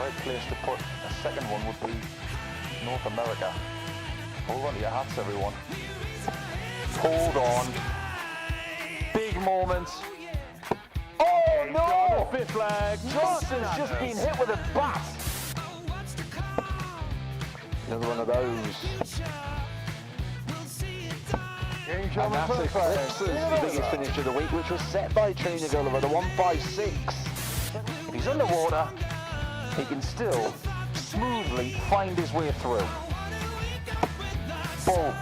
right place to put a second one would be North America. Hold on to your hats, everyone. Hold on. Big moments. Oh no! Fifth leg. Johnson's just been hit with a bat. Another one of those. And that's Eclipse's biggest finish of the week, which was set by Trina Gulliver, the 156. If he's underwater, he can still smoothly find his way through. Boom.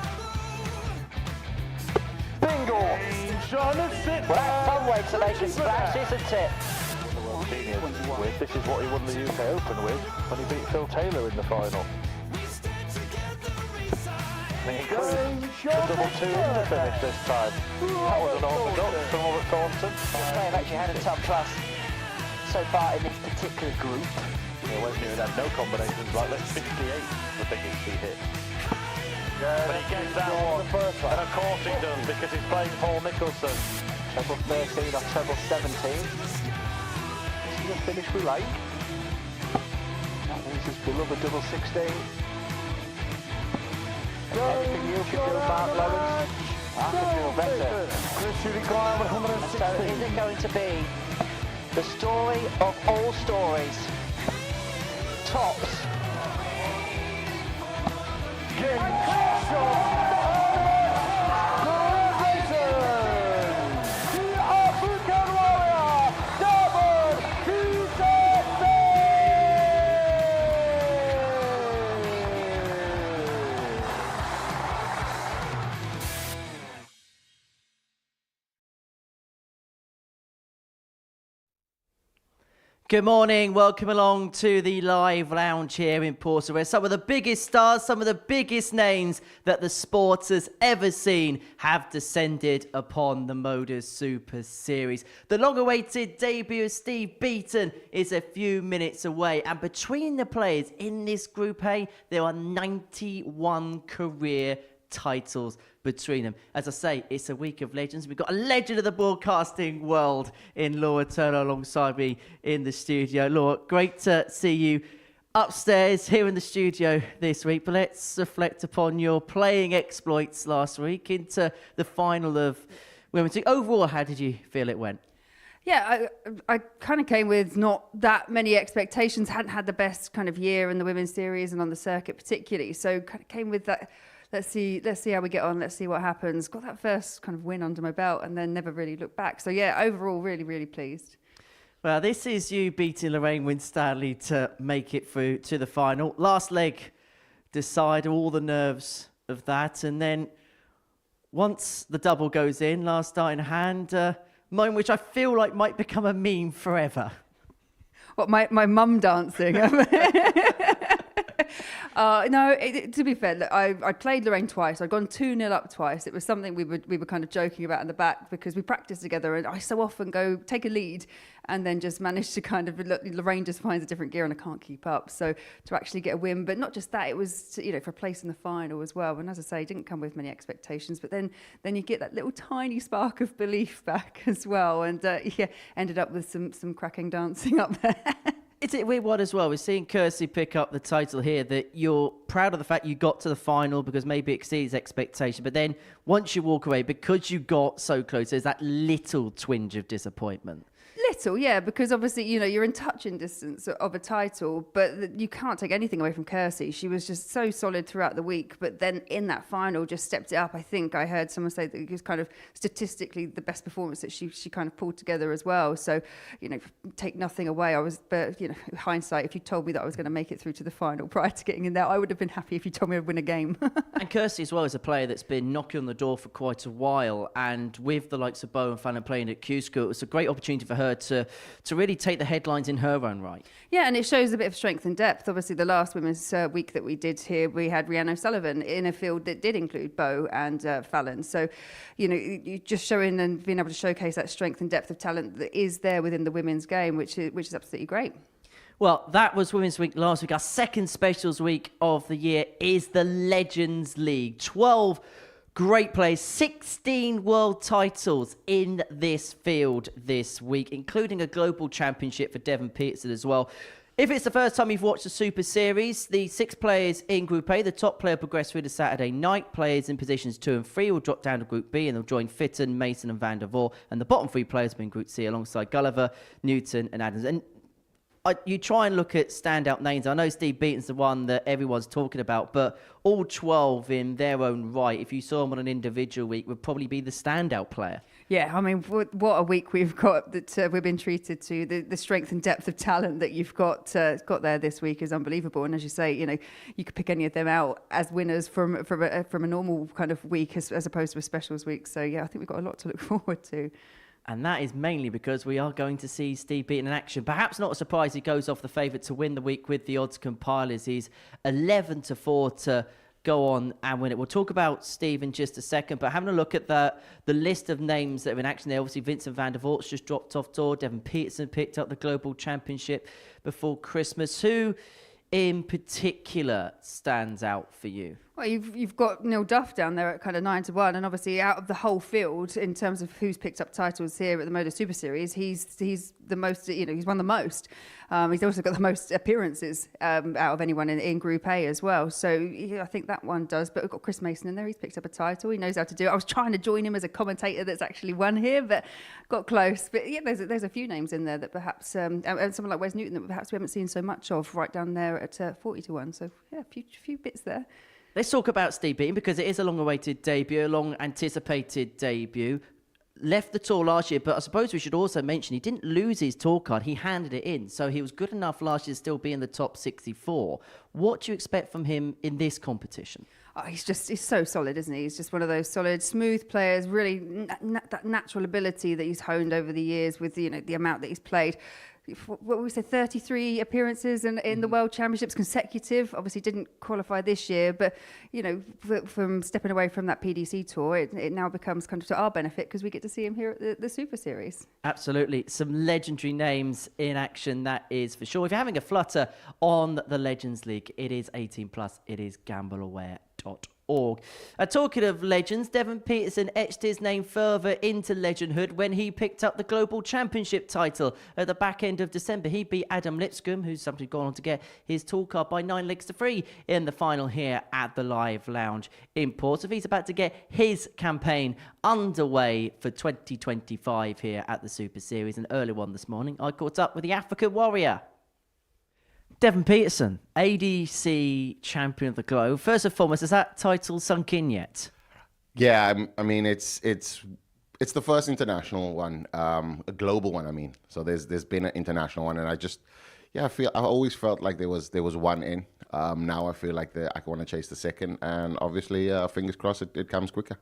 Bingo! Well, that's some way to make it splash, isn't it? This is what he won the UK Open with when he beat Phil Taylor in the final. He included a double two in the finish this time. That was an orthodox from over at Thornton. This may have actually had a top class so far in this particular group. Yeah, West Newton had no combinations like that. 58, the biggest he hit. Yeah, but he gets that one, and of course he does, because he's playing Paul Nicholson. Treble 13 off treble 17. This is the finish we like. That means his beloved double 16. Anything you can do, Mark Lawrence? I can feel better. So is it going to be the story of all stories? Tops. Good morning, welcome along to the live lounge here in Portsmouth, where some of the biggest stars, some of the biggest names that the sport has ever seen have descended upon the Modus Super Series. The long-awaited debut of Steve Beaton is a few minutes away, and between the players in this Group A, there are 91 career titles between them. As I say, it's a week of legends. We've got a legend of the broadcasting world in Laura Turner alongside me in the studio. Laura, great to see you upstairs here in the studio this week, but let's reflect upon your playing exploits last week into the final of Women's League. Overall, how did you feel it went? Yeah, I kind of came with not that many expectations, hadn't had the best kind of year in the women's series and on the circuit particularly, so kind of came with that. Let's see how we get on. Let's see what happens. Got that first kind of win under my belt and then never really looked back. So yeah, overall, really, really pleased. Well, this is you beating Lorraine Winstanley to make it through to the final. Last leg, decide all the nerves of that. And then once the double goes in, last start in hand, moment which I feel like might become a meme forever. What, my mum dancing? No, to be fair, look, I played Lorraine twice. I'd gone 2-0 up twice. It was something we were kind of joking about in the back because we practiced together, and I so often go take a lead and then just manage to kind of Lorraine just finds a different gear and I can't keep up. So to actually get a win, but not just that, it was for a place in the final as well. And as I say, it didn't come with many expectations, but then you get that little tiny spark of belief back as well, and ended up with some cracking dancing up there. It's a weird one as well. We're seeing Kirsty pick up the title here, that you're proud of the fact you got to the final because maybe it exceeds expectation. But then once you walk away, because you got so close, there's that little twinge of disappointment. Little, yeah, because obviously, you're in touching distance of a title, but you can't take anything away from Kirsty. She was just so solid throughout the week, but then in that final just stepped it up. I think I heard someone say that it was kind of statistically the best performance that she kind of pulled together as well. So, take nothing away. But hindsight, if you told me that I was going to make it through to the final prior to getting in there, I would have been happy if you told me I'd win a game. And Kirsty as well is a player that's been knocking on the door for quite a while, and with the likes of Bo and Fallon playing at Q School, it was a great opportunity for her to really take the headlines in her own right. Yeah, and it shows a bit of strength and depth. Obviously, the last women's week that we did here, we had Rhiannon O'Sullivan in a field that did include Bo and Fallon. So, you just showing and being able to showcase that strength and depth of talent that is there within the women's game, which is absolutely great. Well, that was Women's Week last week. Our second specials week of the year is the Legends League. 12 great players, 16 world titles in this field this week, including a global championship for Devon Petersen as well. If it's the first time you've watched the Super Series, the 6 players in Group A, the top player progressed through to Saturday night. Players in positions 2 and 3 will drop down to Group B and they'll join Fitton, Mason and Van der Voort. And the bottom 3 players will be in Group C alongside Gulliver, Newton and Adams. And you try and look at standout names. I know Steve Beaton's the one that everyone's talking about, but all 12 in their own right, if you saw them on an individual week, would probably be the standout player. Yeah, I mean, what a week we've got that we've been treated to. The strength and depth of talent that you've got there this week is unbelievable. And as you say, you could pick any of them out as winners from a normal kind of week as opposed to a specials week. So yeah, I think we've got a lot to look forward to. And that is mainly because we are going to see Steve Beaton in action. Perhaps not a surprise he goes off the favourite to win the week with the odds compilers. He's 11-4 to go on and win it. We'll talk about Steve in just a second, but having a look at the list of names that are in action there, obviously Vincent van der Voort's just dropped off tour. Devon Petersen picked up the Global Championship before Christmas. Who in particular stands out for you? Well, you've got Neil Duff down there at kind of 9-1, and obviously out of the whole field in terms of who's picked up titles here at the Modus Super Series, he's the most. He's won the most. He's also got the most appearances out of anyone in Group A as well. So I think that one does. But we've got Chris Mason in there. He's picked up a title. He knows how to do it. I was trying to join him as a commentator that's actually won here, but got close. But yeah, there's a few names in there that perhaps and someone like Wes Newton that perhaps we haven't seen so much of right down there at 40-1. So yeah, a few bits there. Let's talk about Steve Beaton because it is a long-awaited debut, a long-anticipated debut. Left the tour last year, but I suppose we should also mention he didn't lose his tour card. He handed it in, so he was good enough last year to still be in the top 64. What do you expect from him in this competition? Oh, he's so solid, isn't he? He's just one of those solid, smooth players, really that natural ability that he's honed over the years with the amount that he's played. What we say, 33 appearances in the World Championships consecutive. Obviously didn't qualify this year, but from stepping away from that PDC tour, it now becomes kind of to our benefit because we get to see him here at the Super Series. Absolutely. Some legendary names in action, that is for sure. If you're having a flutter on the Legends League, it is 18+. It is gambleaware.org. Talking of legends, Devon Petersen etched his name further into legendhood when he picked up the Global Championship title at the back end of December. He beat Adam Lipscomb, who's somebody gone on to get his tour card by 9-3 in the final here at the Live Lounge in Portsmouth. He's about to get his campaign underway for 2025 here at the Super Series. And earlier on this morning, I caught up with the African Warrior, Devon Petersen, ADC champion of the globe. First and foremost, has that title sunk in yet? Yeah, I mean it's the first international one, a global one. I mean, so there's been an international one, and I always felt like there was one in. Now I feel like I want to chase the second, and obviously, fingers crossed, it comes quicker.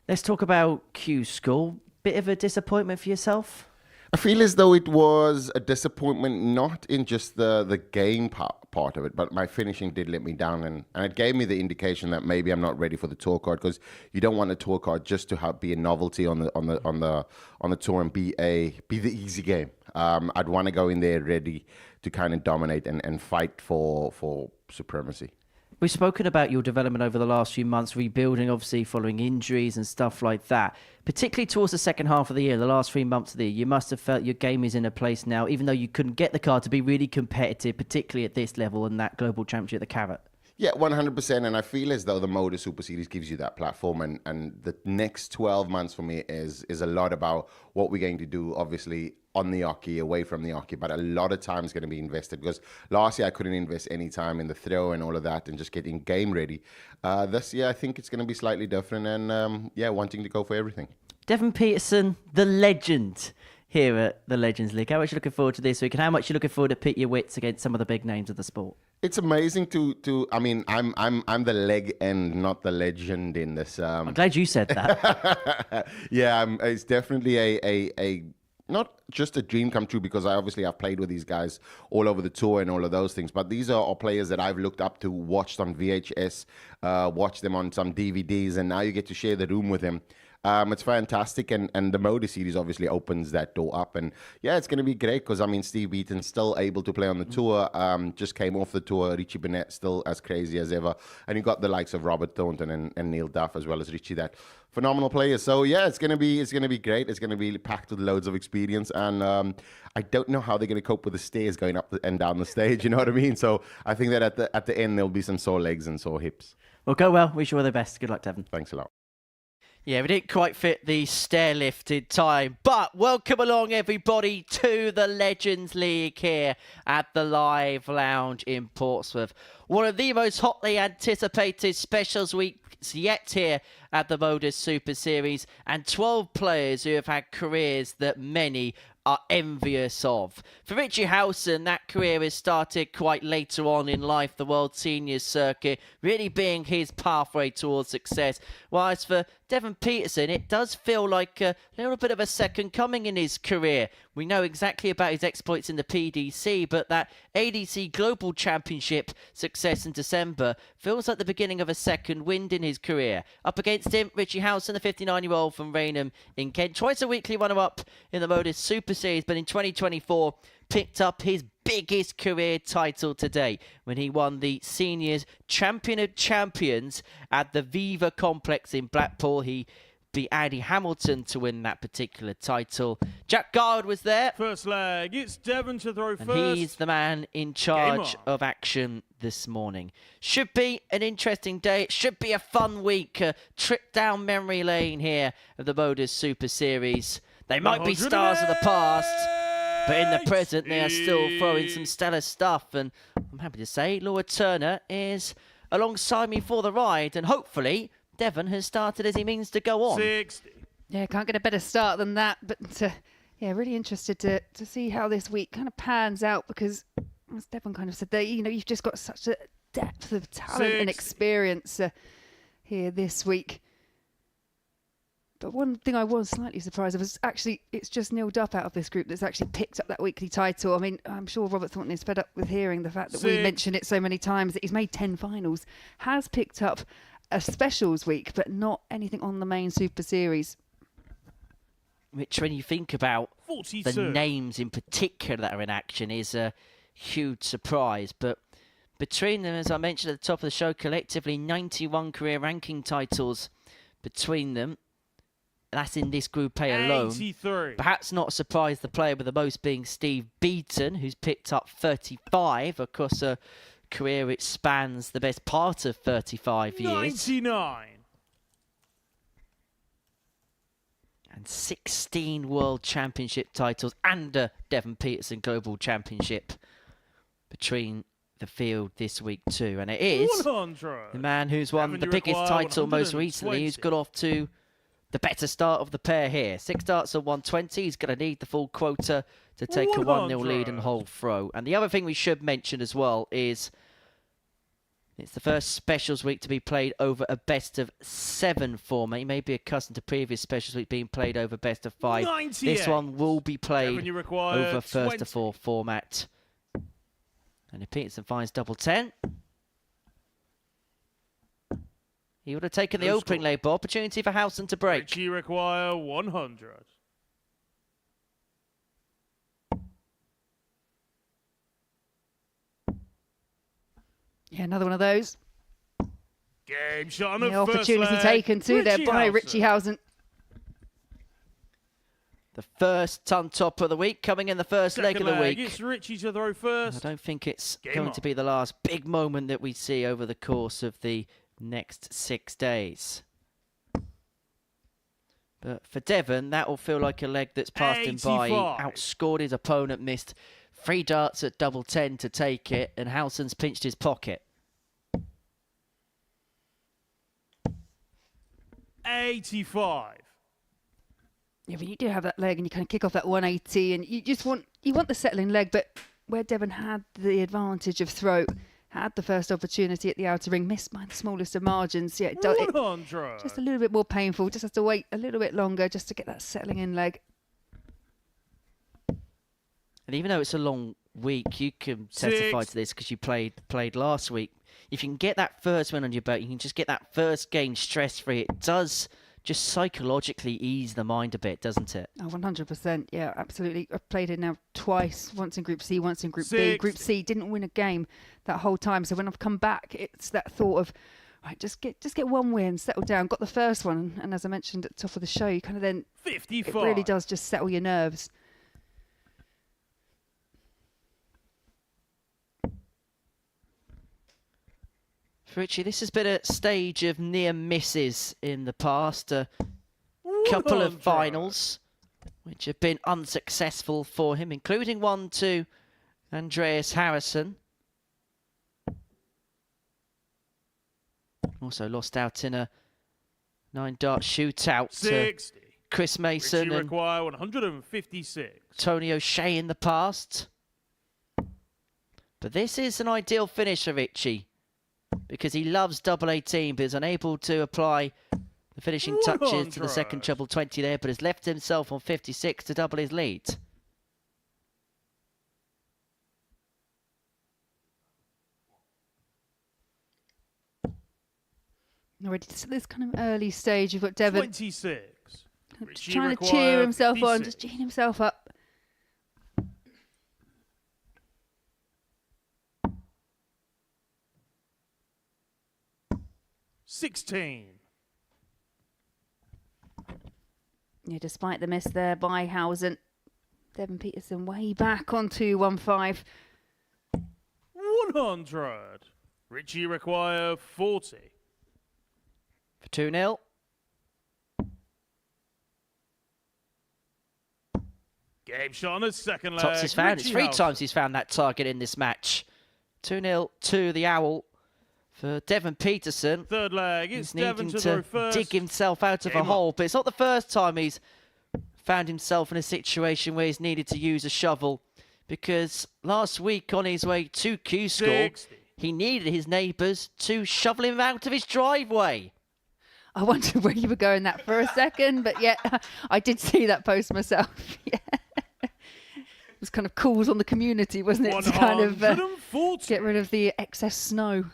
Let's talk about Q School. Bit of a disappointment for yourself? I feel as though it was a disappointment, not in just the game part of it, but my finishing did let me down, and it gave me the indication that maybe I'm not ready for the tour card, because you don't want a tour card just to be a novelty on the tour and be the easy game. I'd want to go in there ready to kind of dominate and fight for supremacy. We've spoken about your development over the last few months, rebuilding, obviously, following injuries and stuff like that. Particularly towards the second half of the year, the last 3 months of the year, you must have felt your game is in a place now, even though you couldn't get the card, to be really competitive, particularly at this level and that global championship, the Carrot. Yeah, 100%. And I feel as though the Modus Super Series gives you that platform. And the next 12 months for me is a lot about what we're going to do, obviously, on the hockey, away from the hockey. But a lot of time is going to be invested, because last year I couldn't invest any time in the throw and all of that and just getting game ready. This year I think it's going to be slightly different, and wanting to go for everything. Devon Petersen, the legend here at the Legends League. How much are you looking forward to this week, and how much are you looking forward to pit your wits against some of the big names of the sport? It's amazing to I mean, I'm the leg end, not the legend in this. I'm glad you said that. Yeah, it's definitely a not just a dream come true, because I've played with these guys all over the tour and all of those things. But these are all players that I've looked up to, watched on VHS, watched them on some DVDs, and now you get to share the room with them. It's fantastic, and the Modus series obviously opens that door up, and yeah, it's going to be great because I mean Steve Beaton's still able to play on the tour. Just came off the tour. Richie Burnett still as crazy as ever, and you got the likes of Robert Thornton and Neil Duff as well as Richie, that phenomenal players. So yeah, it's going to be great. It's going to be packed with loads of experience, and I don't know how they're going to cope with the stairs going up and down the stage. You know what I mean? So I think that at the end there'll be some sore legs and sore hips. Well, go well. Wish you all the best. Good luck, Devon. Thanks a lot. Yeah, we didn't quite fit the stair lift in time, but welcome along everybody to the Legends League here at the Live Lounge in Portsmouth. One of the most hotly anticipated specials weeks yet here at the Modus Super Series, and 12 players who have had careers that many are envious of. For Richie Howson, that career has started quite later on in life, the World Seniors Circuit really being his pathway towards success. Whilst for Devon Petersen, it does feel like a little bit of a second coming in his career. We know exactly about his exploits in the PDC, but that ADC Global Championship success in December feels like the beginning of a second wind in his career. Up against him, Richie Howson, the 59-year-old from Raynham in Kent, twice a weekly runner-up in the Modus Super Series, but in 2024 picked up his biggest career title today when he won the Seniors Champion of Champions at the Viva Complex in Blackpool. He beat Andy Hamilton to win that particular title. Jack Garwood was there. First leg, it's Devon to throw and first. He's the man in charge of action this morning. Should be an interesting day. It should be a fun week. A trip down memory lane here of the Modus Super Series. They might be stars of the past, but in the present they are still throwing some stellar stuff. And I'm happy to say Laura Turner is alongside me for the ride, and hopefully Devon has started as he means to go on. 60. Yeah, can't get a better start than that. But yeah, really interested to see how this week kind of pans out, because as Devon kind of said there, you know, you've just got such a depth of talent and experience here this week. But one thing I was slightly surprised of was actually it's just Neil Duff out of this group that's actually picked up that weekly title. I mean, I'm sure Robert Thornton is fed up with hearing the fact that we mention it so many times, that he's made 10 finals, has picked up a specials week, but not anything on the main Super Series. Which, when you think about 42. the names in particular that are in action, is a huge surprise. But between them, as I mentioned at the top of the show, collectively 91 career ranking titles between them. That's in this Group A alone. 83. Perhaps not a surprise, the player with the most being Steve Beaton, who's picked up 35 across a career which spans the best part of 35 years. 99. And 16 World Championship titles and a Devon Petersen Global Championship between the field this week too. And it is 100. the man who's won the biggest title most recently, who's got off to the better start of the pair here. 6 starts at 120. He's going to need the full quota to take a 1-0 lead and hold throw. And the other thing we should mention as well is it's the first specials week to be played over a best-of-7 format. You may be accustomed to previous specials week being played over best-of-5. 98. This one will be played over 20. first-to-4 format. And if Petersen finds double 10, he would have taken the opening leg, but opportunity for Howson to break. Richie require 100. Yeah, another one of those. Game shot on The the first opportunity leg. taken too there by Howson. Richie Howson. The first ton top of the week coming in the first Second leg of the week. It's Richie to throw first. I don't think it's Game going on. to be the last big moment that we see over the course of the next 6 days. But for Devon, that will feel like a leg that's passed him by. He 85. outscored his opponent, missed 3 darts at double 10 to take it, and Howson's pinched his pocket. 85. Yeah, but you do have that leg and you kind of kick off that 180 and you just want the settling leg, but where Devon had the advantage of throat, had the first opportunity at the outer ring, missed by the smallest of margins. Yeah, it 100. just a little bit more painful, just has to wait a little bit longer just to get that settling in leg. And even though it's a long week, you can testify to this because you played last week. If you can get that first win on your belt, you can just get that first game stress-free. It does just psychologically ease the mind a bit, doesn't it? Oh, 100%. Yeah, absolutely. I've played it now twice, once in Group C, once in Group B. 60. Group C didn't win a game that whole time. So when I've come back, it's that thought of, right, just get one win, settle down. Got the first one. And as I mentioned at the top of the show, you kind of then, 55. it really does just settle your nerves. For Richie, this has been a stage of near misses in the past. A couple of 100. finals which have been unsuccessful for him, including one to Andreas Howson. Also lost out in a 9-dart shootout to 60. Chris Mason Richie and require 156. Tony O'Shea in the past. But this is an ideal finish for Richie because he loves double 18 but is unable to apply the finishing touches to the second 100. treble 20 there, but has left himself on 56 to double his lead. Already to this kind of early stage, you've got Devon 26. Richie trying to require cheer himself on, 56. just geeing himself up. 16. Yeah, despite the miss there by Howson, Devon Petersen way back on 2-1-5. 100. Richie require 40. For 2-0. Game shot on his second leg. Tops he's found. It's Richie 3 Howson. times he's found that target in this match. 2-0 to the Owl for Devon Petersen. Third leg. It's He's Devon needing to throw to first. dig himself out of a Game hole, on. but it's not the first time he's found himself in a situation where he's needed to use a shovel, because last week on his way to Q School, 60. he needed his neighbours to shovel him out of his driveway. I wondered where you were going that for a second, but yeah, I did see that post myself. Yeah. It was kind of calls on the community, wasn't it? To kind of 140. get rid of the excess snow.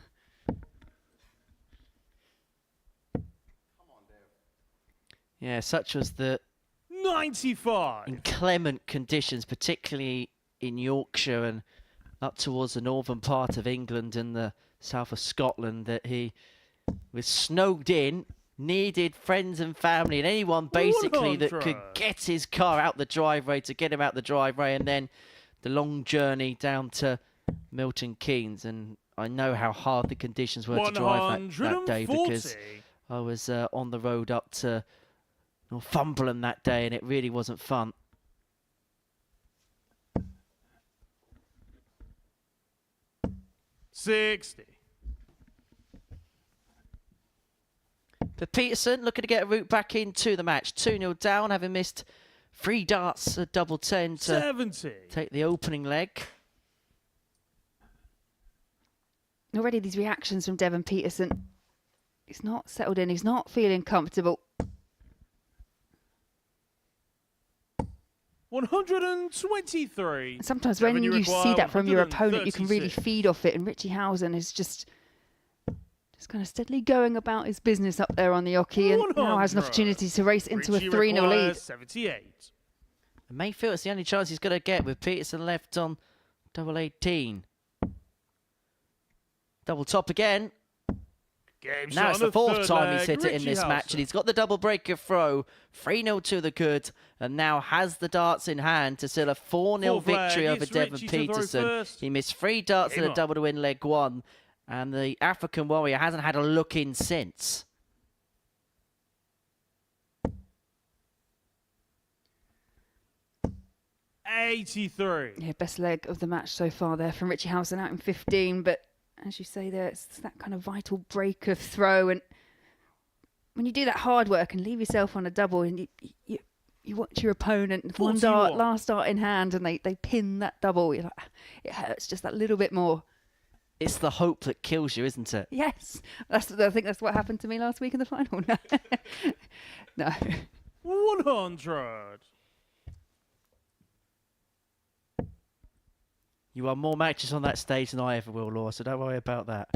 Yeah, such was the 95. inclement conditions, particularly in Yorkshire and up towards the northern part of England and the south of Scotland, that he was snowed in, needed friends and family and anyone basically that could 100. get his car out the driveway to get him out the driveway, and then the long journey down to Milton Keynes. And I know how hard the conditions were to drive that day, because 140. I was on the road up to Northumberland that day, and it really wasn't fun. $60. For Petersen, looking to get a route back into the match. 2-0 down, having missed 3 darts at double 10 to 70. take the opening leg. Already these reactions from Devon Petersen. He's not settled in. He's not feeling comfortable. 123. Sometimes when Devon, you see require that from your opponent, you can really 136. feed off it. And Richie Howson is just kind of steadily going about his business up there on the Oki, and now has an 100. opportunity to race into Richie a 3-0 lead. requires 78. And Mayfield, it's the only chance he's going to get with Petersen left on double 18. Double top again. Game Now shot it's on the 4th third time leg. he's hit it in Richie this match, Howson. and he's got the double breaker throw. 3-0 to the good, and now has the darts in hand to seal a 4-0 Fourth leg, victory over it's Devon Richie to throw Petersen. first. He missed 3 darts Game in a on. double to win leg 1, and the African Warrior hasn't had a look in since. $83. Yeah, best leg of the match so far there from Richie Howson, out in 15. But as you say there, it's that kind of vital break of throw. And when you do that hard work and leave yourself on a double, and you watch your opponent, one 41. dart, last dart in hand, and they pin that double, you're like, it hurts just that little bit more. It's the hope that kills you, isn't it? Yes, I think that's what happened to me last week in the final. No. 100. You won more matches on that stage than I ever will, Laura, so don't worry about that.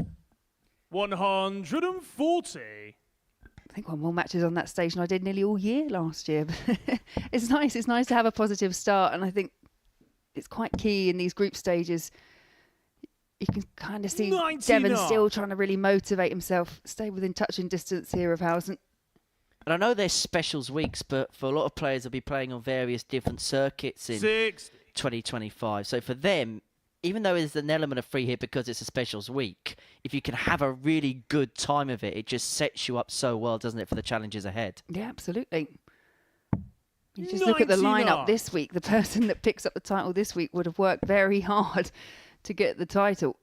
140. I think won more matches on that stage than I did nearly all year last year. It's nice. It's nice to have a positive start, and I think it's quite key in these group stages. You can kind of see 99. Devon still trying to really motivate himself, stay within touching distance here of Howson. And I know there's specials weeks, but for a lot of players, they'll be playing on various different circuits in 2025. So for them, even though there's an element of free hit because it's a specials week, if you can have a really good time of it, it just sets you up so well, doesn't it, for the challenges ahead? Yeah, absolutely. You just look at the lineup this week. The person that picks up the title this week would have worked very hard to get the title.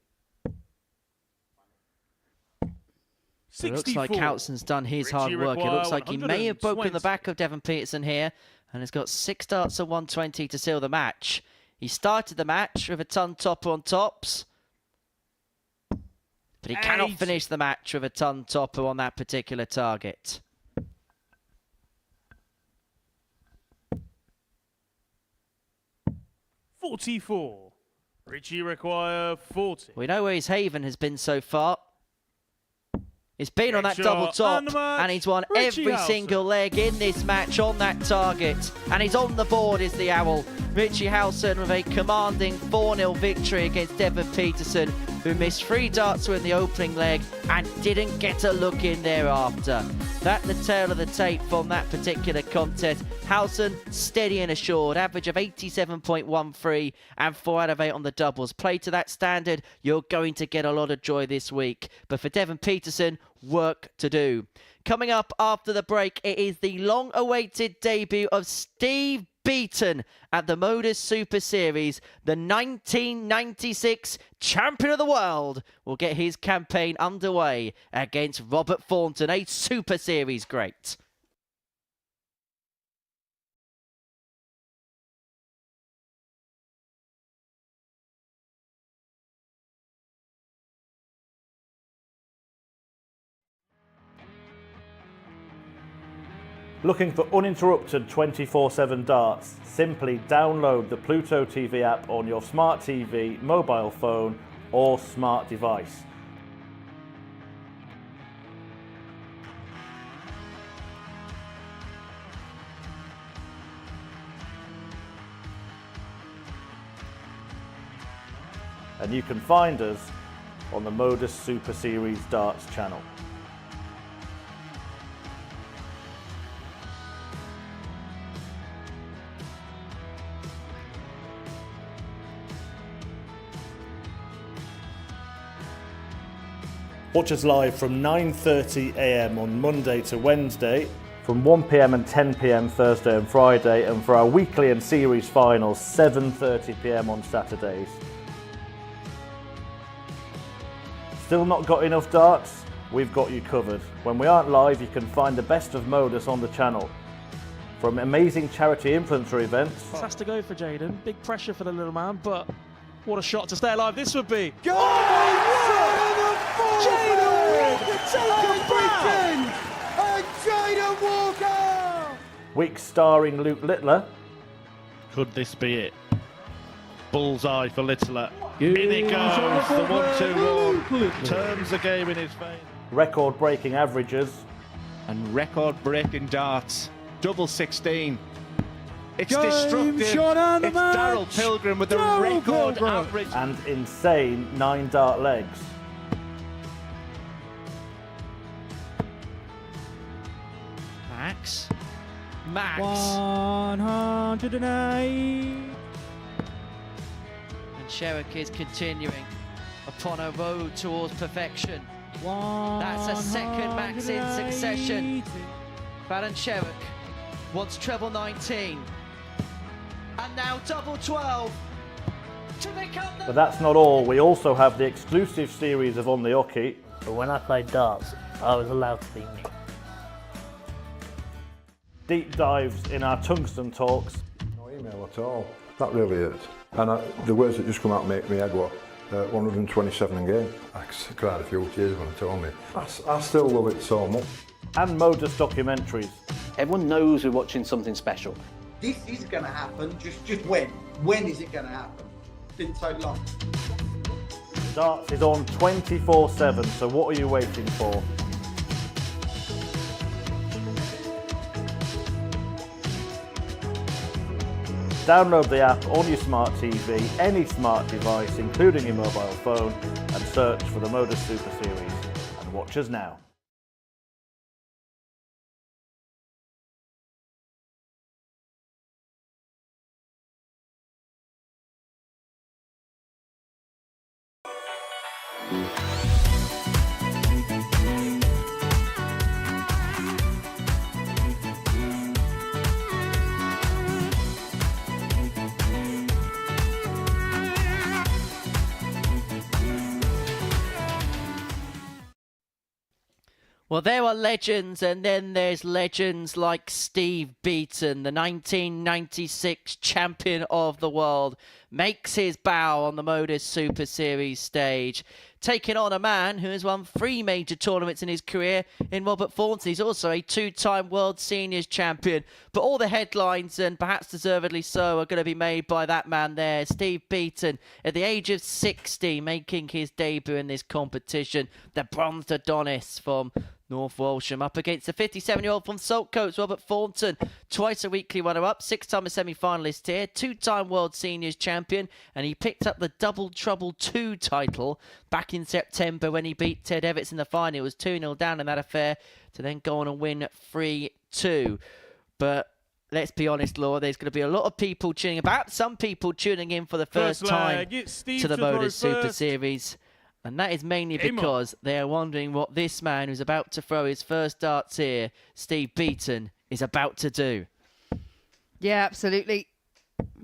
It looks like Howson's done his hard work. It looks like he may have broken the back of Devon Petersen here, and has got 6 darts at 120 to seal the match. He started the match with a ton topper on tops, but he cannot finish the match with a ton topper on that particular target. $44. Richie require 40. We know where his haven has been so far. It's been on that double top, and he's won every single leg in this match on that target. And he's on the board is the Owl. Richie Howson with a commanding 4-0 victory against Devon Petersen, who missed 3 darts in the opening leg and didn't get a look in thereafter. That's the tail of the tape from that particular contest. Howson, steady and assured, average of 87.13 and 4 out of 8 on the doubles. Play to that standard, you're going to get a lot of joy this week. But for Devon Petersen, work to do. Coming up after the break, it is the long-awaited debut of Steve Beaton at the Modus Super Series. The 1996 champion of the world will get his campaign underway against Robert Thornton, a Super Series great. Looking for uninterrupted 24/7 darts? Simply download the Pluto TV app on your smart TV, mobile phone or smart device. And you can find us on the Modus Super Series Darts channel. Watch us live from 9:30 AM on Monday to Wednesday, from 1 PM and 10 PM Thursday and Friday, and for our weekly and series finals, 7:30 PM on Saturdays. Still not got enough darts? We've got you covered. When we aren't live, you can find the best of Modus on the channel. From amazing charity influencer events. Has to go for Jaden. Big pressure for the little man, but what a shot to stay alive this would be. Week starring Luke Littler. Could this be it? Bullseye for Littler. In it goes, the 1-2-1. Turns the game in his favour. Record-breaking averages. And record-breaking darts. Double 16. It's destructive. It's Darryl Pilgrim with the record average. And insane 9-dart legs. Max. 108. And Sherrick is continuing upon a road towards perfection. That's a second Max in succession. Baron Sherrick wants treble 19. And now double 12. To become the... But that's not all. We also have the exclusive series of On the Hockey. But when I played darts, I was allowed to be me. Deep dives in our tungsten talks. No email at all. That really is. And the words that just come out make me head what? 127 game. I cried a few tears when it told me. I still love it so much. And Modus documentaries. Everyone knows we're watching something special. This is going to happen, just when? When is it going to happen? Didn't take long. Darts is on 24/7, so what are you waiting for? Download the app on your smart TV, any smart device, including your mobile phone, and search for the Modus Super Series. And watch us now. Well, there are legends, and then there's legends like Steve Beaton, the 1996 champion of the world, makes his bow on the Modus Super Series stage, taking on a man who has won 3 major tournaments in his career in Robert Thornton. He's also a 2-time World Seniors champion. But all the headlines, and perhaps deservedly so, are going to be made by that man there, Steve Beaton, at the age of 60, making his debut in this competition. The bronzed Adonis from North Walsham up against the 57-year-old from Saltcoats, Robert Thornton, twice a weekly runner-up, 6-time a semi-finalist here, 2-time World Seniors champion, and he picked up the Double Trouble 2 title back in September when he beat Ted Evans in the final. It was 2-0 down in that affair to then go on and win 3-2. But let's be honest, Laura, there's going to be a lot of people tuning in, perhaps some people tuning in for the first time to the Modus Super Series. And that is mainly because they are wondering what this man who's about to throw his first darts here, Steve Beaton, is about to do. Yeah, absolutely.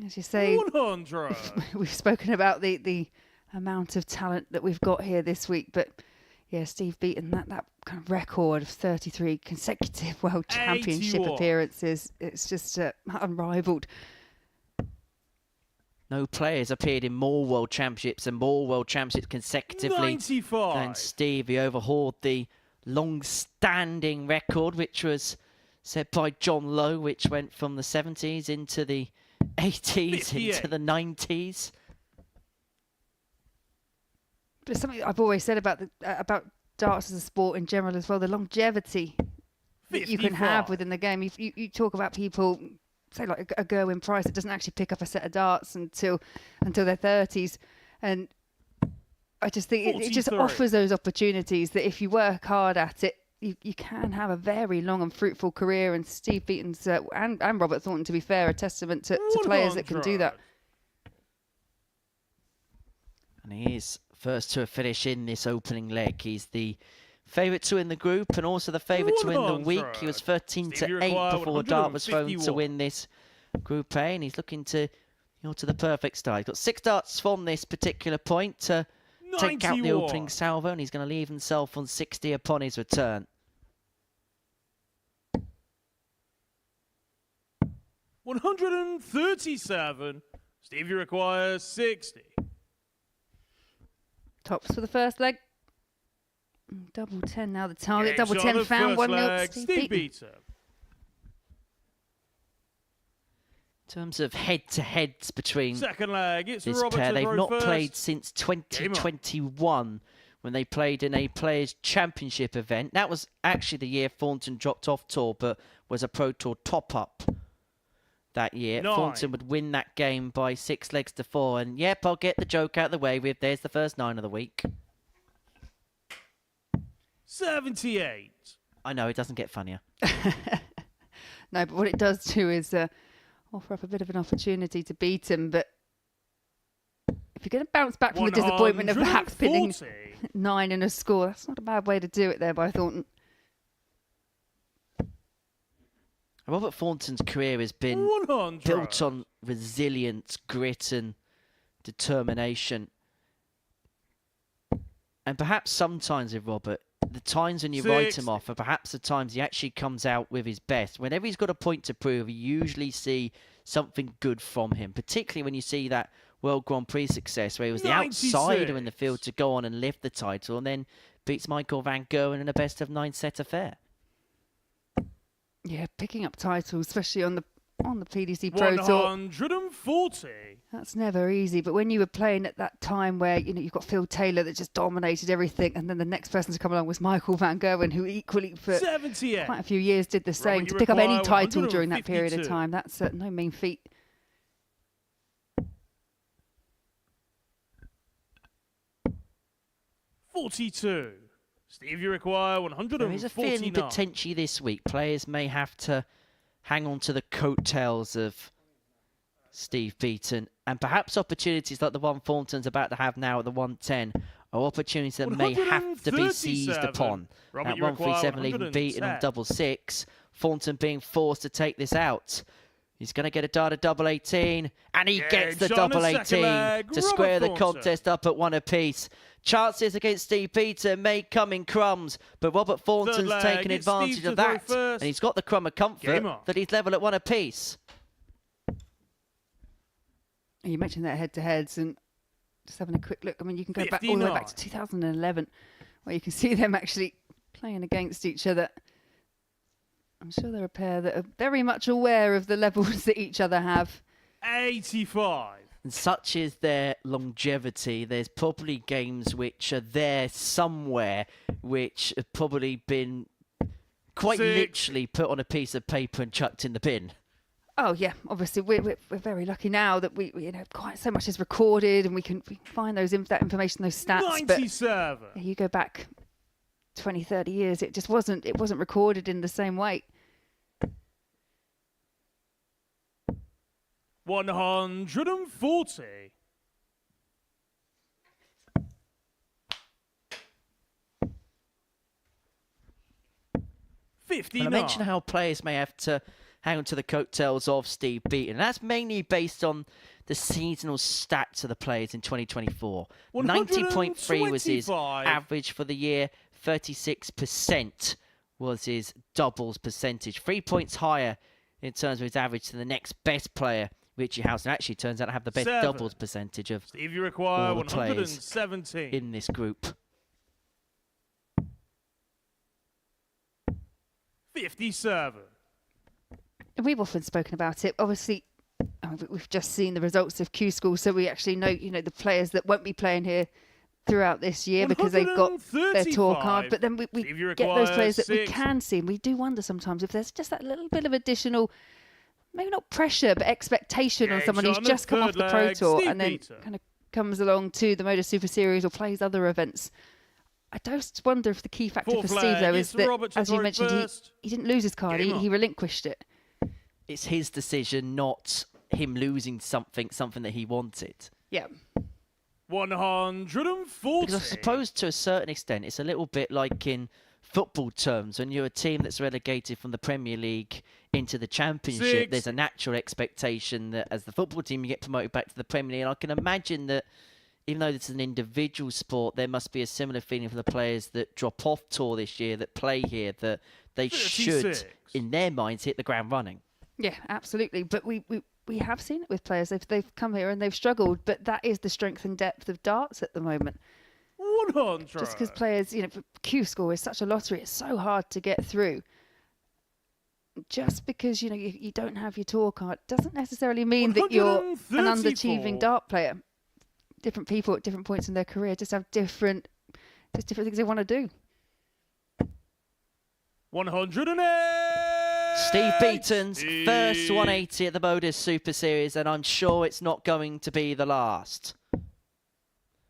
As you say, 100. We've spoken about the amount of talent that we've got here this week, but yeah, Steve Beaton, that kind of record of 33 consecutive World Championship 81 appearances, it's just unrivaled. No players appeared in more World Championships and more World Championships consecutively 95. than Steve. He overhauled the long-standing record, which was set by John Lowe, which went from the 70s into the 80s, 58. into the 90s. But something I've always said about darts as a sport in general as well, the longevity that you can have within the game. You talk about people, say like a Gerwyn Price, that doesn't actually pick up a set of darts until their 30s, and I just think it just offers those opportunities that if you work hard at it, you can have a very long and fruitful career. And Steve Beaton's and Robert Thornton, to be fair, a testament to players that can do that. And he is first to a finish in this opening leg. He's the favourite to win the group and also the favourite to win the week. He was 13-8 before a dart was thrown to win this Group A, and he's looking to to the perfect start. He's got 6 darts from this particular point to take out the opening salvo, and he's going to leave himself on 60 upon his return. 137. Stevie requires 60. Tops for the first leg. Double 10 now the target. Double 10 found 1-0. Steve Beaton. In terms of head-to-heads between second leg, it's this Robert pair, they've not first. played since 2021 when they played in a Players' Championship event. That was actually the year Thornton dropped off tour, but was a Pro Tour top-up that year. 9. Thornton would win that game by 6 legs to 4. And yep, I'll get the joke out of the way with there's the first 9 of the week. 78. I know, it doesn't get funnier. No, but what it does do is offer up a bit of an opportunity to beat him. But if you're going to bounce back from the disappointment of perhaps pinning 9 in a score, that's not a bad way to do it there by Thornton. Robert Thornton's career has been 100. built on resilience, grit and determination. And perhaps sometimes with Robert, the times when you write him off are perhaps the times he actually comes out with his best. Whenever he's got a point to prove, you usually see something good from him, particularly when you see that World Grand Prix success where he was 96. The outsider in the field to go on and lift the title and then beats Michael van Gerwen in a best-of-9 set affair. Yeah, picking up titles, especially on the PDC Pro Tour. 140. That's never easy. But when you were playing at that time where you've got Phil Taylor that just dominated everything, and then the next person to come along was Michael van Gerwen, who equally for 78. quite a few years did the same. To pick up any title during that period of time, that's no mean feat. 42. Steve, you require 149. There is a feeling potentially this week players may have to hang on to the coattails of Steve Beaton, and perhaps opportunities like the one Thornton's about to have now at the 110 are opportunities that may have to be seized upon. Robert, At you require 137 leaving Beaton on 6-6, Thornton being forced to take this out. He's going to get a dart at double 18, and he gets the double 18 to square the contest up at 1 apiece. Chances against Steve Beaton may come in crumbs, but Robert Thornton's taken advantage of that, and he's got the crumb of comfort that he's level at 1 apiece. You mentioned that head-to-heads, and just having a quick look. I mean, you can go back all the way back to 2011, where you can see them actually playing against each other. I'm sure they're a pair that are very much aware of the levels that each other have. 85. And such is their longevity, there's probably games which are there somewhere which have probably been quite literally put on a piece of paper and chucked in the bin. Oh yeah, obviously we're very lucky now that we quite so much is recorded and we can find that information, those stats. 97. But you go back 20, 30 years, it wasn't recorded in the same way. 140. Well, I mentioned how players may have to hang on to the coattails of Steve Beaton. And that's mainly based on the seasonal stats of the players in 2024. 90.3 was his average for the year. 36% was his doubles percentage. 3 points higher in terms of his average to the next best player, Richie Howson. Actually turns out to have the best doubles percentage of Steve, you require all the players 117 in this group. 57. We've often spoken about it. Obviously, we've just seen the results of Q School, so we actually know, the players that won't be playing here throughout this year because they've got their tour card. But then we get those players that we can see, and we do wonder sometimes if there's just that little bit of additional, maybe not pressure, but expectation on someone who's just come off the Pro Tour and then kind of comes along to the Modus Super Series or plays other events. I just wonder if the key factor for Steve, though, is that, as you mentioned, he didn't lose his card, he relinquished it. It's his decision, not him losing something that he wanted. Yeah. 140. Because I suppose to a certain extent, it's a little bit like in football terms, when you're a team that's relegated from the Premier League into the Championship, there's a natural expectation that as the football team, you get promoted back to the Premier League. And I can imagine that even though this is an individual sport, there must be a similar feeling for the players that drop off tour this year, that play here, that they should, in their minds, hit the ground running. Yeah, absolutely. But we have seen it with players. They've come here and they've struggled, but that is the strength and depth of darts at the moment. 100. Just because players, Q School is such a lottery, it's so hard to get through. Just because, you don't have your tour card doesn't necessarily mean that you're an underachieving dart player. Different people at different points in their career just have different things they want to do. 108. Steve Beaton's first 180 at the Modus Super Series, and I'm sure it's not going to be the last.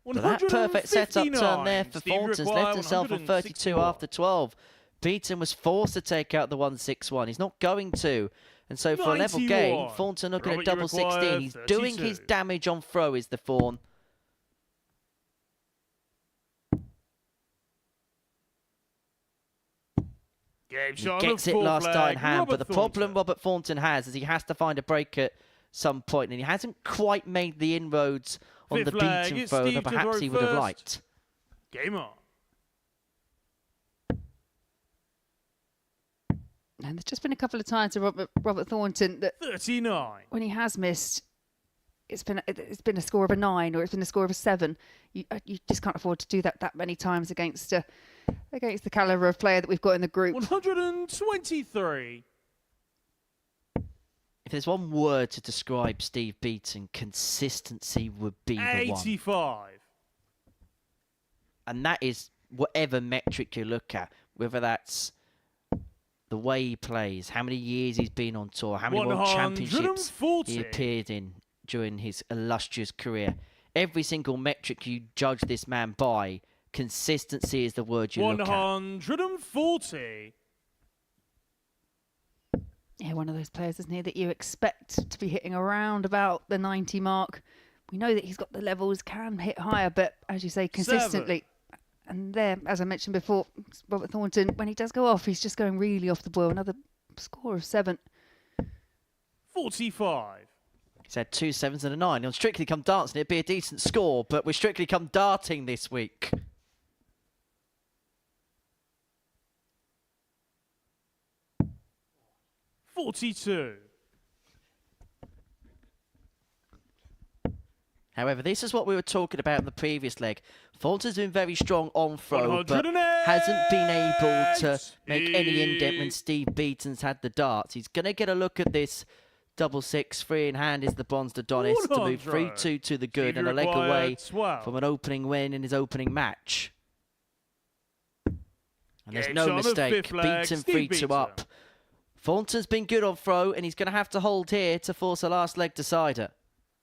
But that perfect setup turn there for Thornton's left himself on 32 after 12. Beaton was forced to take out the 161. He's not going to. And so for a level game, Thornton looking at double 16. He's doing his damage on throw, is the Thorn. He gets it last dart in hand, but the problem Robert Thornton has is he has to find a break at some point, and he hasn't quite made the inroads on the Beaton throw that perhaps he would have liked. Game on. And there's just been a couple of times with Robert Thornton that 39. When he has missed, it's been a score of a 9 or it's been a score of a 7. You just can't afford to do that many times against the caliber of player that we've got in the group. 123. If there's one word to describe Steve Beaton, consistency would be the one. 85. And that is whatever metric you look at, whether that's the way he plays, how many years he's been on tour, how many World Championships he appeared in during his illustrious career. Every single metric you judge this man by consistency is the word you look at. 140. Yeah, one of those players, isn't he, that you expect to be hitting around about the 90 mark. We know that he's got the levels, can hit higher, but as you say, consistently. 7. And there, as I mentioned before, Robert Thornton, when he does go off, he's just going really off the boil. Another score of 7. 45. He's had 2 7s and a 9. On Strictly Come Dancing, it'd be a decent score, but we're Strictly Come Darting this week. $42. However, this is what we were talking about in the previous leg. Thornton's been very strong on throw, but hasn't been able to make any indent when Steve Beaton's had the darts. He's going to get a look at this double 6. Free in hand is the bronze Adonis to move 3-2 to the good and a leg away from an opening win in his opening match. And there's no mistake. Beaton 3-2 up. Thornton's been good on throw, and he's going to have to hold here to force a last leg decider.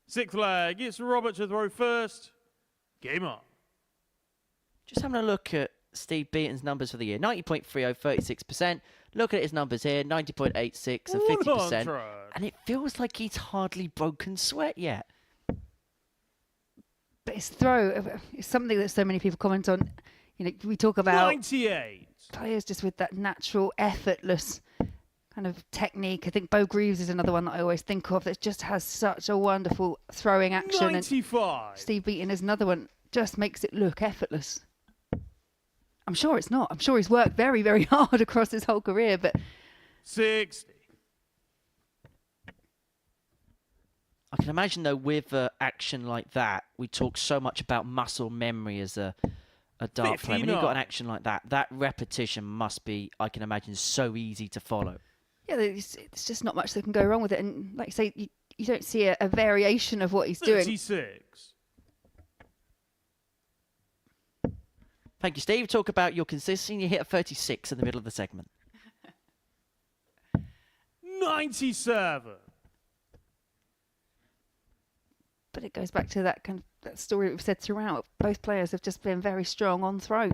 6th leg, it's Robert to throw first. Game on. Just having a look at Steve Beaton's numbers for the year. 90.30, 36%. Look at his numbers here, 90.86 and 50%. And it feels like he's hardly broken sweat yet. But his throw is something that so many people comment on. You know, we talk about 98. Players just with that natural, effortless kind of technique. I think Bo Greaves is another one that I always think of that just has such a wonderful throwing action. 95. And Steve Beaton is another one, just makes it look effortless. I'm sure it's not. I'm sure he's worked very, very hard across his whole career, but 60. I can imagine, though, with action like that, we talk so much about muscle memory as a dart player. When you've got an action like that, that repetition must be, I can imagine, so easy to follow. Yeah, there's just not much that can go wrong with it. And like you say, you don't see a variation of what he's doing. 36. Thank you, Steve. Talk about your consistency. You hit a 36 in the middle of the segment. 97. But it goes back to that kind of that story we've said throughout. Both players have just been very strong on throw.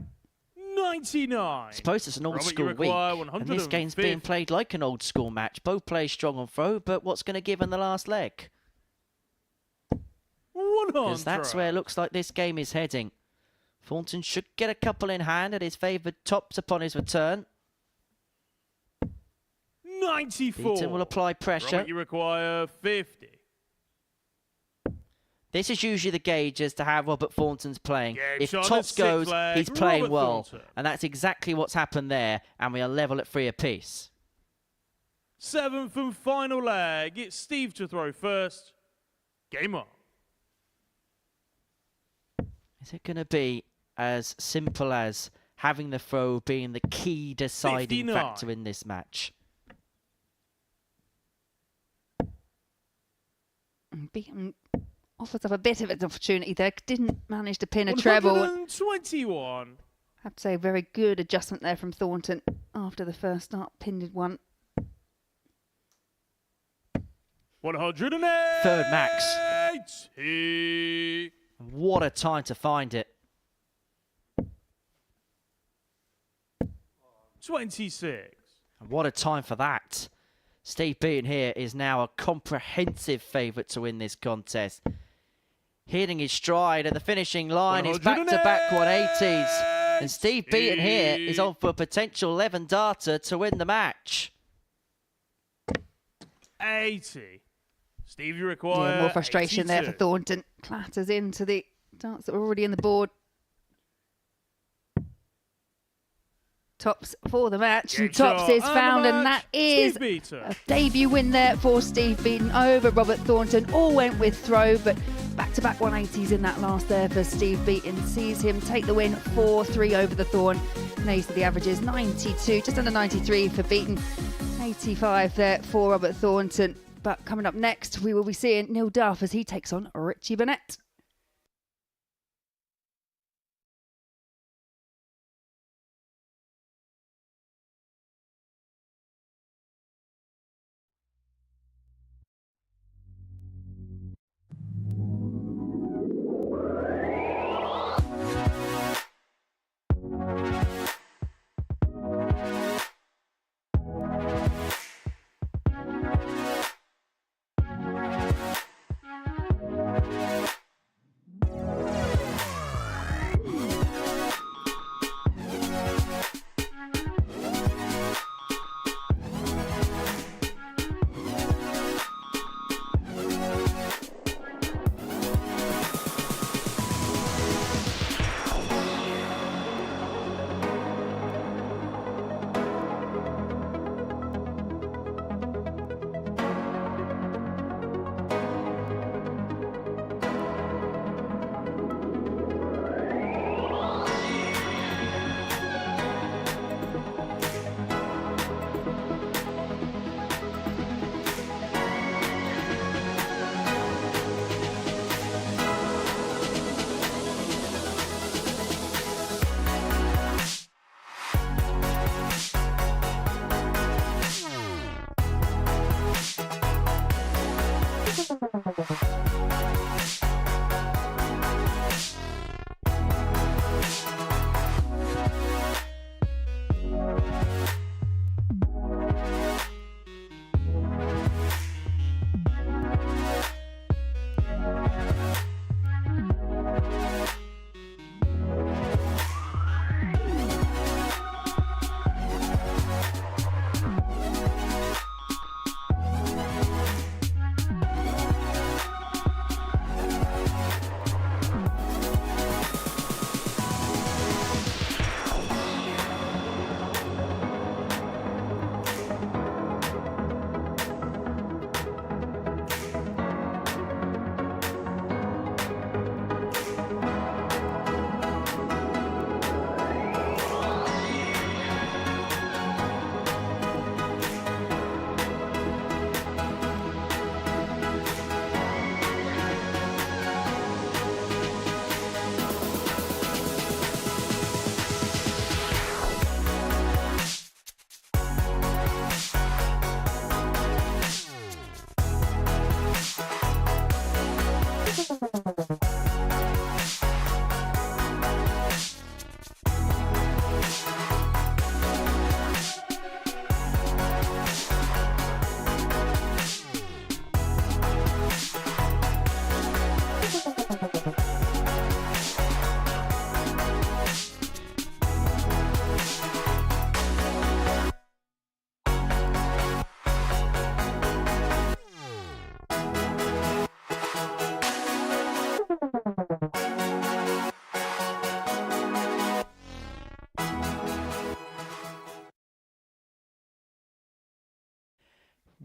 99. I suppose it's an old school week, and this game's being played like an old school match. Both players strong on throw, but what's going to give in the last leg? Because that's where it looks like this game is heading. Thornton should get a couple in hand at his favoured tops upon his return. 94. Beaton will apply pressure. Robert, you require 50. This is usually the gauge as to how Robert Thornton's playing. Game If shot tops at goes, 6th leg, he's playing Robert well. Thornton. And that's exactly what's happened there. And we are level at 3 apiece. 7th and final leg. It's Steve to throw first. Game on. Is it going to be as simple as having the throw being the key deciding 59. factor in this match? Beaton offers up a bit of an opportunity there. Didn't manage to pin a treble. 121. I have to say, a very good adjustment there from Thornton after the first start. Pinned one. 108. Third max. What a time to find it. 26. And what a time for that. Steve Beaton here is now a comprehensive favourite to win this contest. Hitting his stride at the finishing line, his back-to-back 180s. And Steve Beaton here is on for a potential 11-darter to win the match. 80. Steve, you require Yeah, more frustration 82. there for Thornton. Clatters into the darts that were already in the board. Tops for the match, and Tops is found, and that is a debut win there for Steve Beaton over Robert Thornton. All went with throw, but back-to-back 180s in that last there for Steve Beaton. Sees him take the win 4-3 over the Thorn. Nays to the averages, 92, just under 93 for Beaton. 85 there for Robert Thornton. But coming up next, we will be seeing Neil Duff as he takes on Richie Burnett.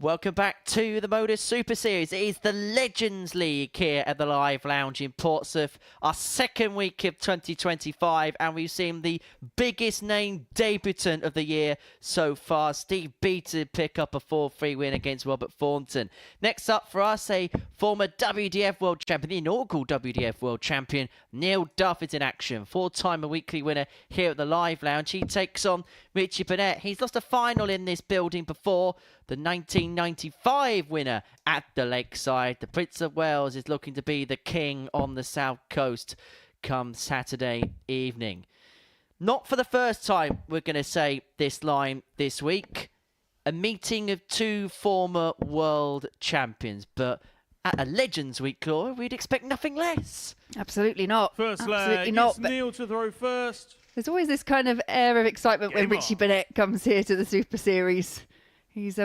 Welcome back to the Modus Super Series. It is the Legends League here at the Live Lounge in Portsmouth. Our second week of 2025, and we've seen the biggest name debutant of the year so far. Steve Beaton pick up a 4-3 win against Robert Thornton. Next up for us, a former WDF World Champion, the inaugural WDF World Champion, Neil Duff is in action. 4-time weekly winner here at the Live Lounge. He takes on Richie Burnett. He's lost a final in this building before. The 1995 winner at the Lakeside. The Prince of Wales is looking to be the king on the South Coast come Saturday evening. Not for the first time, we're going to say this line this week. A meeting of two former world champions. But at a Legends Week, Laura, we'd expect nothing less. Absolutely not. First leg, it's Neil to throw first. There's always this kind of air of excitement when Richie Burnett comes here to the Super Series. He's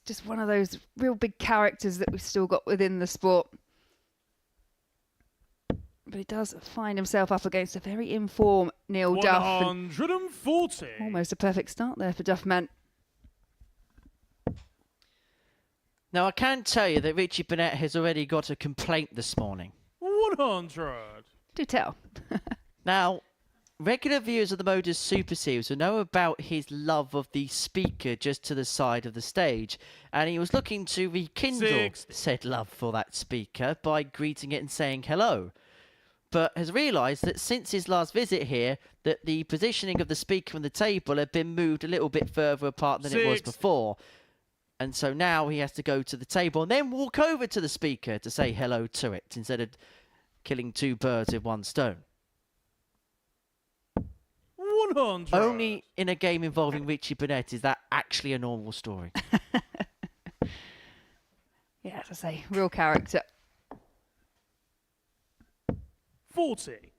just one of those real big characters that we've still got within the sport. But he does find himself up against a very in-form Neil Duff. 140. Almost a perfect start there for Duffman. Now, I can tell you that Richie Burnett has already got a complaint this morning. 100. Do tell. Now, regular viewers of the Modus Super Series will know about his love of the speaker just to the side of the stage, and he was looking to rekindle said love for that speaker by greeting it and saying hello, but has realised that since his last visit here that the positioning of the speaker on the table had been moved a little bit further apart than it was before, and so now he has to go to the table and then walk over to the speaker to say hello to it instead of killing two birds with one stone. 100. Only in a game involving Richie Burnett is that actually a normal story. Yeah, as I say, real character. 40.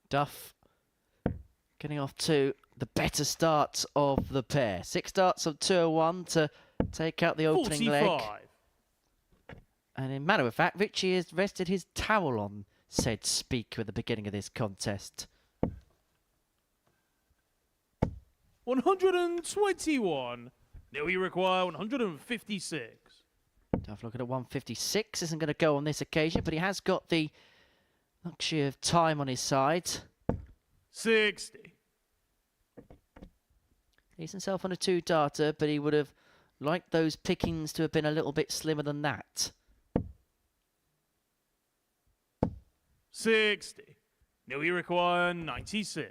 Duff getting off to the better start of the pair. 6 darts of 201 to take out the opening 45. leg. And in matter of fact, Richie has rested his towel on said speaker at the beginning of this contest. 121. Now we require 156. Duff looking at 156. Isn't going to go on this occasion, but he has got the luxury of time on his side. 60. He's himself on a 2-darter, but he would have liked those pickings to have been a little bit slimmer than that. 60. Now we require 96.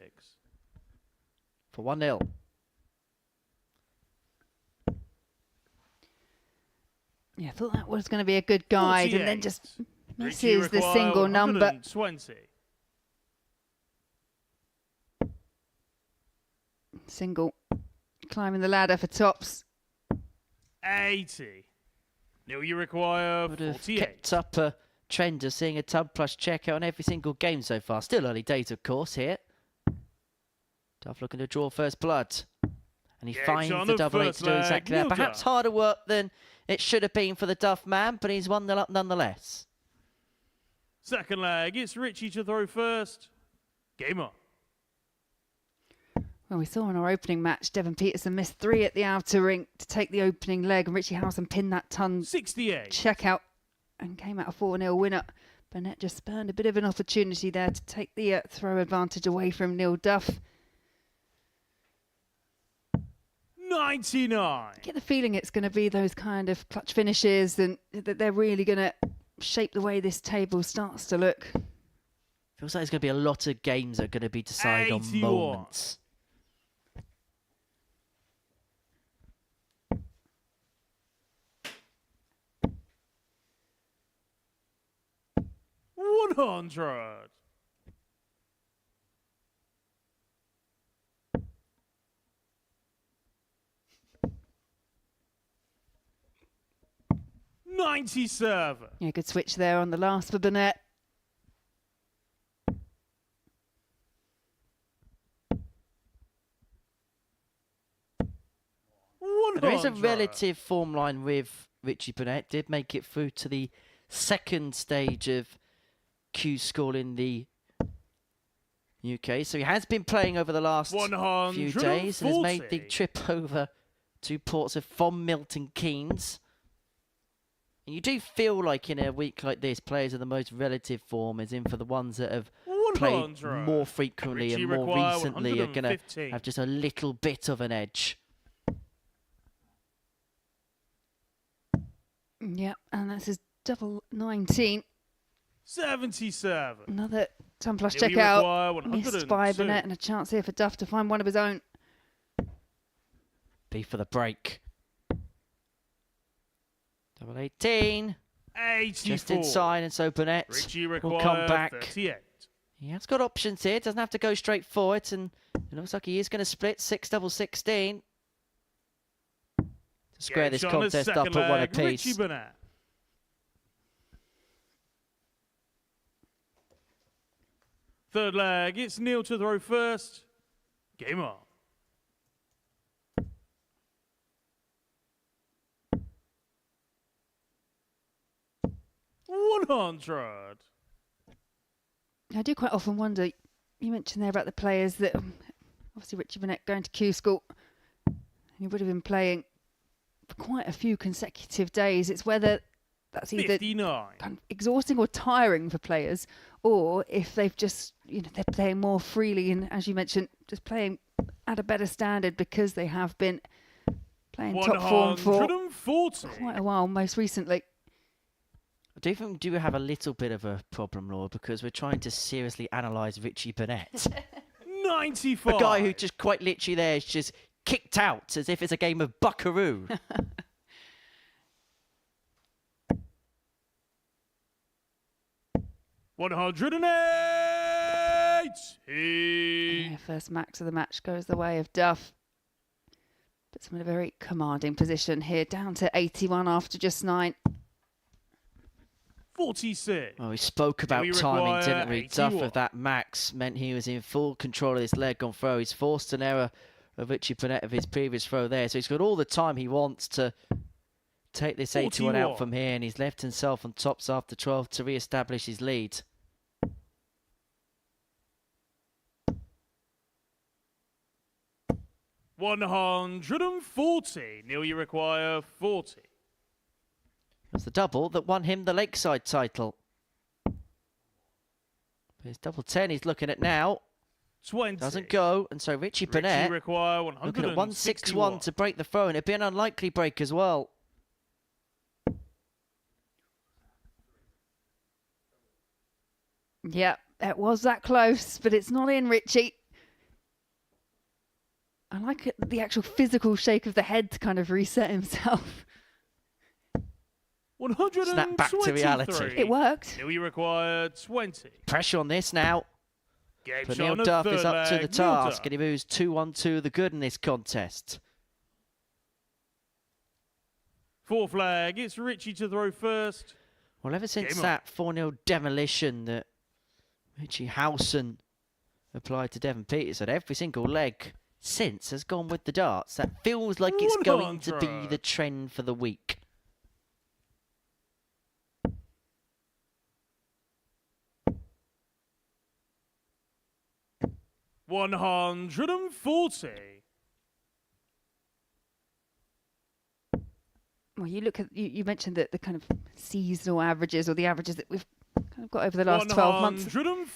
For 1-0. Yeah, I thought that was going to be a good guide, 48. and then just Richie misses the single number. 120. Single. Climbing the ladder for tops. 80. Now you require Would have 48. kept up a trend of seeing a tub plus checkout on every single game so far. Still early days, of course, here. Duff looking to draw first blood. And he finds the double 8 to do exactly that. Perhaps harder work than it should have been for the Duff man, but he's 1-0 up nonetheless. Second leg, it's Richie to throw first. Game on. Well, we saw in our opening match, Devon Petersen missed 3 at the outer ring to take the opening leg, and Richie Howson pinned that ton 68. checkout and came out a 4-0 winner. Burnett just spurned a bit of an opportunity there to take the throw advantage away from Neil Duff. 99. I get the feeling it's going to be those kind of clutch finishes and that they're really going to shape the way this table starts to look. Feels like there's going to be a lot of games that are going to be decided 81. on moments. $100. 97. Yeah, good switch there on the last for Burnett. There is a relative form line with Richie Burnett. Did make it through to the second stage of Q School in the UK. So he has been playing over the last few days and has made the trip over to Portsmouth from Milton Keynes. And you do feel like in a week like this, players of the most relative form, as in for the ones that have played more frequently and more recently, are going to have just a little bit of an edge. Yeah, and that's his double 19. 77. Another ton plus check out. Missed by Burnett, and a chance here for Duff to find one of his own. B for the break. Double 18. 84. Just inside, and so Burnett will come back. 38. He has got options here. Doesn't have to go straight for it, and it looks like he is going to split 6 double 16 to square this contest up at one apiece. Richie Burnett. Third leg, it's Neil to throw first. Game on. $100. I do quite often wonder, you mentioned there about the players that, obviously Richie Burnett going to Q School, he would have been playing for quite a few consecutive days. It's whether that's either kind of exhausting or tiring for players, or if they've just, you know, they're playing more freely and, as you mentioned, just playing at a better standard because they have been playing top form for quite a while, most recently. I do think we do have a little bit of a problem, Laura, because we're trying to seriously analyse Richie Burnett. 95. A guy who just quite literally there is just kicked out as if it's a game of Buckaroo. $108. Yeah, first max of the match goes the way of Duff. Puts him in a very commanding position here, down to 81 after just 9. 46. Well, we spoke about timing, didn't we? 81. Duff of that max meant he was in full control of this leg on throw. He's forced an error of Richie Burnett of his previous throw there, so he's got all the time he wants to take this 81 out from here, and he's left himself on tops after 12 to re-establish his lead. $140. Neil, you require 40. That's the double that won him the Lakeside title. His double 10 he's looking at now. 20. Doesn't go, and so Richie Burnett require looking at 161 to break the throw, and it'd be an unlikely break as well. Yeah, it was that close, but it's not in, Richie. I like it, the actual physical shake of the head to kind of reset himself. 123. Snap back to reality. It worked. Neil, you require 20. Pressure on this now. Game But shot Neil on the Duff third is up to leg. the task, and he moves 2-1-2 the good in this contest. Fourth flag, it's Richie to throw first. Well, ever since Game that 4-0 demolition that Richie Howson applied to Devon Petersen, every single leg since has gone with the darts. That feels like it's going to be the trend for the week. $140. Well, you look at, you mentioned that the kind of seasonal averages, or the averages that we've kind of got over the last 12 months.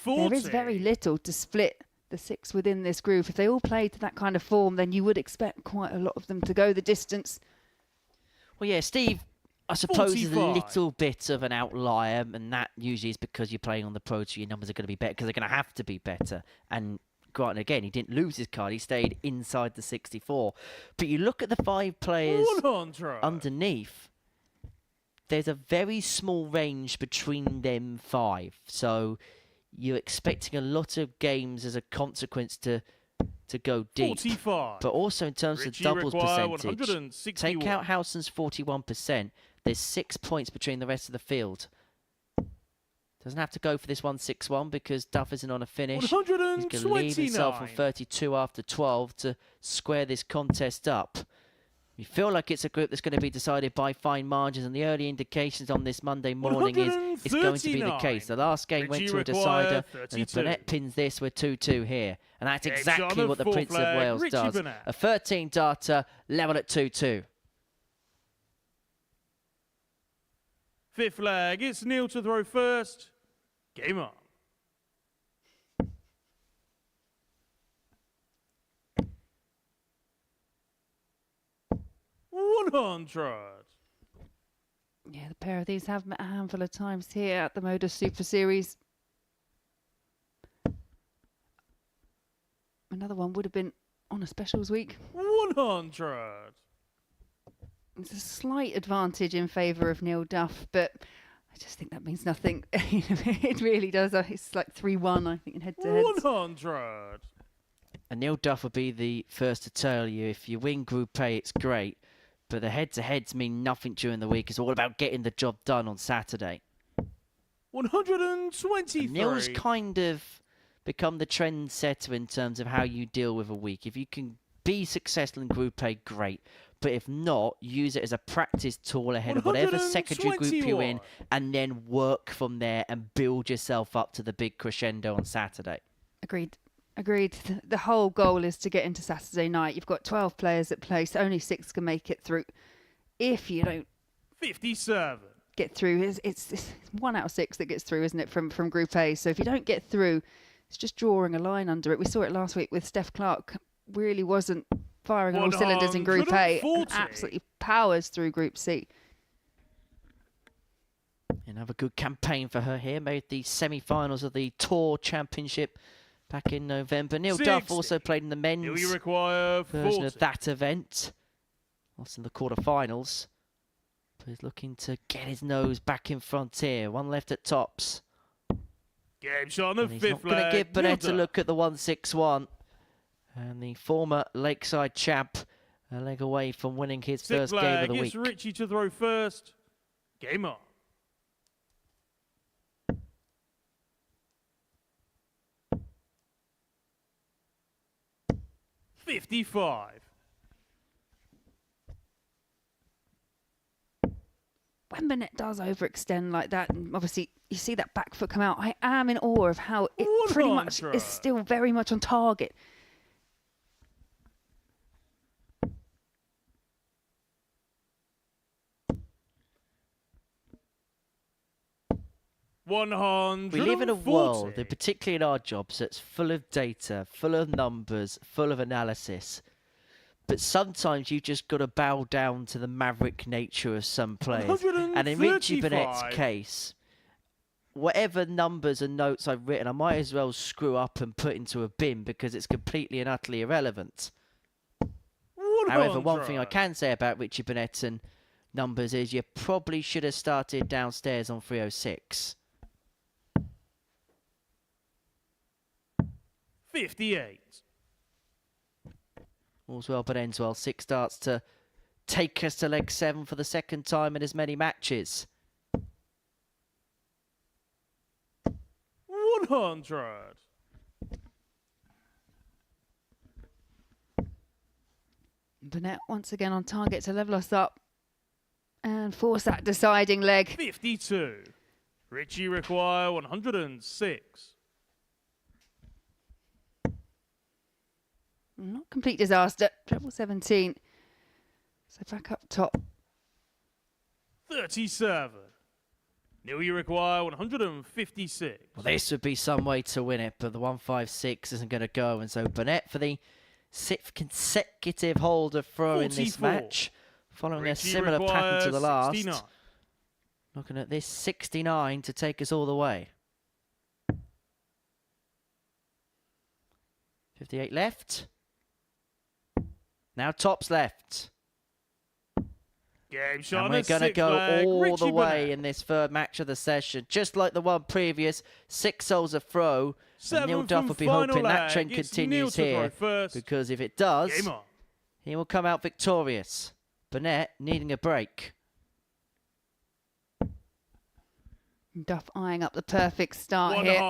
There is very little to split the 6 within this group. If they all play to that kind of form, then you would expect quite a lot of them to go the distance. Well, yeah, Steve, I suppose, is a 45. little bit of an outlier, and that usually is because you're playing on the Pro, so your numbers are going to be better, because they're going to have to be better. And granted, again, he didn't lose his card. He stayed inside the 64. But you look at the 5 players underneath, there's a very small range between them 5. So you're expecting a lot of games as a consequence to go deep. 45. But also in terms Richie of doubles require percentage, 161. take out Howson's 41%. There's 6 points between the rest of the field. Doesn't have to go for this 161 because Duff isn't on a finish. He's going to leave himself on 32 after 12 to square this contest up. We feel like it's a group that's going to be decided by fine margins, and the early indications on this Monday morning is it's going to be the case. The last game went to a decider, and if Burnett pins this, we're 2-2 here. And that's exactly what the Prince of Wales does. A 13-darter, level at 2-2. Fifth leg, it's Neil to throw first. Game on. Yeah, the pair of these have met a handful of times here at the Modus Super Series. Another one would have been on a specials week. 100. It's a slight advantage in favour of Neil Duff, but I just think that means nothing. It really does. It's like 3-1, I think, in head-to-heads. 100. And Neil Duff will be the first to tell you, if you win Group A, it's great. But the head-to-heads mean nothing during the week. It's all about getting the job done on Saturday. 123. And Neil's kind of become the trendsetter in terms of how you deal with a week. If you can be successful in Group A, great. But if not, use it as a practice tool ahead of whatever secondary group you're in, and then work from there and build yourself up to the big crescendo on Saturday. Agreed. The whole goal is to get into Saturday night. You've got 12 players at play, so only 6 can make it through. If you don't 57. Get through, it's 1 out of 6 that gets through, isn't it, from Group A? So if you don't get through, it's just drawing a line under it. We saw it last week with Steph Clark. Really wasn't firing on all cylinders in Group A and absolutely powers through Group C. Another good campaign for her here. Made the semi-finals of the Tour Championship back in November. Neil Duff also played in the men's version of that event. Lost in the quarterfinals. But he's looking to get his nose back in front here. One left at tops. Game shot on the He's fifth not going to give Burnett a Neil look at the 161. And the former Lakeside champ a leg away from winning his first game of the week. It's Richie to throw first. Game on. $55. When Burnett does overextend like that, and obviously you see that back foot come out, I am in awe of how it pretty much is still very much on target. We live in a world, and particularly in our jobs, that's full of data, full of numbers, full of analysis. But sometimes you just got to bow down to the maverick nature of some players. And in Richie Burnett's case, whatever numbers and notes I've written, I might as well screw up and put into a bin because it's completely and utterly irrelevant. However, one thing I can say about Richie Burnett and numbers is you probably should have started downstairs on 306. 58. All's well but ends well. 6 starts to take us to leg 7 for the second time in as many matches. 100. Burnett once again on target to level us up and force that deciding leg. 52. Richie require 106. Not complete disaster. Treble 17. So back up top. 37. Neil, you require 156. Well, this would be some way to win it, but the 156 isn't going to go. And so Burnett for the 6th consecutive hold of throw in this match, following a similar pattern to the last. 69. Looking at this 69 to take us all the way. 58 left. Now tops left. Game shot And we're going to go all the way in this third match of the session. Just like the one previous, 6 holes a throw. And Neil Duff will be hoping that trend continues here. Because if it does, he will come out victorious. Burnett needing a break. Duff eyeing up the perfect start here.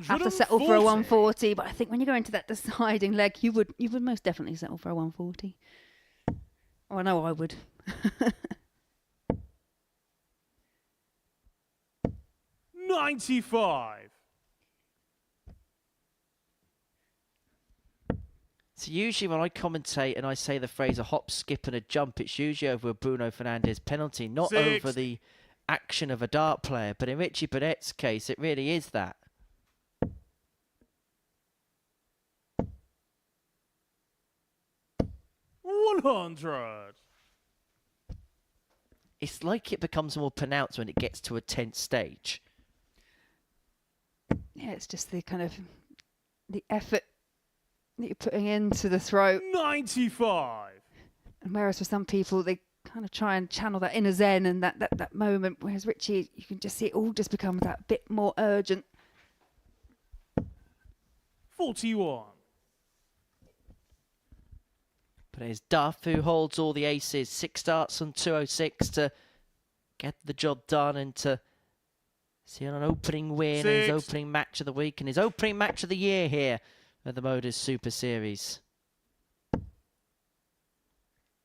Have to settle for a 140, but I think when you go into that deciding leg, you would most definitely settle for a 140. Oh, I know I would. 95. So usually when I commentate and I say the phrase a hop, skip and a jump, it's usually over a Bruno Fernandes penalty, not over the action of a dart player. But in Richie Burnett's case, it really is that. $100. It's like it becomes more pronounced when it gets to a tense stage. Yeah, it's just the kind of the effort that you're putting into the throw. 95. And whereas for some people, they kind of try and channel that inner zen and that moment, whereas Richie, you can just see it all just becomes that bit more urgent. 41. But it's Duff who holds all the aces. 6 starts on 206 to get the job done and to see an opening win in his opening match of the week and his opening match of the year here at the Modus Super Series.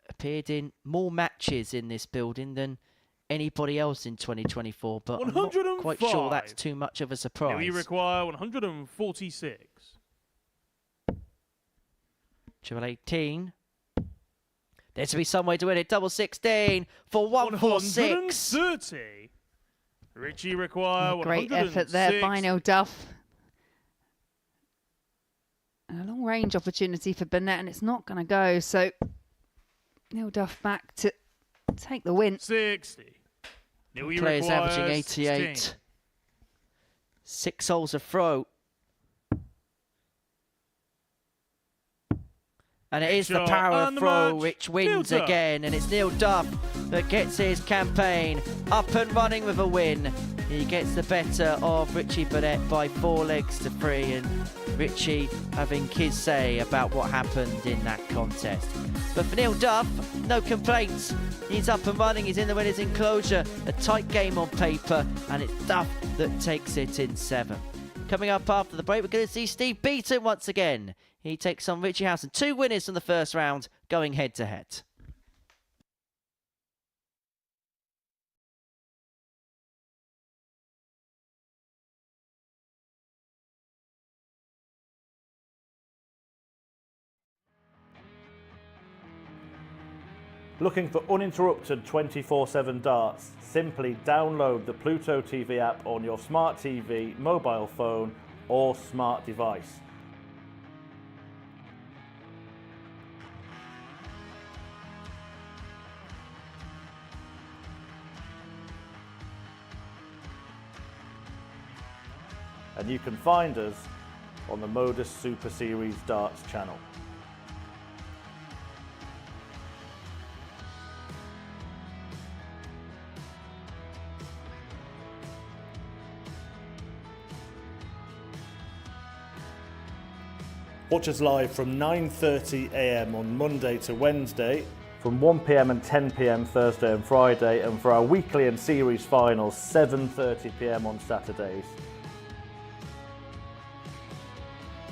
Appeared in more matches in this building than anybody else in 2024, but I'm not quite sure that's too much of a surprise. We require 146. Triple 18. There's to be some way to win it. Double 16 for 146. 130. Richie require Great 106. effort there by Neil Duff. And a long range opportunity for Burnett, and it's not going to go. So Neil Duff back to take the win. 60. Players averaging 88. 16. 6 holes a throw. And it is the power of throw which wins again. And it's Neil Duff that gets his campaign up and running with a win. He gets the better of Richie Burnett by 4 legs to 3. And Richie having his say about what happened in that contest. But for Neil Duff, no complaints. He's up and running. He's in the winner's enclosure. A tight game on paper. And it's Duff that takes it in 7. Coming up after the break, we're going to see Steve Beaton once again. He takes on Richie Howson. 2 winners from the first round going head to head. Looking for uninterrupted 24/7 darts? Simply download the Pluto TV app on your smart TV, mobile phone or smart device. And you can find us on the Modus Super Series Darts channel. Watch us live from 9:30 AM on Monday to Wednesday, from 1 PM and 10 PM Thursday and Friday, and for our weekly and series finals, 7:30 PM on Saturdays.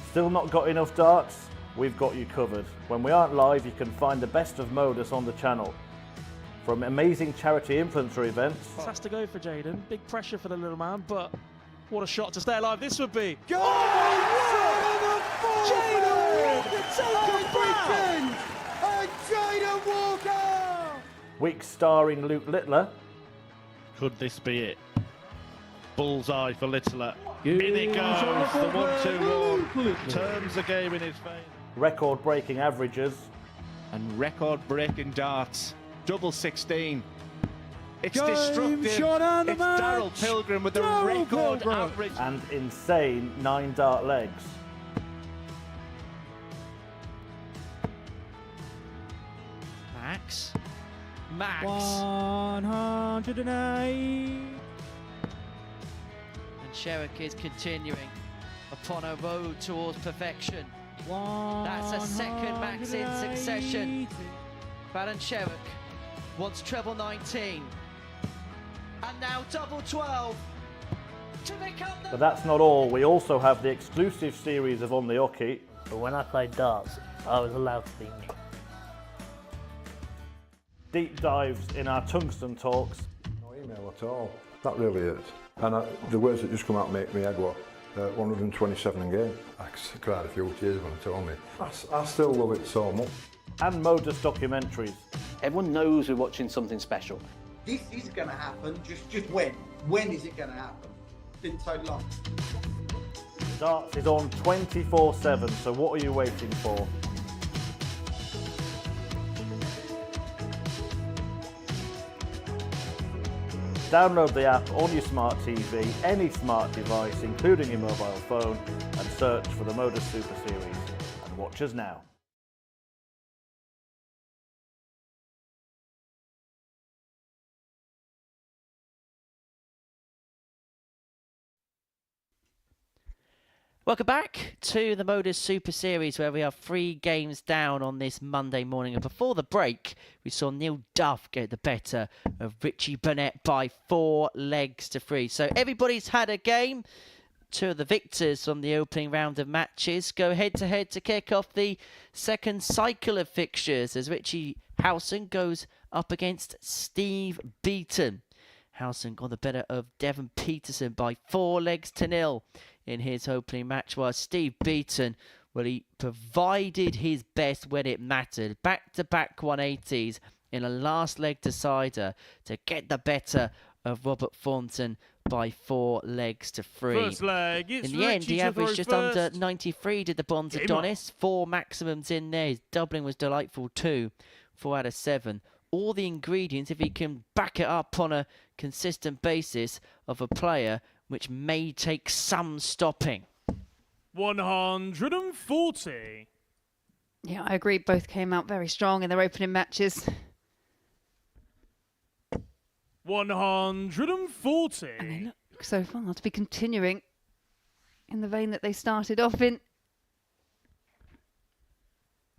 Still not got enough darts? We've got you covered. When we aren't live, you can find the best of Modus on the channel. From amazing charity influencer events. This has to go for Jaden. Big pressure for the little man, but what a shot to stay alive this would be. Go! Jaden Walker take everything! And Jaden Walker! Week starring Luke Littler. Could this be it? Bullseye for Littler. In it goes, the 1-2-1. Turns the game in his favour. Record-breaking averages. And record-breaking darts. Double 16. It's Game destructive. shot and It's the match. Daryl Pilgrim with the record average. And insane 9 dart legs. Max. 108. And Sherrick is continuing upon a road towards perfection. That's a second max in succession. Baron Sherrick wants treble 19. And now double 12. To become the... But that's not all. We also have the exclusive series of On the Hockey. But when I played darts, I was allowed to be me. deep dives in our tungsten talks. No email at all. That really is. And the words that just come out make me head what? 127 in game. I cried a few tears when they told me. I still love it so much. And Modus documentaries. Everyone knows we're watching something special. This is going to happen. Just when? When is it going to happen? Been so long. Darts is on 24/7, so what are you waiting for? Download the app on your smart TV, any smart device, including your mobile phone, and search for the Modus Super Series. And watch us now. Welcome back to the Modus Super Series, where we are 3 games down on this Monday morning. And before the break, we saw Neil Duff get the better of Richie Burnett by 4 legs to 3. So everybody's had a game. 2 of the victors from the opening round of matches go head-to-head to kick off the second cycle of fixtures as Richie Howson goes up against Steve Beaton. Howson got the better of Devon Petersen by 4 legs to 0 in his opening match, while Steve Beaton, well, he provided his best when it mattered. Back-to-back 180s in a last leg decider to get the better of Robert Thornton by 4 legs to 3. First leg, it's in the end, Richie he to averaged throw just first. under 93, did the Bonds Game Adonis. 4 maximums in there. His doubling was delightful too. 4 out of 7. All the ingredients, if he can back it up on a consistent basis, of a player which may take some stopping. 140. Yeah, I agree. Both came out very strong in their opening matches. 140. And they look so far to be continuing in the vein that they started off in.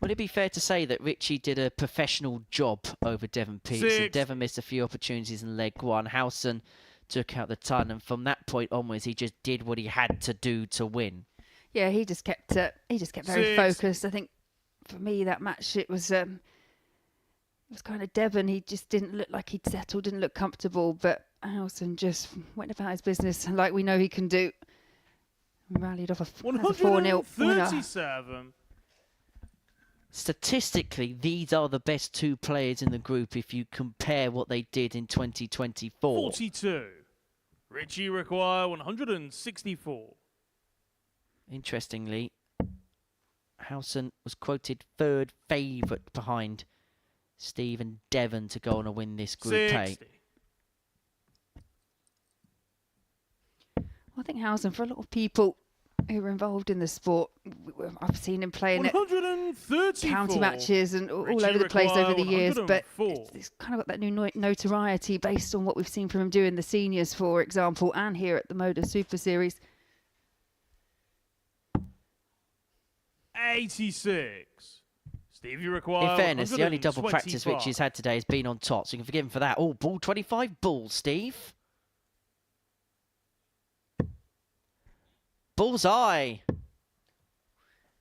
Would it be fair to say that Richie did a professional job over Devon Petersen? 6. Devon missed a few opportunities in leg 1. Howson took out the ton, and from that point onwards, he just did what he had to do to win. Yeah, he just kept very 6. focused. I think for me that match it was kind of Devon. He just didn't look like he'd settled, didn't look comfortable, but Howson just went about his business like we know he can do. Rallied off a 4-0 winner. 137. Statistically, these are the best 2 players in the group if you compare what they did in 2024. 42. Richie require 164. Interestingly, Howson was quoted 3rd favourite behind Steve and Devon to go on and win this Group 60. A. Well, I think Howson, for a lot of people who are involved in the sport, I've seen him playing at county matches and all over the place over the years, but it's kind of got that new notoriety based on what we've seen from him doing the seniors, for example, and here at the Modus Super Series. 86. Steve, you require. In fairness, the only double practice 125. Richie's had today has been on top, so you can forgive him for that. Oh, ball 25 balls, Steve. Bullseye.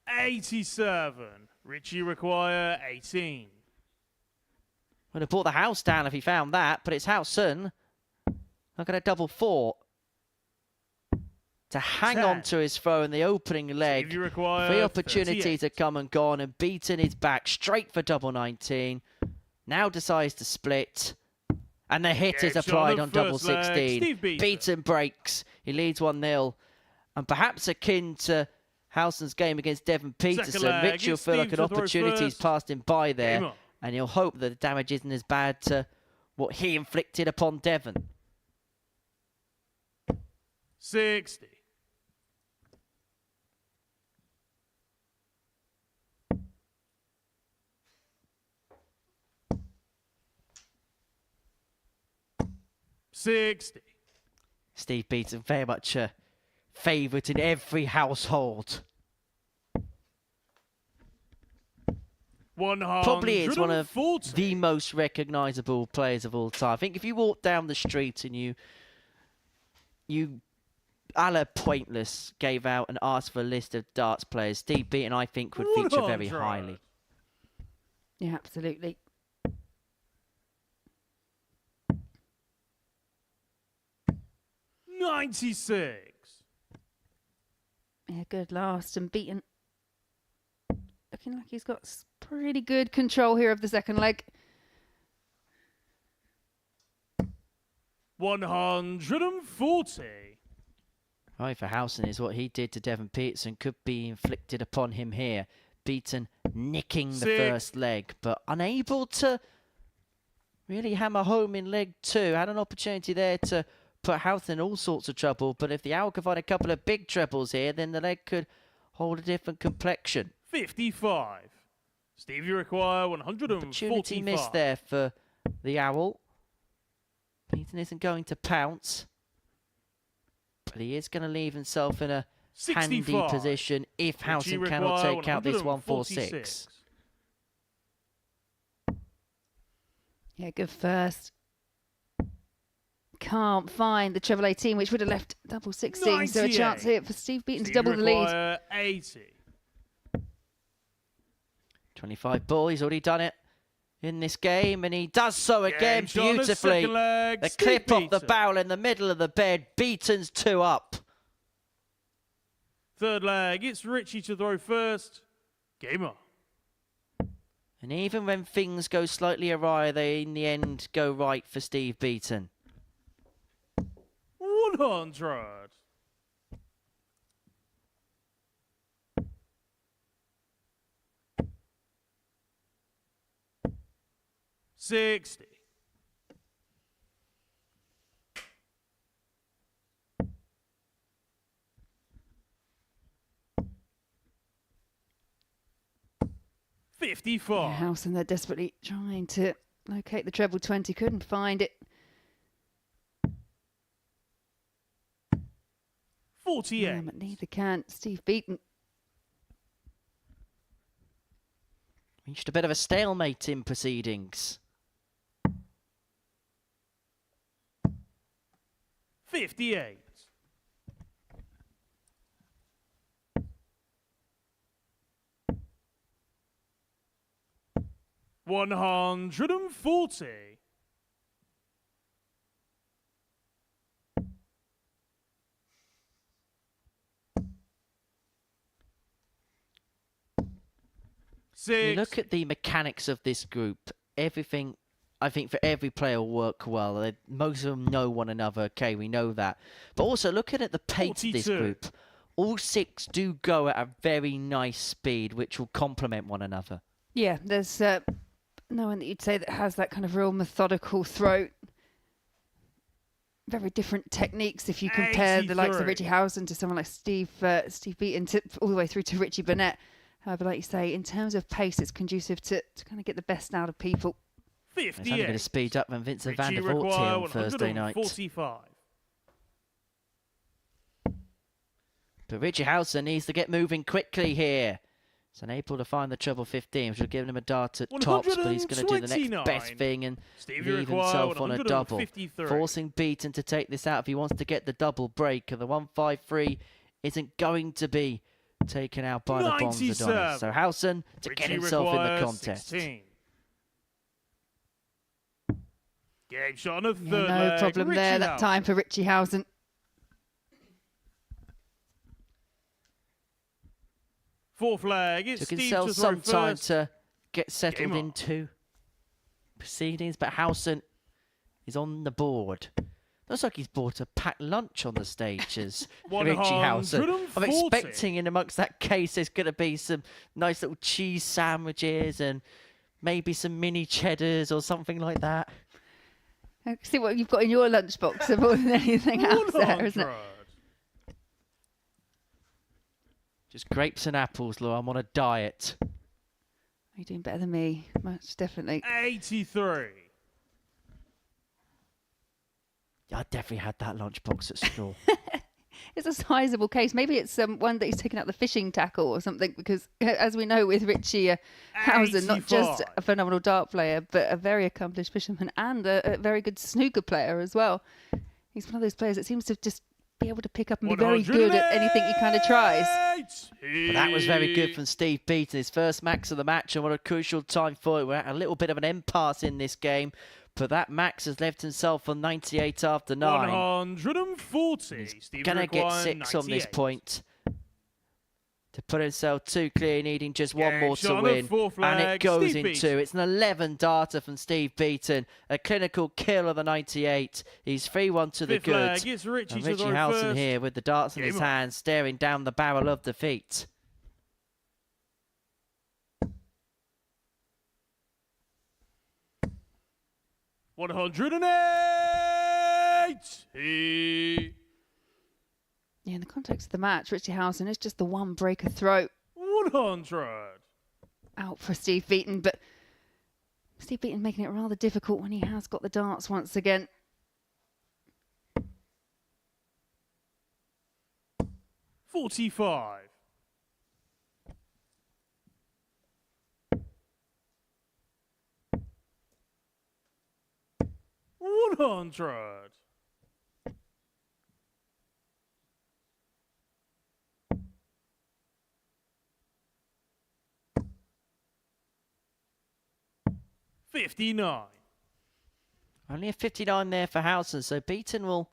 87. Richie require 18. Would have brought the house down if he found that, but it's Howson. Look at a double 4. To hang 10. on to his throw in the opening leg. Steve, you require 3 opportunities 38. have come and gone, and Beaton is back straight for double 19. Now decides to split. And the hit is Gets applied on on the double first leg. 16. Steve Beaton. breaks. He leads 1-0. And perhaps akin to Howson's game against Devon Petersen, leg, Richie will it's feel like Steve an to throw opportunity's first. passed him by Game there. on. And he'll hope that the damage isn't as bad to what he inflicted upon Devon. 60. Steve Beaton, very much a favourite in every household. Probably is one of the most recognisable players of all time. I think if you walk down the street and you a la Pointless gave out and asked for a list of darts players, Steve Beaton, I think, would feature very highly. Yeah, absolutely. 96. Yeah, good last and Beaton. Looking like he's got pretty good control here of the second leg. 140. Right for Howson is what he did to Devon Petersen could be inflicted upon him here. Beaton nicking the first leg, but unable to really hammer home in leg 2. Had an opportunity there to put Howson in all sorts of trouble, but if the Owl could find a couple of big trebles here, then the leg could hold a different complexion. 55. Steve, you require 145. Opportunity missed there for the Owl. Beaton isn't going to pounce, but he is going to leave himself in a 65. handy position if Howson cannot take out this 146. Yeah, good first. Can't find the treble 18, which would have left double 16. So a chance here for Steve Beaton to double the lead. 80. 25 ball, he's already done it in this game, and he does so again beautifully. The clip off the barrel in the middle of the bed. Beaton's 2 up. Third leg, it's Richie to throw first. Game on. And even when things go slightly awry, they in the end go right for Steve Beaton. 100. $60. 54. Yeah, Howson, they're desperately trying to locate the treble 20. Couldn't find it. 48. Yeah, but neither can Steve Beaton. Reached a bit of a stalemate in proceedings. 58. 140. You look at the mechanics of this group. Everything, I think, for every player will work well. Most of them know one another. Okay, we know that. But also, looking at the pace of this group, all 6 do go at a very nice speed, which will complement one another. Yeah, there's no one that you'd say that has that kind of real methodical throat. Very different techniques if you compare the likes of Richie Howson to someone like Steve Beaton, all the way through to Richie Burnett. However, like you say, in terms of pace, it's conducive to kind of get the best out of people. 58. It's only going to speed up when Vincent van der Voort's here on Thursday night. 45. But Richie Howson needs to get moving quickly here. He's unable to find the treble 15, which will give him a dart at tops, but he's going to do the next best thing and leave himself on a double. Forcing Beaton to take this out if he wants to get the double break. And the 153 isn't going to be taken out by the Bonds Adonis. So Howson to get himself in the contest. 16. Game shot on a third no problem Richie there that time for Richie Howson. Fourth leg, it's Took Steve himself to some throw time first. to get settled into proceedings, but Howson is on the board. Looks like he's bought a packed lunch on the stage as Richie Howson. I'm expecting in amongst that case there's going to be some nice little cheese sandwiches and maybe some mini cheddars or something like that. I see what you've got in your lunchbox more than anything else there, isn't it? Just grapes and apples, Lou. I'm on a diet. You're doing better than me, much definitely. 83. Yeah, I definitely had that lunchbox at school. It's a sizable case. Maybe it's one that he's taken out the fishing tackle or something, because as we know with Richie Howson, not just a phenomenal dart player, but a very accomplished fisherman and a very good snooker player as well. He's one of those players that seems to just be able to pick up and be very good at anything he kind of tries. But that was very good from Steve Beaton. His first max of the match, and what a crucial time for it. We're at a little bit of an impasse in this game. But that Max has left himself on 98 after 9. 140. He's going to get 6 on this point to put himself 2 clear, needing just one more to win. And it goes in 2. It's an 11 darter from Steve Beaton. A clinical kill of the 98. He's 3-1 to the good. And Richie Howson here with the darts in his hands, staring down the barrel of defeat. $180. Yeah, in the context of the match, Richie Howson is just the one breaker throw 100. out for Steve Beaton, but Steve Beaton making it rather difficult when he has got the darts once again. $45. $100. $59. Only a 59 there for Howson, so Beaton will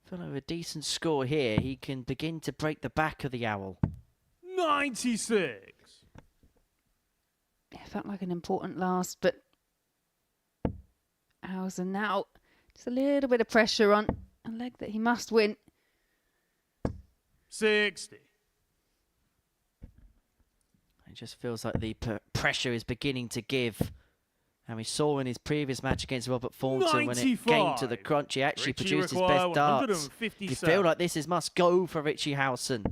follow a decent score here. He can begin to break the back of the owl. 96. Yeah, felt like an important last, but Howson now just a little bit of pressure on a leg that he must win. 60. It just feels like the pressure is beginning to give. And we saw in his previous match against Robert Thornton, when it came to the crunch, he actually produced his best darts. You feel like this is must go for Richie Howson.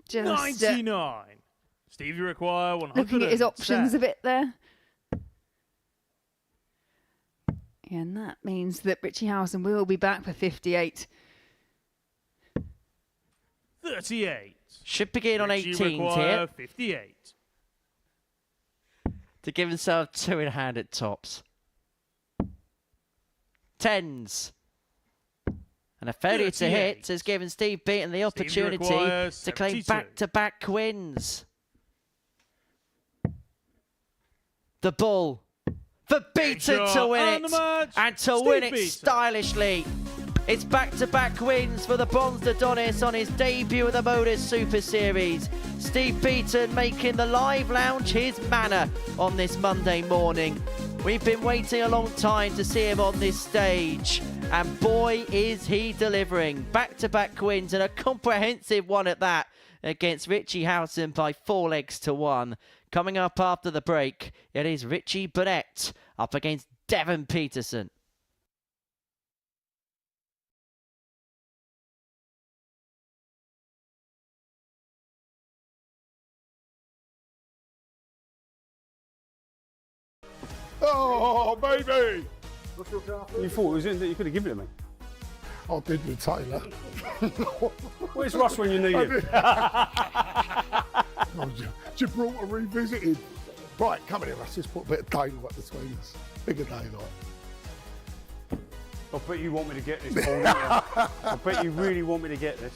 Just 99. Steve, you require 100. Looking at his options a bit there. Yeah, and that means that Richie Howson will be back for 58. 38. Should begin on Richie 18s here. 58. To give himself 2 in hand at tops. 10s. And a failure to hit has given Steve Beaton the opportunity to claim back-to-back wins. The ball for Beaton to win it, and to win it stylishly. It's back-to-back wins for the Bronze Adonis on his debut of the Modus Super Series. Steve Beaton making the live lounge his manor on this Monday morning. We've been waiting a long time to see him on this stage, and boy is he delivering. Back-to-back wins, and a comprehensive one at that, against Richie Howson by 4 legs to 1. Coming up after the break, it is Richie Burnett up against Devon Petersen. Oh, baby! You thought it was in that you could have given it to me? I did with Taylor. Where's Russ when you need him? Gibraltar revisited. Right, come here, Russ. Let's put a bit of daylight between us. Bigger daylight. I bet you want me to get this, Paul, don't you? I bet you really want me to get this.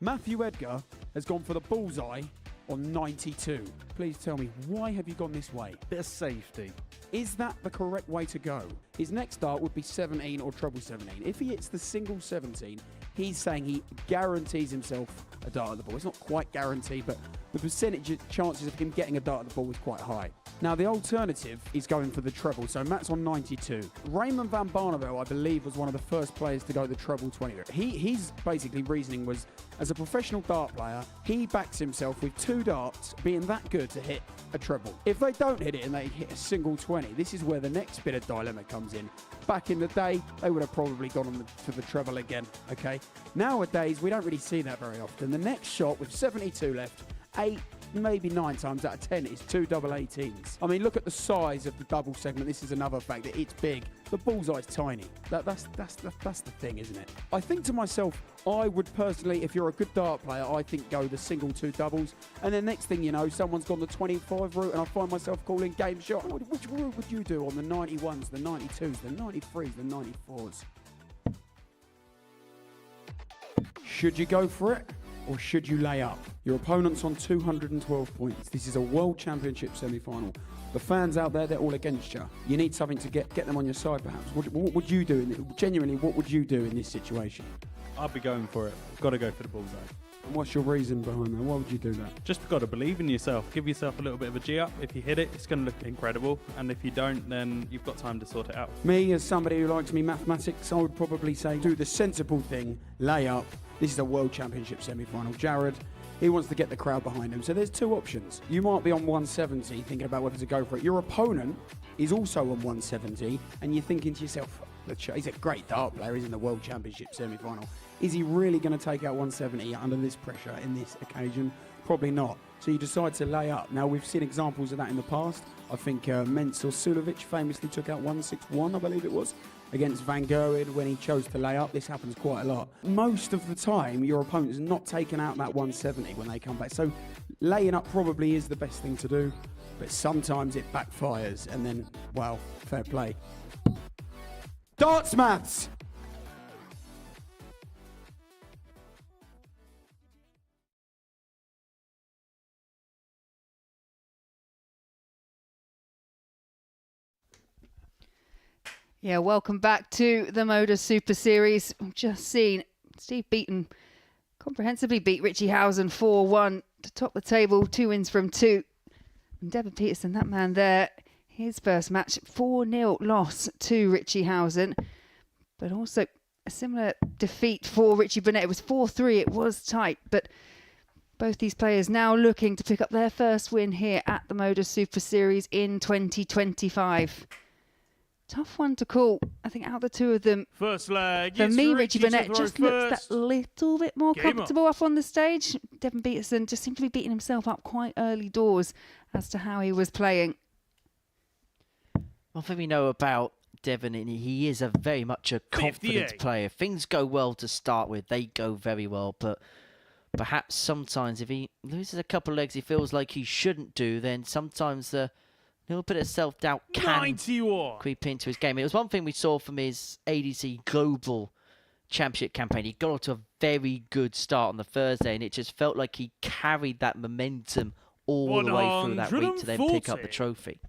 Matthew Edgar has gone for the bullseye on 92. Please tell me, why have you gone this way? Bit of safety. Is that the correct way to go? His next start would be 17 or treble 17. If he hits the single 17, he's saying he guarantees himself a dart at the ball. It's not quite guaranteed, but the percentage chances of him getting a dart at the ball is quite high. Now, the alternative is going for the treble, so Matt's on 92. Raymond van Barneveld, I believe, was one of the first players to go the treble 20. His basically reasoning was, as a professional dart player, he backs himself with 2 darts being that good to hit a treble. If they don't hit it and they hit a single 20, this is where the next bit of dilemma comes in. Back in the day, they would have probably gone on for the treble again, okay? Nowadays, we don't really see that very often. The next shot with 72 left, 8, maybe 9 times out of 10, it's 2 double 18s. I mean, look at the size of the double segment. This is another fact that it's big. The bullseye's tiny. That's the thing, isn't it? I think to myself, I would personally, if you're a good dart player, I think go the single 2 doubles. And then next thing you know, someone's gone the 25 route, and I find myself calling game shot. Which route would you do on the 91s, the 92s, the 93s, the 94s? Should you go for it, or should you lay up? Your opponent's on 212 points. This is a World Championship semi-final. The fans out there, they're all against you. You need something to get them on your side, perhaps. What would you do? Genuinely, what would you do in this situation? I'd be going for it. Got to go for the bullseye. And what's your reason behind that? Why would you do that? Just got to believe in yourself. Give yourself a little bit of a G up. If you hit it, it's going to look incredible. And if you don't, then you've got time to sort it out. Me, as somebody who likes me mathematics, I would probably say do the sensible thing, lay up. This is a World Championship semi-final. Jared, he wants to get the crowd behind him. So there's 2 options. You might be on 170 thinking about whether to go for it. Your opponent is also on 170 and you're thinking to yourself, he's a great dart player, he's in the World Championship semi-final. Is he really going to take out 170 under this pressure in this occasion? Probably not. So you decide to lay up. Now, we've seen examples of that in the past. I think Mensur Sulovic famously took out 161, I believe it was, against Van Gerwen when he chose to lay up. This happens quite a lot. Most of the time, your opponent is not taken out that 170 when they come back. So laying up probably is the best thing to do, but sometimes it backfires and then, well, fair play. Darts maths! Yeah, welcome back to the Modus Super Series. We've just seen Steve Beaton comprehensively beat Richie Howson 4-1 to top the table, 2 wins from 2. And Devon Petersen, that man there, his first match, 4-0 loss to Richie Howson. But also a similar defeat for Richie Burnett. It was 4-3, it was tight, but both these players now looking to pick up their first win here at the Modus Super Series in 2025. Tough one to call. I think out of the 2 of them, first leg, for me, Richie Burnett just looks that little bit more comfortable up on the stage. Devon Petersen just seemed to be beating himself up quite early doors as to how he was playing. One thing we know about Devon, he is very much a confidence player. If things go well to start with, they go very well. But perhaps sometimes if he loses a couple of legs he feels like he shouldn't do, then sometimes the little bit of self-doubt can creep into his game. It was one thing we saw from his ADC Global Championship campaign. He got off to a very good start on the Thursday, and it just felt like he carried that momentum all the way through that week to then pick up the trophy.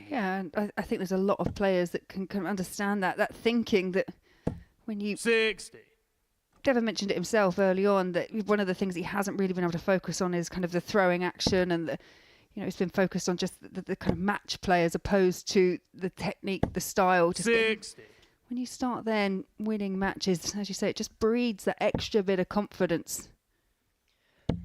Yeah, and I think there's a lot of players that can understand that thinking that when you... 60. Devon mentioned it himself early on that one of the things he hasn't really been able to focus on is kind of the throwing action, and it's been focused on just the kind of match play as opposed to the technique, the style. Just 60. When you start then winning matches, as you say, it just breeds that extra bit of confidence.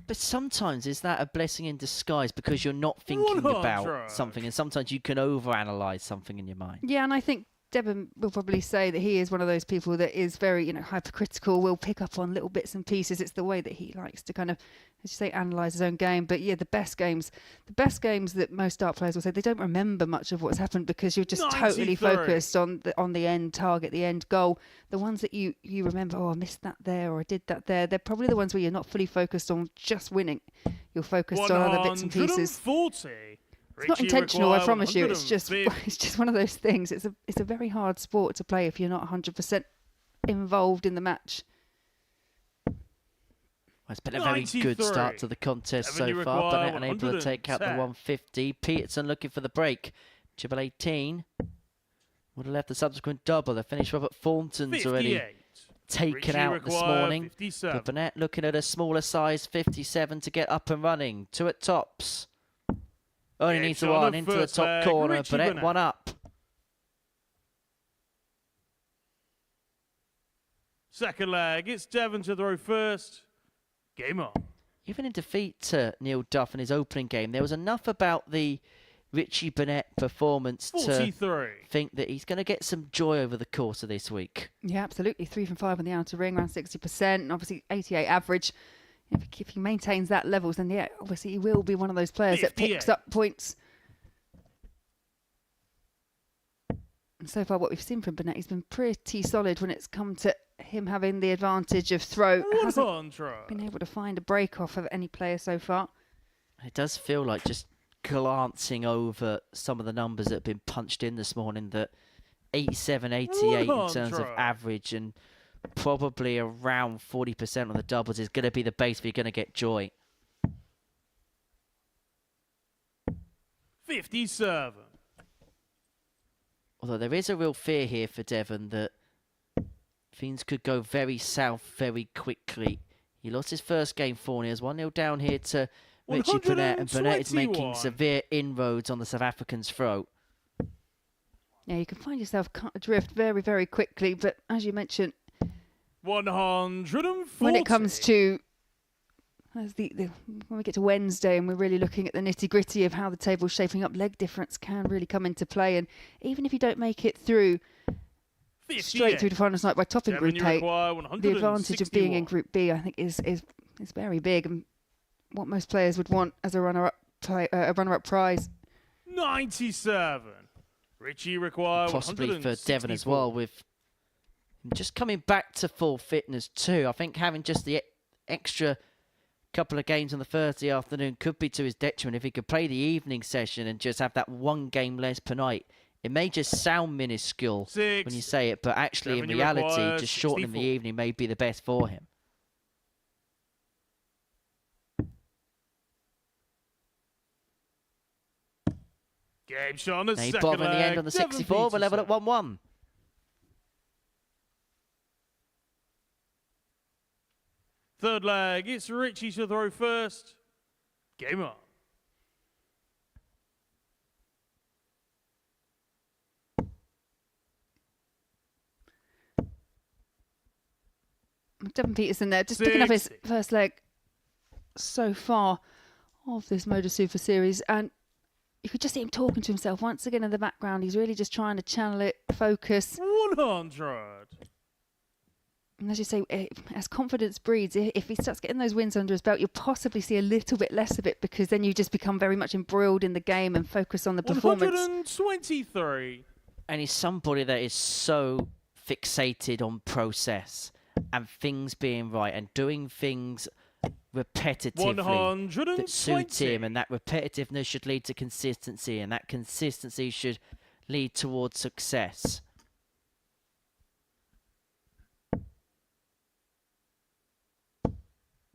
But sometimes is that a blessing in disguise because you're not thinking about something, and sometimes you can overanalyze something in your mind. Yeah, and I think Devon will probably say that he is one of those people that is very, hypercritical, will pick up on little bits and pieces. It's the way that he likes to kind of, as you say, analyse his own game. But yeah, the best games that most dart players will say, they don't remember much of what's happened because you're just totally focused on the end target, the end goal. The ones that you remember, I missed that there, or I did that there, they're probably the ones where you're not fully focused on just winning. You're focused on other bits and pieces. 140. It's not intentional, I promise you. It's just one of those things. It's a very hard sport to play if you're not 100% involved in the match. Well, it's been a very good start to the contest so far. Burnett unable to take out the 150. Petersen looking for the break. Triple 18 would have left the subsequent double. They finished up at Thornton's already taken out this morning. But Burnett looking at a smaller size 57 to get up and running. 2 at tops. Only needs one into the top corner, Burnett one up. Second leg, it's Devon to throw first. Game on. Even in defeat to Neil Duff in his opening game, there was enough about the Richie Burnett performance 43. To think that he's going to get some joy over the course of this week. Yeah, absolutely. 3 from 5 on the outer ring, around 60%. And obviously, 88 average. If he maintains that levels, then yeah, obviously he will be one of those players that picks 58. up points. And so far, what we've seen from Burnett, he's been pretty solid when it's come to him having the advantage of throw. Hasn't been able to find a break off of any player so far. It does feel like, just glancing over some of the numbers that have been punched in this morning, that 87, 88 in terms of average, and probably around 40% on the doubles is going to be the base if you're going to get joy. 57. Although there is a real fear here for Devon that things could go very south very quickly. He lost his first game 4-0. 1-0 down here to Richie Burnett, and Burnett is making severe inroads on the South African's throat. Yeah, you can find yourself cut adrift very, very quickly, but as you mentioned, 140. when it comes to when we get to Wednesday and we're really looking at the nitty-gritty of how the table's shaping up, leg difference can really come into play. And even if you don't make it through straight through to finals night by topping Group A, the advantage of being in Group B, I think, is very big, and what most players would want as a runner-up prize. 97. Richie required possibly for Devon as well, with just coming back to full fitness too. I think having just the extra couple of games on the Thursday afternoon could be to his detriment. If he could play the evening session and just have that one game less per night, it may just sound minuscule when you say it, but actually in reality, just shortening the evening may be the best for him. Game shot on the second bottom in the end leg, on the Devon 64. We're level at 1-1. Third leg, it's Richie to throw first. Game on. Devon Petersen there, just picking up his first leg so far of this Modus Super Series, and you could just see him talking to himself once again in the background. He's really just trying to channel it, focus. 100. And as you say, as confidence breeds, if he starts getting those wins under his belt, you'll possibly see a little bit less of it, because then you just become very much embroiled in the game and focus on the performance. 123. And he's somebody that is so fixated on process and things being right and doing things repetitively that suit him, and that repetitiveness should lead to consistency, and that consistency should lead towards success.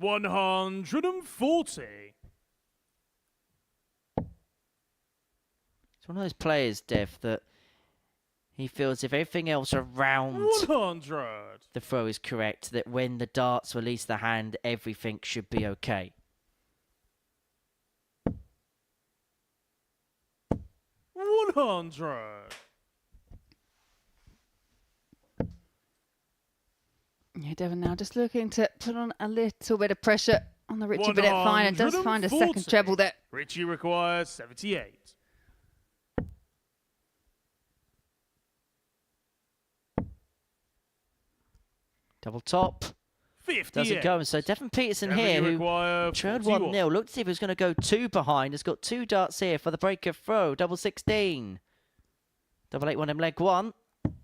$140. It's one of those players, Dev, that he feels if everything else around 100. the throw is correct, that when the darts release the hand, everything should be okay. 100. Yeah, Devon now just looking to put on a little bit of pressure on the Richie Burnett fine, and does find a second treble there. Richie requires 78. Double top. 58. Doesn't go. And so Devon Petersen here, who trailed 1-0, looked as if he was going to go 2 behind, has got 2 darts here for the break of throw. Double 16. Double 8 him leg 1. But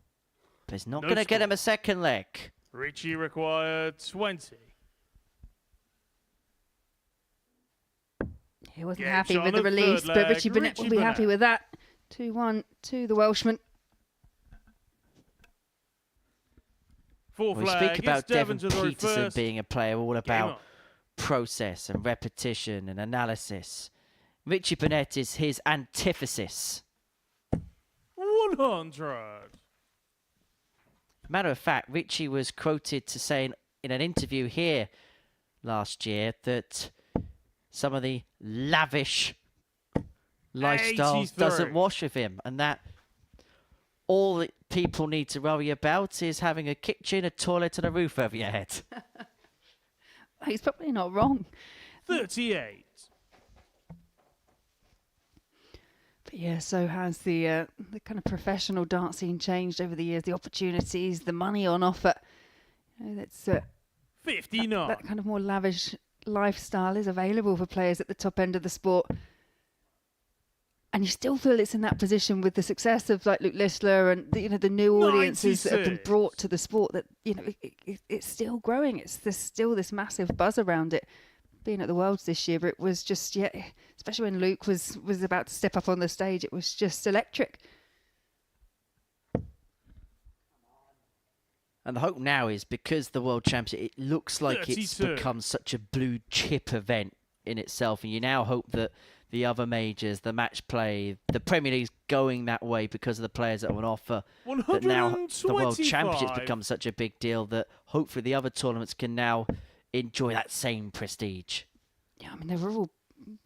he's not going to get him a second leg. Richie required 20. He wasn't happy with the release, but Richie Burnett will be happy with that. 2-1 to the Welshman. We speak about Devon Petersen being a player all about process and repetition and analysis. Richie Burnett is his antithesis. 100. Matter of fact, Richie was quoted to saying in an interview here last year that some of the lavish lifestyles doesn't wash with him, and that all that people need to worry about is having a kitchen, a toilet, and a roof over your head. He's probably not wrong. 38. But yeah, so has the kind of professional dart scene changed over the years. The opportunities, the money on offer. You know, that's 59. That kind of more lavish lifestyle is available for players at the top end of the sport. And you still feel it's in that position with the success of like Luke Littler and the new audiences that have been brought to the sport, that it's still growing. There's still this massive buzz around it. Being at the Worlds this year, it was just, especially when Luke was about to step up on the stage, it was just electric. And the hope now is, because the World Championship, it looks like 32. it's become such a blue chip event in itself, and you now hope that the other majors, the match play, the Premier League's going that way because of the players that are on offer. That now the World Championship's become such a big deal that hopefully the other tournaments can now enjoy that same prestige. Yeah, I mean, they were all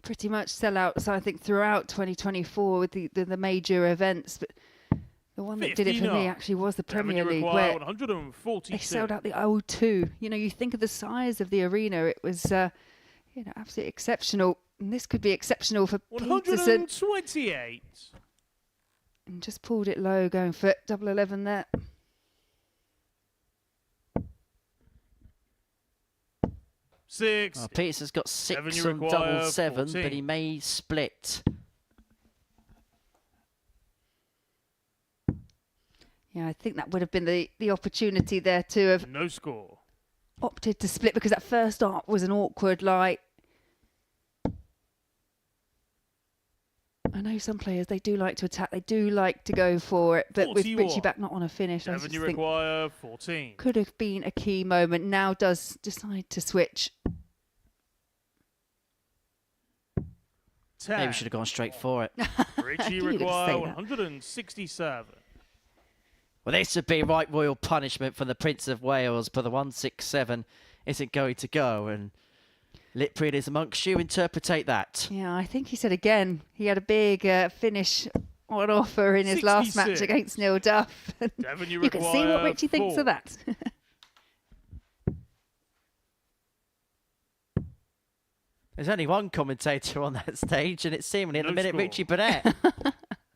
pretty much sellouts, I think, throughout 2024 with the major events. But the one that did it for me actually was the Premier League, where they sold out the O2. You think of the size of the arena, it was absolutely exceptional. And this could be exceptional for Petersen. 128. And just pulled it low, going for double 11 there. Six. Petersen's got 6 on double 7, 14. But he may split. Yeah, I think that would have been the opportunity there to have no score. Opted to split, because that first arc was an awkward light. I know some players, they do like to attack, they do like to go for it, but 41. With Richie back not on a finish, I just think require 14. Could have been a key moment. Now does decide to switch. 10. Maybe should have gone straight for it. Richie require 167. Well, this would be right royal punishment for the Prince of Wales, but the 167 isn't going to go, and Litprid is amongst you. Interpretate that. Yeah, I think he said again he had a big finish on offer in his 66. last match against Neil Duff. Devon, you can see what Richie thinks of that. There's only one commentator on that stage, and it's seemingly at the minute score. Richie Burnett.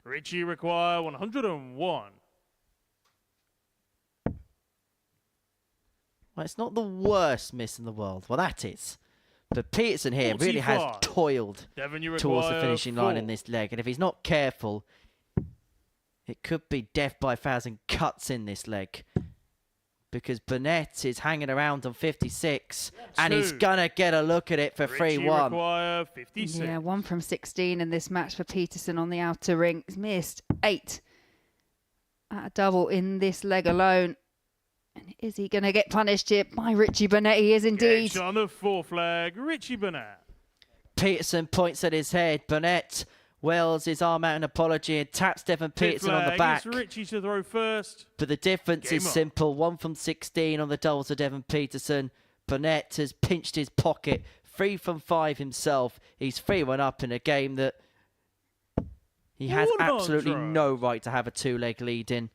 Richie require 101. Well, it's not the worst miss in the world. Well, that is. But Petersen here 45. really has toiled Devon, towards the finishing line in this leg. And if he's not careful, it could be death by 1,000 cuts in this leg. Because Burnett is hanging around on 56. And he's going to get a look at it for 3-1. Yeah, 1 from 16 in this match for Petersen on the outer ring. He's missed 8 at a double in this leg alone. And is he going to get punished here by Richie Burnett? He is indeed. On the 4th leg, Richie Burnett. Petersen points at his head. Burnett wells his arm out in apology and taps Devon Petersen on the back. It's Richie to throw first. But the difference is simple. 1 from 16 on the doubles of Devon Petersen. Burnett has pinched his pocket. 3 from 5 himself. He's 3-1 up in a game that he has absolutely no right to have a 2-leg lead in.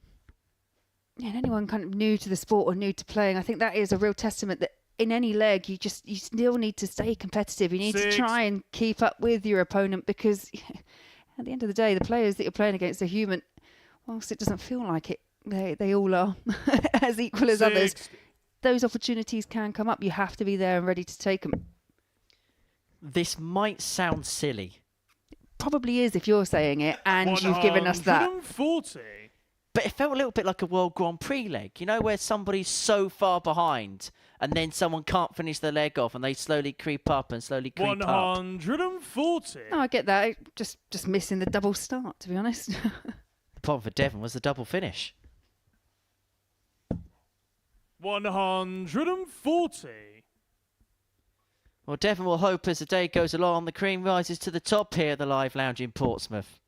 Yeah, and anyone kind of new to the sport or new to playing, I think that is a real testament that in any leg, you still need to stay competitive. You need to try and keep up with your opponent, because at the end of the day, the players that you're playing against are human. Whilst it doesn't feel like it, they all are as equal as others. Those opportunities can come up. You have to be there and ready to take them. This might sound silly. Probably is if you're saying it, and you've given us that. 140. But it felt a little bit like a World Grand Prix leg, where somebody's so far behind and then someone can't finish the leg off and they slowly creep up and slowly creep 140. No, I get that. Just missing the double start, to be honest. The problem for Devon was the double finish. 140. Well, Devon will hope as the day goes along, the cream rises to the top here at the Live Lounge in Portsmouth.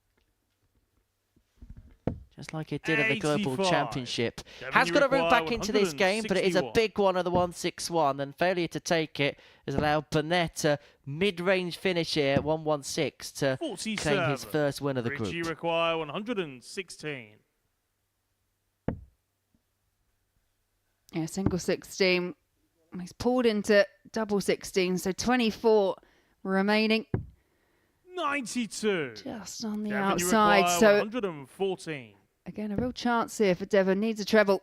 Just like it did at the Global Championship. Has got a route back into this game, but it is a big one of the 161, and failure to take it has allowed Burnett a mid-range finish here at 116 to 47. claim his first win of the group. Richie require 116. Yeah, single 16. He's pulled into double 16, so 24 remaining. 92. Just on the Devon, outside. So 114. Again, a real chance here for Devon. Needs a treble.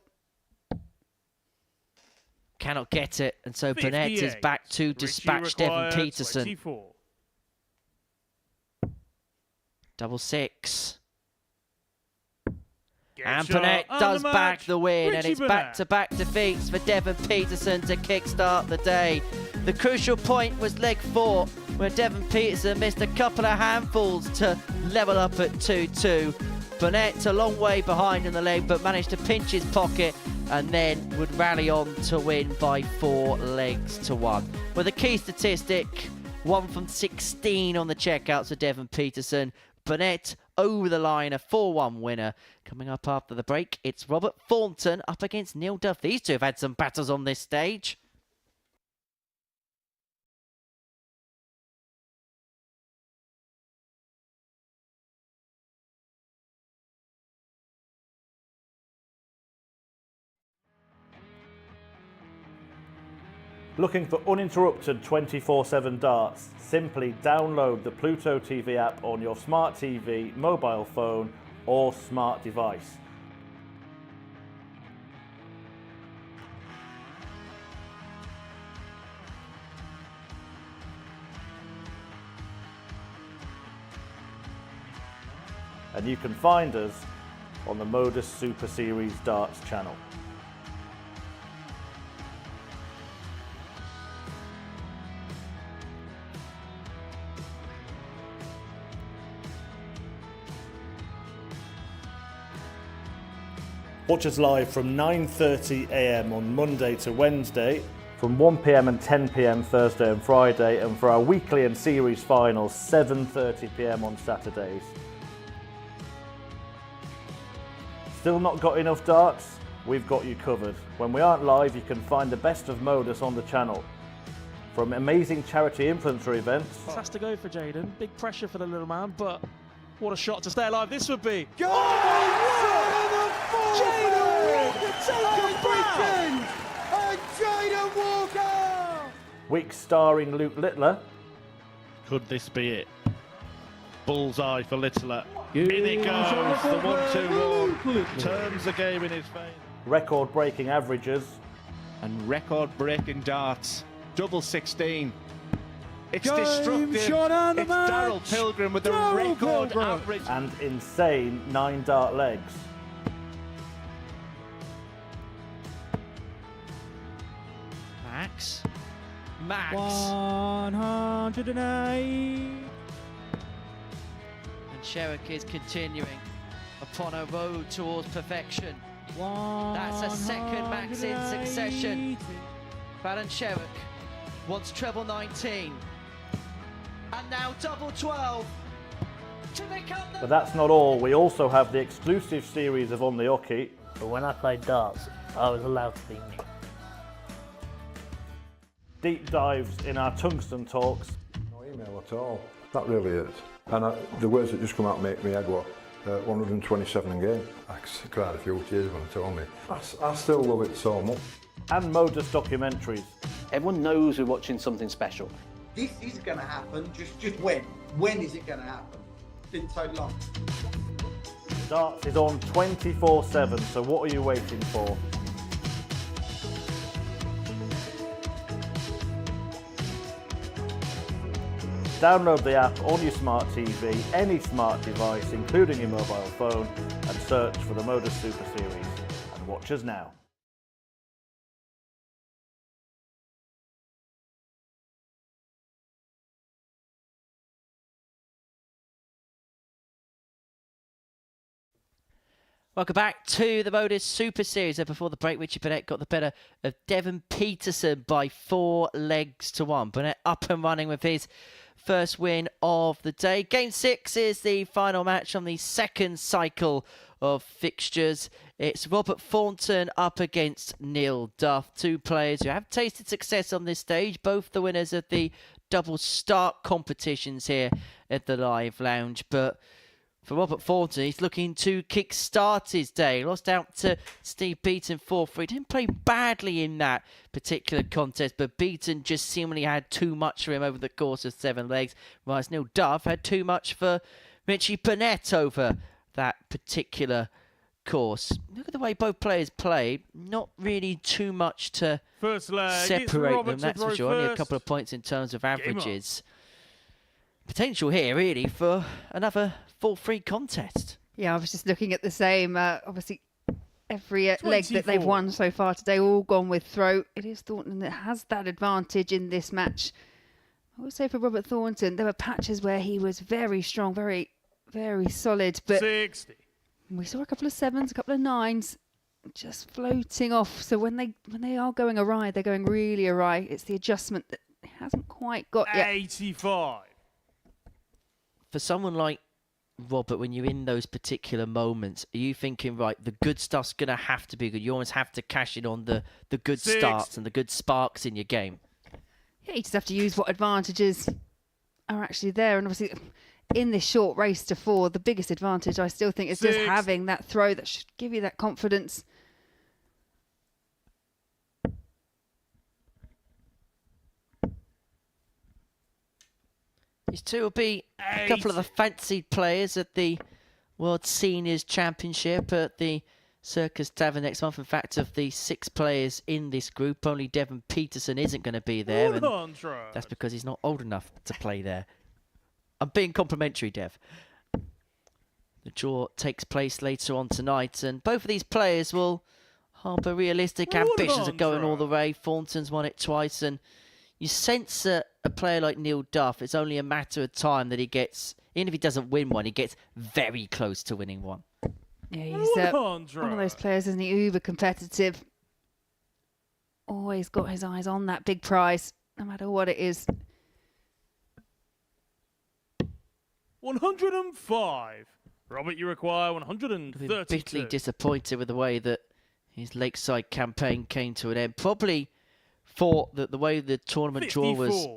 cannot get it, and so Burnett is 58. back to Richie dispatch Devon requires Petersen. 24. Double six. Get And shot Burnett on does the back match, the win, and Richie it's Burnett. back-to-back defeats for Devon Petersen to kickstart the day. The crucial point was leg 4, where Devon Petersen missed a couple of handfuls to level up at 2-2. Burnett a long way behind in the leg, but managed to pinch his pocket and then would rally on to win by 4 legs to 1. With a key statistic, 1 from 16 on the checkouts for Devon Petersen. Burnett over the line, a 4-1 winner. Coming up after the break, it's Robert Thornton up against Neil Duff. These two have had some battles on this stage. Looking for uninterrupted 24/7 darts? Simply download the Pluto TV app on your smart TV, mobile phone or smart device. And you can find us on the Modus Super Series Darts channel. Watch us live from 9:30 AM on Monday to Wednesday, from 1 PM and 10 PM Thursday and Friday, and for our weekly and series finals, 7:30 PM on Saturdays. Still not got enough darts? We've got you covered. When we aren't live, you can find the best of Modus on the channel. From amazing charity infantry events. This has to go for Jaden. Big pressure for the little man, but what a shot to stay alive this would be. Go! Jaden Walker taking Britain! And Jaden Walker! Week starring Luke Littler. Could this be it? Bullseye for Littler. In it goes, the 1-2 run. Turns the game in his favour. Record-breaking averages. And record-breaking darts. Double 16. It's Game destructive. shot on the It's match. Darryl Pilgrim with the Darryl record Pilgrim. average. And insane 9 dart legs. Max. Max. 108. And Sherrick is continuing upon a road towards perfection. That's a second Max in succession. Baron Sherrick wants treble 19. And now double 12. To become the... But that's not all. We also have the exclusive series of On the Hockey. But when I played darts, I was allowed to be me. Deep dives in our tungsten talks. No email at all. Not really it. And the words that just come out make me head what? 127 in game. I cried a few tears when they told me. I still love it so much. And Modus documentaries. Everyone knows we're watching something special. This is going to happen. Just when? When is it going to happen? Didn't take long. Darts is on 24/7, so what are you waiting for? Download the app on your smart TV, any smart device, including your mobile phone, and search for the Modus Super Series. And watch us now. Welcome back to the Modus Super Series. And before the break, Richie Burnett got the better of Devon Petersen by 4 legs to 1. Burnett up and running with his first win of the day. Game 6 is the final match on the second cycle of fixtures. It's Robert Thornton up against Neil Duff, 2 players who have tasted success on this stage, both the winners of the double start competitions here at the Live Lounge. But for Robert Thornton, he's looking to kick-start his day. Lost out to Steve Beaton 4-3. Didn't play badly in that particular contest, but Beaton just seemingly had too much for him over the course of 7 legs, whereas Neil Duff had too much for Richie Burnett over that particular course. Look at the way both players played. Not really too much to First leg, separate them, that's for sure. Only a couple of points in terms of averages. Potential here, really, for another 4-3 contest. Yeah, I was just looking at the same. Obviously, every leg that they've won so far today, all gone with throw. It is Thornton that has that advantage in this match. I would say for Robert Thornton, there were patches where he was very strong, very, very solid. But 60. We saw a couple of 7s, a couple of 9s, just floating off. So when they are going awry, they're going really awry. It's the adjustment that hasn't quite got yet. 85. For someone like Robert, when you're in those particular moments, are you thinking, right, the good stuff's going to have to be good? You always have to cash in on the good starts and the good sparks in your game. Yeah, you just have to use what advantages are actually there. And obviously, in this short race to 4, the biggest advantage, I still think, is just having that throw that should give you that confidence. These two will be a couple of the fancied players at the World Seniors Championship at the Circus Tavern next month. In fact, of the 6 players in this group, only Devon Petersen isn't going to be there. And that's because he's not old enough to play there. I'm being complimentary, Dev. The draw takes place later on tonight, and both of these players will harbour realistic ambitions of going all the way. Thornton's won it twice, and you sense a player like Neil Duff, it's only a matter of time that he gets, even if he doesn't win one, he gets very close to winning one. Yeah, he's one of those players, isn't he? Uber competitive. Always got his eyes on that big prize, no matter what it is. 105. Robert, you require 132. Bitterly disappointed with the way that his Lakeside campaign came to an end. Probably thought that the way the tournament draw was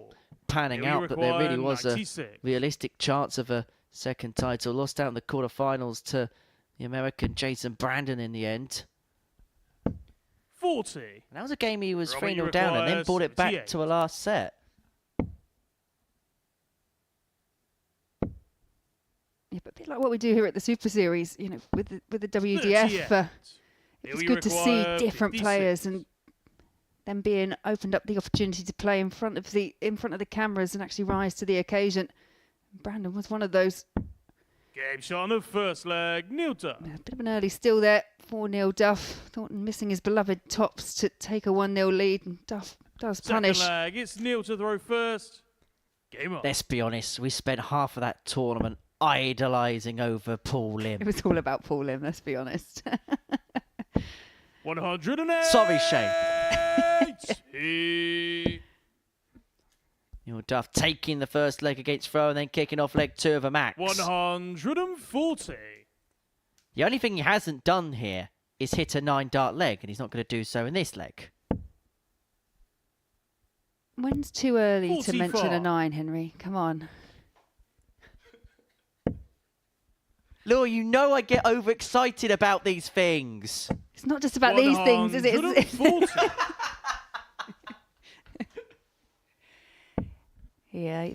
panning out, that there really was 96. A realistic chance of a second title. Lost out in the quarterfinals to the American Jason Brandon in the end. 40. And that was a game he was 3-0 down and then brought it back to a last set. Yeah, but a bit like what we do here at the Super Series, you know, with the WDF, it's good to see different players and them being opened up the opportunity to play in front of the cameras and actually rise to the occasion. Brandon was one of those. Game shot on the first leg, Neil Duff. A bit of an early steal there for Neil Duff. Thornton missing his beloved tops to take a 1-0 lead, and Duff does punish. Second leg, it's Neil to throw first. Game on. Let's be honest, we spent half of that tournament idolising over Paul Lim. It was all about Paul Lim, let's be honest. 108. Sorry, Shane. Neil Duff taking the first leg against throw and then kicking off leg 2 of a max. 140. The only thing he hasn't done here is hit a 9-dart leg, and he's not going to do so in this leg. When's too early 44. to mention a 9, Henry? Come on. Laura, you know I get overexcited about these things. It's not just about these things, is it? Yeah.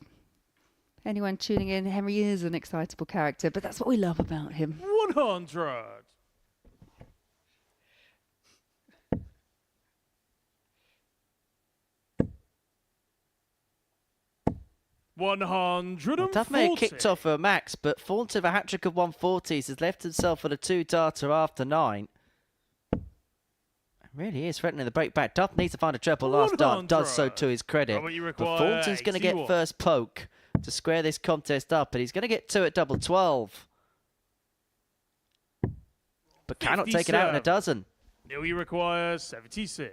Anyone tuning in, Henry is an excitable character, but that's what we love about him. 100. Duff may have kicked off for a max, but Thornton, a hat-trick of 140s, has left himself with a 2-darter after 9. It really is threatening the break back. Duff needs to find a treble last dart, does so to his credit. But Thornton's going to get first poke to square this contest up, and he's going to get 2 at double 12. But cannot take it out in a dozen. Now he requires 76.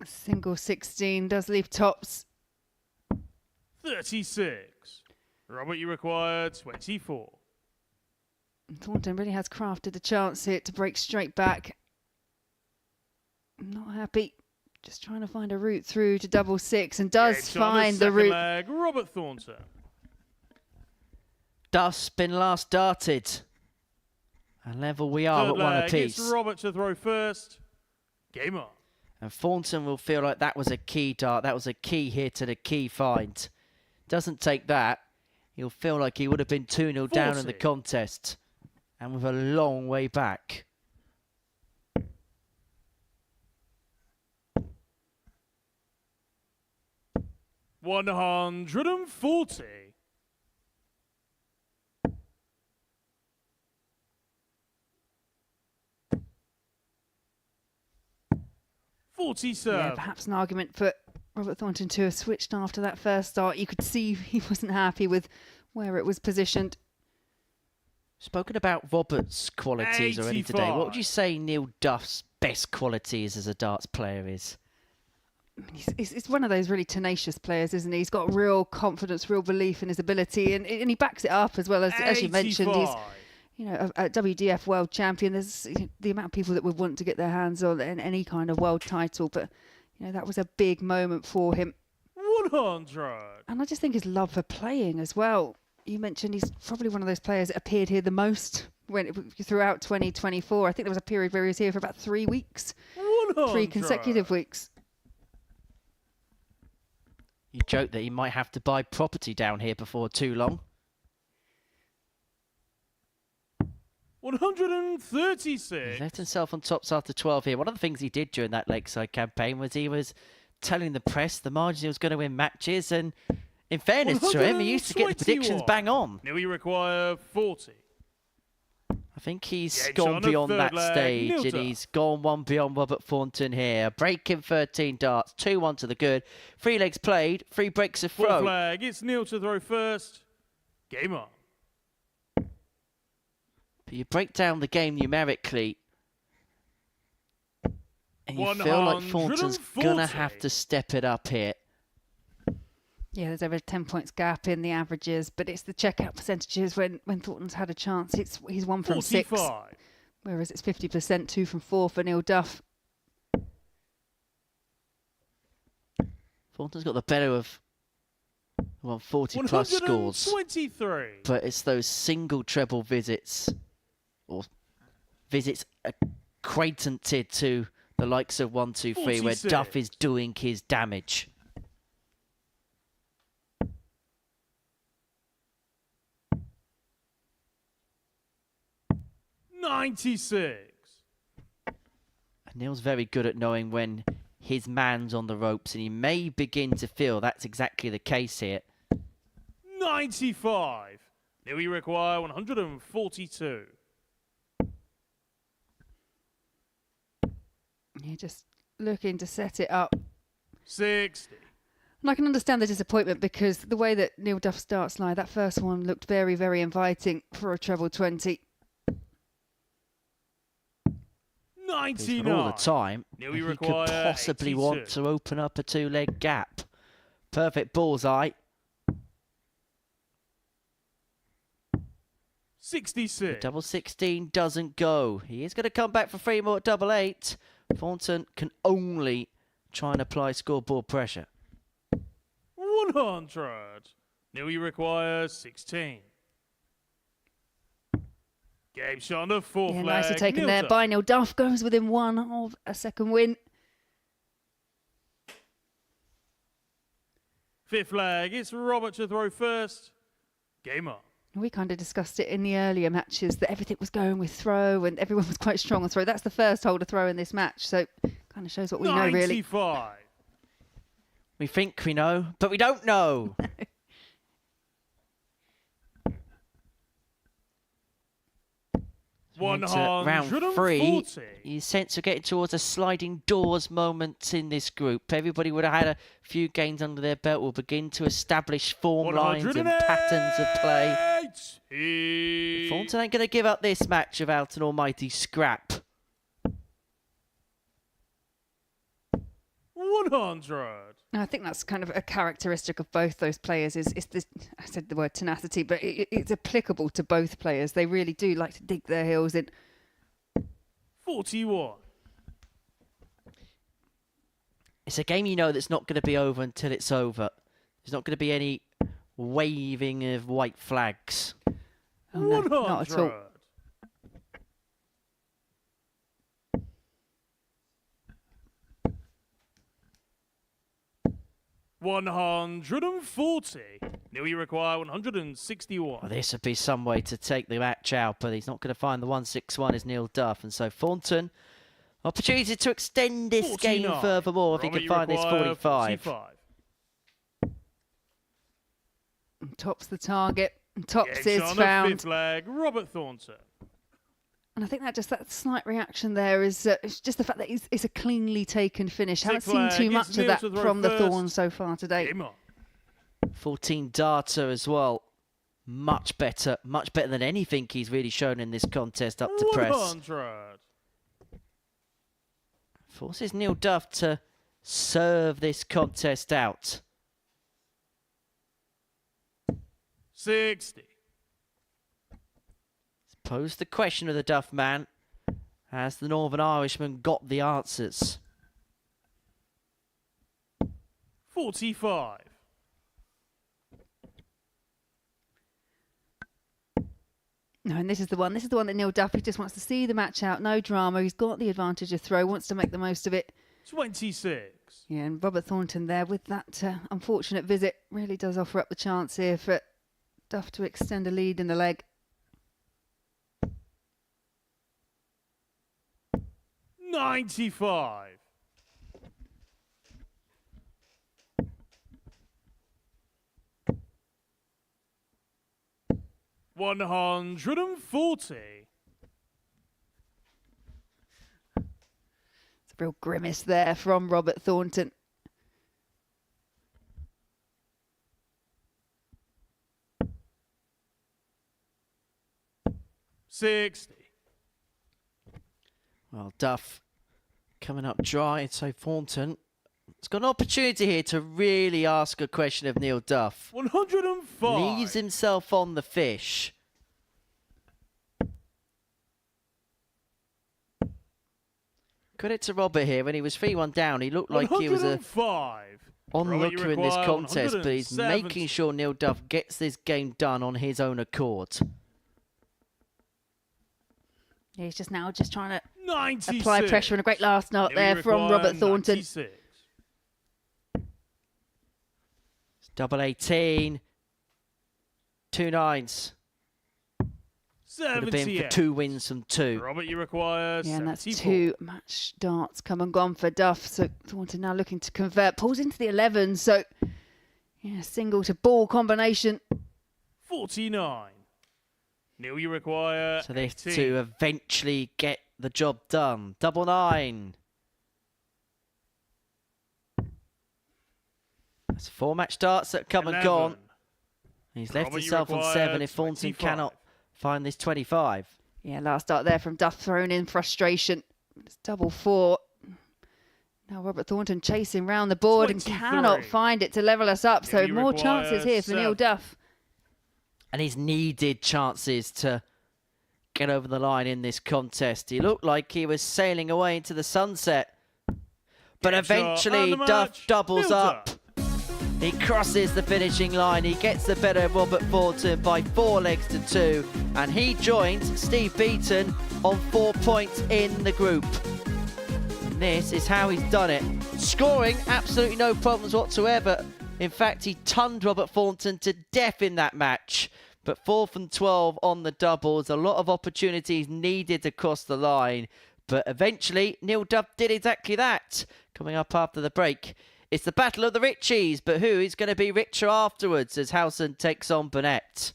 Single 16 does leave tops. 36. Robert, you require 24. Thornton really has crafted a chance here to break straight back. Not happy. Just trying to find a route through to double 6 and does find the route. Leg, Robert Thornton. Duff's been last darted. And level we are at 1 apiece. It's Robert to throw first. Game on. And Thornton will feel like that was a key dart. That was a key hit and a key find. Doesn't take that. he'll feel like he would have been 2-0 down in the 40. contest. And with a long way back. $140. 47. Yeah, perhaps an argument for Robert Thornton to have switched after that first start. You could see he wasn't happy with where it was positioned. Spoken about Robert's qualities already today. 85. What would you say Neil Duff's best qualities as a darts player is? He's one of those really tenacious players, isn't he? He's got real confidence, real belief in his ability, and he backs it up as well. As you mentioned, he's a WDF world champion. There's the amount of people that would want to get their hands on any kind of world title, but that was a big moment for him. 100. And I just think his love for playing as well. You mentioned he's probably one of those players that appeared here the most throughout 2024. I think there was a period where he was here for about 3 weeks, 100. 3 consecutive weeks. You joke that he might have to buy property down here before too long. 136. He left himself on tops after 12 here. One of the things he did during that Lakeside campaign was he was telling the press the margin he was going to win matches, and in fairness to him, he used to get the predictions bang on. Now we require 40. I think he's Yeah, gone John, a beyond third that leg, stage, and Milton. he's gone one beyond Robert Thornton here. Breaking 13 darts, 2-1 to the good. 3 legs played, 3 breaks of Full throw. flag. It's Neil to throw first. Game on. But you break down the game numerically, and you feel like Thornton's going to have to step it up here. Yeah, there's over a 10 points gap in the averages, but it's the checkout percentages when Thornton's had a chance. He's 1 from 6, 45. whereas it's 50%, 2 from 4 for Neil Duff. Thornton's got the better of 40 plus scores. 123. But it's those single treble visits, or visits acquaintanted to the likes of 1, 2, 3, where 46. Duff is doing his damage. $96. And Neil's very good at knowing when his man's on the ropes, and he may begin to feel that's exactly the case here. 95. Now we require 142. You're just looking to set it up. 60. And I can understand the disappointment because the way that Neil Duff starts live, that first one looked very, very inviting for a treble 20. 99. All the time, Now we he could require possibly 82. want to open up a 2-leg gap. Perfect bullseye. 66. Double 16 doesn't go. He is going to come back for 3 more at double 8. Thornton can only try and apply scoreboard pressure. 100. Now we require 16. Game shot on the fourth Yeah, flag. nicely taken Neil there Duff. by Neil Duff. Goes within 1 of a second win. Fifth flag. It's Robert to throw first. Game on. We kind of discussed it in the earlier matches that everything was going with throw and everyone was quite strong on throw. That's the first hole to throw in this match, so kind of shows what we know, really. 95. We think we know, but we don't know. Round 3, you sense we're getting towards a sliding doors moment in this group. Everybody would have had a few games under their belt, will begin to establish form lines and patterns of play. Thornton ain't going to give up this match without an almighty scrap. 100. I think that's kind of a characteristic of both those players. Is this? I said the word tenacity, but it's applicable to both players. They really do like to dig their heels in. 41. It's a game you know that's not going to be over until it's over. There's not going to be any waving of white flags. Oh, no, not at all. 140. Neil, you require 161. Well, this would be some way to take the match out, but he's not going to find the 161 is Neil Duff. And so Thornton, opportunity to extend this 49. game furthermore if he can find this 45. Tops the target. Tops Gets is on found. the fifth leg, Robert Thornton. And I think that slight reaction there is it's just the fact that it's a cleanly taken finish. Haven't seen too much of that from the Thorns so far today. 14 darter as well. Much better than anything he's really shown in this contest up to press. 100. Forces Neil Duff to serve this contest out. 60. Pose the question of the Duff man. Has the Northern Irishman got the answers? 45. No, and this is the one that Neil Duff, he just wants to see the match out. No drama. He's got the advantage of throw, wants to make the most of it. 26. Yeah, and Robert Thornton there with that unfortunate visit really does offer up the chance here for Duff to extend a lead in the leg. 95. $140. It's a real grimace there from Robert Thornton. $60. Well, Duff coming up dry, and so Thornton has got an opportunity here to really ask a question of Neil Duff. 105. Leaves himself on the fish. Credit to Robert here. When he was 3-1 down, he looked like he was a onlooker in this contest, but he's making sure Neil Duff gets this game done on his own accord. Yeah, he's just trying to 96. apply pressure, and a great last note there from Robert Thornton. 96. It's double 18. 2 9s. Would have been for 2 wins from 2. Robert, you require Yeah, and that's 74. 2 match darts come and gone for Duff. So Thornton now looking to convert. Pulls into the 11. So, yeah, single to ball combination. 49. Neil, you require So they have 18. to eventually get the job done. Double 9. That's 4 match darts that come and 11. gone. He's left Robert, you himself on require 7 if Thornton 25. cannot find this 25. Yeah, last dart there from Duff, thrown in frustration. It's double 4. Now Robert Thornton chasing round the board 23. and cannot find it to level us up. So you more require chances here for Neil 7. Duff. And he's needed chances to get over the line in this contest. He looked like he was sailing away into the sunset. But Get your eventually undermatch Duff doubles builder. up. He crosses the finishing line. He gets the better of Robert Thornton by 4 legs to 2. And he joins Steve Beaton on 4 points in the group. And this is how he's done it. Scoring, absolutely no problems whatsoever. In fact, he tunned Robert Thornton to death in that match. But 4th and 12 on the doubles. A lot of opportunities needed to cross the line. But eventually, Neil Duff did exactly that. Coming up after the break, it's the battle of the Richies. But who is going to be richer afterwards as Howson takes on Burnett?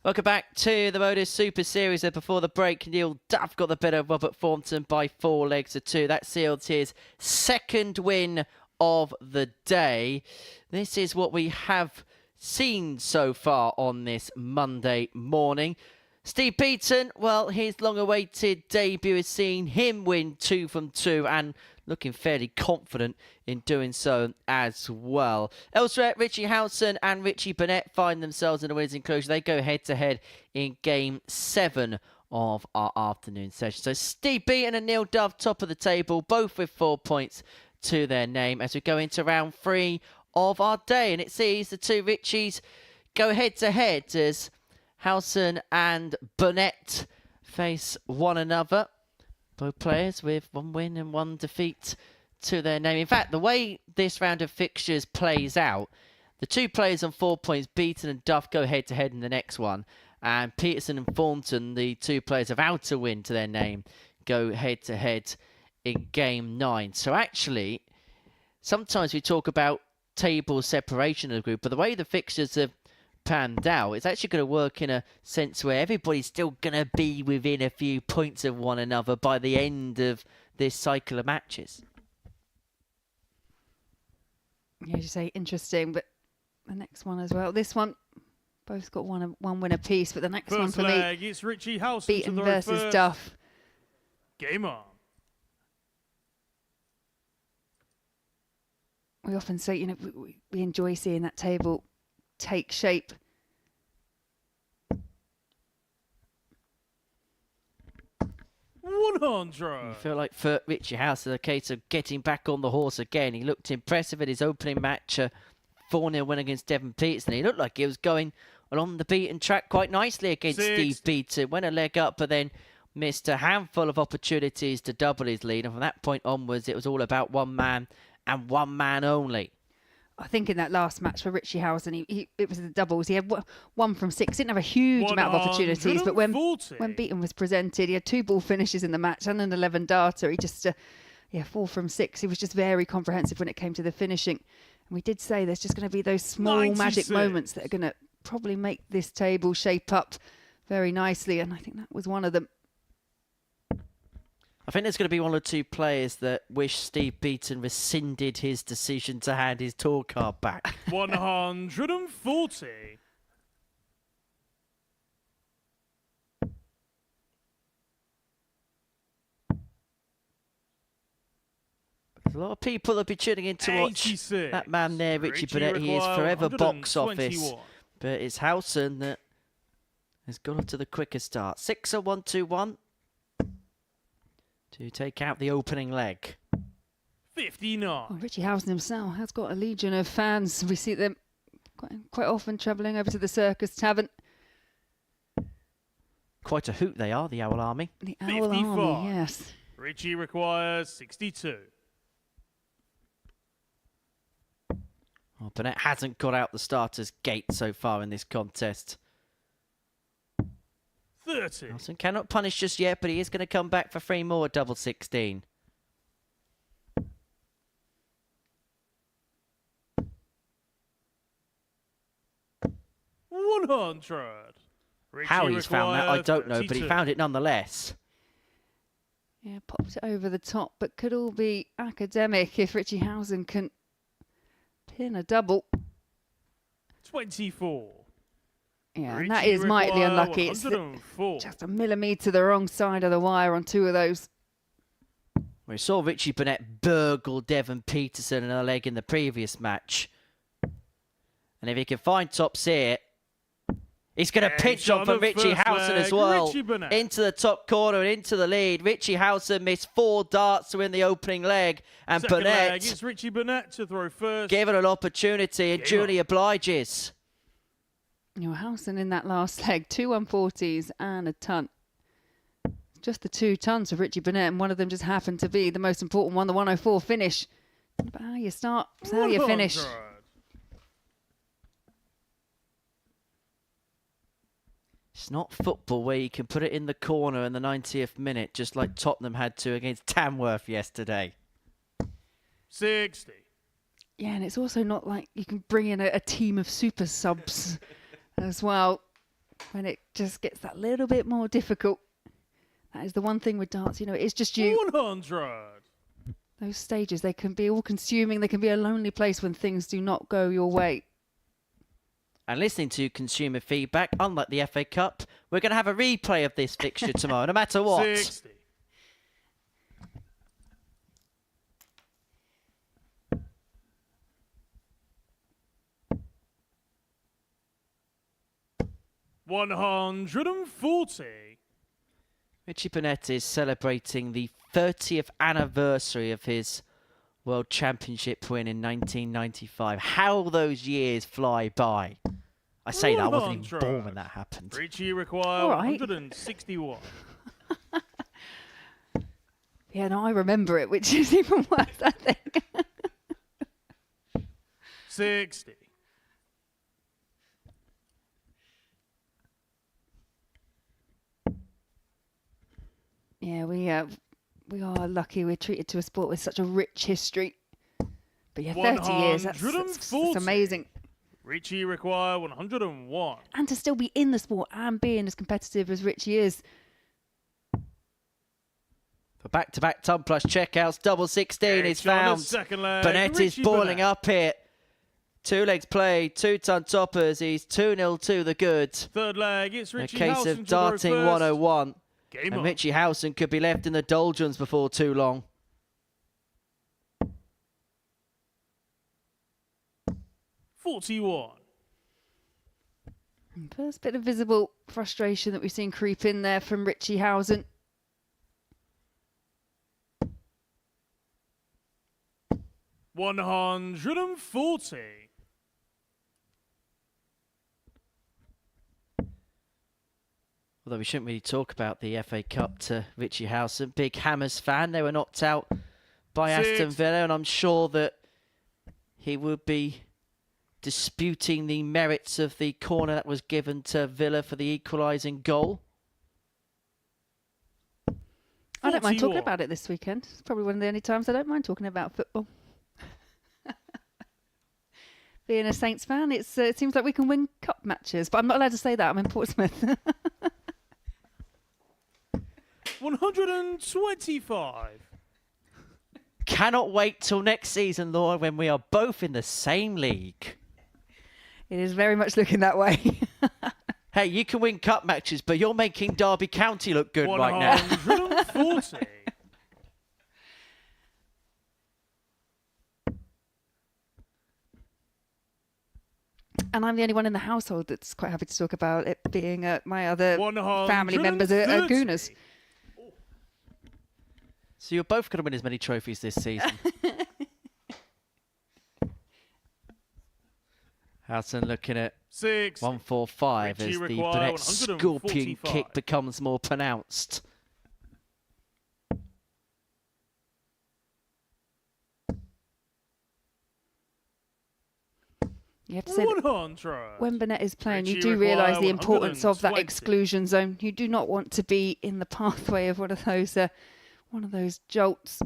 Welcome back to the Modus Super Series. Before the break, Neil Duff got the better of Robert Thornton by 4 legs to 2. That sealed his second win of the day. This is what we have seen so far on this Monday morning. Steve Beaton, well, his long-awaited debut has seen him win 2 from 2 and looking fairly confident in doing so as well. Elsewhere, Richie Howson and Richie Burnett find themselves in the winners' enclosure. They go head-to-head in Game 7 of our afternoon session. So Steve Beaton and Neil Duff, top of the table, both with 4 points to their name as we go into round 3 of our day. And it sees the two Richies go head-to-head as Howson and Burnett face one another. Both players with 1 win and 1 defeat to their name. In fact, the way this round of fixtures plays out, the two players on 4 points, Beaton and Duff, go head-to-head in the next one. And Petersen and Thornton, the two players without a win to their name, go head-to-head in Game 9. So actually, sometimes we talk about table separation of the group, but the way the fixtures have panned out, it's actually going to work in a sense where everybody's still going to be within a few points of one another by the end of this cycle of matches. Yeah, as you say, interesting, but the next one as well. This one, both got one win apiece, but the next one for leg, me, it's Richie Howson Beaton versus first. Duff. Game on. We often say, you know, we enjoy seeing that table take shape. I feel like for Richie Howson, a case of getting back on the horse again. He looked impressive in his opening match, 4-0 win against Devon Petersen. He looked like he was going along the beaten track quite nicely against Steve Beaton. Went a leg up, but then missed a handful of opportunities to double his lead. And from that point onwards, it was all about one man and one man only. I think in that last match for Richie Howson, it was the doubles. He had 1 from 6. Didn't have a huge amount of opportunities, but when Beaton was presented, he had 2 ball finishes in the match and an 11 darter. He just, 4 from 6. He was just very comprehensive when it came to the finishing. And we did say there's just going to be those small 96. magic moments that are going to probably make this table shape up very nicely, and I think that was one of them. I think there's going to be 1 or 2 players that wish Steve Beaton rescinded his decision to hand his tour card back. 140. There's a lot of people that'll be tuning in to watch 86. that man there, Richie Burnett. He is forever box office. But it's Howson that has got off to the quicker start. 6-1-2-1. To take out the opening leg. 59. Well, Richie Howson himself has got a legion of fans. We see them quite often travelling over to the Circus Tavern. Quite a hoot they are, the Owl Army. The Owl Army, yes. Richie requires 62. Well, Burnett hasn't got out the starter's gate so far in this contest. 30. Howson cannot punish just yet, but he is going to come back for 3 more at double 16. How he's found that, I don't know, but he found it nonetheless. Yeah, popped it over the top, but could all be academic if Richie Howson can pin a double. 24. Yeah, and that is mightily unlucky. It's just a millimetre the wrong side of the wire on 2 of those. We saw Richie Burnett burgle Devon Petersen another leg in the previous match. And if he can find tops here, he's going to pinch on from Richie Howson as well. Into the top corner and into the lead. Richie Howson missed 4 darts to win the opening leg. And Second Burnett leg, it's Richie Burnett to throw first. given an opportunity and duly obliges. You know, Howson in that last leg, 2 140s and a ton. Just the 2 tons of Richie Burnett, and one of them just happened to be the most important one, the 104 finish. But how you start, it's how you finish. It's not football where you can put it in the corner in the 90th minute, just like Tottenham had to against Tamworth yesterday. 60. Yeah, and it's also not like you can bring in a team of super subs as well. when it just gets that little bit more difficult. That is the one thing with darts, you know, it's just you. 100. Those stages, they can be all consuming. They can be a lonely place when things do not go your way. And listening to consumer feedback, unlike the FA Cup, we're going to have a replay of this fixture tomorrow, no matter what. 60. $140. Richie Burnett is celebrating the 30th anniversary of his World Championship win in 1995. How those years fly by. I say that, I wasn't even born when that happened. Richie require 161. Yeah, no, I remember it, which is even worse, I think. 60. Yeah, we are lucky we're treated to a sport with such a rich history. But yeah, 30 years, that's amazing. Richie require 101. And to still be in the sport and being as competitive as Richie is. For back-to-back ton plus checkouts, double 16 is found. Burnett is boiling up here. 2 legs played, 2 ton toppers. He's 2-0 to the good. Third leg, it's Richie A case Howson of darting 101. Game and on. Richie Howson could be left in the doldrums before too long. $41. First bit of visible frustration that we've seen creep in there from Richie Howson. $140. Although we shouldn't really talk about the FA Cup to Richie Howson. Big Hammers fan. They were knocked out by Aston Villa, and I'm sure that he would be disputing the merits of the corner that was given to Villa for the equalising goal. I don't mind talking about it this weekend. It's probably one of the only times I don't mind talking about football. Being a Saints fan, it seems like we can win cup matches, but I'm not allowed to say that. I'm in Portsmouth. 125. Cannot wait till next season, Laura, when we are both in the same league. It is very much looking that way. Hey, you can win cup matches, but you're making Derby County look good right now. 140. And I'm the only one in the household that's quite happy to talk about it being my other family members are Gooners. So you're both going to win as many trophies this season. Howson looking at 145 as the Burnett scorpion kick becomes more pronounced. You have to say that when Burnett is playing, you do realise the importance of that exclusion zone. You do not want to be in the pathway of one of those jolts.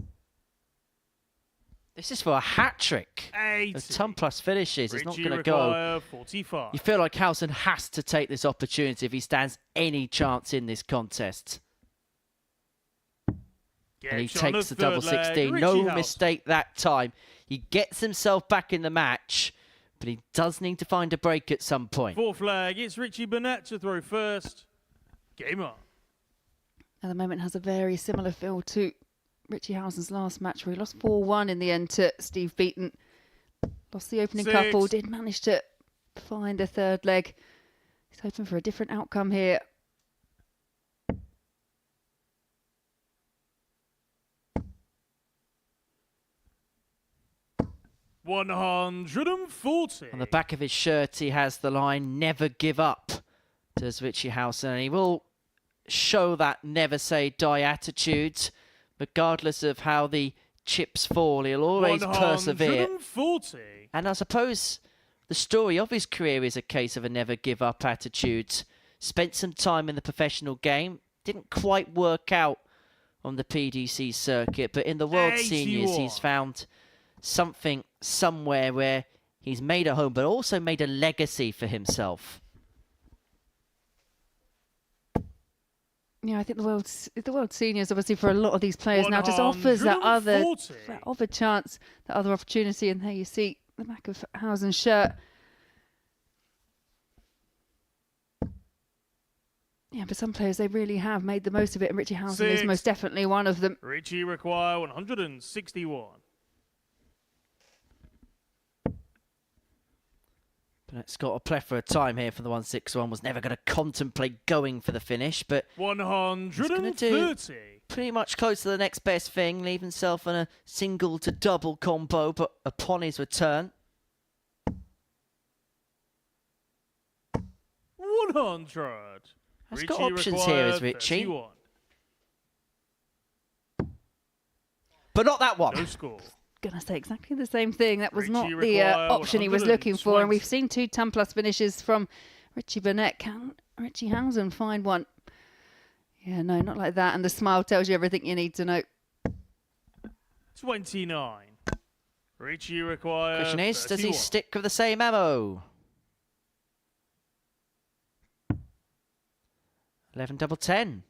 This is for a hat-trick. The ton plus finishes. It's not going to go. 45. You feel like Howson has to take this opportunity if he stands any chance in this contest. And he takes the double 16. No mistake that time. He gets himself back in the match, but he does need to find a break at some point. Fourth flag, it's Richie Burnett to throw first. Game on. At the moment has a very similar feel to Richie Howson's last match where he lost 4-1 in the end to Steve Beaton. Lost the opening couple, did manage to find a third leg. He's hoping for a different outcome here. $140. On the back of his shirt, he has the line, "Never give up," does Richie Howson. And he will show that never say die attitude. Regardless of how the chips fall, he'll always persevere. 140. And I suppose the story of his career is a case of a never give up attitude. Spent some time in the professional game. Didn't quite work out on the PDC circuit, but in the World Seniors, he's found something somewhere where he's made a home, but also made a legacy for himself. Yeah, I think the world seniors, obviously, for a lot of these players now, just offers that other chance, that other opportunity. And there you see the back of Howson's shirt. Yeah, but some players, they really have made the most of it, and Richie Howson is most definitely one of them. Richie require 161. Burnett's got a plethora of time here for the 161. Was never going to contemplate going for the finish, but 130. Pretty much close to the next best thing, leave himself on a single to double combo, but upon his return. 100. Has got options here, is Richie. 31. But not that one. No score. Gonna say exactly the same thing. That was Richie not the option he was looking for, and 120. we've seen 2 10+ finishes from Richie Burnett. Can Richie Howson find one? Yeah, no, not like that. And the smile tells you everything you need to know. 29. Richie require. Question is, does he 31. stick with the same ammo? 11 double 10.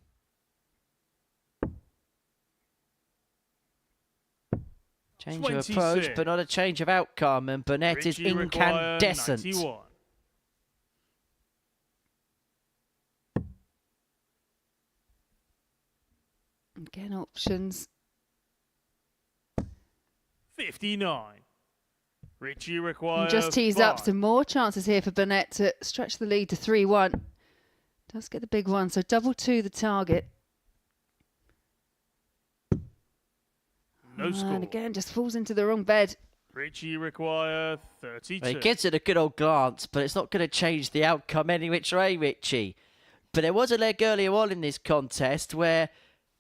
Change of approach, 26. but not a change of outcome. And Burnett is Richie require incandescent. 91. Again, options. 59. Richie require. And just tees 5. up some more chances here for Burnett to stretch the lead to 3-1. Does get the big one, so double 2 the target. No score. And again, just falls into the wrong bed. Richie require 32. He gives it a good old glance, but it's not going to change the outcome any which way, Richie. But there was a leg earlier on in this contest where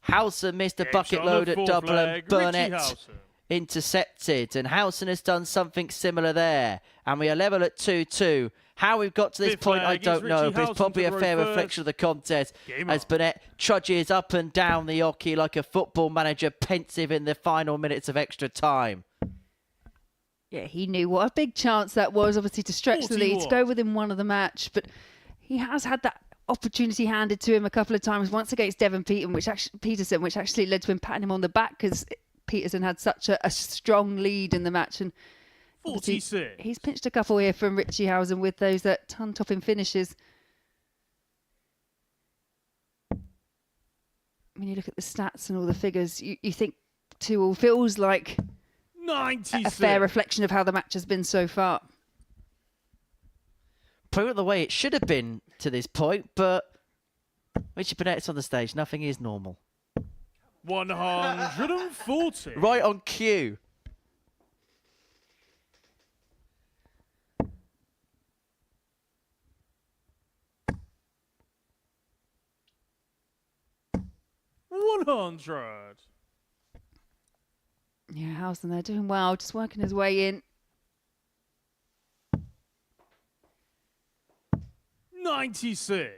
Howson missed a bucket load at double and Burnett intercepted. And Howson has done something similar there. And we are level at 2-2. How we've got to this point, I don't know, but it's probably a fair reflection of the contest as Burnett trudges up and down the hockey like a football manager, pensive in the final minutes of extra time. Yeah, he knew what a big chance that was, obviously, to stretch the lead, to go within one of the match. But he has had that opportunity handed to him a couple of times, once against Devon Petersen, which actually led to him patting him on the back because Petersen had such a strong lead in the match. And 46. He's pinched a couple here from Richie Howson with those ton-topping finishes. When you look at the stats and all the figures, you think 2-2 feels like 96. a fair reflection of how the match has been so far. Probably the way it should have been to this point, but Richie Burnett's on the stage. Nothing is normal. 140. Right on cue. Yeah, Howson, they're doing well, just working his way in. 96.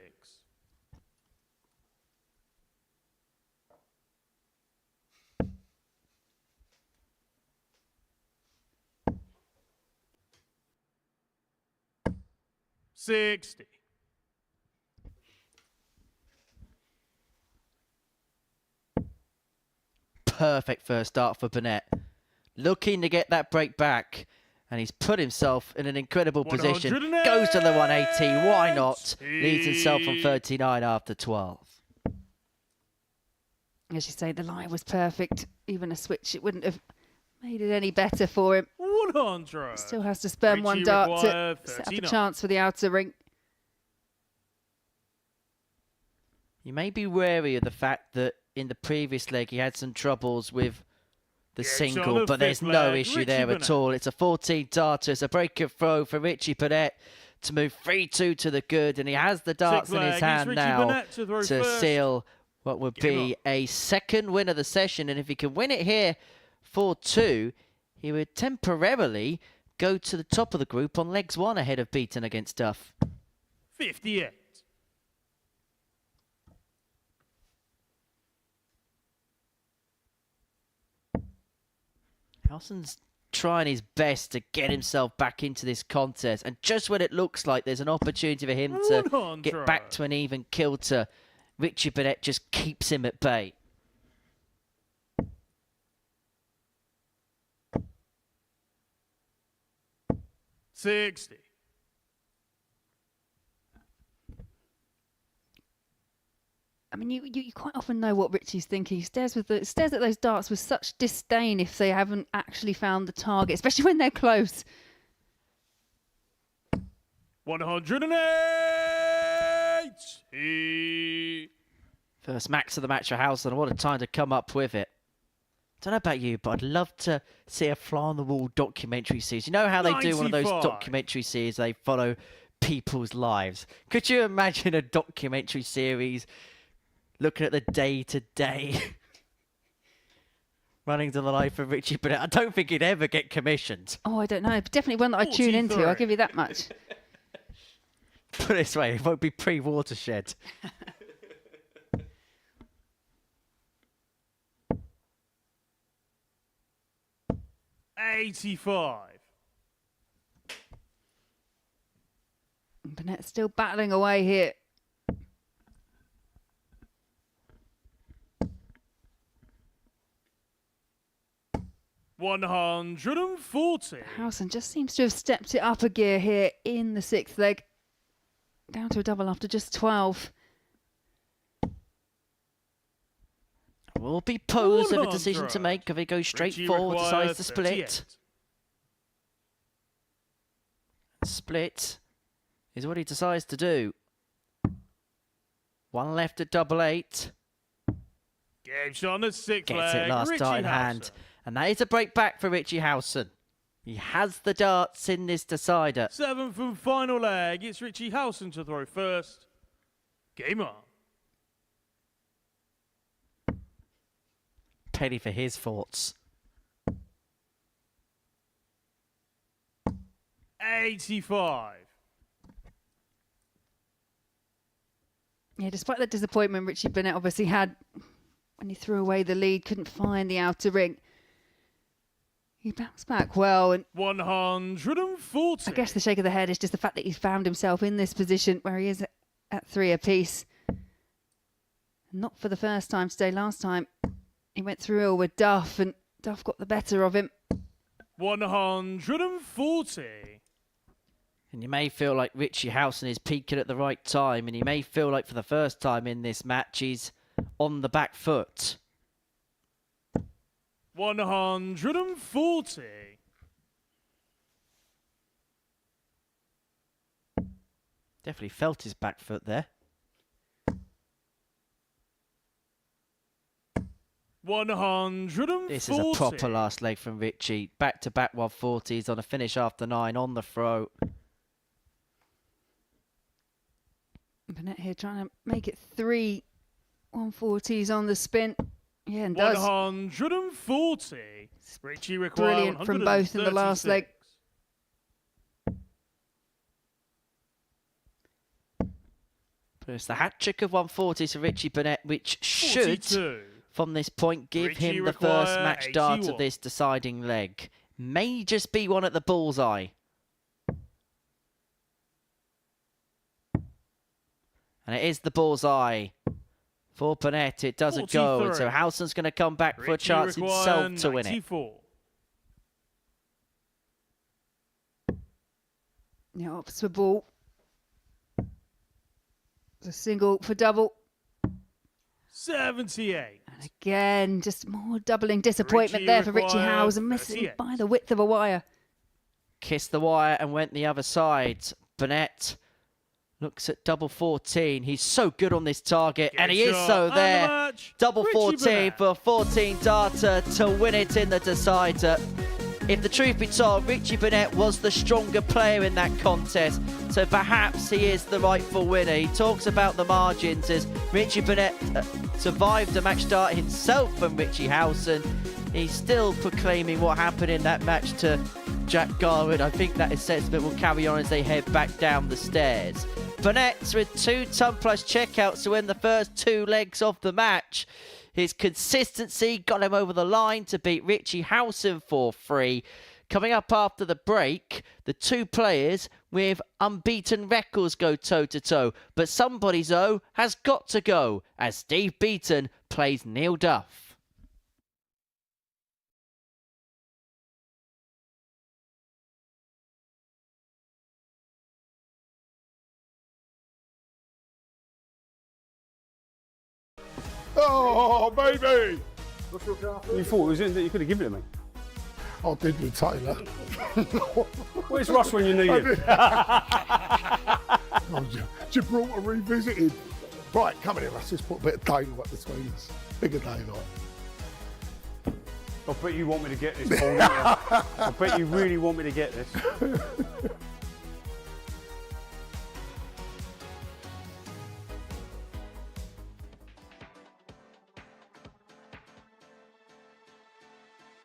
$60. Perfect first start for Burnett. Looking to get that break back. And he's put himself in an incredible position. Goes to the 180. Why not? Leads himself on 39 after 12. As you say, the line was perfect. Even a switch, it wouldn't have made it any better for him. 100. Still has to spurn one dart to set up a chance for the outer ring. You may be wary of the fact that in the previous leg he had some troubles with the single, but there's no issue there at all. It's a 14 darter. It's a break of throw for Richie Burnett to move 3-2 to the good, and he has the darts in his hand now to seal what would be a second win of the session. And if he can win it here 4-2, he would temporarily go to the top of the group on legs 1 ahead of Beaton against Duff. 58. Howson's trying his best to get himself back into this contest, and just when it looks like there's an opportunity for him to get back to an even kilter, Richie Burnett just keeps him at bay. $60. I mean, you quite often know what Richie's thinking. He stares at those darts with such disdain if they haven't actually found the target, especially when they're close. 180. First max of the match for Howson. What a time to come up with it. Don't know about you, but I'd love to see a fly-on-the-wall documentary series. You know how they do one of those 95. documentary series? They follow people's lives. Could you imagine a documentary series looking at the day-to-day running to the life of Richie Burnett? I don't think he'd ever get commissioned. Oh, I don't know. Definitely one that I tune into. I'll give you that much. Put it this way, it won't be pre-Watershed. $85. Burnett's still battling away here. $140. Howson just seems to have stepped it up a gear here in the 6th leg. Down to a double after just 12. Will be posed with a decision to make if he goes straight forward, decides to split. Split is what he decides to do. One left at double 8. Game shot on the 6th Gets leg. it last Richie dart in Howson. hand. And that is a break back for Richie Howson. He has the darts in this decider. 7th and final leg. It's Richie Howson to throw first. Game on. Penny for his thoughts. 85. Yeah, despite the disappointment Richie Burnett obviously had when he threw away the lead, couldn't find the outer ring. He bounced back well, and 140. I guess the shake of the head is just the fact that he's found himself in this position where he is at 3 apiece. Not for the first time today. Last time he went through all with Duff, and Duff got the better of him. 140. And you may feel like Richie Howson is peaking at the right time, and you may feel like for the first time in this match he's on the back foot. 140. Definitely felt his back foot there. 140. This is a proper last leg from Richie. Back-to-back 140s on a finish after 9 on the throw. Burnett here trying to make it 3 140s on the spin. Yeah, and does. 140. Richie requires Brilliant from both in the last leg. But it's the hat-trick of 140s for Richie Burnett, which should, 42. From this point, give Richie him the first require match dart 81. of this deciding leg. May just be one at the bullseye. And it is the bullseye for Burnett. It doesn't go. And so Howson's going to come back for a chance himself to win it. Yeah, opts for ball. It's a single for double. 78. And again, just more doubling disappointment Richie there for Richie requires Howson, missing 38. by the width of a wire. Kissed the wire and went the other side. Burnett looks at double 14. He's so good on this target, and he is so there. Double Richie 14 Burnett. for a 14 darter to win it in the decider. If the truth be told, Richie Burnett was the stronger player in that contest, so perhaps he is the rightful winner. He talks about the margins as Richie Burnett survived a match start himself from Richie Howson. He's still proclaiming what happened in that match to Jack Garwood. I think that assessment will carry on as they head back down the stairs. Burnett with 2 ton-plus checkouts to win the first 2 legs of the match. His consistency got him over the line to beat Richie Howson for 3. Coming up after the break, the two players with unbeaten records go toe-to-toe. But somebody's O has got to go as Steve Beaton plays Neil Duff. Oh, baby! You thought it was in that you could have given it to me. I did with Taylor. Where's Ross when you need him? Gibraltar revisited. Right, come here, let's just put a bit of daylight between us. Bigger daylight. I bet you want me to get this, Paul. I bet you really want me to get this.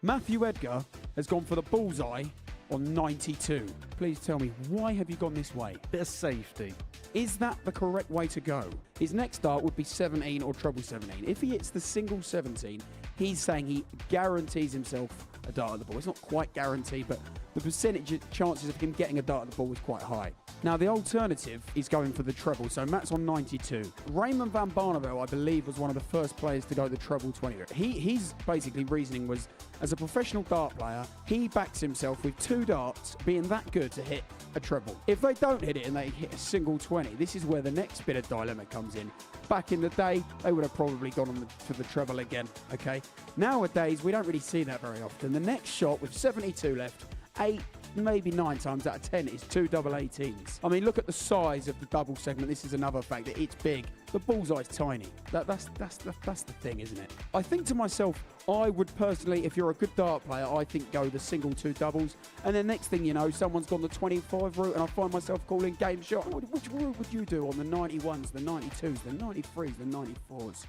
Matthew Edgar has gone for the bullseye on 92. Please tell me, why have you gone this way? Bit of safety. Is that the correct way to go? His next dart would be 17 or treble 17. If he hits the single 17, he's saying he guarantees himself a dart at the ball. It's not quite guaranteed, but the percentage chances of him getting a dart at the ball is quite high. Now, the alternative is going for the treble, so Matt's on 92. Raymond van Barneveld, I believe, was one of the first players to go the treble 20. His basically reasoning was, as a professional dart player, he backs himself with two darts being that good to hit a treble. If they don't hit it and they hit a single 20, this is where the next bit of dilemma comes in. Back in the day, they would have probably gone on for the treble again, okay? Nowadays, we don't really see that very often. The next shot with 72 left, 8, maybe 9 times out of 10 is 2 double 18s. I mean, look at the size of the double segment. This is another fact that it's big. The bullseye's tiny. That's the thing, isn't it? I think to myself, I would personally, if you're a good dart player, I think go the single 2 doubles. And then next thing you know, someone's gone the 25 route and I find myself calling game shot. Which route would you do on the 91s, the 92s, the 93s, the 94s?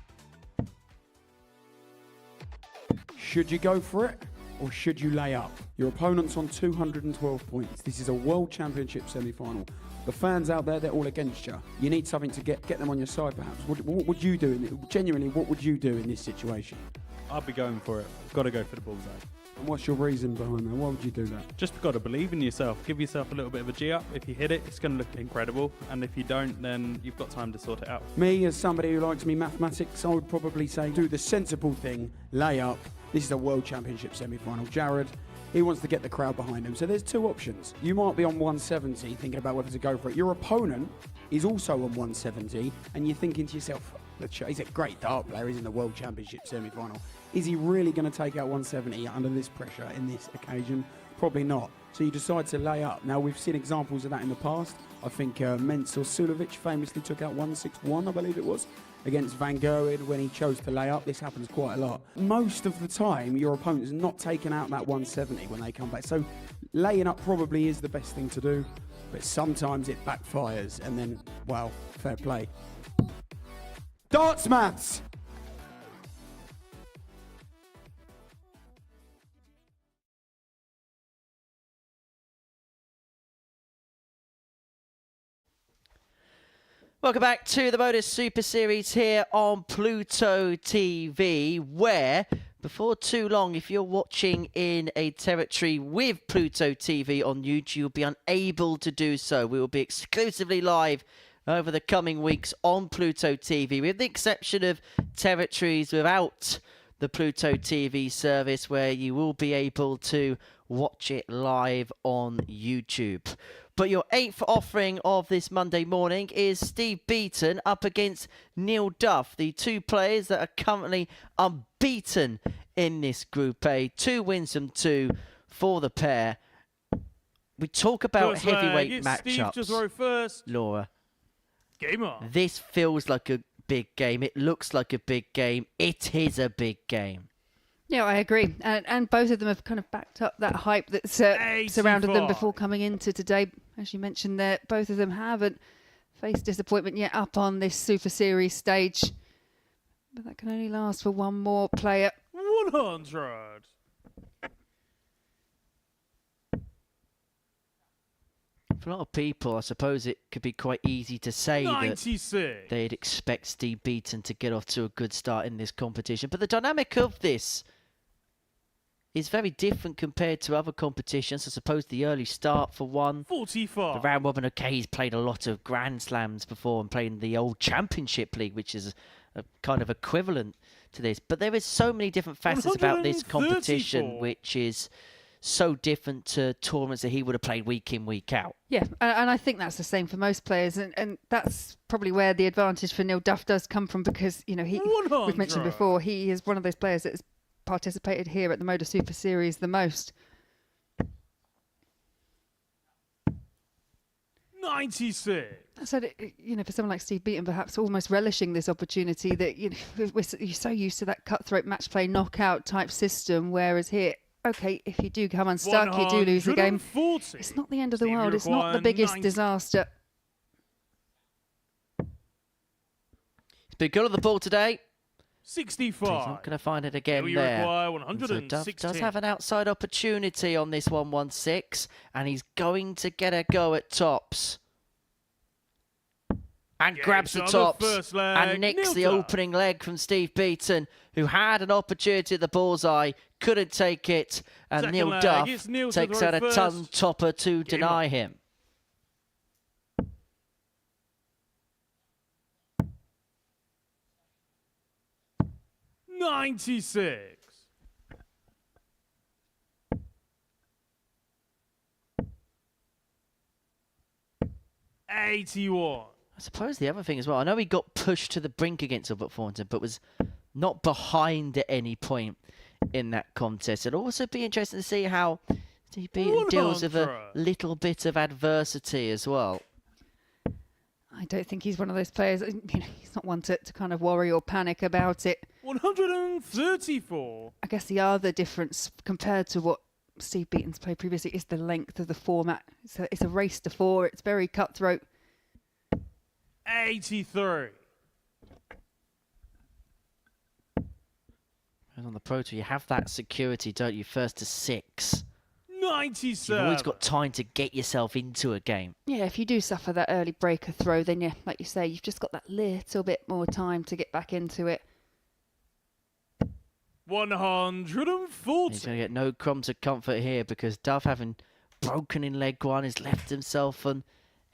Should you go for it? Or should you lay up? Your opponent's on 212 points. This is a World Championship semi-final. The fans out there, they're all against you. You need something to get them on your side, perhaps. What would you do? Genuinely, what would you do in this situation? I'd be going for it. Got to go for the bullseye. And what's your reason behind that? Why would you do that? Just got to believe in yourself. Give yourself a little bit of a G up. If you hit it, it's going to look incredible. And if you don't, then you've got time to sort it out. Me, as somebody who likes me mathematics, I would probably say do the sensible thing, lay up. This is a World Championship semi-final. Jared, he wants to get the crowd behind him. So there's two options. You might be on 170 thinking about whether to go for it. Your opponent is also on 170 and you're thinking to yourself, he's a great dart player, he's in the World Championship semi-final. Is he really going to take out 170 under this pressure in this occasion? Probably not. So you decide to lay up. Now, we've seen examples of that in the past. I think Mensur Sulovic famously took out 161, I believe it was, against Van Gerwen when he chose to lay up. This happens quite a lot. Most of the time, your opponent is not taking out that 170 when they come back. So laying up probably is the best thing to do, but sometimes it backfires and then, well, fair play. Darts maths! Welcome back to the Modus Super Series here on Pluto TV, where before too long, if you're watching in a territory with Pluto TV on YouTube, you'll be unable to do so. We will be exclusively live over the coming weeks on Pluto TV, with the exception of territories without the Pluto TV service, where you will be able to watch it live on YouTube. But your 8th offering of this Monday morning is Steve Beaton up against Neil Duff, the two players that are currently unbeaten in this Group A. 2 wins from 2 for the pair. We talk about heavyweight matchups. Steve to throw first. Laura. Game on. This feels like a big game. It looks like a big game. It is a big game. Yeah, I agree. And both of them have kind of backed up that hype that's surrounded them before coming into today. As you mentioned there, both of them haven't faced disappointment yet up on this Super Series stage. But that can only last for one more player. 100. For a lot of people, I suppose it could be quite easy to say 96. that they'd expect Steve Beaton to get off to a good start in this competition. But the dynamic of this is very different compared to other competitions. I suppose the early start for one. 45. The round robin, okay, he's played a lot of Grand Slams before and played in the old Championship League, which is a kind of equivalent to this. But there is so many different facets about this competition, which is so different to tournaments that he would have played week in, week out. Yeah, and I think that's the same for most players, and that's probably where the advantage for Neil Duff does come from, because, you know, we've mentioned before, he is one of those players that has participated here at the Modus Super Series the most. 96. I said, you know, for someone like Steve Beaton, perhaps almost relishing this opportunity that, you know, you're so used to that cutthroat match play knockout type system, whereas here, okay, if you do come unstuck, you do lose the game. It's not the end of the world. It's not the biggest disaster. He's been good on the ball today. 65. He's not going to find it again there. So Duff does have an outside opportunity on this 116, and he's going to get a go at tops. And grabs the tops and nicks the opening leg from Steve Beaton, who had an opportunity at the bullseye, couldn't take it, and Neil Duff takes out a ton topper to deny him. $96. $81. I suppose the other thing as well, I know he got pushed to the brink against Thornton, but was not behind at any point in that contest. It'll also be interesting to see how Steve Beaton deals with a little bit of adversity as well. I don't think he's one of those players, you know, he's not one to kind of worry or panic about it. 134. I guess the other difference compared to what Steve Beaton's played previously is the length of the format. It's a race to four, it's very cutthroat. 83. And on the Pro Tour, you have that security, don't you? First to 6. 97. You've always got time to get yourself into a game. Yeah, if you do suffer that early breaker throw, then yeah, like you say, you've just got that little bit more time to get back into it. 140. He's going to get no crumbs of comfort here, because Duff, having broken in leg 1, has left himself on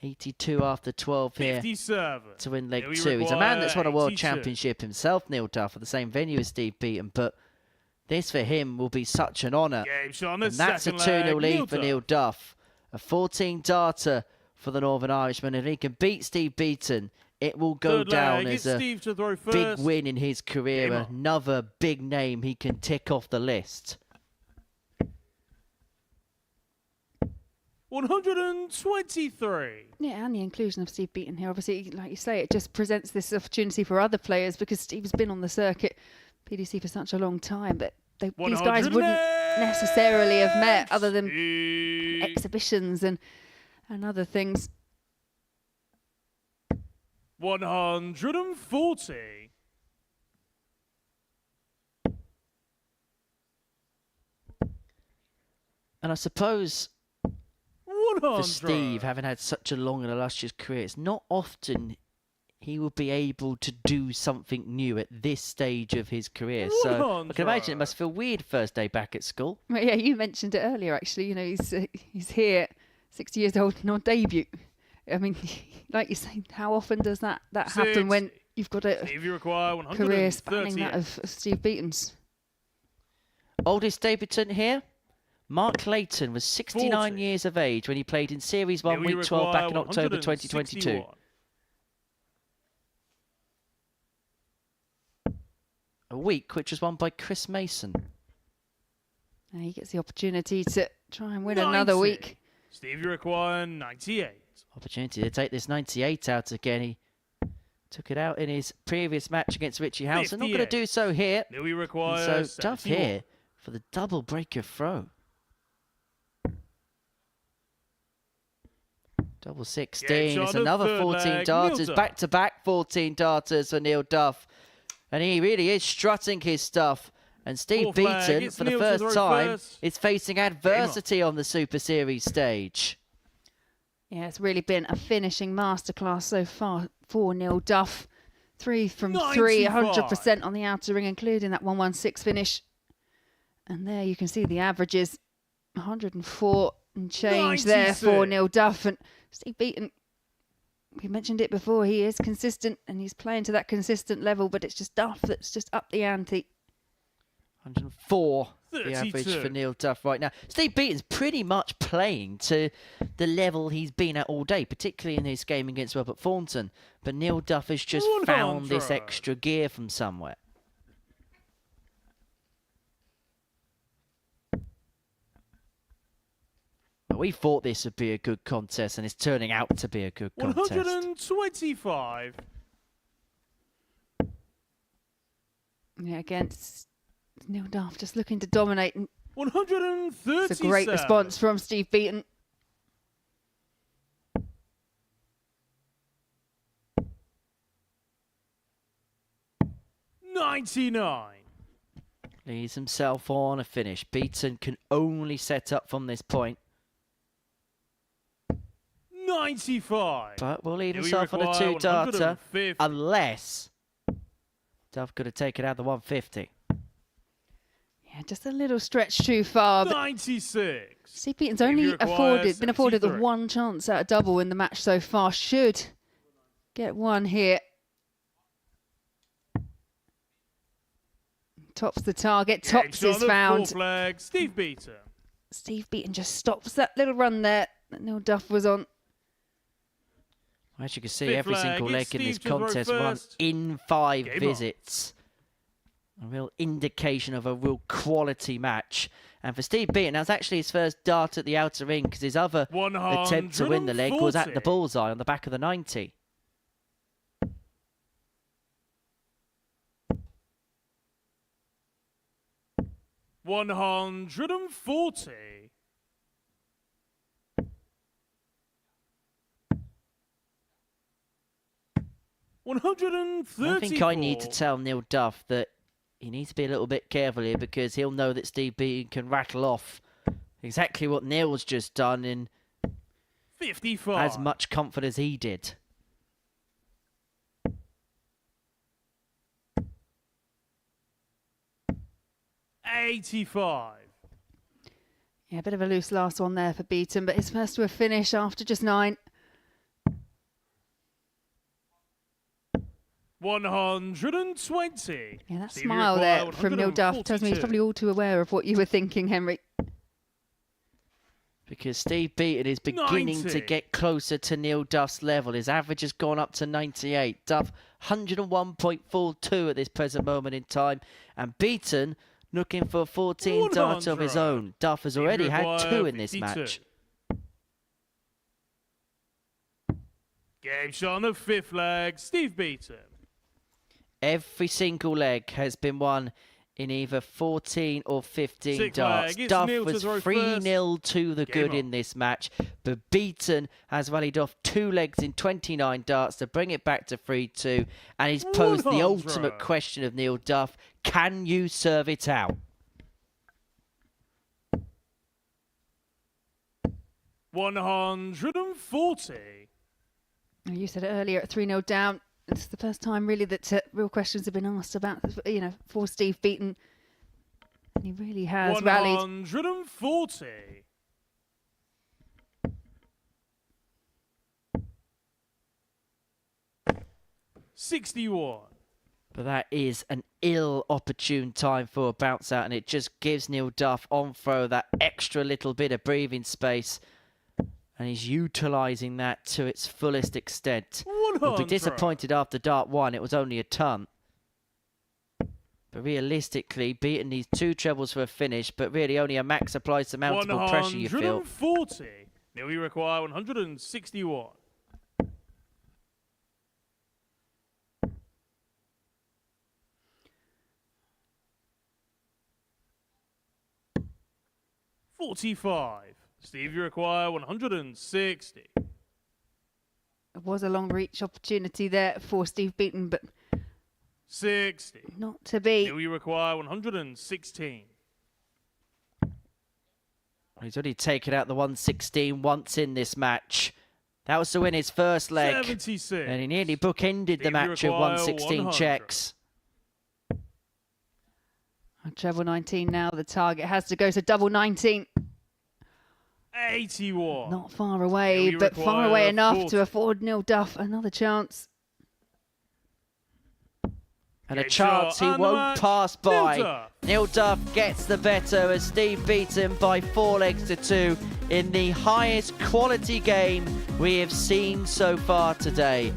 82 after 12 here 57. To win leg 2. He's a man that's won a world championship himself, Neil Duff, at the same venue as Steve Beaton, but this for him will be such an honour. And that's a 2-0 lead for Neil Duff. A 14-darter for the Northern Irishman. And if he can beat Steve Beaton, it will go down as a big win in his career. Another big name he can tick off the list. 123. Yeah, and the inclusion of Steve Beaton here, obviously, like you say, it just presents this opportunity for other players, because Steve's been on the circuit, PDC, for such a long time, but these guys wouldn't necessarily have met other than exhibitions and other things. 140. And I suppose for Steve, having had such a long and illustrious career, it's not often he will be able to do something new at this stage of his career. So I can imagine it must feel weird first day back at school. Well, yeah, you mentioned it earlier, actually. You know, he's here, 60 years old, on debut. I mean, like you say, how often does that happen when you've got a career spanning that of Steve Beaton's? Oldest debutant here, Mark Layton, was 69 years of age when he played in Series 1, Week 12, back in October 2022. A week which was won by Chris Mason. And he gets the opportunity to try and win another week. Steve, you require 98. Opportunity to take this 98 out again. He took it out in his previous match against Richie Howson. Not going to do so here. So Duff here for the double breaker throw. Double 16. It's another 14 darters. Back-to-back 14 darters for Neil Duff. And he really is strutting his stuff. And Steve Beaton, for the first time, is facing adversity on the Super Series stage. Yeah, it's really been a finishing masterclass so far for Neil Duff. 3 from 3, 100% on the outer ring, including that 116 finish. And there you can see the averages, 104 and change there for Neil Duff. And Steve Beaton, we mentioned it before, he is consistent and he's playing to that consistent level, but it's just Duff that's just up the ante. 104, the average for Neil Duff right now. Steve Beaton's pretty much playing to the level he's been at all day, particularly in his game against Robert Thornton. But Neil Duff has just found this extra gear from somewhere. We thought this would be a good contest, and it's turning out to be a good contest. 125. Yeah, against Neil Duff, just looking to dominate. 137. It's a great response from Steve Beaton. $99. Leaves himself on a finish. Beaton can only set up from this point. 95. But will leave himself on a 2 darter unless Duff could have taken out the 150. Yeah, just a little stretch too far. 96. Steve Beaton's only been afforded the 1 chance at a double in the match so far. Should get one here. Tops the target. Tops is found. Flag, Steve Beaton. Steve Beaton just stops that little run there that Neil Duff was on. As you can see, every single leg in this contest run in 5 visits. A real indication of a real quality match. And for Steve Beaton, that's actually his first dart at the outer ring, because his other attempt to win the leg was at the bullseye on the back of the 90. $140. I think I need to tell Neil Duff that he needs to be a little bit careful here, because he'll know that Steve Beaton can rattle off exactly what Neil's just done in 55. As much comfort as he did. $85. Yeah, a bit of a loose last one there for Beaton, but his first to a finish after just 9. 120. Yeah, that smile there from Neil Duff tells me he's probably all too aware of what you were thinking, Henry. Because Steve Beaton is beginning to get closer to Neil Duff's level. His average has gone up to 98. Duff 101.42 at this present moment in time. And Beaton looking for a 14 dart of his own. Duff has already had 2 in this match. Game shot on the 5th leg, Steve Beaton. Every single leg has been won in either 14 or 15 darts. Duff was 3-0 to the good in this match, but Beaton has rallied off 2 legs in 29 darts to bring it back to 3-2, and he's posed the ultimate question of Neil Duff: can you serve it out? $140. You said it earlier, at 3-0 down. It's the first time really that real questions have been asked about, for Steve Beaton. And he really has rallied. 140. $61. But that is an ill-opportune time for a bounce out, and it just gives Neil Duff on throw that extra little bit of breathing space. And he's utilising that to its fullest extent. We'll be disappointed after dart 1. It was only a ton. But realistically, Beaton needs 2 trebles for a finish, but really only a max applies to mountable pressure, you feel. 140. Now we require 161. $45. Steve, you require 160. It was a long reach opportunity there for Steve Beaton, but 60. Not to be. Now you require 116. He's already taken out the 116 once in this match. That was to win his first leg. 76. And he nearly bookended the match of 116 checks. Treble 19 now. The target has to go to double 19. 81. Not far away, We but far require away a enough 40. to afford Neil Duff another chance. And a chance he won't pass by. Neil Duff gets the better as Steve Beaton by 4 legs to 2 in the highest quality game we have seen so far today.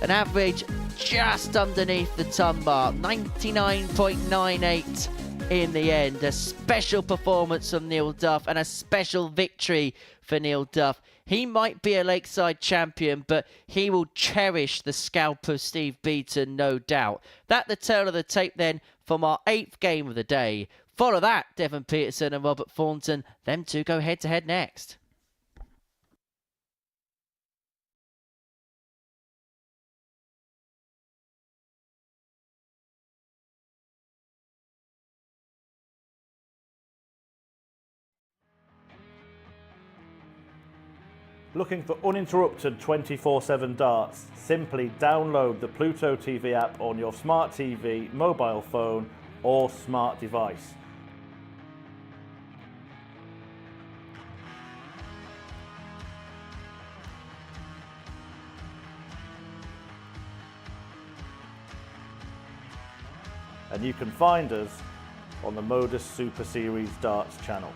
An average just underneath the ton mark, 99.98 in the end. A special performance from Neil Duff and a special victory for Neil Duff. He might be a Lakeside champion, but he will cherish the scalp of Steve Beaton, no doubt. That the tale of the tape then from our 8th game of the day. Follow that, Devon Petersen and Robert Thornton. Them two go head-to-head next. Looking for uninterrupted 24/7 darts? Simply download the Pluto TV app on your smart TV, mobile phone or smart device. And you can find us on the Modus Super Series Darts channel.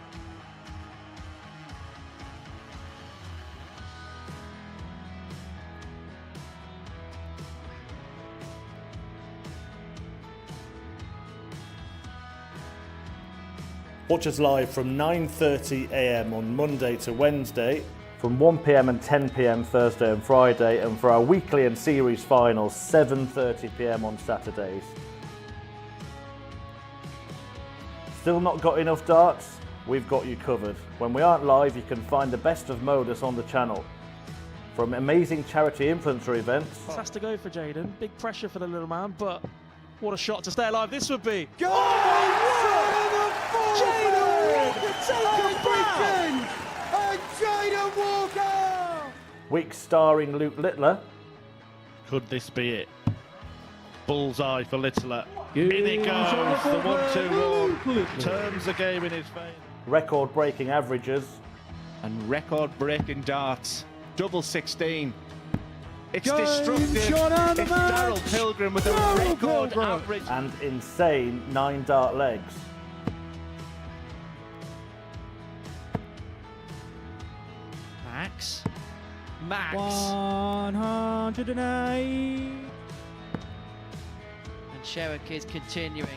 Watch us live from 9:30 AM on Monday to Wednesday, from 1 PM and 10 PM Thursday and Friday, and for our weekly and series finals, 7:30 PM on Saturdays. Still not got enough darts? We've got you covered. When we aren't live, you can find the best of Modus on the channel. From amazing charity influencer events. This has to go for Jaden. Big pressure for the little man, but what a shot to stay alive this would be. Go! Jaden Walker taking everything! And Jaden Walker! Week starring Luke Littler. Could this be it? Bullseye for Littler. In it goes, the 1-2-1. Turns the game in his favour. Record-breaking averages. And record-breaking darts. Double 16. It's Game destructive. shot and It's the match. Daryl Pilgrim with a Daryl record Pilgrim. average. And insane 9 dart legs. Max. Max. 108. And Sherrick is continuing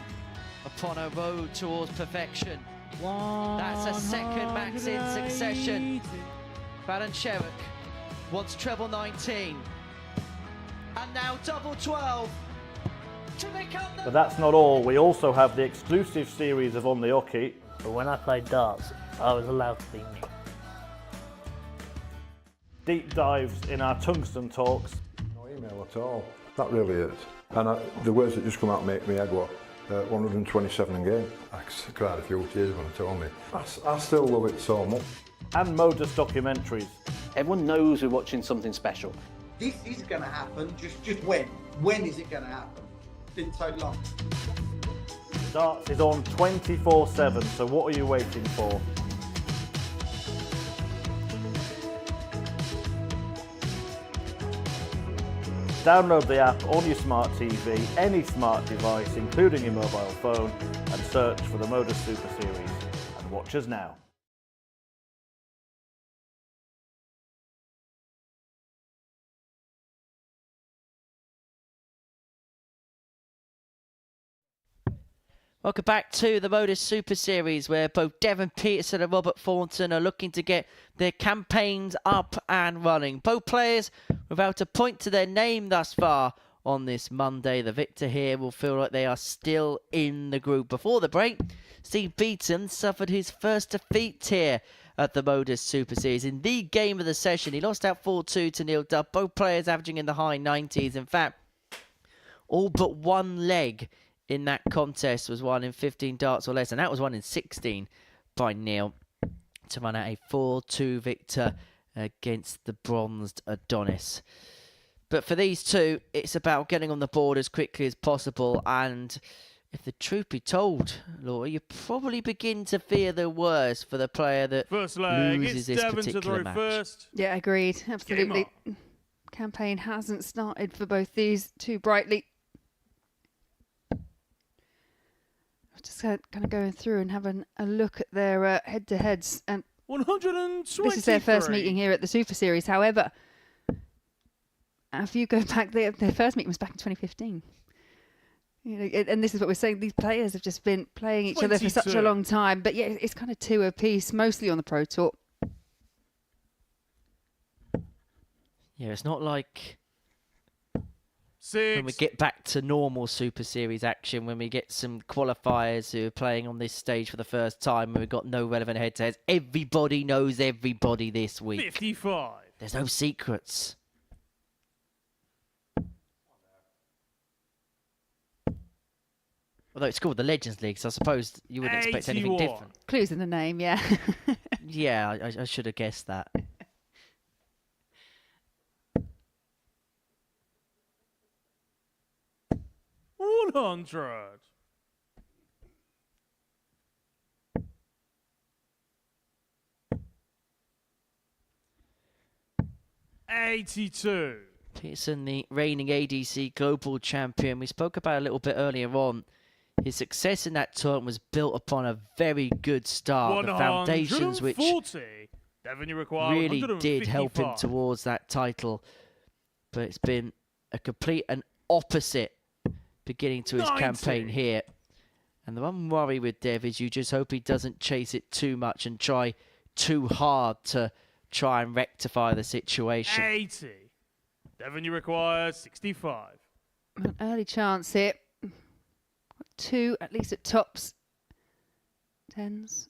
upon a road towards perfection. That's a second max in succession. Baron Sherrick wants treble 19. And now double 12 to become the... But that's not all. We also have the exclusive series of On the Hockey. But when I played darts, I was allowed to be me. Deep dives in our tungsten talks. No email at all. That really is. And the words that just come out make me head what? 127 in game. I cried a few tears when they told me. I still love it so much. And Modus documentaries. Everyone knows we're watching something special. This is going to happen, just when? When is it going to happen? Didn't take long. Darts is on 24/7, so what are you waiting for? Download the app on your smart TV, any smart device, including your mobile phone, and search for the Modus Super Series. And watch us now. Welcome back to the Modus Super Series, where both Devon Petersen and Robert Thornton are looking to get their campaigns up and running. Both players without a point to their name thus far on this Monday. The victor here will feel like they are still in the group. Before the break, Steve Beaton suffered his first defeat here at the Modus Super Series. In the game of the session, he lost out 4-2 to Neil Duff. Both players averaging in the high 90s. In fact, all but one leg in that contest was won in 15 darts or less, and that was won in 16 by Neil to run out a 4-2 victor against the bronzed Adonis. But for these two, it's about getting on the board as quickly as possible, and if the truth be told, Laura, you probably begin to fear the worst for the player that First leg, loses it's this Devon to particular throw match. first. Yeah, agreed. Absolutely. Campaign hasn't started for both these too brightly. Just kind of going through and having a look at their head-to-heads. And 123. this is their first meeting here at the Super Series. However, if you go back, their first meeting was back in 2015. You know, and this is what we're saying. These players have just been playing each other for such a long time. But yeah, it's kind of two apiece, mostly on the Pro Tour. Yeah, it's not like when we get back to normal Super Series action, when we get some qualifiers who are playing on this stage for the first time, and we've got no relevant head-to-heads. Everybody knows everybody this week. 55. There's no secrets. Although it's called the Legends League, so I suppose you wouldn't expect anything 81. different. Clues in the name, yeah. Yeah, I should have guessed that. $100. $82. Petersen, the reigning ADC Global Champion. We spoke about it a little bit earlier on. His success in that tournament was built upon a very good start. The foundations which Devon, you require really did help him 155. towards that title. But it's been a complete and opposite beginning to his 90. campaign here. And the one worry with Dev is you just hope he doesn't chase it too much and try too hard to try and rectify the situation. 80. Devon, you require 65. An early chance here. Two, at least at tops. Tens.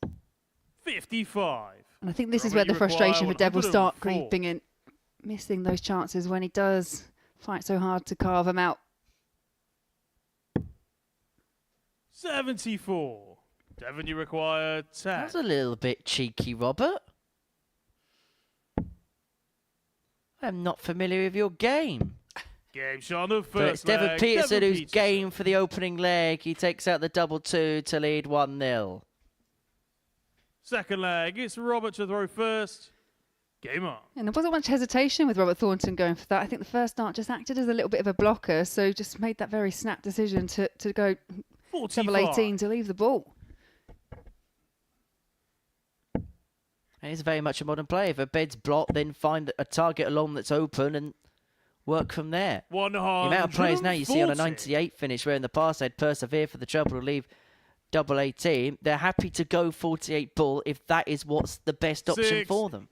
55. And I think this is Robert, where the you require frustration for Dev will start 104. creeping in. Missing those chances when he does fight so hard to carve them out. 74. Devon, you require 10. That was a little bit cheeky, Robert. I'm not familiar with your game. Game shot on the But it's first Devon leg. Petersen Devon who's game for the opening leg. He takes out the double two to lead 1-0. Second leg, it's Robert to throw first. Game on. And there wasn't much hesitation with Robert Thornton going for that. I think the first dart just acted as a little bit of a blocker, so just made that very snap decision to go 45. double 18 to leave the ball. And it's very much a modern play. If a bed's blocked, then find a target along that's open and work from there. 140. The amount of players now you see on a 98 finish, where in the past they'd persevere for the trouble to leave double 18. They're happy to go 48 ball if that is what's the best option 6. for them.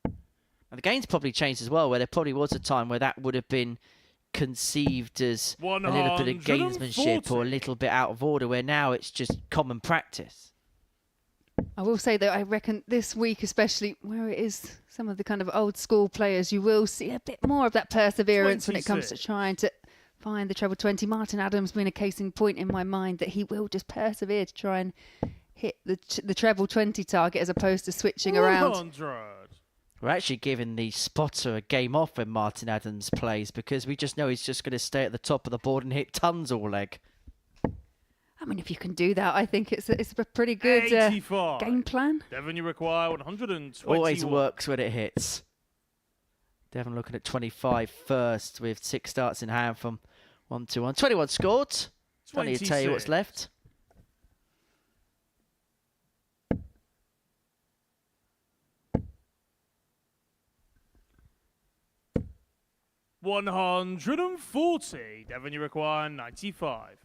And the game's probably changed as well, where there probably was a time where that would have been conceived as a little bit of gamesmanship or a little bit out of order, where now it's just common practice. I will say, though, I reckon this week, especially where it is some of the kind of old school players, you will see a bit more of that perseverance when it comes to trying to find the treble 20. Martin Adams being a case in point in my mind that he will just persevere to try and hit the treble 20 target as opposed to switching around. 100. We're actually giving the spotter a game off when Martin Adams plays, because we just know he's just going to stay at the top of the board and hit tons all leg. I mean, if you can do that, I think it's a pretty good 85. game plan. Devon, you require 121. Always works when it hits. Devon looking at 25 first with 6 starts in hand from 1-2-1. 21 scored. Funny to tell you what's left. $140. Devon, you require 95.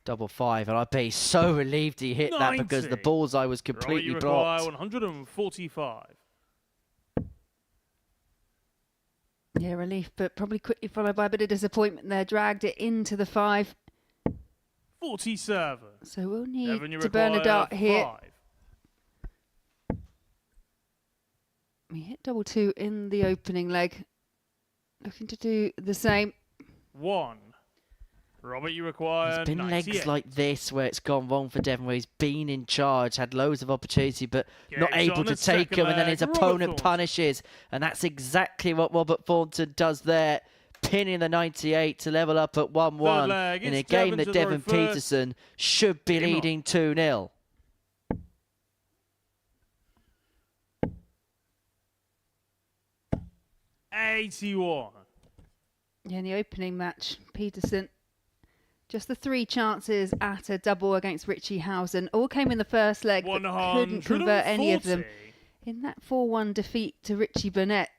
Double 5, and I bet he's so relieved he hit that because the 90. bullseye was Robert, completely you require blocked. 145. Yeah, relief, but probably quickly followed by a bit of disappointment there. Dragged it into the 5. 47. So we'll need Devon, you to burn a require dart here. 5. We hit double 2 in the opening leg. Looking to do the same. 1. Robert, you require It's been 98. legs like this where it's gone wrong for Devon, where he's been in charge, had loads of opportunity, but not Game's able on to the take second them, and then leg. his Robert opponent Thornton. punishes. And that's exactly what Robert Thornton does there, pinning the 98 to level up at 1-1 leg, in a it's game Devon that to throw Devon first. Petersen should be Game on. leading 2-0. $81. Yeah, in the opening match, Petersen, just the 3 chances at a double against Richie Howson. All came in the first leg, but couldn't convert any of them. In that 4-1 defeat to Richie Burnett,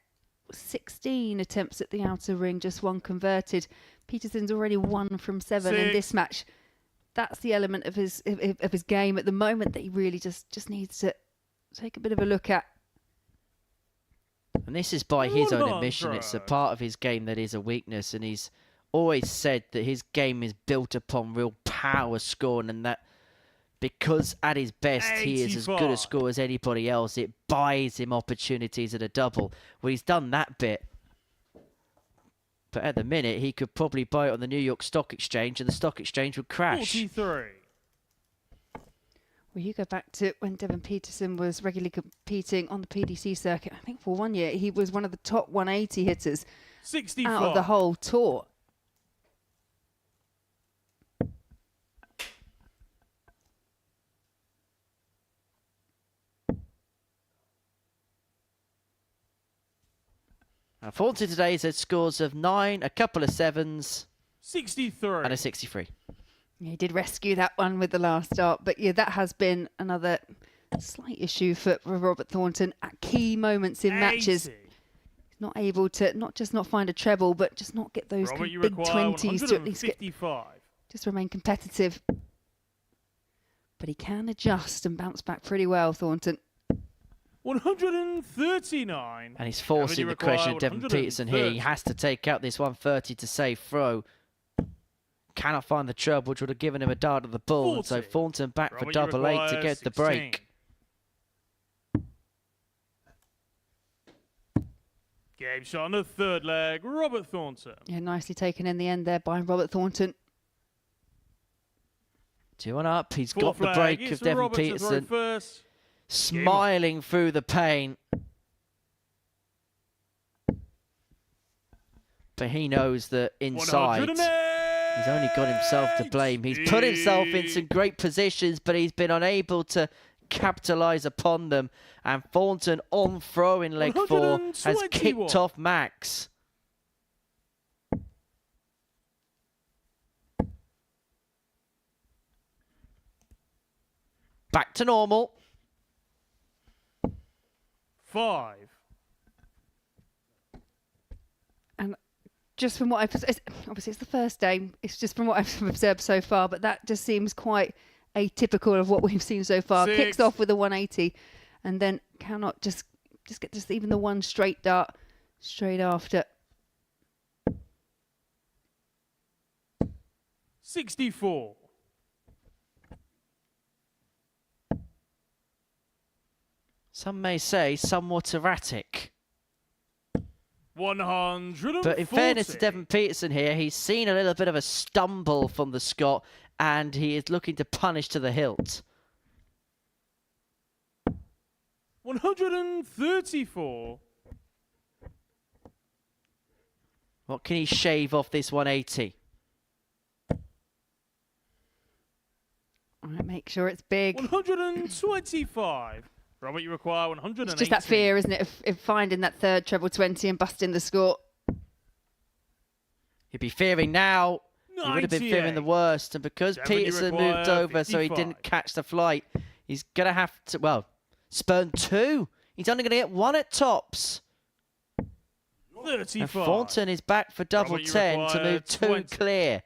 16 attempts at the outer ring, just 1 converted. Petersen's already 1 from 7 in this match. That's the element of his game at the moment that he really just needs to take a bit of a look at. And this is by his own admission. It's a part of his game that is a weakness, and he's always said that his game is built upon real power scoring, and that because at his best he is as good a scorer as anybody else, it buys him opportunities at a double. Well, he's done that bit. But at the minute, he could probably buy it on the New York Stock Exchange, and the Stock Exchange would crash. 43. Well, you go back to when Devon Petersen was regularly competing on the PDC circuit. I think for 1 year, he was one of the top 180 hitters 64. out of the whole tour. Now, Thornton today has had scores of 9, a couple of 7s, 63. and a 63. Yeah, he did rescue that one with the last start, but yeah, that has been another slight issue for Robert Thornton at key moments in matches. He's not able to not find a treble, but just not get those Robert, you big require 20s to at least get, 155. just remain competitive. But he can adjust and bounce back pretty well, Thornton. 139. And he's forcing the question of Devon Petersen here. He has to take out this 130 to save throw. Cannot find the treble, which would have given him a dart at the ball. And so Thornton back for double 8 to get the break. Game shot on the third leg. Robert Thornton. Yeah, nicely taken in the end there by Robert Thornton. 2-1 up. He's got Fourth the flag. break It's of Devon Robert to throw Petersen. first. Smiling through the pain. But he knows that inside, he's only got himself to blame. He's put himself in some great positions, but he's been unable to capitalise upon them. And Thornton on throw in leg 4 has kicked off Max. Back to normal. 5. And just from what obviously it's the first day, it's just from what I've observed so far, but that just seems quite atypical of what we've seen so far. 6. Kicks off with a 180 and then cannot just get just even the one straight dart straight after. 64. Some may say somewhat erratic. 140. But in fairness to Devon Petersen here, he's seen a little bit of a stumble from the Scot, and he is looking to punish to the hilt. 134. What can he shave off this 180? All right, make sure it's big. 125. Robert, you require 180. It's just that fear, isn't it, of finding that third treble 20 and busting the score. He'd be fearing now. He would have been fearing the worst. And because Petersen moved over so he didn't catch the flight, he's going to have to, well, spurn 2. He's only going to get 1 at tops. 35. And Thornton is back for double Robert, you 10 to move 2 20. clear.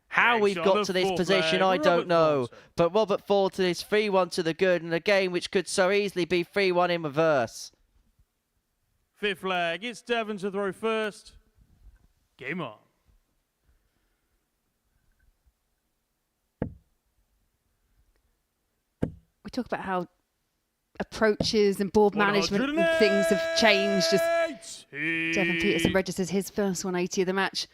How Next we've on got the to this fourth position, leg, I don't Robert know. Thornton. But Robert Thornton is 3-1 to the good in a game which could so easily be 3-1 in reverse. Fifth leg. It's Devon to throw first. Game on. We talk about how approaches and board management and things have changed. Just Devon Petersen registers his first 180 of the match.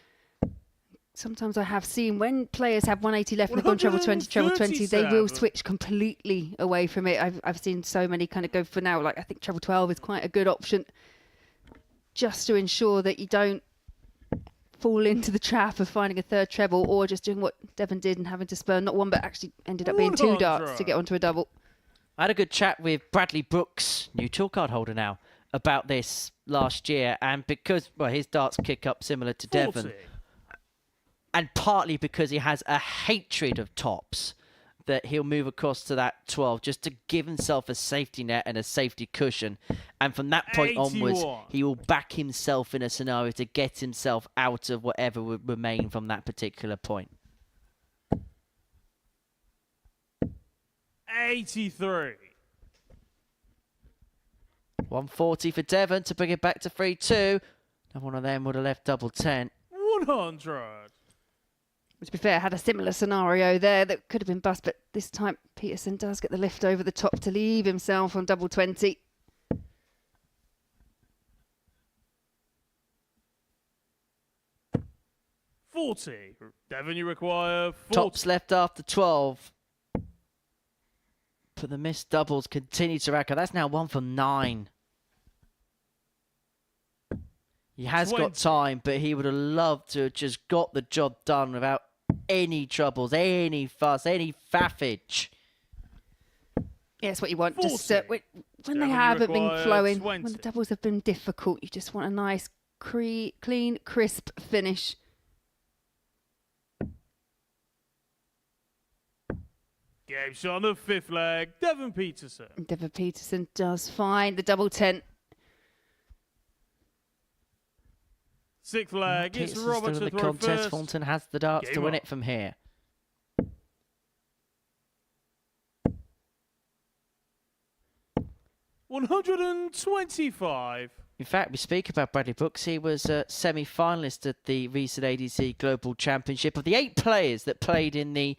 sometimes I have seen when players have 180 left and they've gone treble 20, they will switch completely away from it. I've seen so many kind of go for now. Like I think treble 12 is quite a good option, just to ensure that you don't fall into the trap of finding a third treble or just doing what Devon did and having to spur not one but actually ended up being 2 darts to get onto a double. I had a good chat with Bradley Brooks, new tour card holder now, about this last year, and because his darts kick up similar to 40. Devon, and partly because he has a hatred of tops, that he'll move across to that 12 just to give himself a safety net and a safety cushion. And from that point onwards, he will back himself in a scenario to get himself out of whatever would remain from that particular point. 83. 140 for Devon to bring it back to 3-2. And one of them would have left double 10. 100. To be fair, had a similar scenario there that could have been bust, but this time Petersen does get the lift over the top to leave himself on double 20. $40. Devon, you require 40. Tops left after 12. But the missed doubles continue to rack up. That's now 1 for 9. He has 20. got time, but he would have loved to have just got the job done without any troubles, any fuss, any faffage. Yeah, it's what you want. 40. Just when they haven't been flowing, when the doubles have been difficult, you just want a nice, clean, crisp finish. Game shot on the 5th leg, Devon Petersen. Devon Petersen does find the double 10. 6th leg, it's Petersen's Robert still to in the throw contest. first. Thornton has the darts to Game win on. it from here. $125. In fact, we speak about Bradley Brooks. He was a semi-finalist at the recent ADC Global Championship. Of the 8 players that played in the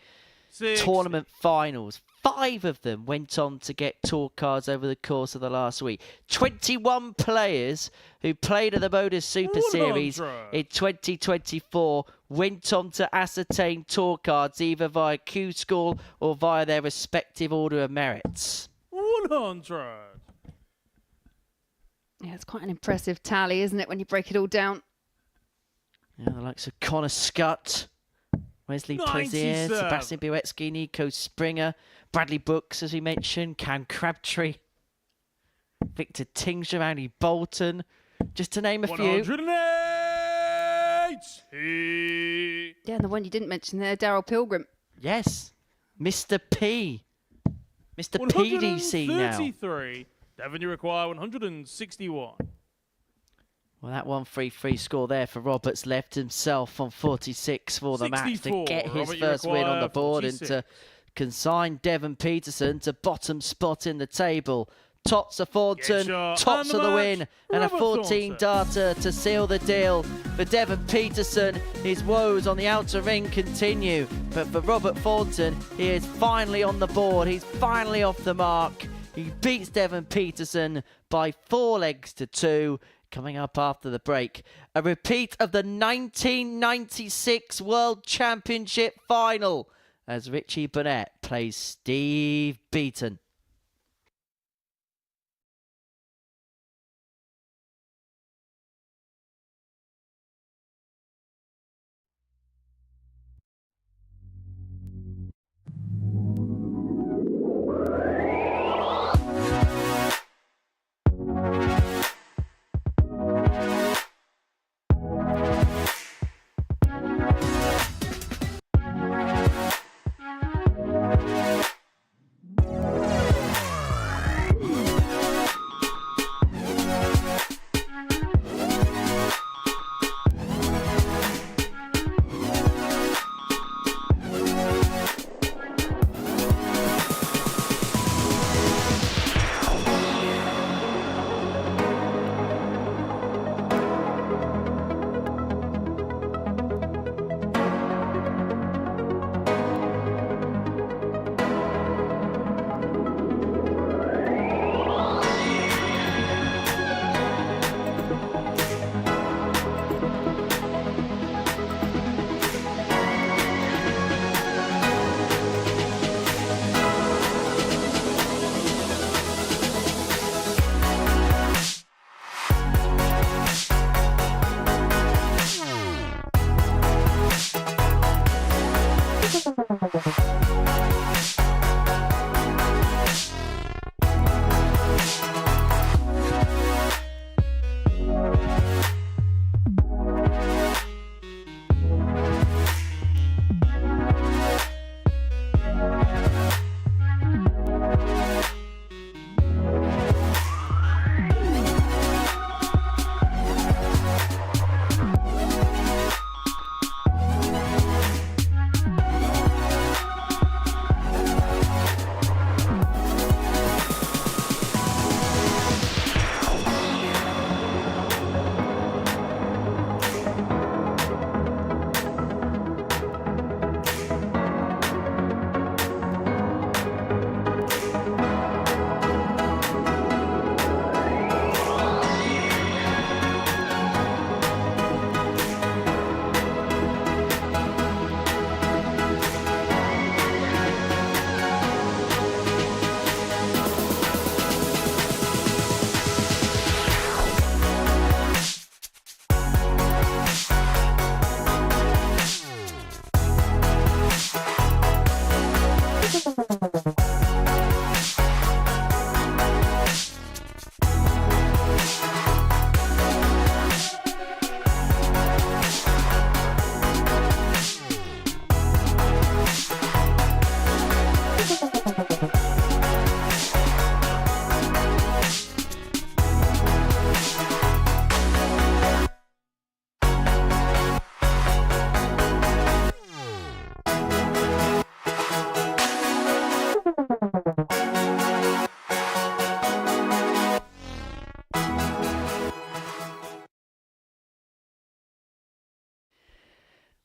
tournament finals, 5 of them went on to get tour cards over the course of the last week. 21 players who played at the Modus Super Series in 2024 went on to ascertain tour cards either via Q School or via their respective order of merits. 100. Yeah, it's quite an impressive tally, isn't it, when you break it all down? Yeah, the likes of Connor Scott, Wesley Plazier, 97. Sebastian Białecki, Nico Springer, Bradley Brooks, as we mentioned, Cam Crabtree, Victor Tingsher, Andy Bolton, just to name a few. 180. Yeah, and the one you didn't mention there, Daryl Pilgrim. Yes, Mr. P. Mr. PDC now. 133. Devon, you require 161. Well, that 1-3-3 score there for Roberts left himself on 46 for the match to get his Robert, first win on the board 46. and to consign Devon Petersen to bottom spot in the table. Tops of Thornton, tops of the win, and a 14-darter to seal the deal. For Devon Petersen, his woes on the outer ring continue. But for Robert Thornton, he is finally on the board. He's finally off the mark. He beats Devon Petersen by 4 legs to 2. Coming up after the break, a repeat of the 1996 World Championship final as Richie Burnett plays Steve Beaton.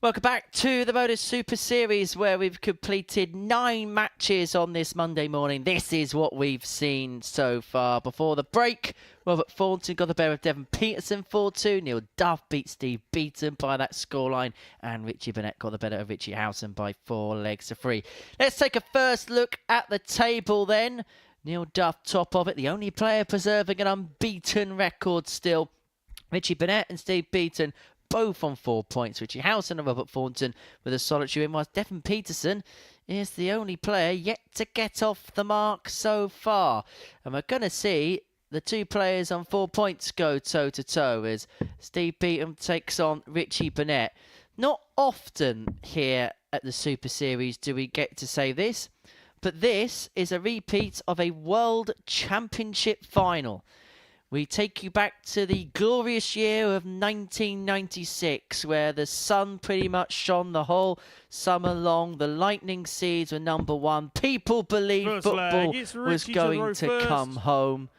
Welcome back to the Modus Super Series, where we've completed 9 matches on this Monday morning. This is what we've seen so far. Before the break, Robert Thornton got the better of Devon Petersen 4-2. Neil Duff beat Steve Beaton by that scoreline. And Richie Burnett got the better of Richie Howson by 4 legs to 3. Let's take a first look at the table then. Neil Duff top of it, the only player preserving an unbeaten record still. Richie Burnett and Steve Beaton both on 4 points. Richie Howson and Robert Thornton with a solitary win, whilst Devon Petersen is the only player yet to get off the mark so far. And we're going to see the 2 players on 4 points go toe-to-toe as Steve Beaton takes on Richie Burnett. Not often here at the Super Series do we get to say this, but this is a repeat of a World Championship final. We take you back to the glorious year of 1996, where the sun pretty much shone the whole summer long. The Lightning Seeds were number 1. People believed football was going to come home.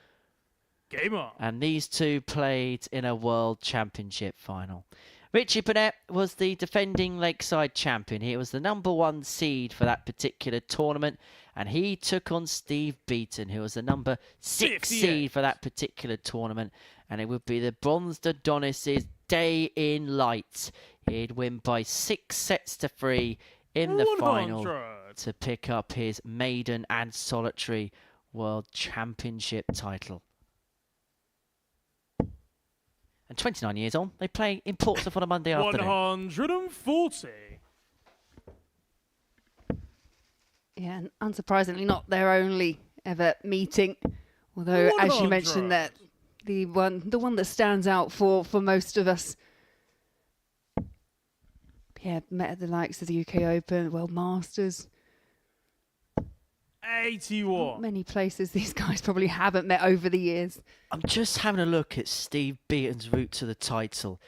Game on. And these 2 played in a World Championship final. Richie Burnett was the defending Lakeside champion. He was the number 1 seed for that particular tournament. And he took on Steve Beaton, who was the number 6 seed for that particular tournament. And it would be the Bronzed Adonis' day in lights. He'd win by 6-3 in the final to pick up his maiden and solitary World Championship title. And 29 years on, they play in Portsmouth on a Monday afternoon. 140. Yeah, and unsurprisingly, not their only ever meeting. Although, as you mentioned, that the one that stands out for most of us. Yeah, met at the likes of the UK Open, World Masters. 81. Not many places these guys probably haven't met over the years. I'm just having a look at Steve Beaton's route to the title.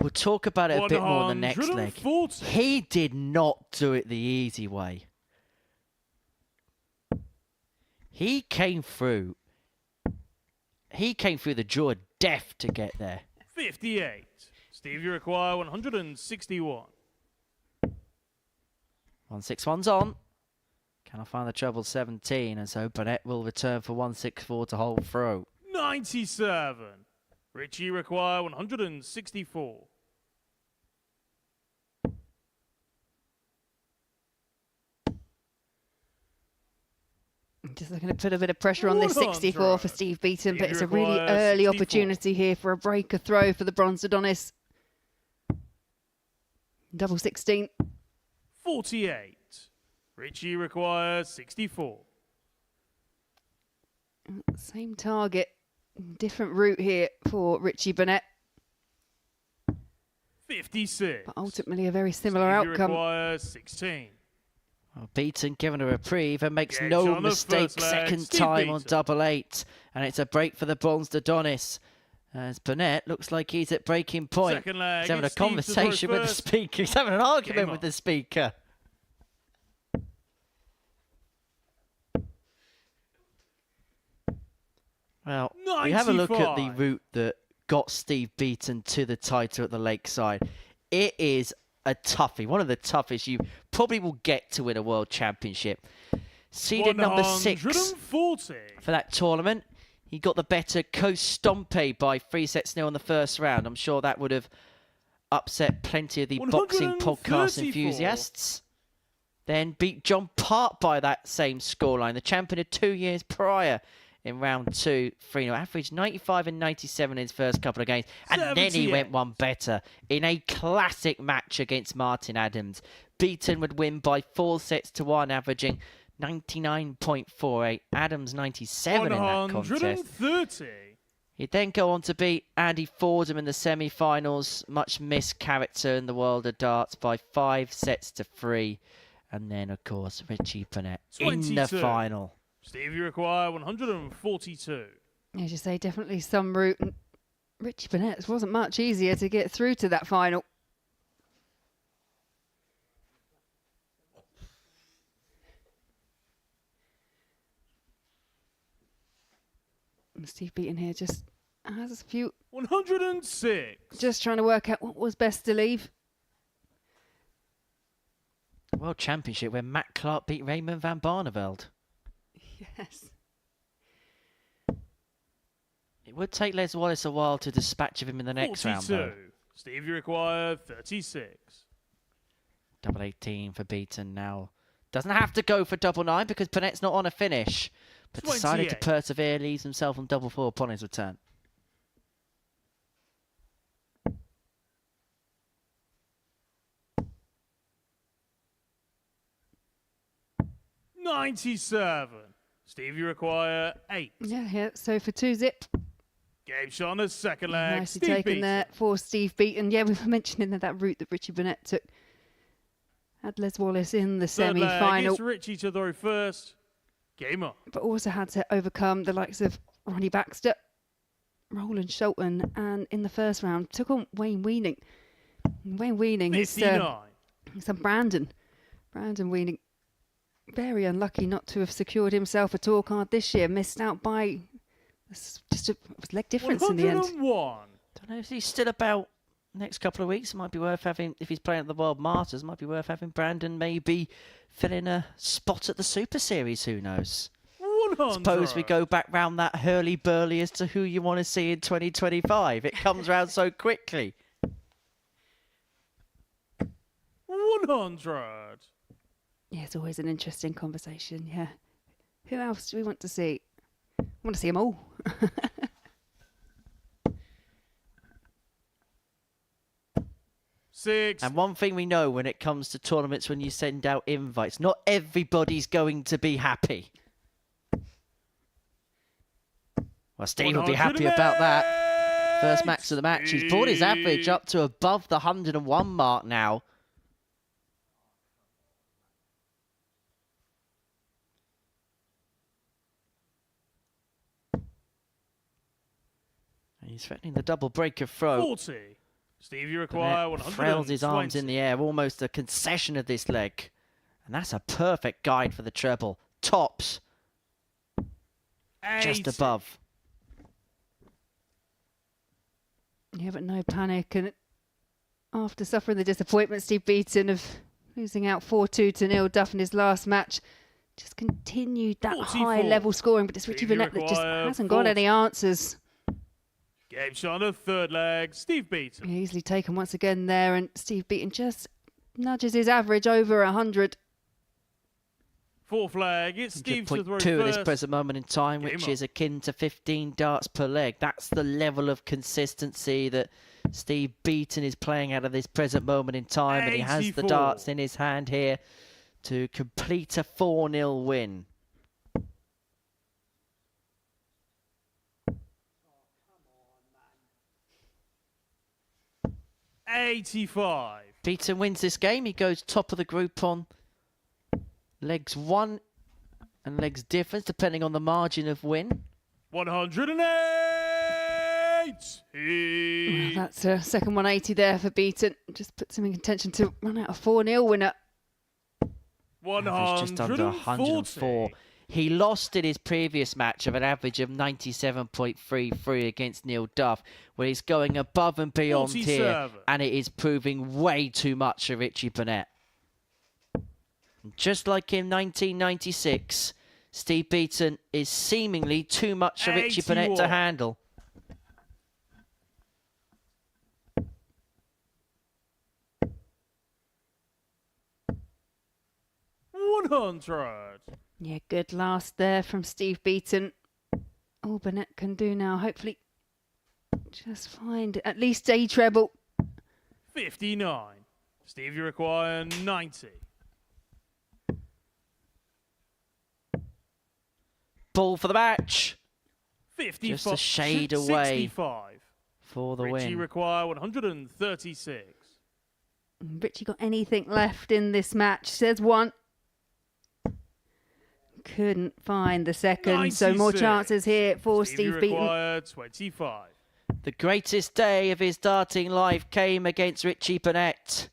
We'll talk about it a bit more in the next leg. He did not do it the easy way. He came through the jaw of death to get there. 58. Steve, you require 161. 161's on. Can I find the treble 17? And so Burnett will return for 164 to hold through. 97. Richie require 164. Just looking to put a bit of pressure on this 64 for Steve Beaton, but it's a really early opportunity here for a breaker throw for the Bronzed Adonis. Double 16. 48. Richie requires 64. Same target, different route here for Richie Burnett. 56. But ultimately a very similar Stevie outcome. requires 16. Well, Beaton giving a reprieve and makes Gauge no on the mistake first leg, second Steve time Beaton. on double 8. And it's a break for the Bronze Adonis. As Burnett looks like he's at breaking point. Second leg, He's having a it's Steve to throw conversation with the first. speaker. He's having an argument Game with on. the speaker. Well, we have a look at the 95. route that got Steve Beaton to the title at the Lakeside. It is a toughie, one of the toughest you probably will get to win a world championship. Seeded number 6 140. for that tournament. He got the better Coast Stompe by 3-0 in the first round. I'm sure that would have upset plenty of the boxing podcast 134. enthusiasts. Then beat John Part by that same scoreline, the champion of 2 years prior in round 2, 3-0. Averaged 95 and 97 in his first couple of games. And then he 78. went one better in a classic match against Martin Adams. Beaton would win by 4-1, averaging 99.48. Adams 97 in that contest. 130. He'd then go on to beat Andy Fordham in the semi-finals. Much missed character in the world of darts by 5-3. And then, of course, Richie Burnett in the 22. final. Stevie require 142. As you say, definitely some route. And Richie Burnett wasn't much easier to get through to that final. And Steve Beaton here just has a few. 106. Just trying to work out what was best to leave. World Championship where Matt Clark beat Raymond van Barneveld. Yes. It would take Les Wallace a while to dispatch of him in the next 42. round, though. Stevie require 36. Double 18 for Beaton now. Doesn't have to go for double 9 because Burnett's not on a finish. But decided to 28. persevere, leaves himself on double 4 upon his return. $97. Stevie require 8. Yeah. So for 2-zip. Game shot on the second leg. Nicely Steve taken Beaton. there for Steve Beaton. Yeah, we were mentioning that route that Richie Burnett took. Had Les Wallace in the Third leg, semi-final. it's Richie to throw first. Game on. But also had to overcome the likes of Ronnie Baxter, Roland Shelton, and in the first round took on Wayne Weening. Wayne Weening, he's 59. Brandon Weening, very unlucky not to have secured himself a tour card this year. Missed out by just a leg difference in the end. 101. Don't know if he's still about next couple of weeks. It might be worth having, if he's playing at the World Masters, it might be worth having Brandon maybe fill in a spot at the Super Series. Who knows? 100. Suppose we go back round that hurly-burly as to who you want to see in 2025. It comes round so quickly. 100. Yeah, it's always an interesting conversation. Yeah. Who else do we want to see? I want to see them all. Six. And one thing we know when it comes to tournaments, when you send out invites, not everybody's going to be happy. Well, Steve will be happy about that. First max of the match. He's brought his average up to above the 101 mark now. He's threatening the double breaker throw. 40. Stevie require 120. Frails his arms in the air, almost a concession of this leg. And that's a perfect guide for the treble. Tops. 80. Just above. Yeah, but no panic. And after suffering the disappointment, Steve Beaton of losing out 4-2 to Neil Duff in his last match, just continued that 44. high level scoring. But it's Richie Stevie Burnett that just require hasn't got 40. any answers. Game shot on the third leg. Steve Beaton. Easily taken once again there, and Steve Beaton just nudges his average over 100. Fourth leg, it's Steve to throw 100.2 at this first. present moment in time, which is akin to 15 darts per leg. That's the level of consistency that Steve Beaton is playing out of this present moment in time, and he has the 84. darts in his hand here to complete a 4-0 win. $85. Beaton wins this game. He goes top of the group on legs 1 and legs difference, depending on the margin of win. 180. Well, that's a second 180 there for Beaton. Just puts him in contention to run out a 4-0 winner. Average just under 104. He lost in his previous match of an average of 97.33 against Neil Duff, where he's going above and beyond here, 47. and it is proving way too much for Richie Burnett. Just like in 1996, Steve Beaton is seemingly too much for Richie Burnett to 81. handle. $100. Yeah, good last there from Steve Beaton. All Burnett can do now, hopefully, just find at least a treble. 59. Steve, you require 90. Ball for the match. 55. Just a shade away 65. for the Richie win. require 136. Richie got anything left in this match? There's one. Couldn't find the second, so more 96. chances here for Steve, Steve you Beaton. require 25. The greatest day of his darting life came against Richie Burnett.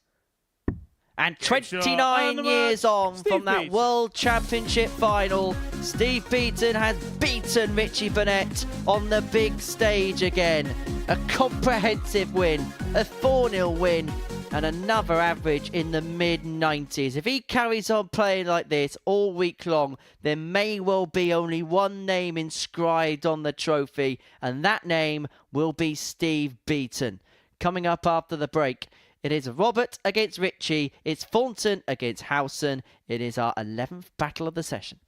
And Game shot, 29 and the years match, on Steve from that Beaton. World Championship final, Steve Beaton has beaten Richie Burnett on the big stage again. A comprehensive win, a 4-0 win, and another average in the mid-90s. If he carries on playing like this all week long, there may well be only one name inscribed on the trophy, and that name will be Steve Beaton. Coming up after the break, it is Robert against Richie. It's Thornton against Howson. It is our 11th battle of the session.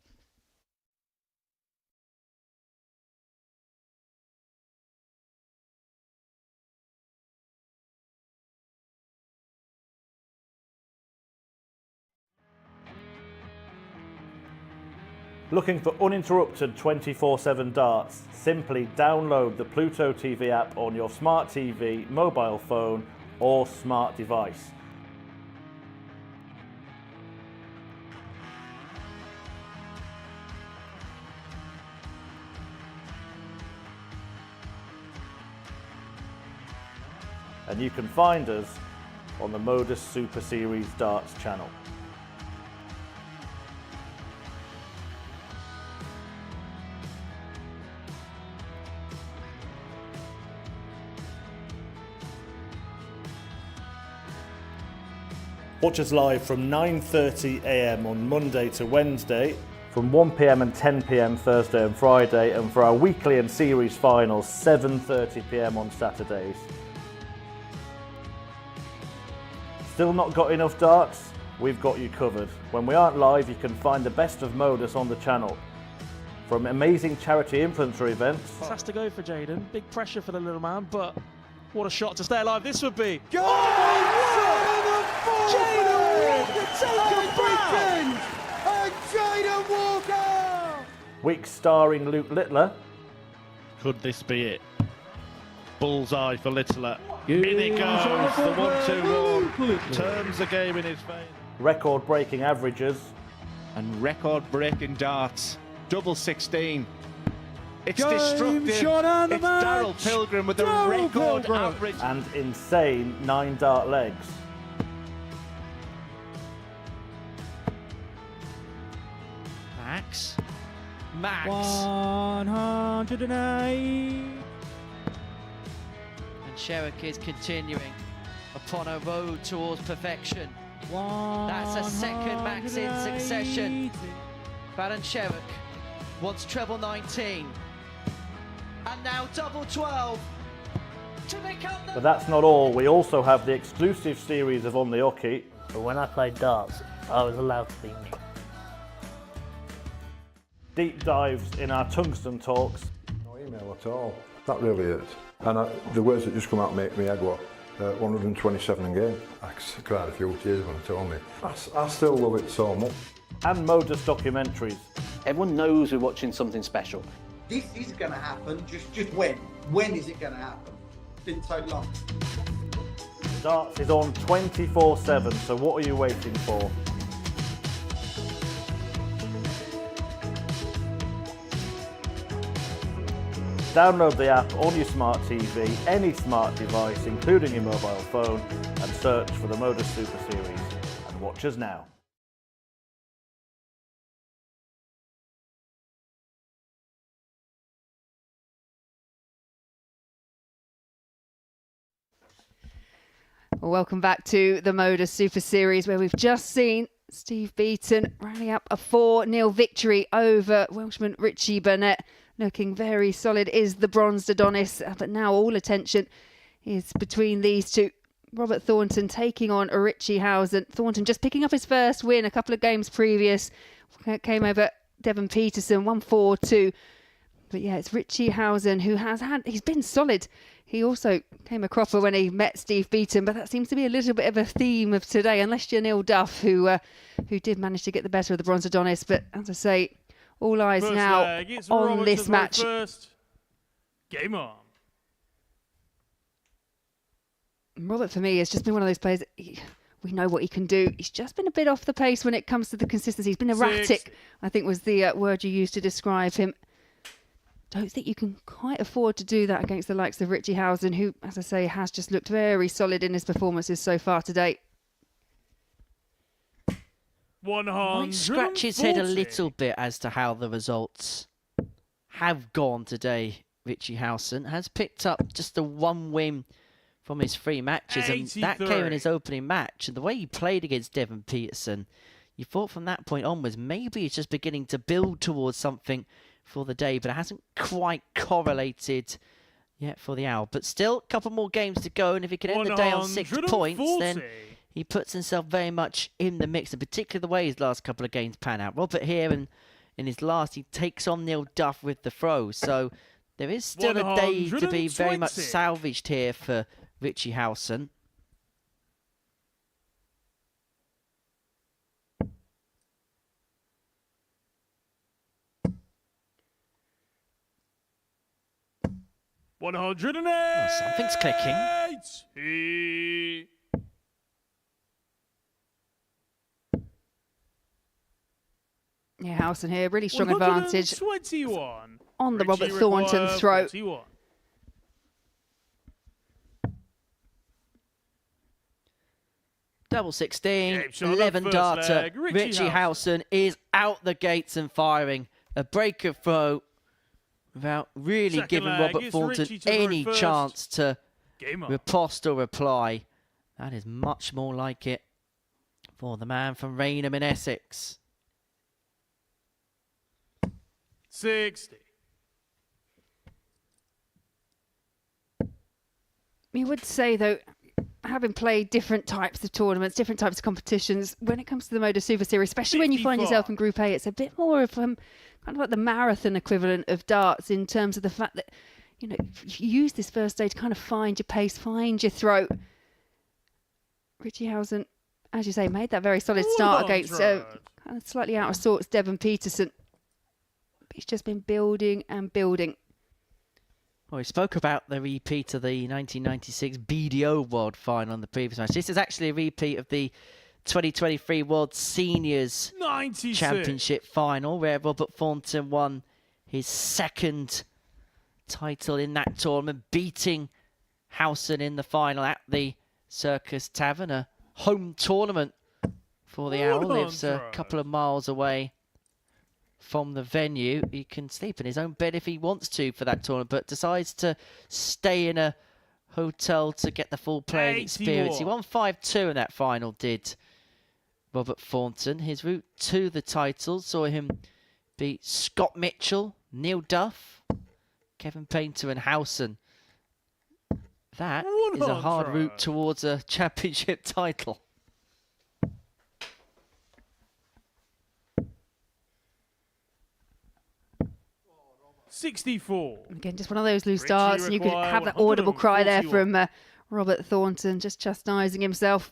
Looking for uninterrupted 24/7 darts? Simply download the Pluto TV app on your smart TV, mobile phone or smart device. And you can find us on the Modus Super Series Darts channel. Watch us live from 9:30 AM on Monday to Wednesday, from 1 PM and 10 PM Thursday and Friday, and for our weekly and series finals, 7:30 PM on Saturdays. Still not got enough darts? We've got you covered. When we aren't live, you can find the best of Modus on the channel. From amazing charity influencer events. Has to go for Jaden. Big pressure for the little man, but what a shot to stay alive this would be. Go! Jaden Walker taken and Jaden Walker! Weeks starring Luke Littler. Could this be it? Bullseye for Littler. In it goes. The 1-2-1 turns the game in his favour. Record-breaking averages. And record-breaking darts. Double 16. It's Game destructive. shot and the It's match. Darryl Pilgrim with the Darryl record Pilgrim. average. And insane 9 dart legs. Max. Max. 108. And Sherrick is continuing upon a road towards perfection. That's a second max in succession. Baron Sherrick wants treble 19. And now double 12 to become the... But that's not all. We also have the exclusive series of On the Hockey. But when I played darts, I was allowed to be me. deep dives in our tungsten talks. No email at all. That really is. And the words that just come out make me head what? 127 in game. I cried a few tears when they told me. I still love it so much. And Modus documentaries. Everyone knows we're watching something special. This is going to happen, just when? When is it going to happen? Didn't take long. Darts is on 24/7, so what are you waiting for? Download the app on your smart TV, any smart device, including your mobile phone, and search for the Modus Super Series. And watch us now. Well, welcome back to the Modus Super Series, where we've just seen Steve Beaton rallying up a 4-0 victory over Welshman Richie Burnett. Looking very solid is the bronzed Adonis, but now all attention is between these two. Robert Thornton taking on Richie Howson. Thornton just picking up his first win a couple of games previous. Came over Devon Petersen, 1-4-2. But yeah, it's Richie Howson who he's been solid. He also came a cropper when he met Steve Beaton, but that seems to be a little bit of a theme of today, unless you're Neil Duff, who did manage to get the better of the bronze Adonis. But as I say, all eyes First now leg, it's on Robert this to throw match. First. Game on. Robert, for me, has just been one of those players. We know what he can do. He's just been a bit off the pace when it comes to the consistency. He's been erratic, I think was the word you used to describe him. Don't think you can quite afford to do that against the likes of Richie Howson, who, as I say, has just looked very solid in his performances so far today. 140. Might scratch his head a little bit as to how the results have gone today. Richie Howson has picked up just the one win from his 3 matches, and that came in his opening match. And the way he played against Devon Petersen, you thought from that point onwards maybe he's just beginning to build towards something for the day, but it hasn't quite correlated yet for the Owl. But still, a couple more games to go, and if he can end the day on 6 points, then he puts himself very much in the mix, and particularly the way his last couple of games pan out. Robert here, and in his last, he takes on Neil Duff with the throw. So there is still a day to be very much salvaged here for Richie Howson. Something's clicking. Yeah, Howson here, really strong advantage 21. on the Robert Thornton throw. 41. Double 16, 11 darter. Richie Howson is out the gates and firing. A breaker throw without really giving Robert Thornton any chance to riposte or reply. That is much more like it for the man from Rainham in Essex. 60. You would say, though, having played different types of tournaments, different types of competitions, when it comes to the Modus Super Series, especially when you find yourself in Group A, it's a bit more of kind of like the marathon equivalent of darts in terms of the fact that, you know, you use this first day to kind of find your pace, find your throat. Richie Howson, as you say, made that very solid start against kind of slightly out of sorts Devon Petersen. He's just been building and building. Well, we spoke about the repeat of the 1996 BDO World Final on the previous match. This is actually a repeat of the 2023 World Seniors 96. Championship Final, where Robert Thornton won his 2nd title in that tournament, beating Howson in the final at the Circus Tavern, a home tournament for the Owl. Lives a couple of miles away from the venue. He can sleep in his own bed if he wants to for that tournament, but decides to stay in a hotel to get the full playing experience. He won 5-2 in that final, did Robert Thornton. His route to the title saw him beat Scott Mitchell, Neil Duff, Kevin Painter and Howson. That is a hard route towards a championship title. 64. Again, just one of those loose Richie darts, and you could require have that audible cry there 141. from Robert Thornton, just chastising himself.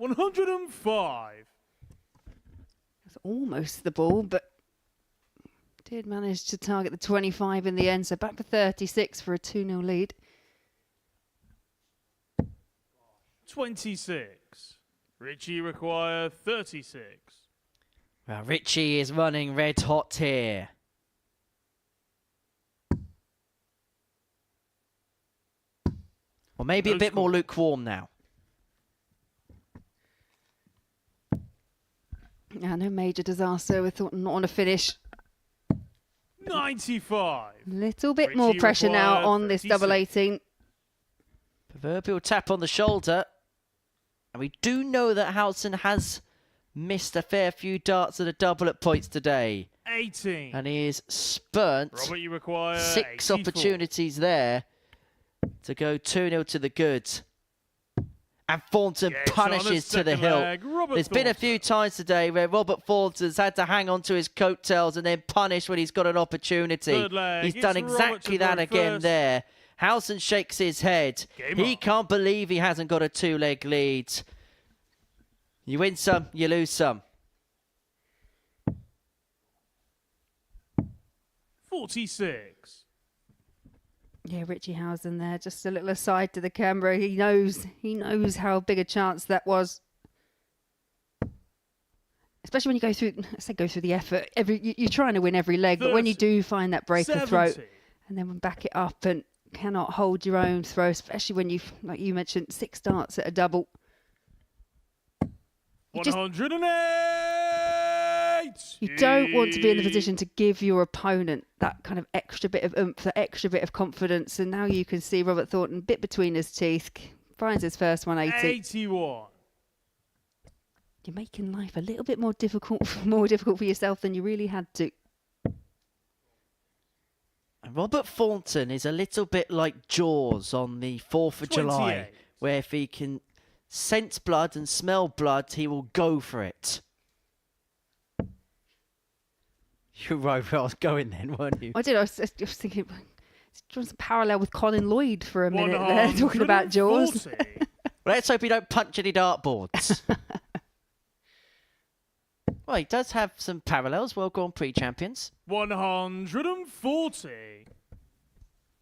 $105. That's almost the ball, but did manage to target the 25 in the end, so back for 36 for a 2-0 lead. 26. Richie require 36. Well, Richie is running red hot here. Or maybe a bit more lukewarm now. Yeah, no major disaster with Thornton not on a finish. 95. Little bit more pressure now on this double 18. Proverbial tap on the shoulder. And we do know that Howson has missed a fair few darts at a double at points today. 18. And he is spurnt. Robert, you require 6 84. opportunities there to go 2-0 to the good. And Thornton punishes to the hilt. There's been a few times today where Robert Thornton's had to hang on to his coattails and then punish when he's got an opportunity. He's done exactly that again there. Howson shakes his head. He can't believe he hasn't got a 2-leg lead. You win some, you lose some. 46. Yeah, Richie Howson there, just a little aside to the camera. He knows how big a chance that was. Especially when you go through the effort. You're trying to win every leg, but when you do find that break of throat, and then back it up and cannot hold your own throw, especially when you've, like you mentioned, 6 darts at a double. 108. You don't want to be in the position to give your opponent that kind of extra bit of oomph, that extra bit of confidence. And now you can see Robert Thornton, bit between his teeth, finds his first 180. 81. You're making life a little bit more difficult for yourself than you really had to. And Robert Thornton is a little bit like Jaws on the 4th of July, where if he can sense blood and smell blood, he will go for it. You're right where I was going then, weren't you? I did. I was thinking, drawing some parallel with Colin Lloyd for a minute there, talking about Jaws. Well, let's hope he don't punch any dartboards. Well, he does have some parallels. World Grand Prix champions. 140.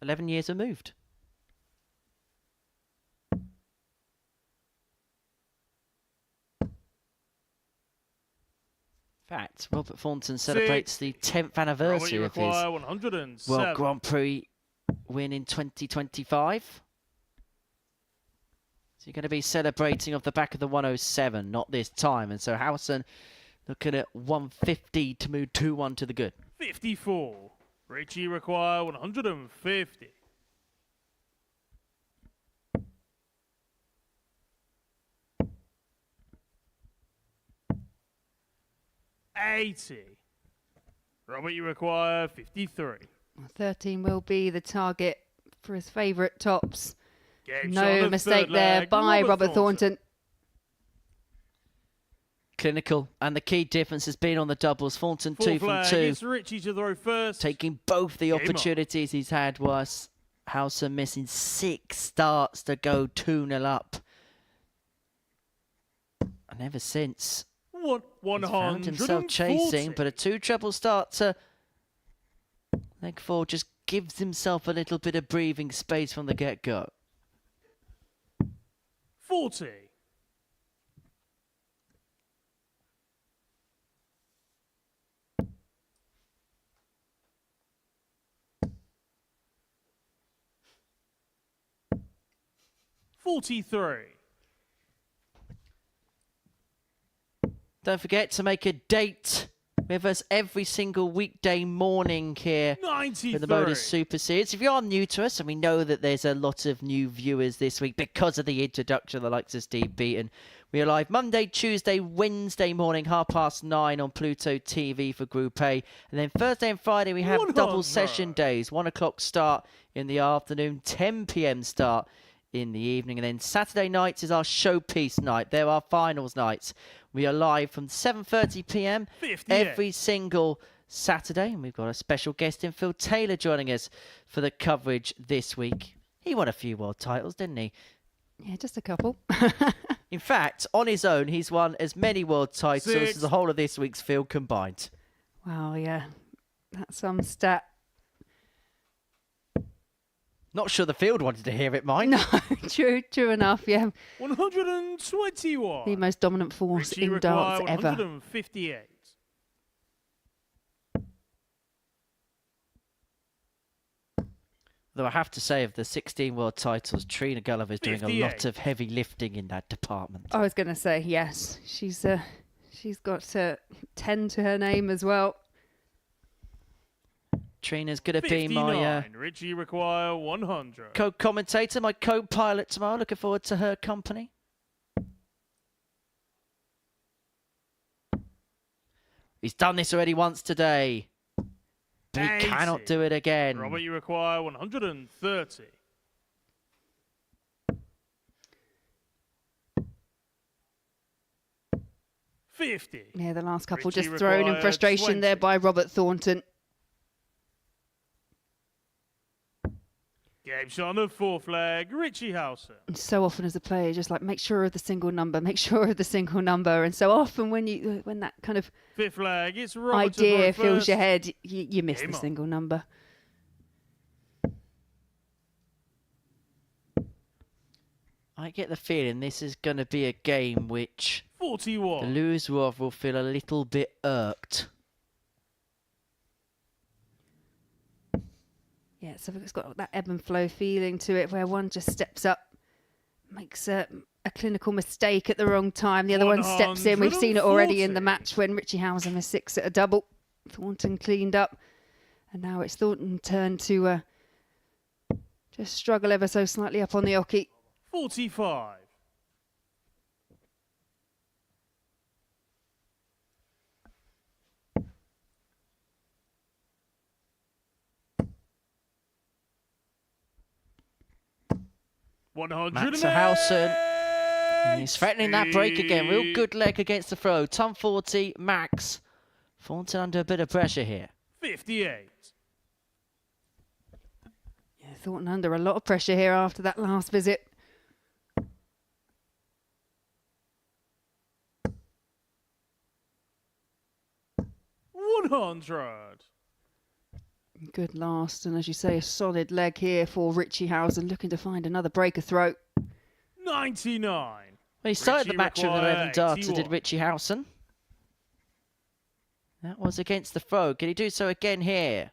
11 years removed. In fact, Robert Thornton celebrates the 10th anniversary of his World Grand Prix win in 2025. So you're going to be celebrating off the back of the 107, not this time. And so Howson looking at 150 to move 2-1 to the good. 54. Richie require 150. $80. Robert, you require 53. 13 will be the target for his favourite tops. Game No mistake there by Robert Thornton. Clinical, and the key difference has been on the doubles. Thornton 2 from 2. It's Richie to throw first. Taking both the opportunities he's had, whilst Howson missing 6 starts to go 2-0 up. And ever since, he's found himself chasing, but a 2-treble start to leg 4 just gives himself a little bit of breathing space from the get-go. 40. $43. Don't forget to make a date with us every single weekday morning here for the Modus Super Series. If you are new to us, and we know that there's a lot of new viewers this week because of the introduction of the likes of Steve Beaton, we are live Monday, Tuesday, Wednesday morning, 9:30 on Pluto TV for Group A. And then Thursday and Friday, we have double session days, 1 o'clock start in the afternoon, 10 p.m. start in the evening. And then Saturday nights is our showpiece night. They're our finals nights. We are live from 7:30 p.m. every single Saturday. And we've got a special guest in Phil Taylor joining us for the coverage this week. He won a few world titles, didn't he? Yeah, just a couple. In fact, on his own, he's won as many world titles 6. as the whole of this week's field combined. Wow, yeah. That's some stat. Not sure the field wanted to hear it, mine. No, true enough, yeah. 121. The most dominant force Richie in darts require ever. 158. Though I have to say, of the 16 world titles, Trina Gulliver's doing a lot 58. of heavy lifting in that department. I was going to say, yes. She's got 10 to her name as well. Trina's going to be 59. my Richie require 100. co-commentator, my co-pilot tomorrow. Looking forward to her company. He's done this already once today. But he 80. cannot do it again. Robert, you require 130. $50. Yeah, the last couple Richie just thrown in required frustration 20. there by Robert Thornton. Game shot on the 4th flag, Richie Howson. And so often as a player, just like make sure of the single number, make sure of the single number. And so often when that kind of 5th flag, it's Robert idea to throw fills first. your head, you miss Game the on. single number. I get the feeling this is going to be a game which 41. the loser of will feel a little bit irked. Yeah, so it's got that ebb and flow feeling to it where one just steps up, makes a clinical mistake at the wrong time. The other one steps in. We've seen it already in the match when Richie Howson was 6 at a double. Thornton cleaned up. And now it's Thornton's turn to just struggle ever so slightly up on the oche. 45. Max Howson. And he's threatening that break again. Real good leg against the throw. Ton 40, Max. Thornton under a bit of pressure here. 58. Yeah, Thornton under a lot of pressure here after that last visit. $100. Good last, and as you say, a solid leg here for Richie Howson, looking to find another breaker throw. 99. Well, he started the match with 11 darts, did Richie Howson. That was against the throw. Can he do so again here?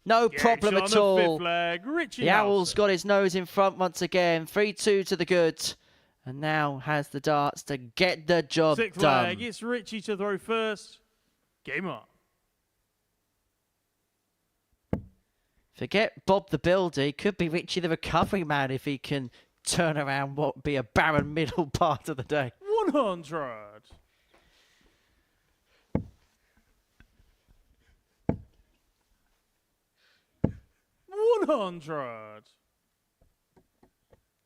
No problem at all. The Owl's got his nose in front once again. 3-2 to the good. And now has the darts to get the job 6th done. flag, it's Richie to throw first. Game on. Forget Bob the Builder. He could be Richie the recovery man if he can turn around what would be a barren middle part of the day. 100. $100.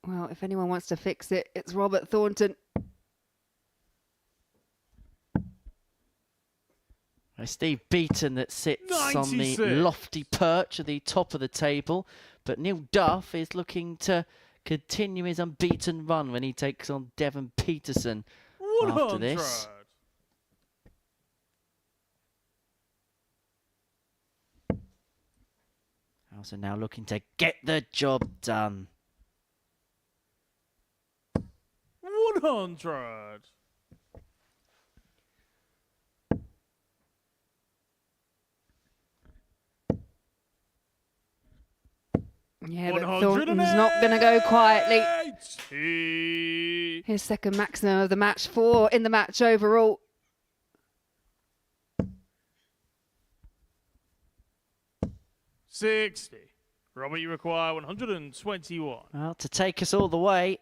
Well, if anyone wants to fix it, it's Robert Thornton. Steve Beaton that sits 96. on the lofty perch at the top of the table. But Neil Duff is looking to continue his unbeaten run when he takes on Devon Petersen after this. Howson now looking to get the job done. 100. Yeah, but Thornton's not going to go quietly. His second maximum of the match, 4 in the match overall. $60. Robert, you require 121. Well, to take us all the way,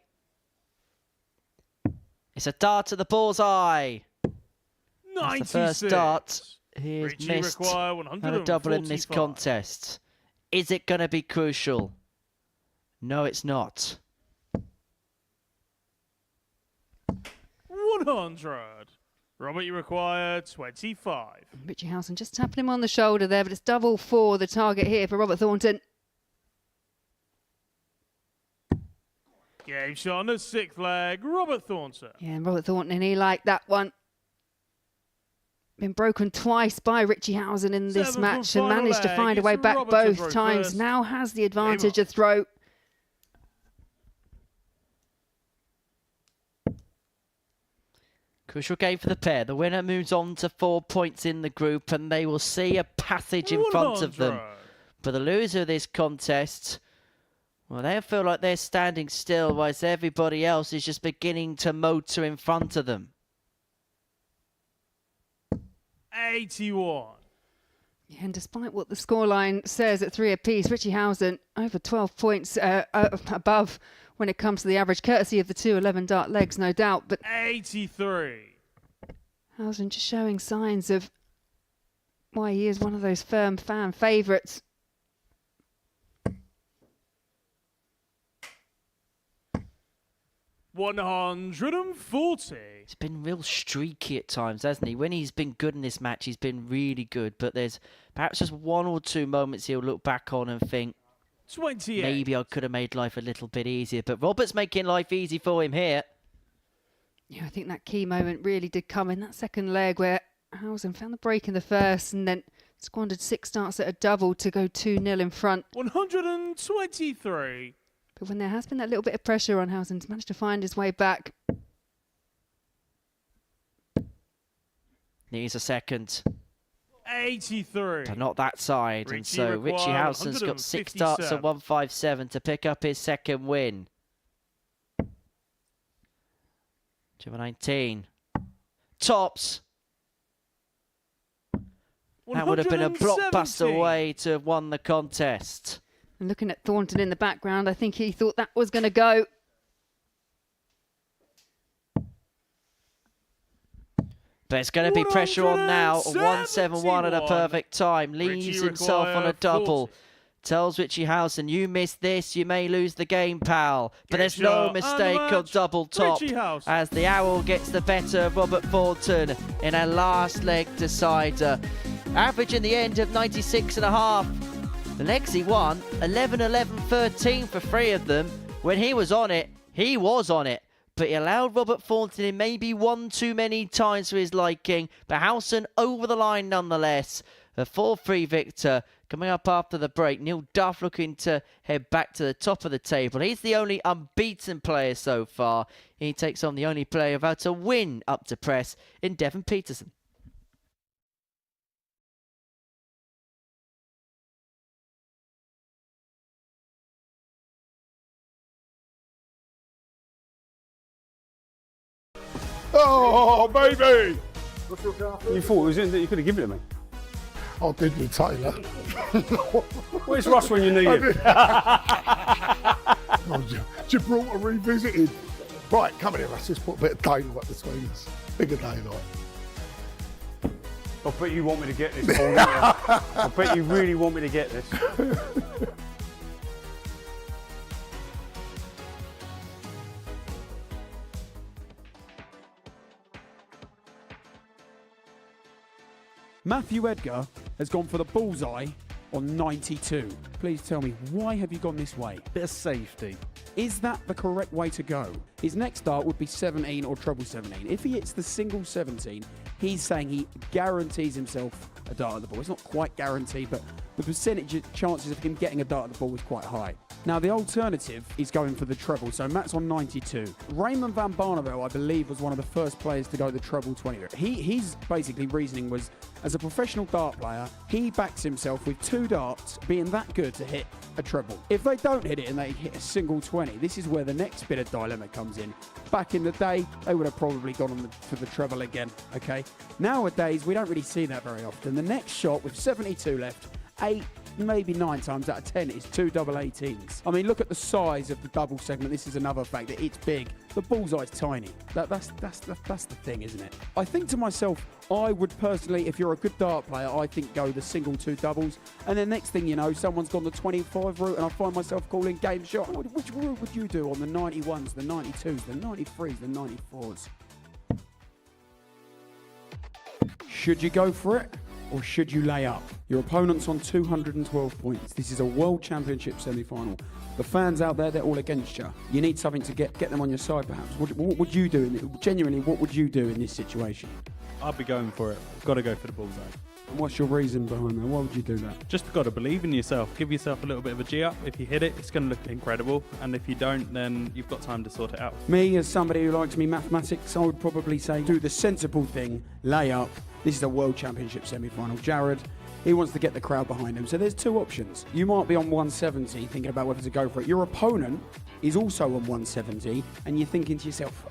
it's a dart to the bullseye. That's the first 96. dart he has Richie missed require and a double in this 145. contest. Is it going to be crucial? No, it's not. 100. Robert, you require 25. Richie Howson just tapping him on the shoulder there, but it's double for the target here for Robert Thornton. Game shot on the 6th leg, Robert Thornton. Yeah, and Robert Thornton, and he liked that one. Been broken twice by Richie Howson in this match and managed to find a way back both times. Now has the advantage of throw. Crucial game for the pair. The winner moves on to 4 points in the group and they will see a passage in front of them. But the loser of this contest, well, they'll feel like they're standing still whilst everybody else is just beginning to motor in front of them. 81. Yeah, and despite what the scoreline says at 3 apiece, Richie Howson over 12 points above when it comes to the average, courtesy of the 2 11-dart legs, no doubt. But 83. Howson just showing signs of why he is one of those firm fan favourites. $140. He's been real streaky at times, hasn't he? When he's been good in this match, he's been really good. But there's perhaps just 1 or 2 moments he'll look back on and think, 28. Maybe I could have made life a little bit easier. But Robert's making life easy for him here. Yeah, I think that key moment really did come in that second leg where Howson found the break in the first and then squandered 6 starts at a double to go 2-0 in front. 123. But when there has been that little bit of pressure on Howson, he's managed to find his way back. Needs a second. 83. But not that side. And so Richie Howson's got 6 starts at 157 to pick up his second win. 219. Tops. That would have been a blockbuster way to have won the contest. And looking at Thornton in the background, I think he thought that was going to go. But it's going to be pressure on now. 171 at a perfect time. Leaves himself on a double. 40. Tells Richie Howson, you missed this, you may lose the game, pal. But there's no mistake on double top as the Owl gets the better of Robert Thornton in a last leg decider. Average in the end of 96.5. The legs he won, 11, 11, 13 for 3 of them. When he was on it, he was on it. But he allowed Robert Thornton in maybe 1 too many times for his liking. But Howson over the line nonetheless. A 4-3 victor coming up after the break. Neil Duff looking to head back to the top of the table. He's the only unbeaten player so far. He takes on the only player about to win up to press in Devon Petersen. Oh, baby! You thought it was in that you could have given it to me? I did with Taylor. Where's Ross when you need him? Gibraltar revisited. Right, come here, Russ. Let's put a bit of daylight between us. Bigger daylight. I bet you want me to get this, Paul, don't you? I bet you really want me to get this. Matthew Edgar has gone for the bullseye on 92. Please tell me, why have you gone this way? Bit of safety. Is that the correct way to go? His next dart would be 17 or treble 17. If he hits the single 17, he's saying he guarantees himself a dart at the ball. It's not quite guaranteed, but the percentage of chances of him getting a dart at the ball is quite high. Now, the alternative is going for the treble, so Matt's on 92. Raymond van Barneveld, I believe, was one of the first players to go the treble 20. His basically reasoning was, as a professional dart player, he backs himself with 2 darts being that good to hit a treble. If they don't hit it and they hit a single 20, this is where the next bit of dilemma comes in. Back in the day, they would have probably gone for the treble again, okay? Nowadays, we don't really see that very often. The next shot with 72 left, 8 maybe 9 times out of 10, it's 2 double 18s. I mean, look at the size of the double segment. This is another fact that it's big. The bullseye's tiny. That's the thing, isn't it? I think to myself, I would personally, if you're a good dart player, I think go the single 2 doubles. And then next thing you know, someone's gone the 25 route and I find myself calling game shot. Which route would you do on the 91s, the 92s, the 93s, the 94s? Should you go for it or should you lay up? Your opponent's on 212 points. This is a World Championship semi-final. The fans out there, they're all against you. You need something to get them on your side, perhaps. What would you do? Genuinely, what would you do in this situation? I'd be going for it. Got to go for the bullseye. And what's your reason behind that? Why would you do that? Just got to believe in yourself. Give yourself a little bit of a G up. If you hit it, it's going to look incredible. And if you don't, then you've got time to sort it out. Me, as somebody who likes me mathematics, I would probably say do the sensible thing, lay up. This is a World Championship semi-final. Jared, he wants to get the crowd behind him. So there's 2 options. You might be on 170 thinking about whether to go for it. Your opponent is also on 170 and you're thinking to yourself,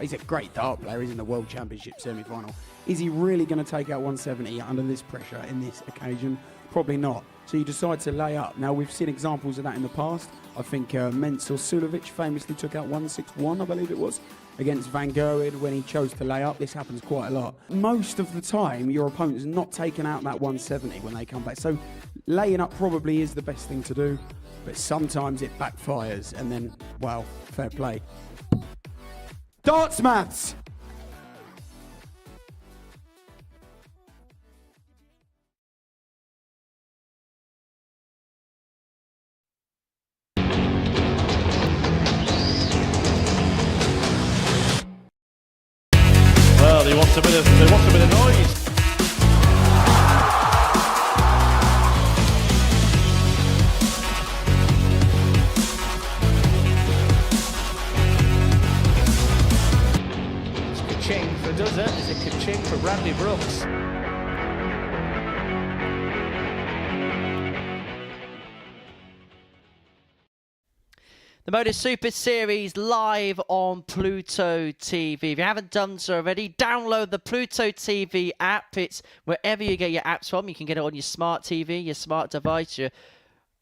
he's a great dart player, he's in the World Championship semi-final. Is he really going to take out 170 under this pressure in this occasion? Probably not. So you decide to lay up. Now, we've seen examples of that in the past. I think Mensur Sulovic famously took out 161, I believe it was, against Van Gerwen when he chose to lay up. This happens quite a lot. Most of the time, your opponent's not taking out that 170 when they come back. So laying up probably is the best thing to do, but sometimes it backfires and then, well, fair play. Darts maths! Well, they want a bit of noise. It's ka-ching for does it? It's a ka-ching for Bradley Brooks. The Modus Super Series live on Pluto TV. If you haven't done so already, download the Pluto TV app. It's wherever you get your apps from. You can get it on your smart TV, your smart device, your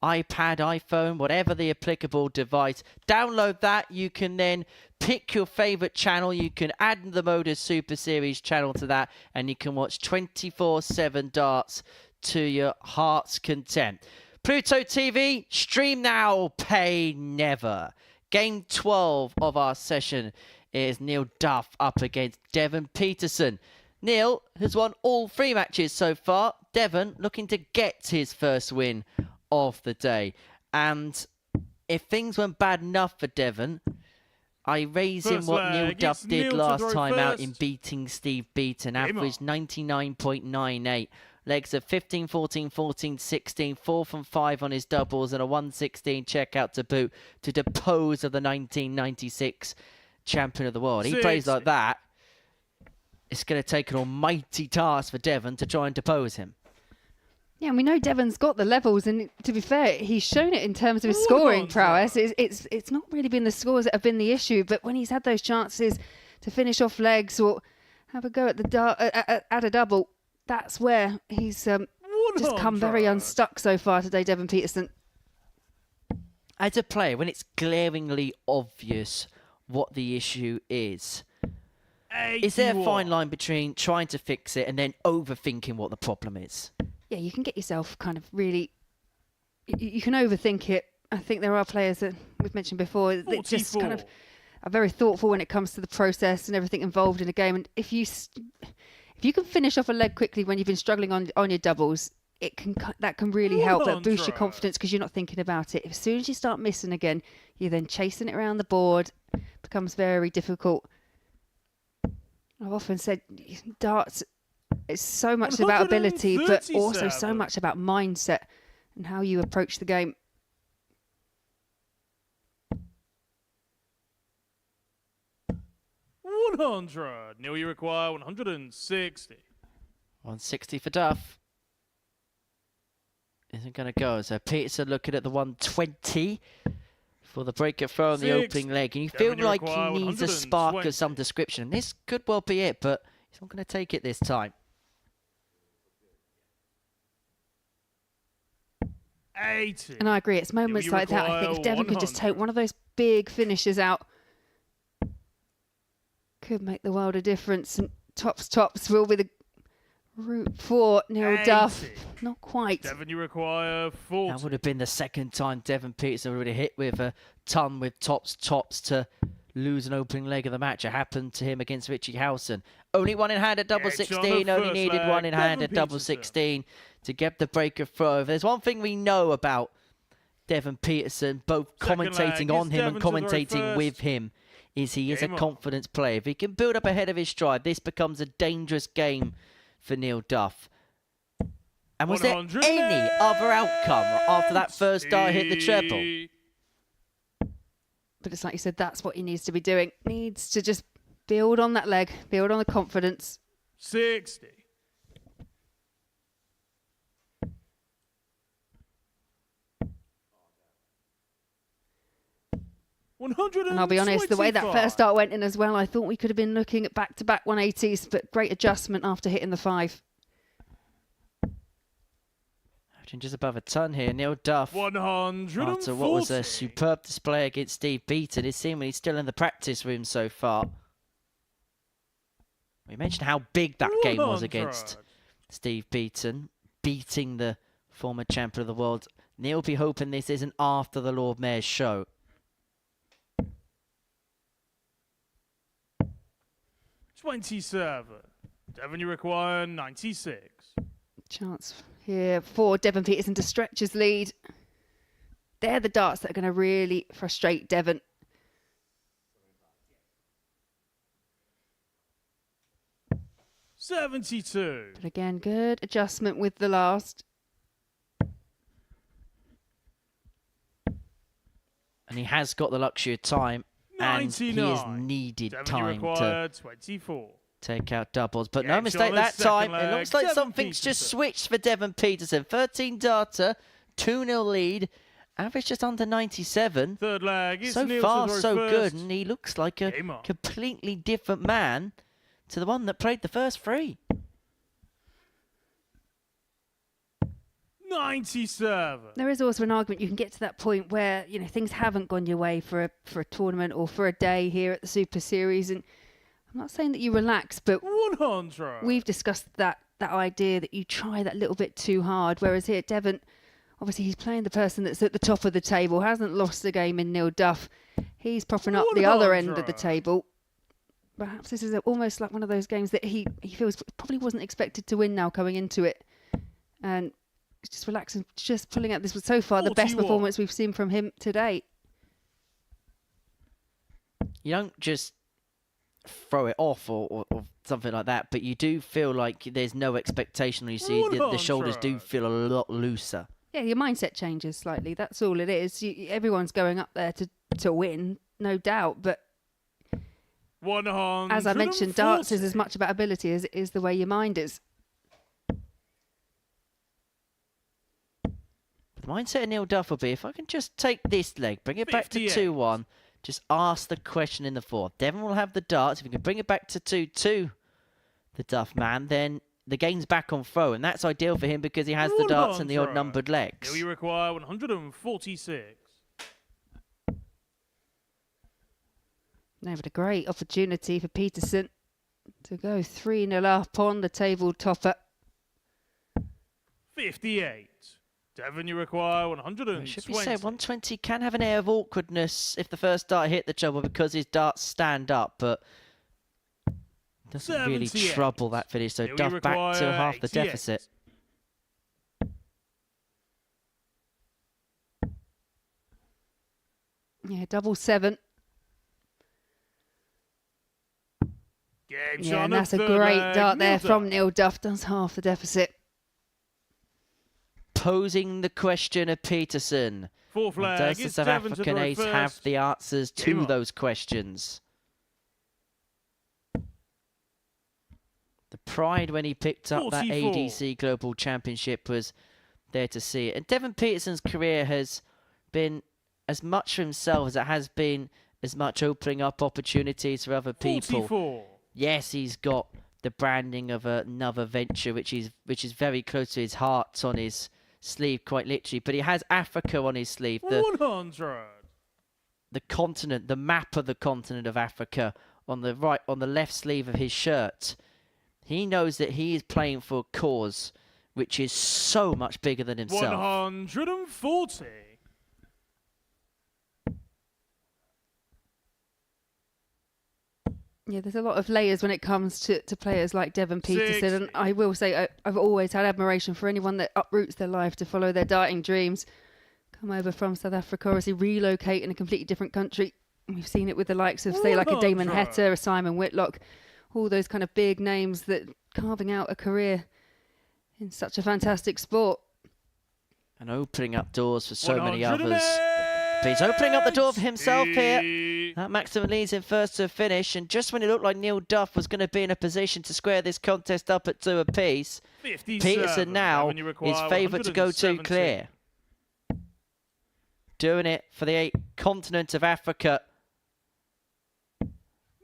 iPad, iPhone, whatever the applicable device. Download that. You can then pick your favorite channel. You can add the Modus Super Series channel to that, and you can watch 24/7 darts to your heart's content. Pluto TV, stream now, pay never. Game 12 of our session is Neil Duff up against Devon Petersen. Neil has won all 3 matches so far. Devon looking to get his first win of the day. And if things went bad enough for Devon, I raise him what Neil Duff did last time out in beating Steve Beaton. Average 99.98. Legs of 15, 14, 14, 16, 4 from 5 on his doubles and a 116 checkout to boot to depose of the 1996 champion of the world. He plays like that. It's going to take an almighty task for Devon to try and depose him. Yeah, and we know Devon's got the levels, and to be fair, he's shown it in terms of his scoring prowess. It's not really been the scores that have been the issue, but when he's had those chances to finish off legs or have a go at the at a double, that's where he's just come very unstuck so far today, Devon Petersen. As a player, when it's glaringly obvious what the issue is there a fine line between trying to fix it and then overthinking what the problem is? Yeah, you can get yourself kind of really... You can overthink it. I think there are players that we've mentioned before that just kind of are very thoughtful when it comes to the process and everything involved in a game. And if you can finish off a leg quickly when you've been struggling on your doubles, that can really help. That boosts your confidence because you're not thinking about it. As soon as you start missing again, you're then chasing it around the board. It becomes very difficult. I've often said darts is so much about ability, but also so much about mindset and how you approach the game. Neil, you require 160. 160 for Duff. Isn't going to go. So Petersen looking at the 120 for the break of throw on the opening leg. And you feel like he needs a spark of some description. And this could well be it, but he's not going to take it this time. 80. And I agree, it's moments like that. I think if Devon could just take one of those big finishes out, could make the world of difference. And tops will be the route for Neil Duff. Not quite. Devon, you require 40. That would have been the second time Devon Petersen would have hit with a ton with tops to lose an opening leg of the match. It happened to him against Richie Howson. Only one in hand at double 16. Only needed one in hand at double 16 to get the breaker throw. If there's one thing we know about Devon Petersen, both commentating on him and commentating with him, is he is a confidence player. If he can build up ahead of his stride, this becomes a dangerous game for Neil Duff. And was there any other outcome after that first dart hit the treble? But it's like you said, that's what he needs to be doing. Needs to just build on that leg, build on the confidence. 60. And I'll be honest, the way that first start went in as well, I thought we could have been looking at back-to-back 180s, but great adjustment after hitting the 5. Averaging just above a ton here, Neil Duff. 140. After what was a superb display against Steve Beaton, it seemed he's still in the practice room so far. We mentioned how big that game was against Steve Beaton, beating the former champion of the world. Neil will be hoping this isn't after the Lord Mayor's show. 27. Devon, you require 96. Chance here for Devon Petersen to stretch his lead. They're the darts that are going to really frustrate Devon. $72. But again, good adjustment with the last. And he has got the luxury of time. 99. And he has needed Devon, time to 24. take out doubles. But no mistake that time. It looks like something's just switched for Devon Petersen. 13 darter, 2-0 lead. Average just under 97. Third leg. So far, so good. And he looks like a completely different man to the one that played the first 3. 97. There is also an argument you can get to that point where, you know, things haven't gone your way for a tournament or for a day here at the Super Series, and I'm not saying that you relax, but 100. We've discussed that idea that you try that little bit too hard, whereas here at Devon, obviously he's playing the person that's at the top of the table, hasn't lost the game in Neil Duff. He's propping up the other end of the table. Perhaps this is almost like one of those games that he feels probably wasn't expected to win now coming into it. And just relaxing, just pulling out. This was so far the best performance we've seen from him today. You don't just throw it off or something like that, but you do feel like there's no expectation. You see the shoulders do feel a lot looser. Yeah, your mindset changes slightly. That's all it is. Everyone's going up there to win, no doubt. But 140. as I mentioned, darts is as much about ability as it is the way your mind is. The mindset of Neil Duff will be, if I can just take this leg, bring it back to 2-1, just ask the question in the 4th. Devon will have the darts. If we can bring it back to 2-2, the Duff man, then the game's back on throw, and that's ideal for him because he has the darts and the odd-numbered legs. Now you require 146. Now, but a great opportunity for Petersen to go 3-0 up on the table topper. 58. Devon, you require 120. Should we say 120 can have an air of awkwardness if the first dart hit the trouble because his darts stand up, but doesn't really trouble that finish. So Duff back to half the deficit. Yeah, 7-7. Yeah, and that's a great dart there from Neil Duff. Does half the deficit. Posing the question of Petersen. Fourth leg. Does the South African ace have the answers to those questions? The pride when he picked up that ADC Global Championship was there to see it. And Devon Petersen's career has been as much for himself as it has been as much opening up opportunities for other people. 44. Yes, he's got the branding of another venture, which is very close to his heart on his sleeve quite literally, but he has Africa on his sleeve. 100. The continent, the map of the continent of Africa on the right, on the left sleeve of his shirt. He knows that he is playing for a cause which is so much bigger than himself. 140. Yeah, there's a lot of layers when it comes to players like Devon Petersen. And I will say I've always had admiration for anyone that uproots their life to follow their darting dreams. Come over from South Africa, obviously relocate in a completely different country. We've seen it with the likes of, say, like a Damon Heta, a Simon Whitlock, all those kind of big names that carving out a career in such a fantastic sport. And opening up doors for so many others. But he's opening up the door for himself here. That maximum leads him first to a finish. And just when it looked like Neil Duff was going to be in a position to square this contest up at 2 apiece, Petersen now is favoured to go 2 clear. Doing it for the continent of Africa.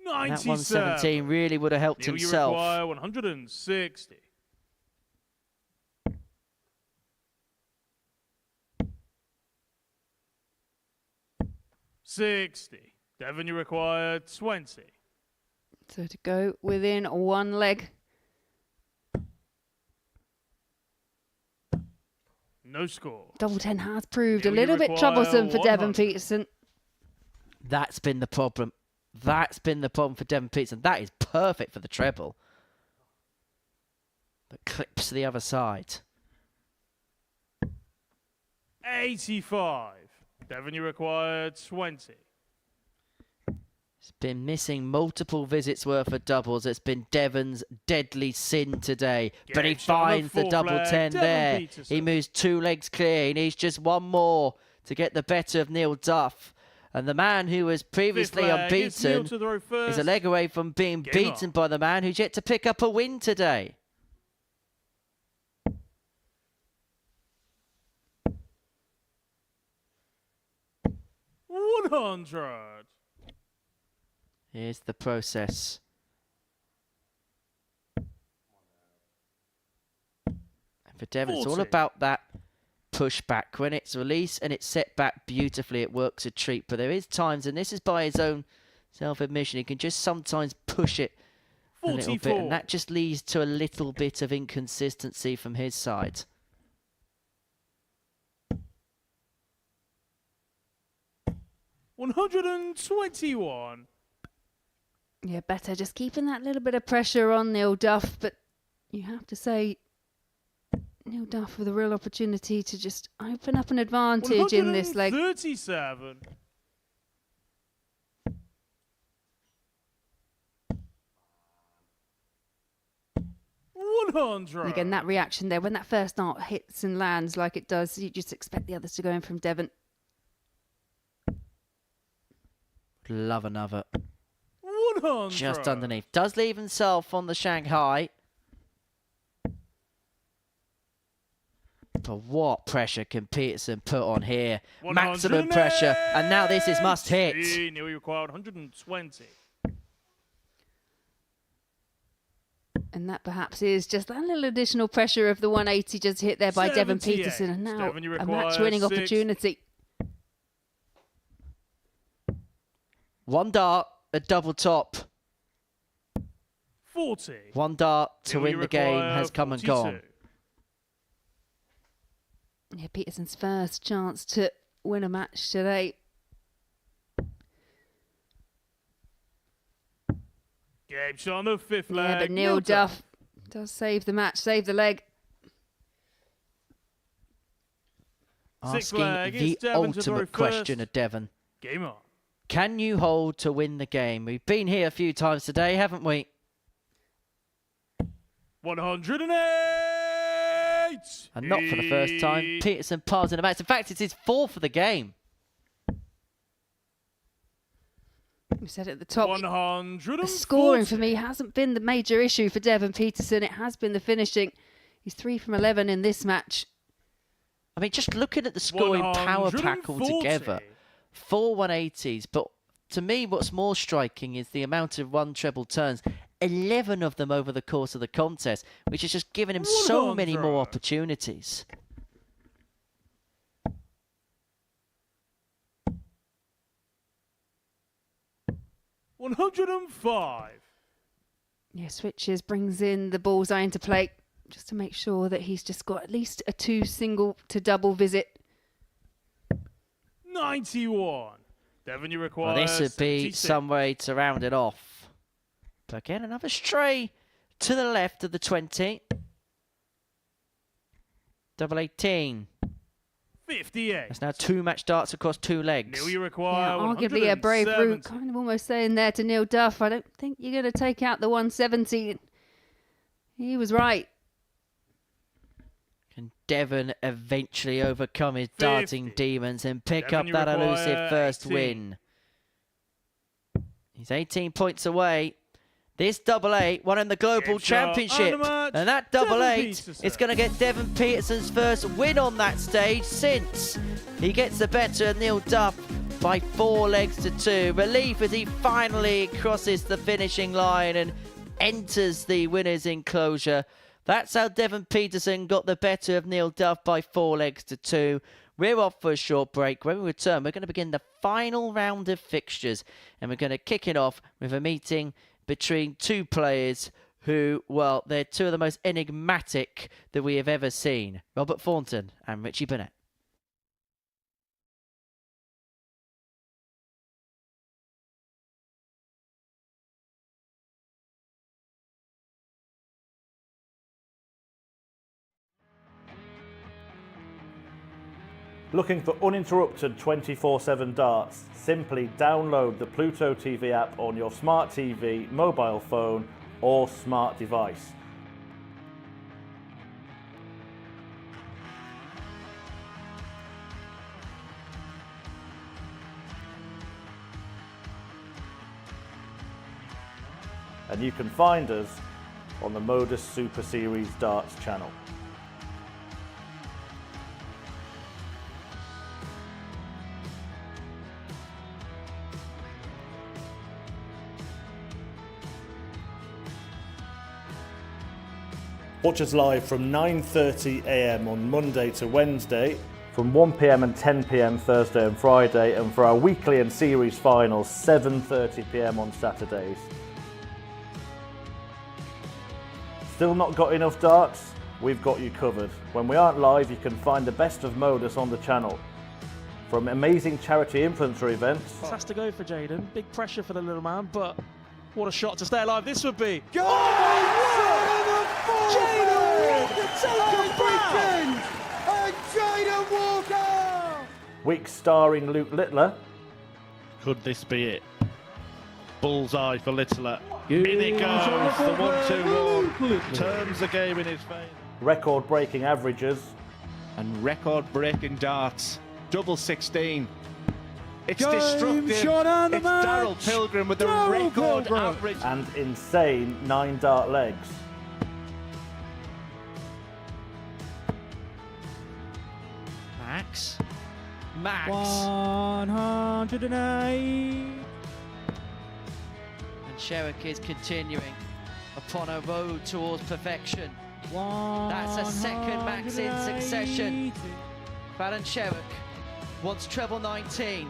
97. That 117 really would have helped himself. You require 160. Devon, you require 20. So to go within 1 leg. No score. Double 10 has proved a little bit troublesome for Devon Petersen. That's been the problem. That's been the problem for Devon Petersen. That is perfect for the treble. But clips to the other side. 85. Devon, you require 20. It's been missing multiple visits worth of doubles. It's been Devon's deadly sin today. But he finds the double 10 there. He moves 2 legs clear. He needs just 1 more to get the better of Neil Duff. And the man who was previously unbeaten is a leg away from being beaten by the man who's yet to pick up a win today. $100. Here's the process. And for Devon, it's all about that pushback. When it's released and it's set back beautifully, it works a treat. But there is times, and this is by his own self-admission, he can just sometimes push it a little bit. And that just leads to a little bit of inconsistency from his side. $121. Yeah, better just keeping that little bit of pressure on Neil Duff. But you have to say, Neil Duff with a real opportunity to just open up an advantage in this leg. 137. $100. Again, that reaction there, when that first dart hits and lands like it does, you just expect the others to go in from Devon. Love another. 100. Just underneath. Does leave himself on the Shanghai. But what pressure can Petersen put on here? Maximum pressure. And now this is must hit. Neil, you required 120. And that perhaps is just that little additional pressure of the 180 just hit there by Devon Petersen. And now a match-winning opportunity. 1 dart, a double top. 40. 1 dart to win the game has come and gone. Yeah, Petersen's first chance to win a match today. Game shot on the 5th leg. Yeah, but Neil Duff does save the match, save the leg. Asking the ultimate question of Devon. Game on. Can you hold to win the game? We've been here a few times today, haven't we? 108! And not for the first time. Petersen piles in the match. In fact, it's his 4th of the game. We said at the top, 140. the scoring for me hasn't been the major issue for Devon Petersen. It has been the finishing. He's 3 from 11 in this match. I mean, just looking at the scoring power pack altogether. 4 180s, but to me what's more striking is the amount of 1 treble turns, 11 of them over the course of the contest, which has just given him so many more opportunities. 105. Yeah, switches, brings in the bullseye into play just to make sure that he's just got at least a 2 single to double visit. 91. Devon, you require. Well, this would be 76. some way to round it off. But again, another stray to the left of the 20. Double 18. 58. That's now 2 match darts across 2 legs. Neil, you require. Arguably a brave 170. route. Kind of almost saying there to Neil Duff, I don't think you're going to take out the 170. He was right. Can Devon eventually overcome his darting demons and pick Devon, up you that require elusive first 18. win? He's 18 points away. This double 8 won in the Global Championship. And that double 8 is going to get Devon Petersen's first win on that stage since he gets the better of Neil Duff by 4 legs to 2. Relief as he finally crosses the finishing line and enters the winner's enclosure. That's how Devon Petersen got the better of Neil Duff by 4 legs to 2. We're off for a short break. When we return, we're going to begin the final round of fixtures. And we're going to kick it off with a meeting between 2 players who, well, they're 2 of the most enigmatic that we have ever seen. Robert Thornton and Richie Burnett. Looking for uninterrupted 24/7 darts? Simply download the Pluto TV app on your smart TV, mobile phone or smart device. And you can find us on the Modus Super Series Darts channel. Watch us live from 9:30 AM on Monday to Wednesday, from 1 PM and 10 PM Thursday and Friday, and for our weekly and series finals, 7:30 PM on Saturdays. Still not got enough darts? We've got you covered. When we aren't live, you can find the best of Modus on the channel. From amazing charity infantry events. This has to go for Jaden. Big pressure for the little man, but what a shot to stay alive this would be. Week starring Luke Littler. Could this be it? Bullseye for Littler. In it goes. The 1-2-1 turns the game in his favour. Record-breaking averages. And record-breaking darts. Double 16. It's Game destructive. shot on the It's match. Darryl Pilgrim with the Darryl record Pilgrim. average. And insane 9 dart legs. Max. Max. 108. And Sherrick is continuing upon a road towards perfection. That's a second max in succession. Baron Sherrick wants treble 19.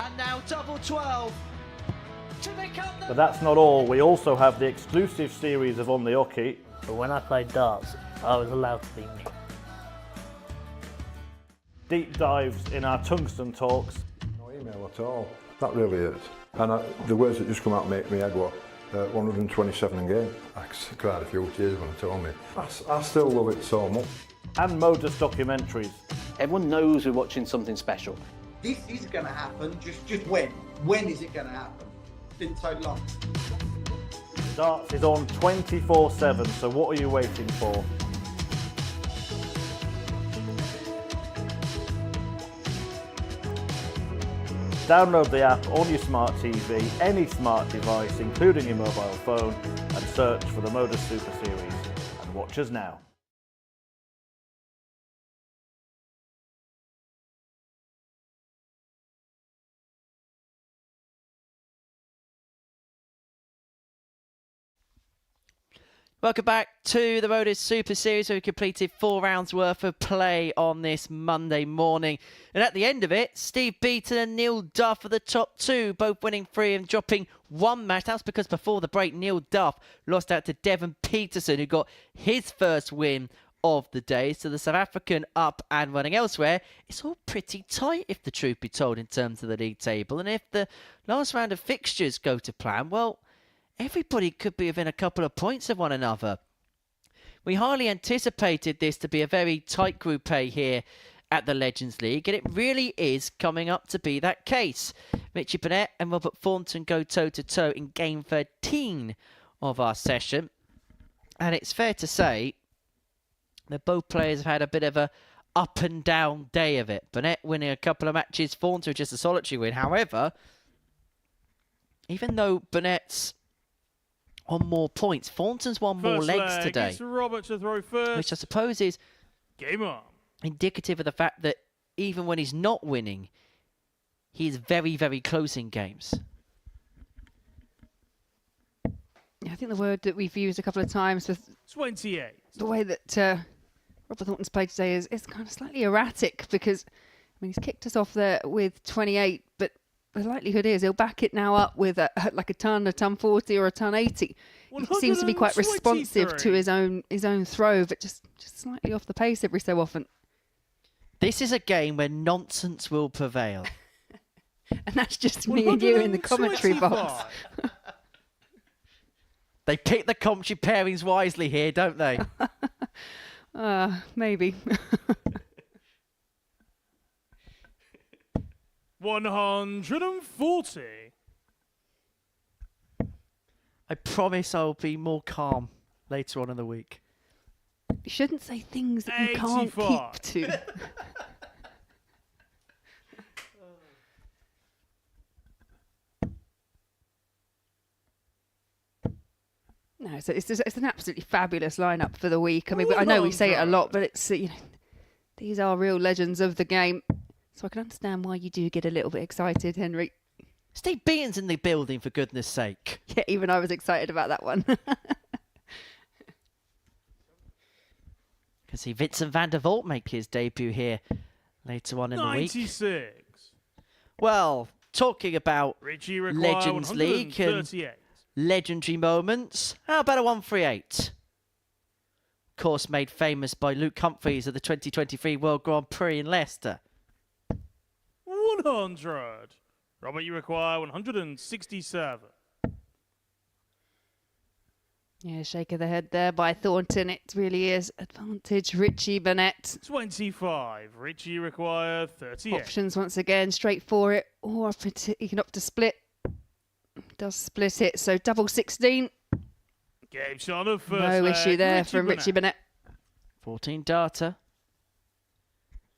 And now double 12. To become the... But that's not all. We also have the exclusive series of On the Hockey. But when I played darts, I was allowed to be me. Deep dives in our tungsten talks. No email at all. That really is. And the words that just come out make me head what? 127 in game. I cried a few tears when it told me. I still love it so much. And Modus documentaries. Everyone knows we're watching something special. This is going to happen. Just when? When is it going to happen? Didn't take long. Darts is on 24/7, so what are you waiting for? Download the app on your smart TV, any smart device, including your mobile phone, and search for the Modus Super Series. And watch us now. Welcome back to the Modus Super Series, where we completed 4 rounds worth of play on this Monday morning. And at the end of it, Steve Beaton and Neil Duff are the top 2, both winning 3 and dropping 1 match. That's because before the break, Neil Duff lost out to Devon Petersen, who got his first win of the day. So the South African up and running elsewhere. It's all pretty tight, if the truth be told, in terms of the league table. And if the last round of fixtures go to plan, well, everybody could be within a couple of points of one another. We hardly anticipated this to be a very tight Group A here at the Legends League, and it really is coming up to be that case. Richie, Burnett and Robert Thornton go toe-to-toe in Game 13 of our session. And it's fair to say that both players have had a bit of a up and down day of it. Burnett winning a couple of matches, Thornton just a solitary win. However, even though Burnett's on more points, Thornton's won more legs today. It's Robert to throw first. Which I suppose is game on. Indicative of the fact that even when he's not winning, he is very, very close in games. Yeah, I think the word that we've used a couple of times with 28. The way that Robert Thornton's played today is kind of slightly erratic, because I mean, he's kicked us off there with 28, but the likelihood is he'll back it now up with like a ton 40 or a ton 80. He seems to be quite responsive to his own throw, but just slightly off the pace every so often. This is a game where nonsense will prevail. And that's just me and you in the commentary box. They pick the commentary pairings wisely here, don't they? Maybe. 140. I promise I'll be more calm later on in the week. You shouldn't say things that you can't keep to. No, so it's an absolutely fabulous lineup for the week. I mean, I know we say it a lot, but it's these are real legends of the game. So I can understand why you do get a little bit excited, Henry. Steve Beaton's in the building, for goodness sake. Yeah, even I was excited about that one. Can see Vincent van der Voort make his debut here later on in the week. 96. Well, talking about Richie require Legends League and legendary moments, how about a 138? Of course, made famous by Luke Humphries of the 2023 World Grand Prix in Leicester. 100. Robert, you require 167. Yeah, shake of the head there by Thornton. It really is advantage Richie Burnett. 25. Richie, you require 38. Options once again, straight for it, or he can opt to split. Does split it, so double 16. Game shot of first no leg, issue there Richie from Richie Burnett. 14 data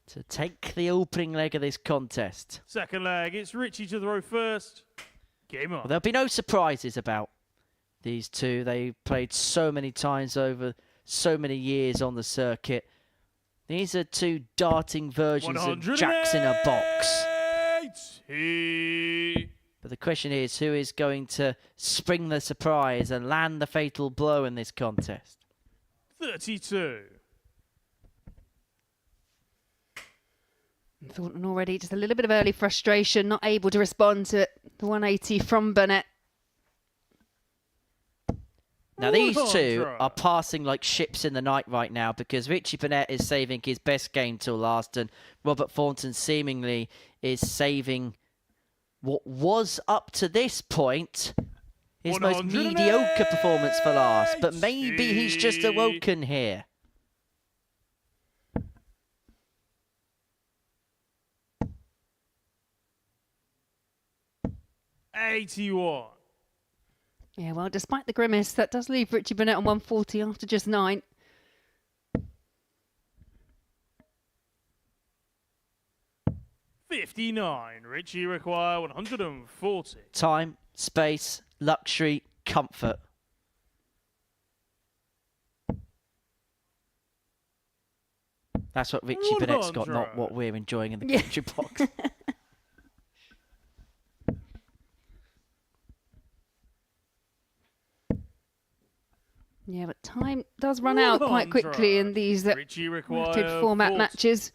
to take the opening leg of this contest. Second leg, it's Richie to throw first. Game on. Well, there'll be no surprises about these two. They played so many times over so many years on the circuit. These are two darting versions of Jacks in a box. But the question is, who is going to spring the surprise and land the fatal blow in this contest? 32. Thornton already just a little bit of early frustration, not able to respond to it. The 180 from Burnett. Now these two are passing like ships in the night right now, because Richie Burnett is saving his best game till last, and Robert Thornton seemingly is saving what was up to this point his most mediocre performance for last. But maybe he's just awoken here. $81. Yeah, well, despite the grimace, that does leave Richie Burnett on 140 after just 9. $59. Richie require 140. Time, space, luxury, comfort. That's what Richie Burnett's got, not what we're enjoying in the country box. Yeah, but time does run out quite quickly in these limited format matches.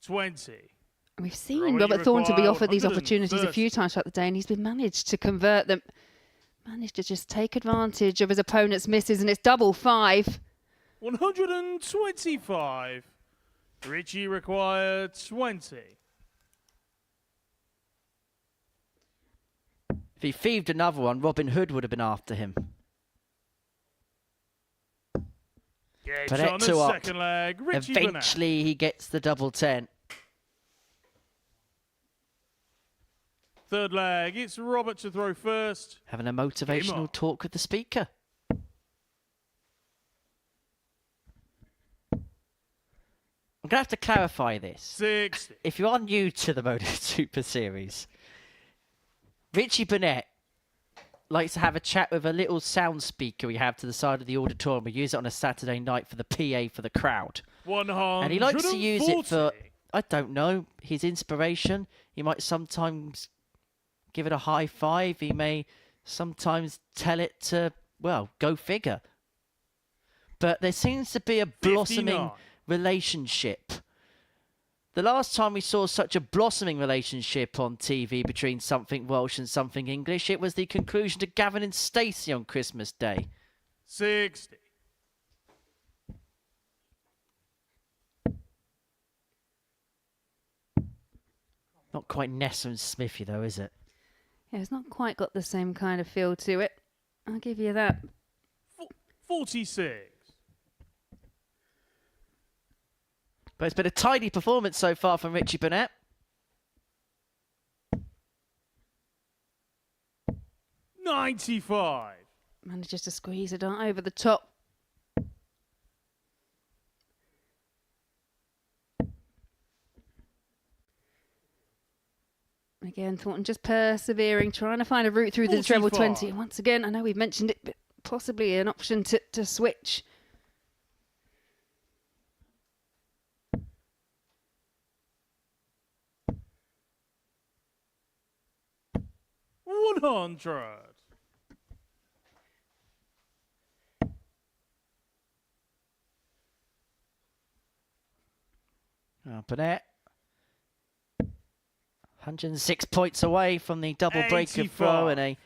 We've seen Robert Thornton be offered these opportunities a few times throughout the day, and he's been managed to convert them. Managed to just take advantage of his opponent's misses, and it's double 5. 125. Richie required 20. If he thieved another one, Robin Hood would have been after him. Burnett two up. Second leg. Richie Eventually, he gets the double 10. Third leg. It's Robert to throw first. Having a motivational talk with the speaker. I'm going to have to clarify this. 60. If you are new to the Modus Super Series, Richie Burnett likes to have a chat with a little sound speaker we have to the side of the auditorium. We use it on a Saturday night for the PA for the crowd. 140. And he likes to use it for, I don't know, his inspiration. He might sometimes give it a high five. He may sometimes tell it to, well, go figure. But there seems to be a blossoming relationship. The last time we saw such a blossoming relationship on TV between something Welsh and something English, it was the conclusion to Gavin and Stacey on Christmas Day. 60. Not quite Nessa and Smithy though, is it? Yeah, it's not quite got the same kind of feel to it. I'll give you that. 46. But it's been a tidy performance so far from Richie Burnett. 95. Manages to squeeze it on over the top. Again, Thornton just persevering, trying to find a route through the treble 20. And once again, I know we've mentioned it, but possibly an option to switch. Burnett. 106 points away from the double breaker throw and a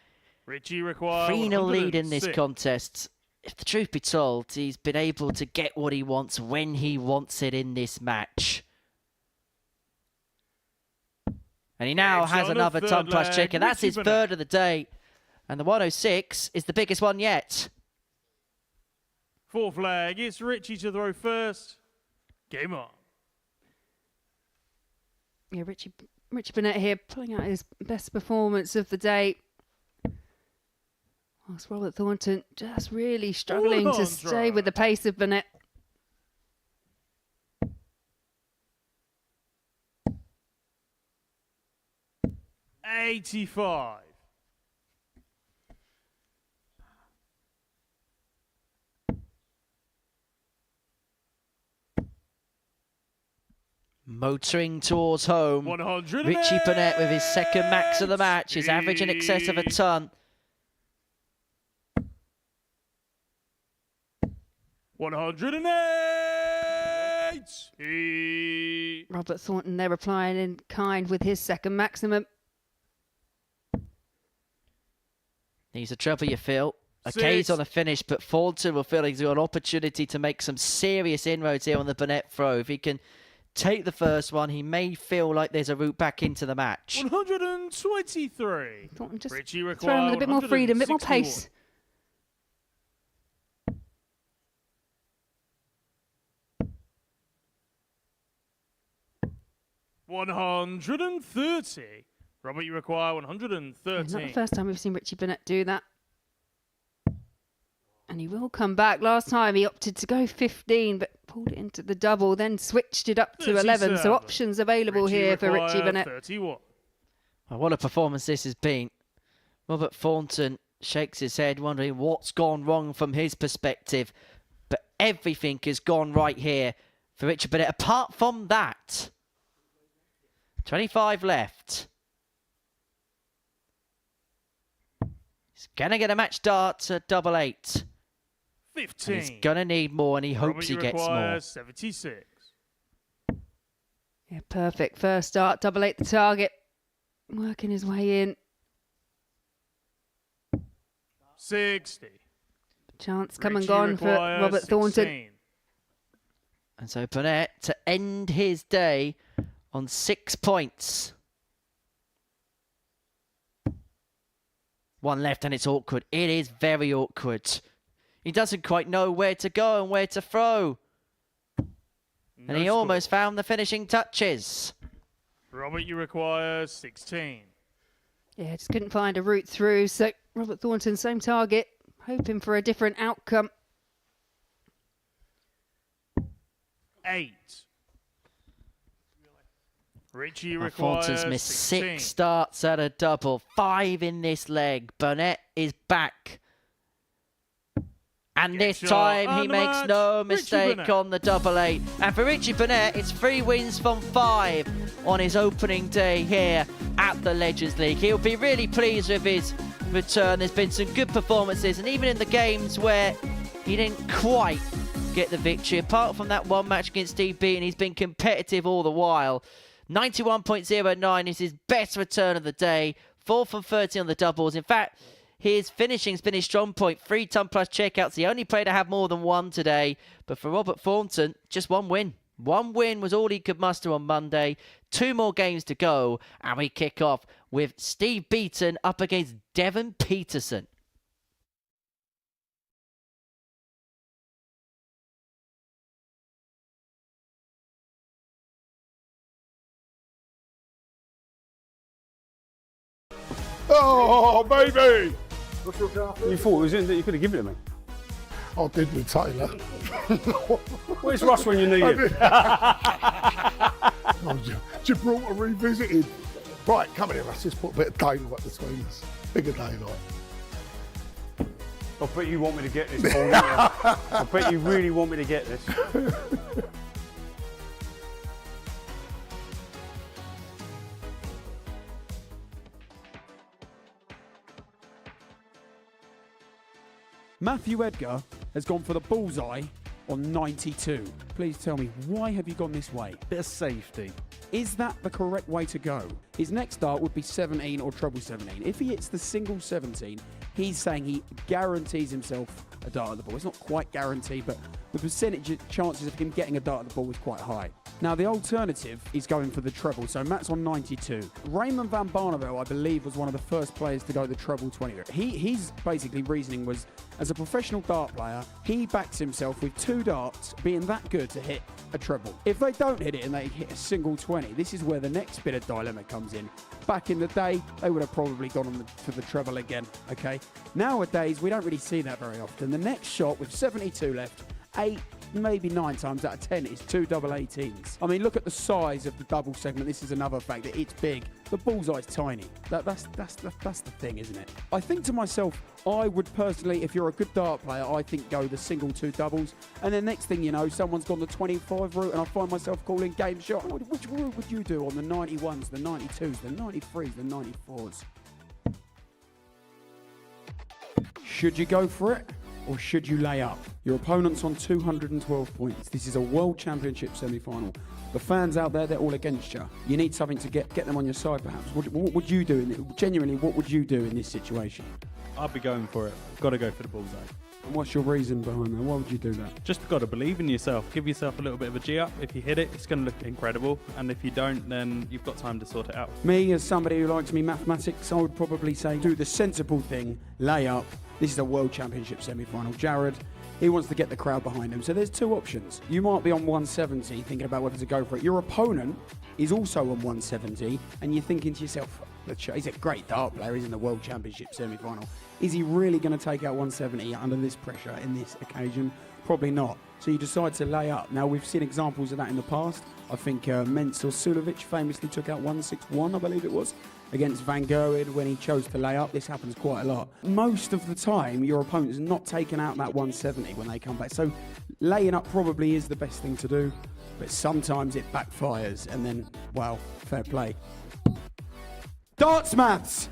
3-0 lead in this contest. If the truth be told, he's been able to get what he wants when he wants it in this match. And he now has another ton plus chicken. That's his third of the day. And the 106 is the biggest one yet. Fourth leg, it's Richie to throw first. Game on. Yeah, Richie Burnett here pulling out his best performance of the day. Whilst Robert Thornton just really struggling to stay with the pace of Burnett. $85. Motoring towards home. 100. Richie Burnett with his second max of the match. His average in excess of a ton. 108. Robert Thornton there replying in kind with his second maximum. Needs a treble, you feel. K's on the finish, but Thornton will feel he's got an opportunity to make some serious inroads here on the Burnett throw. If he can take the first one, he may feel like there's a route back into the match. 123. Thornton just Richie throw him with a bit more freedom, a bit more pace. 130. Robert, you require 130. Not the first time we've seen Richie Burnett do that. And he will come back. Last time he opted to go 15, but pulled it into the double, then switched it up to 11. So options available here for Richie Burnett. 31. Well, what a performance this has been. Robert Thornton shakes his head, wondering what's gone wrong from his perspective. But everything has gone right here for Richie Burnett. Apart from that, 25 left. He's going to get a match dart at double 8. 15. And he's going to need more, and he hopes he gets more. 76. Yeah, perfect. First start, double 8 the target. Working his way in. 60. Chance come and Richie gone for requires Robert Thornton. 16. And so Burnett to end his day on 6 points. 1 left and it's awkward. It is very awkward. He doesn't quite know where to go and where to throw. And he almost found the finishing touches. Robert, you require 16. Yeah, just couldn't find a route through. So Robert Thornton, same target, hoping for a different outcome. 8. Richie requires Thornton's missed 16. 6 starts at a double. 5 in this leg. Burnett is back. And this time he makes no mistake on the double 8. And for Richie Burnett, it's 3 wins from 5 on his opening day here at the Legends League. He'll be really pleased with his return. There's been some good performances, and even in the games where he didn't quite get the victory, apart from that one match against Steve Beaton, he's been competitive all the while. 91.09 is his best return of the day. 4 from 30 on the doubles. In fact, his finishing's been his strong point. 3-ton plus checkouts. The only player to have more than 1 today. But for Robert Thornton, just 1 win. 1 win was all he could muster on Monday. 2 more games to go. And we kick off with Steve Beaton up against Devon Petersen. Oh, baby! You thought it was in that you could have given it to me? I did with Taylor. Where's Russ when you need him? Gibraltar revisited. Right, come here, Russ. Let's put a bit of daylight between us. Bigger daylight. I bet you want me to get this, Paul, don't you? I bet you really want me to get this. Matthew Edgar has gone for the bullseye on 92. Please tell me, why have you gone this way? Bit of safety. Is that the correct way to go? His next dart would be 17 or treble 17. If he hits the single 17, he's saying he guarantees himself a dart at the ball. It's not quite guaranteed, but the percentage chances of him getting a dart at the ball is quite high. Now, the alternative is going for the treble, so Matt's on 92. Raymond van Barneveld, I believe, was one of the first players to go the treble 20. His basically reasoning was, as a professional dart player, he backs himself with 2 darts being that good to hit a treble. If they don't hit it and they hit a single 20, this is where the next bit of dilemma comes in. Back in the day, they would have probably gone on for the treble again, okay? Nowadays, we don't really see that very often. The next shot with 72 left, 8, maybe 9 times out of 10 is 2 double 18s. I mean, look at the size of the double segment. This is another fact that it's big. The bullseye's tiny. That's the thing, isn't it? I think to myself, I would personally, if you're a good dart player, I think go the single 2 doubles. And then next thing you know, someone's gone the 25 route and I find myself calling game shot. Which route would you do on the 91s, the 92s, the 93s, the 94s? Should you go for it? Or should you lay up? Your opponent's on 212 points. This is a World Championship semi-final. The fans out there, they're all against you. You need something to get them on your side, perhaps. What would you do? Genuinely, what would you do in this situation? I'd be going for it. Got to go for the bullseye. And what's your reason behind that? Why would you do that? Just got to believe in yourself. Give yourself a little bit of a G up. If you hit it, it's going to look incredible. And if you don't, then you've got time to sort it out. Me, as somebody who likes me mathematics, I would probably say do the sensible thing, lay up. This is a World Championship semi-final. Jared, he wants to get the crowd behind him. So there's 2 options. You might be on 170 thinking about whether to go for it. Your opponent is also on 170 and you're thinking to yourself, he's a great dart player, he's in the World Championship semi-final. Is he really going to take out 170 under this pressure in this occasion? Probably not. So you decide to lay up. Now, we've seen examples of that in the past. I think Mensur Sulovic famously took out 161, I believe it was, against Van Gerwen when he chose to lay up. This happens quite a lot. Most of the time, your opponent's not taking out that 170 when they come back. So laying up probably is the best thing to do, but sometimes it backfires, and then, well, fair play. Darts maths!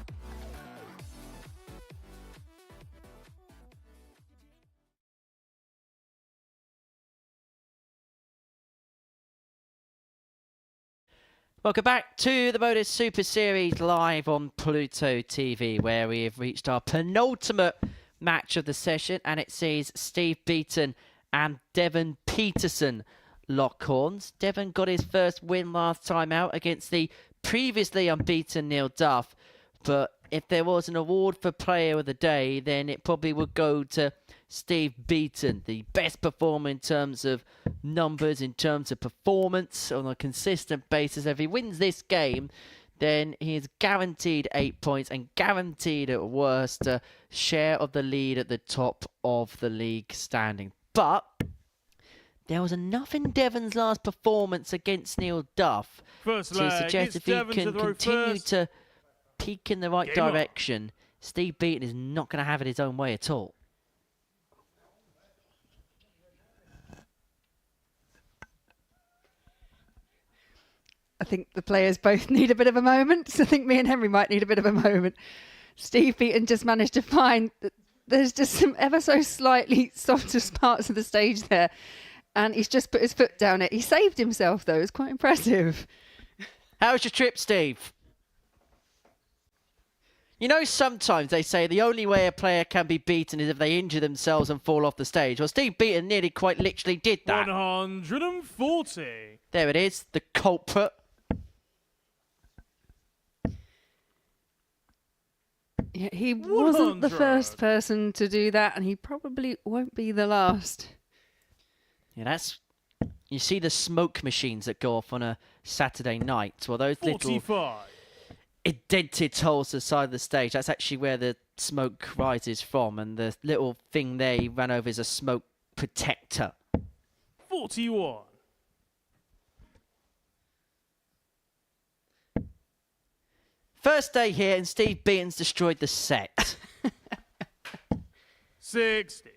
Welcome back to the Modus Super Series live on Pluto TV, where we have reached our penultimate match of the session, and it sees Steve Beaton and Devon Petersen lock horns. Devon got his first win last time out against the previously unbeaten Neil Duff, but if there was an award for Player of the Day, then it probably would go to Steve Beaton, the best performer in terms of numbers, in terms of performance on a consistent basis. If he wins this game, then he is guaranteed 8 points and guaranteed at worst a share of the lead at the top of the league standing. But there was enough in Devon's last performance against Neil Duff to suggest if he can continue to peak in the right direction, Steve Beaton is not going to have it his own way at all. I think the players both need a bit of a moment. So I think me and Henry might need a bit of a moment. Steve Beaton just managed to find that there's just some ever so slightly softer parts of the stage there. And he's just put his foot down it. He saved himself, though. It's quite impressive. How's your trip, Steve? You know, sometimes they say the only way a player can be beaten is if they injure themselves and fall off the stage. Well, Steve Beaton nearly quite literally did that. 140. There it is, the culprit. Yeah, he wasn't the first person to do that, and he probably won't be the last. Yeah, that's... You see the smoke machines that go off on a Saturday night? Well, those 45. little indented holes to the side of the stage, that's actually where the smoke rises from, and the little thing there he ran over is a smoke protector. 41. First day here, and Steve Beaton's destroyed the set. 60.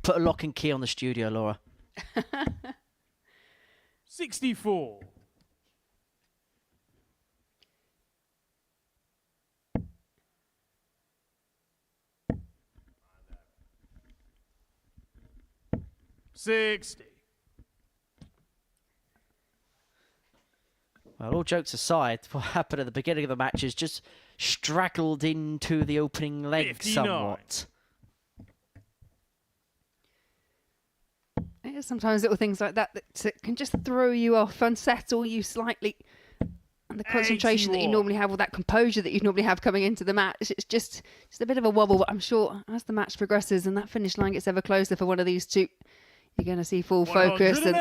Put a lock and key on the studio, Laura. 64. $60. Well, all jokes aside, what happened at the beginning of the match is just straggled into the opening leg 59. somewhat. It is sometimes little things like that that can just throw you off, unsettle you slightly. And the concentration that you normally have, or that composure that you normally have coming into the match, it's just a bit of a wobble. But I'm sure as the match progresses and that finish line gets ever closer for one of these two, you're going to see full focus. And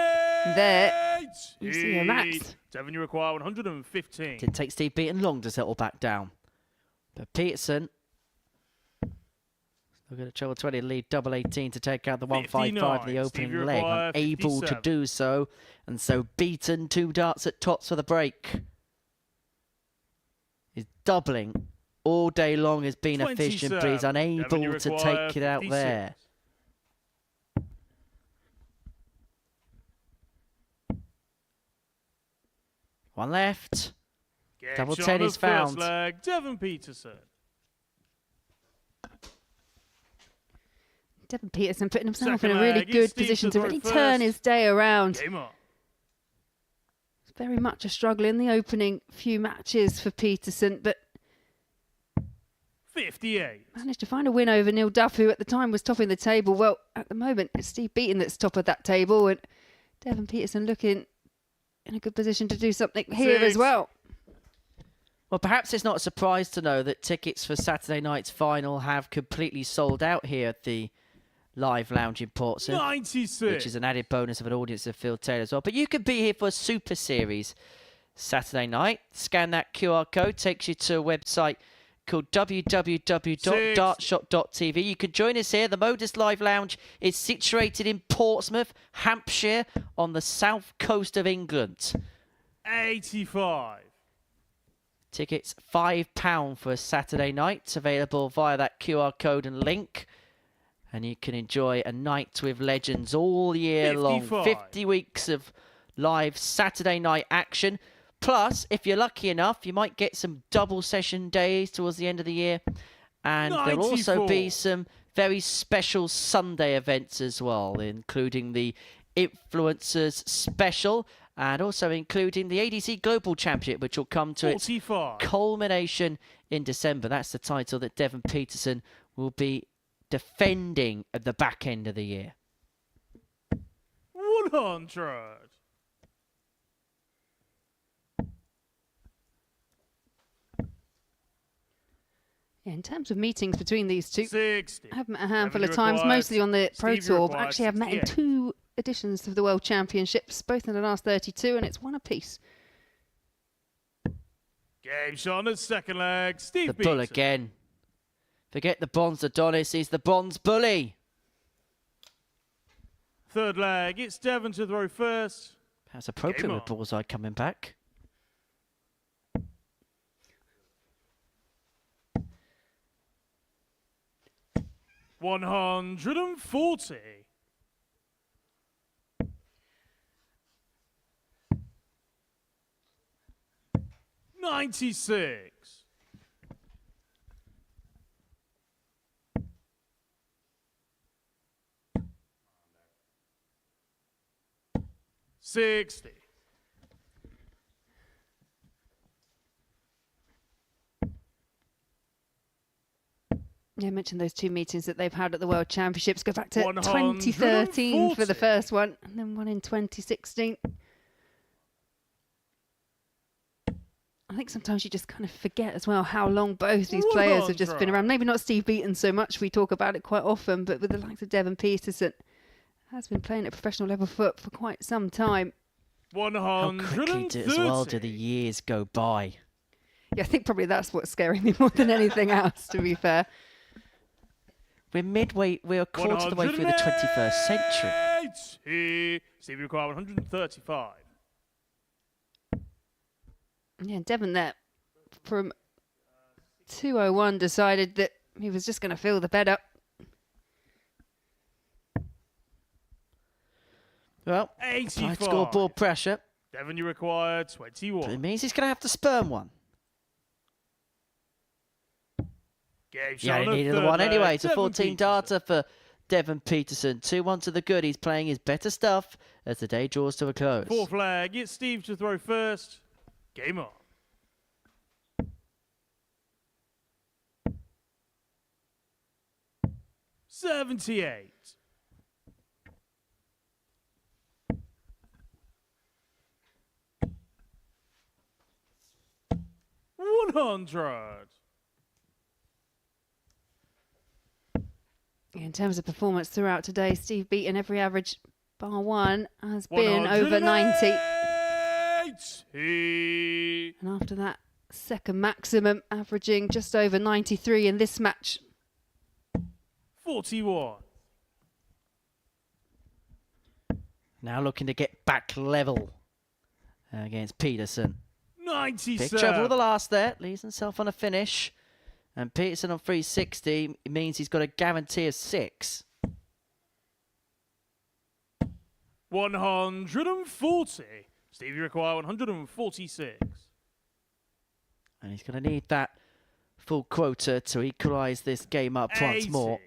there you see a max. Devon, you require 115. Didn't take Steve Beaton long to settle back down. But Petersen, still going to treble 20 lead, double 18 to take out the 155 in the opening leg. Unable to do so. And so Beaton, 2 darts at tots for the break. He's doubling all day long, has been efficient, but he's unable to take it out 56. there. One left. Double 10 is found. Leg, Devon Petersen. Devon Petersen putting himself in a really good position to really turn his day around. It's very much a struggle in the opening few matches for Petersen, but 58. managed to find a win over Neil Duff, who at the time was topping the table. Well, at the moment, it's Steve Beaton that's top of that table, and Devon Petersen looking in a good position to do something here as well. Well, perhaps it's not a surprise to know that tickets for Saturday night's final have completely sold out here at the Live Lounge in Portsmouth. 96. Which is an added bonus of an audience of Phil Taylor as well. But you could be here for a Super Series Saturday night. Scan that QR code, takes you to a website called www.dartshop.tv. You can join us here. The Modus Live Lounge is situated in Portsmouth, Hampshire, on the south coast of England. 85. Tickets £5 for a Saturday night, available via that QR code and link. And you can enjoy a night with legends all year 55. long. 50 weeks of live Saturday night action. Plus, if you're lucky enough, you might get some double session days towards the end of the year. And there'll also be 94. some very special Sunday events as well, including the Influencers Special and also including the ADC Global Championship, which will come to its 45. culmination in December. That's the title that Devon Petersen will be defending at the back end of the year. 100. Yeah, in terms of meetings between these two, 60. I've met a handful of Revenue times, required. mostly on the Pro Steve Tour. But required actually, I've met in 68. 2 editions of the World Championships, both in the last 32, and it's one apiece. Game shot on the second leg. Steve The bull Beaton. again. Forget the Bonds Adonis, he's the Bonds Bully. Third leg. It's Devon to throw first. That's appropriate Game with on. Bullseye coming back. $140. $96. $60. Yeah, I mentioned those 2 meetings that they've had at the World Championships. Go back to 140. 2013 for the first one, and then one in 2016. I think sometimes you just kind of forget as well how long both these players have just been around. Maybe not Steve Beaton so much, we talk about it quite often, but with the likes of Devon Petersen, has been playing at professional level for quite some time. How quickly as well do the years go by. Yeah, I think probably that's what's scaring me more than anything else, to be fair. We're a quarter of the way through the 21st century. Steve require 135. Yeah, Devon there from 201 decided that he was just going to fill the bed up. Well, 85. scoreboard pressure. Devon, you require 21. But it means he's going to have to sperm one. Game shot Yeah, he on the needed the third one leg. anyway. It's a Devon 14 Petersen. darter for Devon Petersen. 2-1 to the good. He's playing his better stuff as the day draws to a close. Fourth leg. It's Steve to throw first. Game on. $78. $100. In terms of performance throughout today, Steve Beaton, every average bar one has been over 90. 180. And after that, second maximum, averaging just over 93 in this match. 41. Now looking to get back level against Petersen. 97. Big trouble with the last there. Leaves himself on a finish. And Petersen on 360 means he's got a guarantee of 6. 140. Steve, you require 146. And he's going to need that full quota to equalise this game up once 80. more.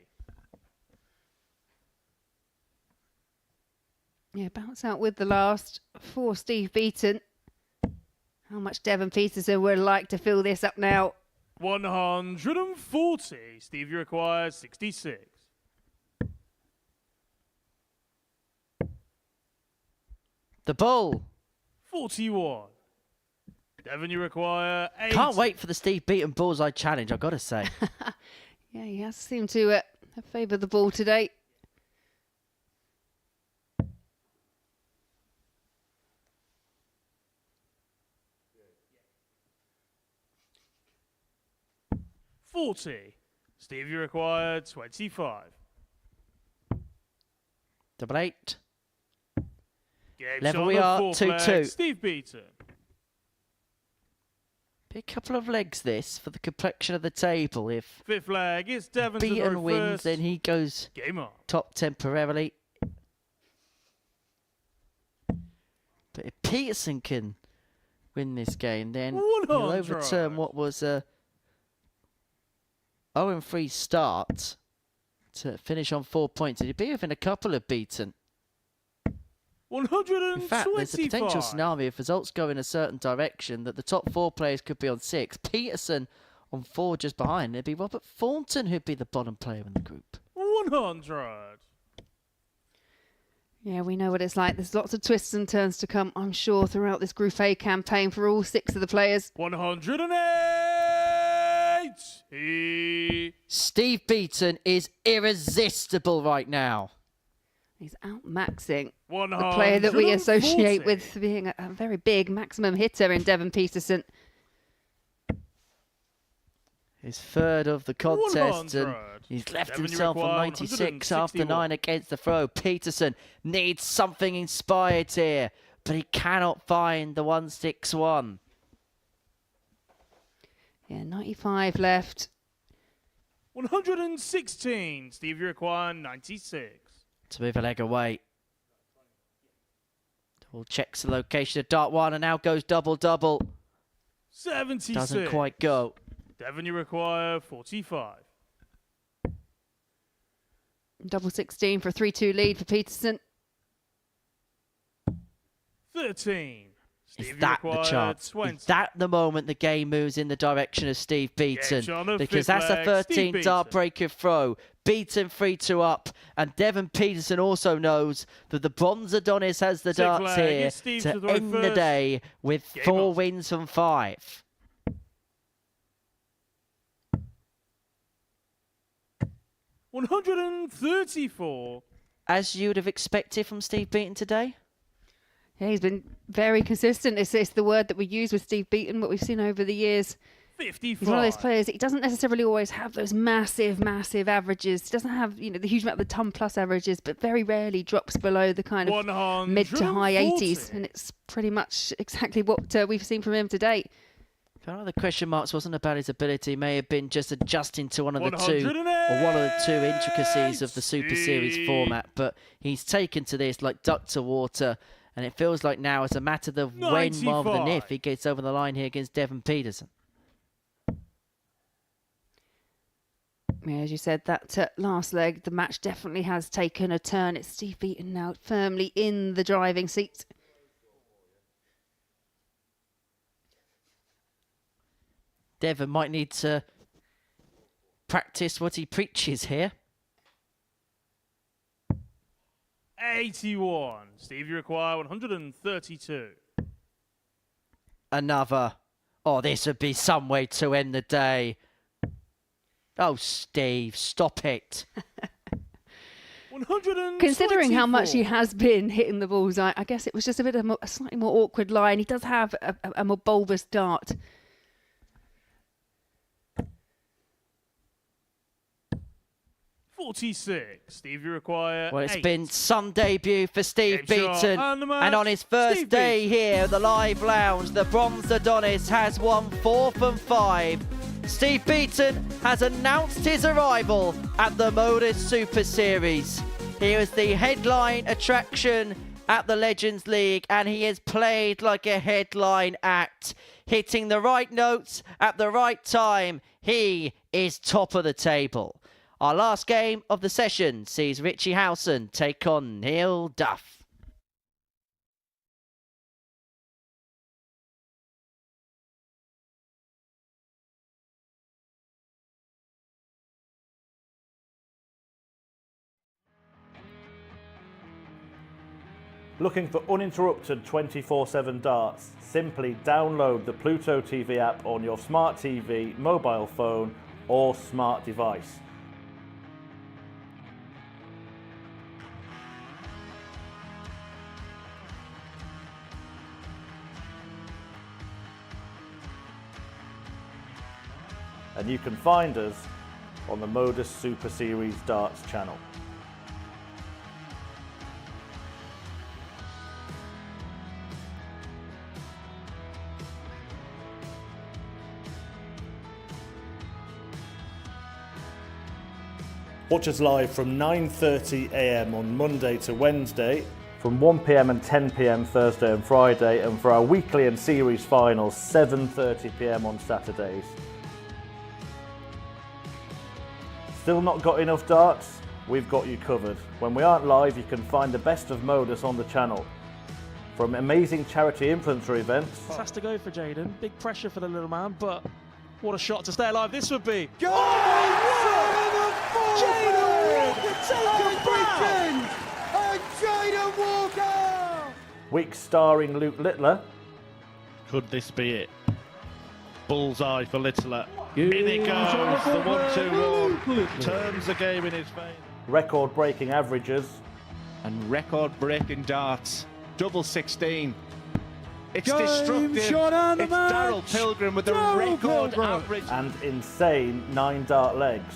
Yeah, bounce out with the last for Steve Beaton. How much Devon Petersen would like to fill this up now? 140. Steve, you require 66. The bull. 41. Devon, you require 80. Can't wait for the Steve Beaton Bullseye Challenge, I've got to say. Yeah, he has seemed to have favoured the ball today. 40. Steve, you require 25. Double 8. Game Level shot we on the are, fourth 2-2. leg, Steve Beaton. Be a couple of legs this for the complexion of the table. If Fifth leg, it's Devon to Beaton throw wins, first. then he goes Game on. top temporarily. But if Petersen can win this game, then he'll overturn what was a 0-3 start to finish on 4 points. It'd be within a couple of Beaton. 125. In fact, there's a potential scenario if results go in a certain direction that the top 4 players could be on 6. Petersen on 4 just behind. It'd be Robert Thornton who'd be the bottom player in the group. 100. Yeah, we know what it's like. There's lots of twists and turns to come, I'm sure, throughout this Group A campaign for all 6 of the players. 108. Steve Beaton is irresistible right now. He's outmaxing the player that we associate with being a very big maximum hitter in Devon Petersen. His third of the contest, 100. and he's left Devon, you himself on require 96 after 161. 9 against the throw. Petersen needs something inspired here, but he cannot find the 161. Yeah, 95 left. 116. Steve, you require 96. To move a leg away. Double checks the location of dart 1 and now goes double-double. 76. Doesn't quite go. Devon, you require 45. Double 16 for a 3-2 lead for Petersen. 13. Steve, Is you that the require chance? 20. Is that the moment the game moves in the direction of Steve Beaton? shot on Because fifth that's a leg, 13 Steve dart Beaton. breaker throw. Beaton 3-2 up. And Devon Petersen also knows that the Bronze Adonis has the Sixth darts leg, here it's Steve to to throw end the first. day with Game 4 on. wins from 5. $134. As you would have expected from Steve Beaton today? Yeah, he's been very consistent. It's the word that we use with Steve Beaton, what we've seen over the years. 55. He's one of those players, he doesn't necessarily always have those massive averages. He doesn't have, the huge amount of the ton plus averages, but very rarely drops below the kind of mid to high 80s. And it's pretty much exactly what we've seen from him to date. One of the question marks wasn't about his ability. It may have been just adjusting to one of the two intricacies of the Super Series format. But he's taken to this like duck to water. And it feels like now it's a matter of when rather than if he gets over the line here against Devon Petersen. Yeah, as you said, that last leg, the match definitely has taken a turn. It's Steve Beaton now firmly in the driving seat. Devon might need to practice what he preaches here. 81. Steve, you require 132. Another. Oh, this would be some way to end the day. Oh, Steve, stop it. 124. Considering how much he has been hitting the balls, I guess it was just a bit of a slightly more awkward line. He does have a more bulbous dart. $46. Steve, you require Well, it's 8. been some debut for Steve Game shot Beaton. and the match, And on his first Steve day Beaton. here at the Live Lounge, the Bronze Adonis has won 4 from 5. Steve Beaton has announced his arrival at the Modus Super Series. He was the headline attraction at the Legends League, and he has played like a headline act, hitting the right notes at the right time. He is top of the table. Our last game of the session sees Richie Howson take on Neil Duff. Looking for uninterrupted 24/7 darts? Simply download the Pluto TV app on your smart TV, mobile phone or smart device. and you can find us on the Modus Super Series Darts channel. Watch us live from 9:30 a.m. on Monday to Wednesday, from 1 p.m. and 10 p.m. Thursday and Friday, and for our weekly and series finals, 7:30 p.m. on Saturdays. Still not got enough darts? We've got you covered. When we aren't live, you can find the best of Modus on the channel. From amazing charity influencer events. Has to go for Jaden. Big pressure for the little man, but what a shot to stay alive this would be. Jaden Walker taken Beaton! And Jaden Walker! Week starring Luke Littler. Could this be it? Bullseye for Littler. In it goes, the 1-2-1. Turns the game in his favour. Record-breaking averages. And record-breaking darts. Double 16. It's Game destructive. shot and the It's match. Daryl Pilgrim with the Daryl record Pilgrim. average. And insane 9 dart legs.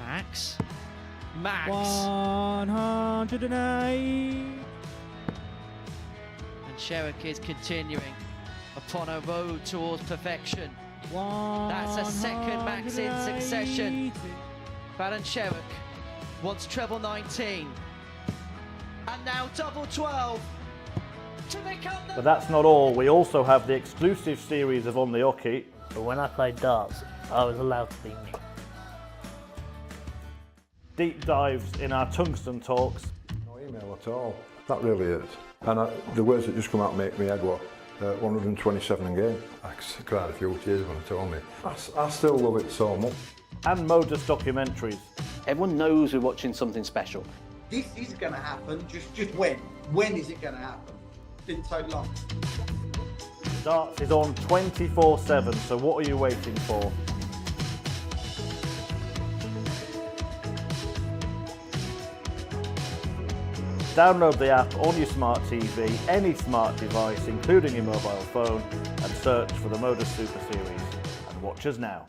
Max. 108. And Sherrick is continuing upon a road towards perfection. That's a second max in succession. Baron Sherrick wants treble 19. And now double 12 to become the... But that's not all. We also have the exclusive series of On the Hockey. But when I played darts, I was allowed to be me. Deep dives in our tungsten talks. No email at all. That really is. And the words that just come out make me head what? 127 in game. I cried a few tears when they told me. I still love it so much. And Modus documentaries. Everyone knows we're watching something special. This is going to happen, just when? When is it going to happen? Didn't take long. Darts is on 24/7, so what are you waiting for? Download the app on your smart TV, any smart device, including your mobile phone, and search for the Modus Super Series. And watch us now.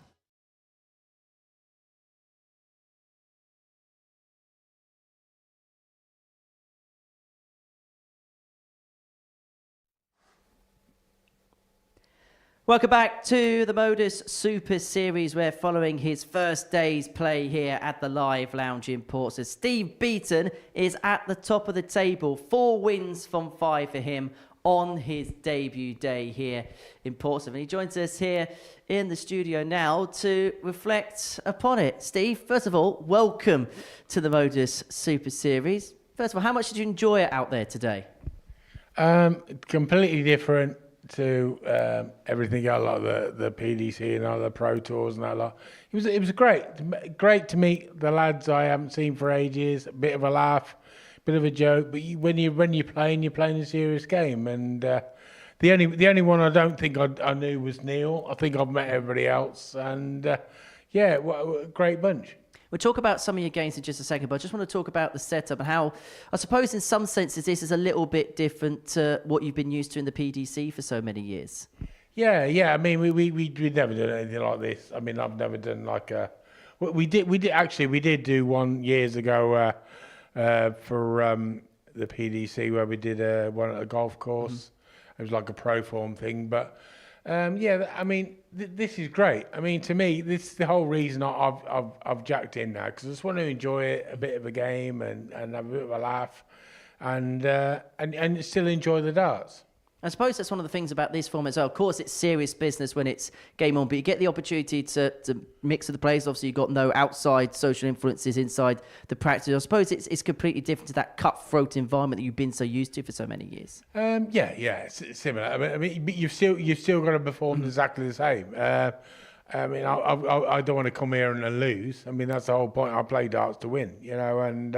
Welcome back to the Modus Super Series. We're following his first day's play here at the Live Lounge in Portsmouth. Steve Beaton is at the top of the table. 4 wins from 5 for him on his debut day here in Portsmouth. And he joins us here in the studio now to reflect upon it. Steve, first of all, welcome to the Modus Super Series. First of all, how much did you enjoy it out there today? Completely different to everything else, like the PDC and all the Pro Tours and that lot. It was great to meet the lads I haven't seen for ages. A bit of a laugh, bit of a joke. But when you're playing a serious game. And the only one I don't think I knew was Neil. I think I've met everybody else. And yeah, what a great bunch. We'll talk about some of your games in just a second, but I just want to talk about the setup and how, I suppose in some senses, this is a little bit different to what you've been used to in the PDC for so many years. Yeah. I mean, we never done anything like this. I mean, I've never done like a... We did do one years ago for the PDC where we did one at a golf course. Mm-hmm. It was like a pro form thing, but... yeah, I mean, this is great. I mean, to me, this is the whole reason I've jacked in now, because I just want to enjoy it, a bit of a game and have a bit of a laugh and still enjoy the darts. I suppose that's one of the things about this form as well. Of course, it's serious business when it's game on, but you get the opportunity to mix with the players. Obviously, you've got no outside social influences inside the practice. I suppose it's completely different to that cutthroat environment that you've been so used to for so many years. Yeah, it's similar. I mean, but you've still got to perform exactly the same. I mean, I don't want to come here and lose. I mean, that's the whole point. I play darts to win, you know, and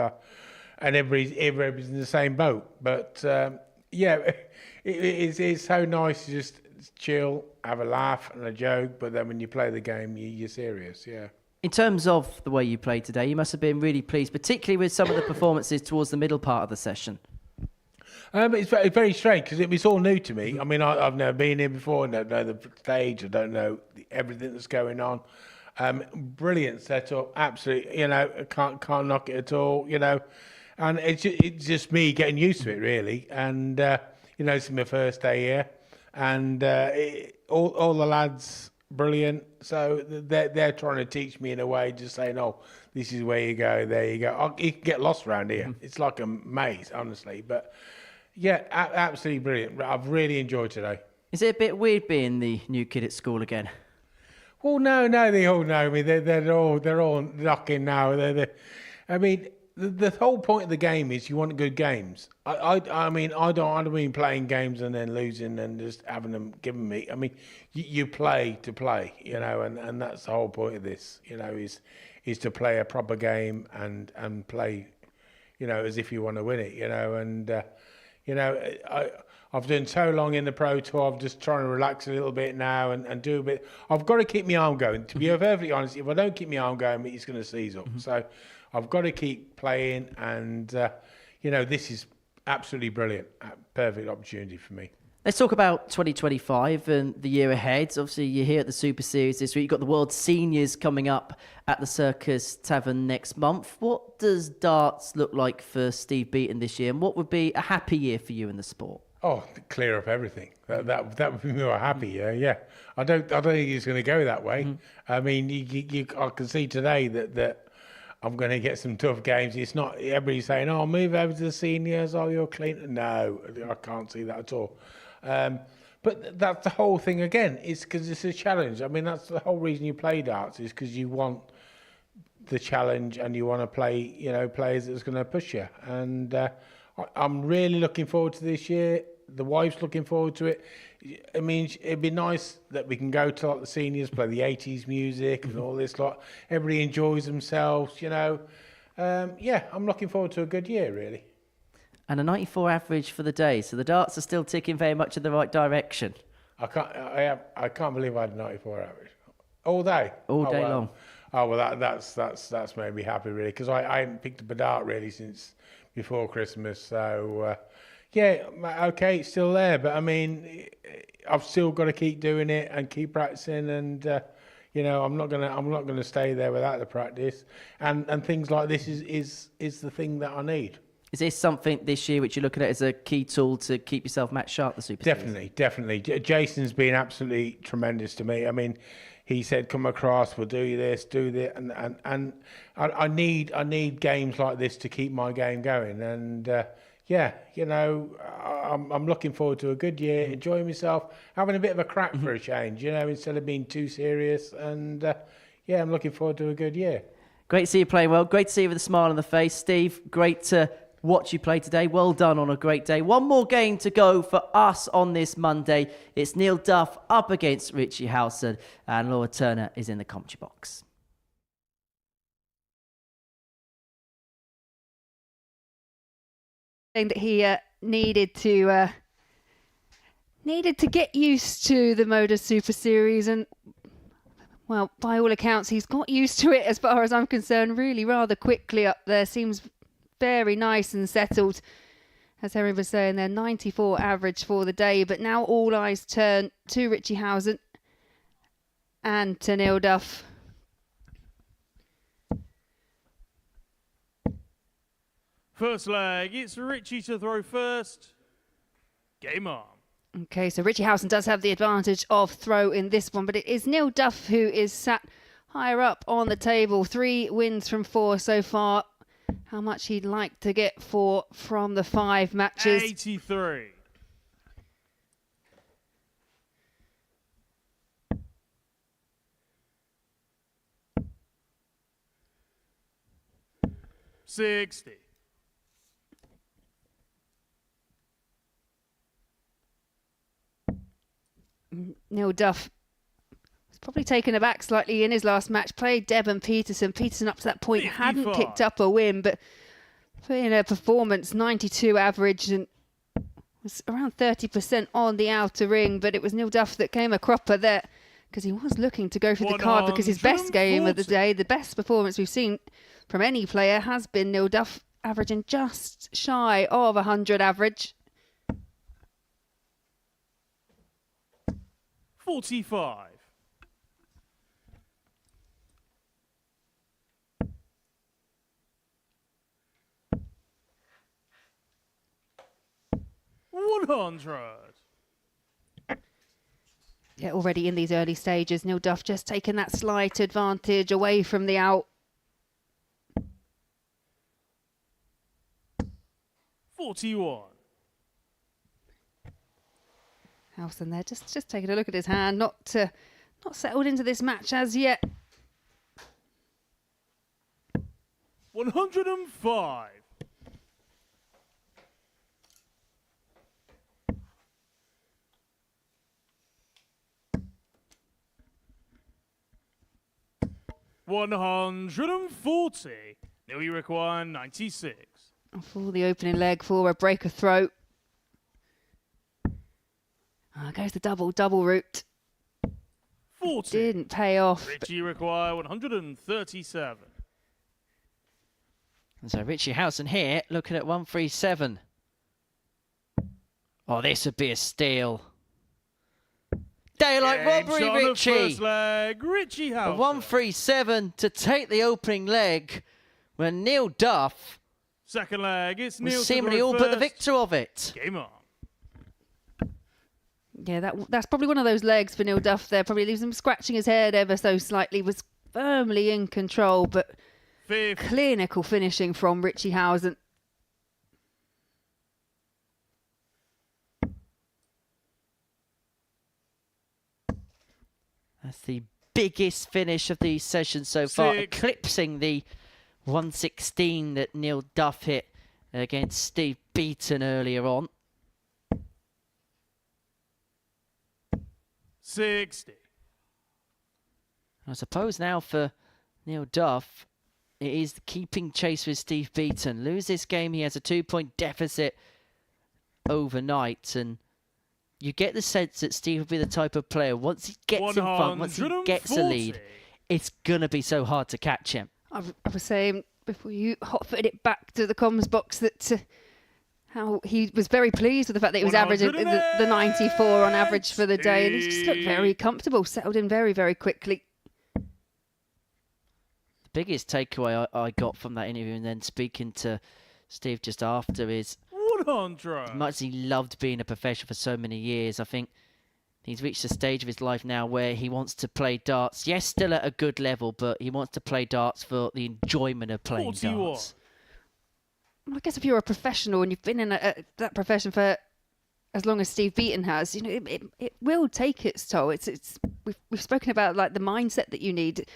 everybody's in the same boat. But yeah. It's so nice to just chill, have a laugh and a joke, but then when you play the game, you're serious, yeah. In terms of the way you played today, you must have been really pleased, particularly with some of the performances towards the middle part of the session. It's very, very strange because it's all new to me. I mean, I've never been here before. I don't know the stage. I don't know everything that's going on. Brilliant setup. Absolutely, can't knock it at all. And it's just me getting used to it really. And it's my first day here, and all the lads brilliant. So they're trying to teach me in a way, just saying, "Oh, this is where you go. There you go." You can get lost around here. It's like a maze, honestly. But yeah, absolutely brilliant. I've really enjoyed today. Is it a bit weird being the new kid at school again? Well, no, they all know me. They're all knocking now. I mean, the whole point of the game is you want good games. I mean, I don't mean playing games and then losing and just having them given me. I mean, you play to play, and that's the whole point of this, is to play a proper game and play, as if you want to win it, and I've done so long in the Pro Tour. I'm just trying to relax a little bit now and do a bit. I've got to keep my arm going. To be perfectly honest, if I don't keep my arm going, it's going to seize up. So I've got to keep playing, and this is absolutely brilliant. Perfect opportunity for me. Let's talk about 2025 and the year ahead. Obviously, you're here at the Super Series this week. You've got the World Seniors coming up at the Circus Tavern next month. What does darts look like for Steve Beaton this year, and what would be a happy year for you in the sport? Oh, clear up everything. That would be more happy. Yeah. I don't think it's going to go that way. I mean, I can see today that I'm going to get some tough games. It's not everybody's saying, "Oh, move over to the seniors. Oh, you're clean." No, I can't see that at all. But that's the whole thing again. It's because it's a challenge. I mean, that's the whole reason you play darts, is because you want the challenge and you want to play, players that's going to push you. And I'm really looking forward to this year. The wife's looking forward to it. I mean, it'd be nice that we can go to like the seniors, play the 80s music and all this lot. Everybody enjoys themselves, Yeah, I'm looking forward to a good year, really. And a 94 average for the day. So the darts are still ticking very much in the right direction. I can't believe I had a 94 average. All day? All day long. Oh, well, that's made me happy, really, because I hadn't picked up a dart, really, since before Christmas. So, yeah, okay, it's still there. But, I mean, I've still got to keep doing it and keep practicing. And, I'm not gonna stay there without the practice. And things like this is the thing that I need. Is this something this year which you're looking at as a key tool to keep yourself match sharp, the Super Series? Definitely. Jason's been absolutely tremendous to me. I mean, he said, "Come across, we'll do this, do that," and I need games like this to keep my game going. And I'm looking forward to a good year, enjoying myself, having a bit of a crack for a change, instead of being too serious. And I'm looking forward to a good year. Great to see you playing well. Great to see you with a smile on the face, Steve. Great to watch you play today. Well done on a great day. One more game to go for us on this Monday. It's Neil Duff up against Richie Howson, and Laura Turner is in the commentary box. That he needed to get used to the Modus Super Series, and well, by all accounts, he's got used to it as far as I'm concerned, really rather quickly up there. Seems very nice and settled. As Henry was saying, they're 94 average for the day, but now all eyes turn to Richie Howson and to Neil Duff. First leg, it's Richie to throw first. Game on. Okay, so Richie Howson does have the advantage of throw in this one, but it is Neil Duff who is sat higher up on the table. 3 wins from 4 so far. How much he'd like to get from the 5 matches. 83. $60. Neil Duff was probably taken aback slightly in his last match. Played Devon Petersen. Petersen up to that point 55. Hadn't picked up a win, but in a performance, 92 average, and was around 30% on the outer ring. But it was Neil Duff that came a cropper there, because he was looking to go for the card, because his best game of the day, the best performance we've seen from any player, has been Neil Duff, averaging just shy of 100 average. 45. Yeah, already in these early stages, Neil Duff just taking that slight advantage away from the out. 41. Howson there, just taking a look at his hand, not settled into this match as yet. 105. $140. Now you require 96. For the opening leg for a break of throat. Goes the double route. 40. Didn't pay off. Richie require 137. And so Richie Howson here looking at 137. Oh, this would be a steal. Daylight robbery, Richie. First leg, Richie Howson. A 137 to take the opening leg when Neil Duff Second leg, it's Neil was seemingly all but the victor of it. Game on. Yeah, that's probably one of those legs for Neil Duff there. Probably leaves him scratching his head ever so slightly. Was firmly in control, but clinical finishing from Richie Howson. That's the biggest finish of the session so far, eclipsing the 116 that Neil Duff hit against Steve Beaton earlier on. 60. I suppose now for Neil Duff, it is the keeping chase with Steve Beaton. Lose this game, he has a 2-point deficit overnight, and you get the sense that Steve will be the type of player, once he gets in front, once he gets a lead, it's going to be so hard to catch him. I was saying before you hot-footed it back to the comms box that how he was very pleased with the fact that he was averaging the 94 on average for the day, and he just looked very comfortable, settled in very, very quickly. The biggest takeaway I got from that interview and then speaking to Steve just after is 100. as much as he loved being a professional for so many years, I think he's reached a stage of his life now where he wants to play darts. Yes, still at a good level, but he wants to play darts for the enjoyment of playing darts. I guess if you're a professional and you've been in that profession for as long as Steve Beaton has, you know, it will take its toll. We've spoken about like the mindset that you need.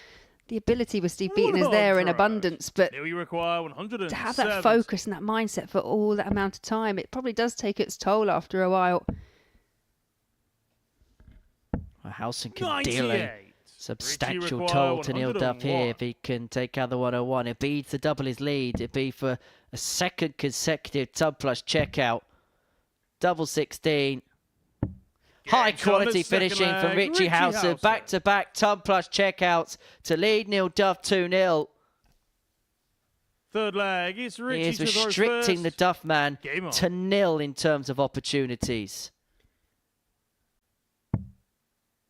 The ability with Steve Beaton is there in abundance, but now you require 107. To have that focus and that mindset for all that amount of time, it probably does take its toll after a while. Well, Howson can deal a substantial toll to Neil Duff here if he can take out the 101. It'd be to double his lead. It'd be for a second consecutive tub plus checkout. Double 16. High quality finishing from Richie Howson. Back-to-back tub plus checkouts to lead Neil Duff 2-0. Third leg, it's Richie. He is restricting the Duff man to 0 in terms of opportunities.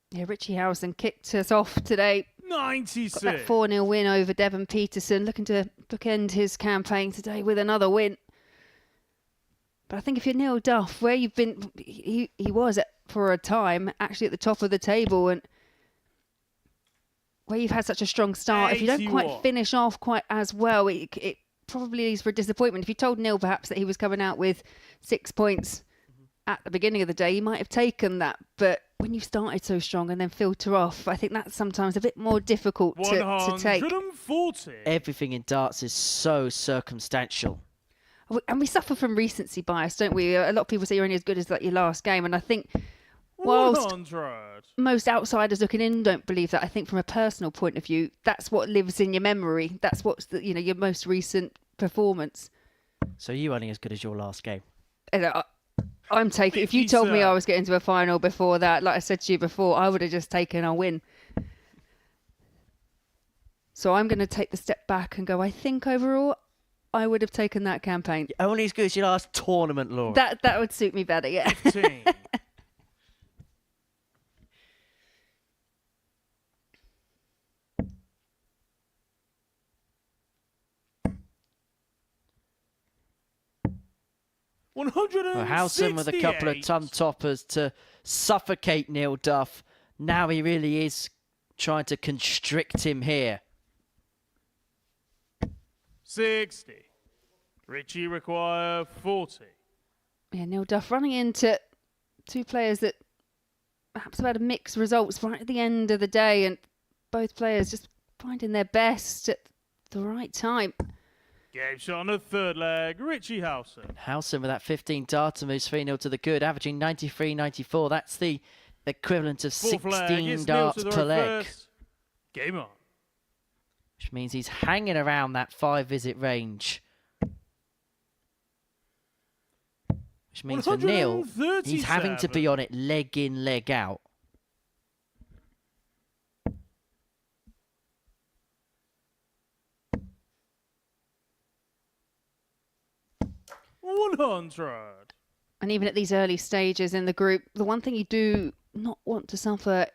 Yeah, Richie Howson kicked us off today. 96. Got that 4-0 win over Devon Petersen, looking to bookend his campaign today with another win. But I think if you're Neil Duff, where you've been, he was for a time actually at the top of the table, and where you've had such a strong start, if you don't quite finish off quite as well, it probably is for disappointment. If you told Neil perhaps that he was coming out with 6 points at the beginning of the day, he might have taken that. But when you've started so strong and then filter off, I think that's sometimes a bit more difficult to take. 140. Everything in darts is so circumstantial. And we suffer from recency bias, don't we? A lot of people say you're only as good as like your last game, and I think whilst 100. most outsiders looking in don't believe that, I think from a personal point of view, that's what lives in your memory. That's what's your most recent performance. So you only as good as your last game? I'm taking. If you told me I was getting to a final before that, like I said to you before, I would have just taken a win. So I'm going to take the step back and go, I think overall, I would have taken that campaign. Only as good as your last tournament, Laura. That would suit me better, yeah. 15. Well, Howson with a couple of ton toppers to suffocate Neil Duff. Now he really is trying to constrict him here. 60. Richie require 40. Yeah, Neil Duff running into two players that perhaps have had mixed results right at the end of the day, and both players just finding their best at the right time. Game shot on the third leg, Richie Howson. Howson with that 15 darter moves 3-0 to the good, averaging 93-94. That's the equivalent of 16 darts per leg. First. Game on. Which means he's hanging around that 5-visit range. Which means for Neil, he's having to be on it leg in, leg out. And even at these early stages in the group, the one thing you do not want to suffer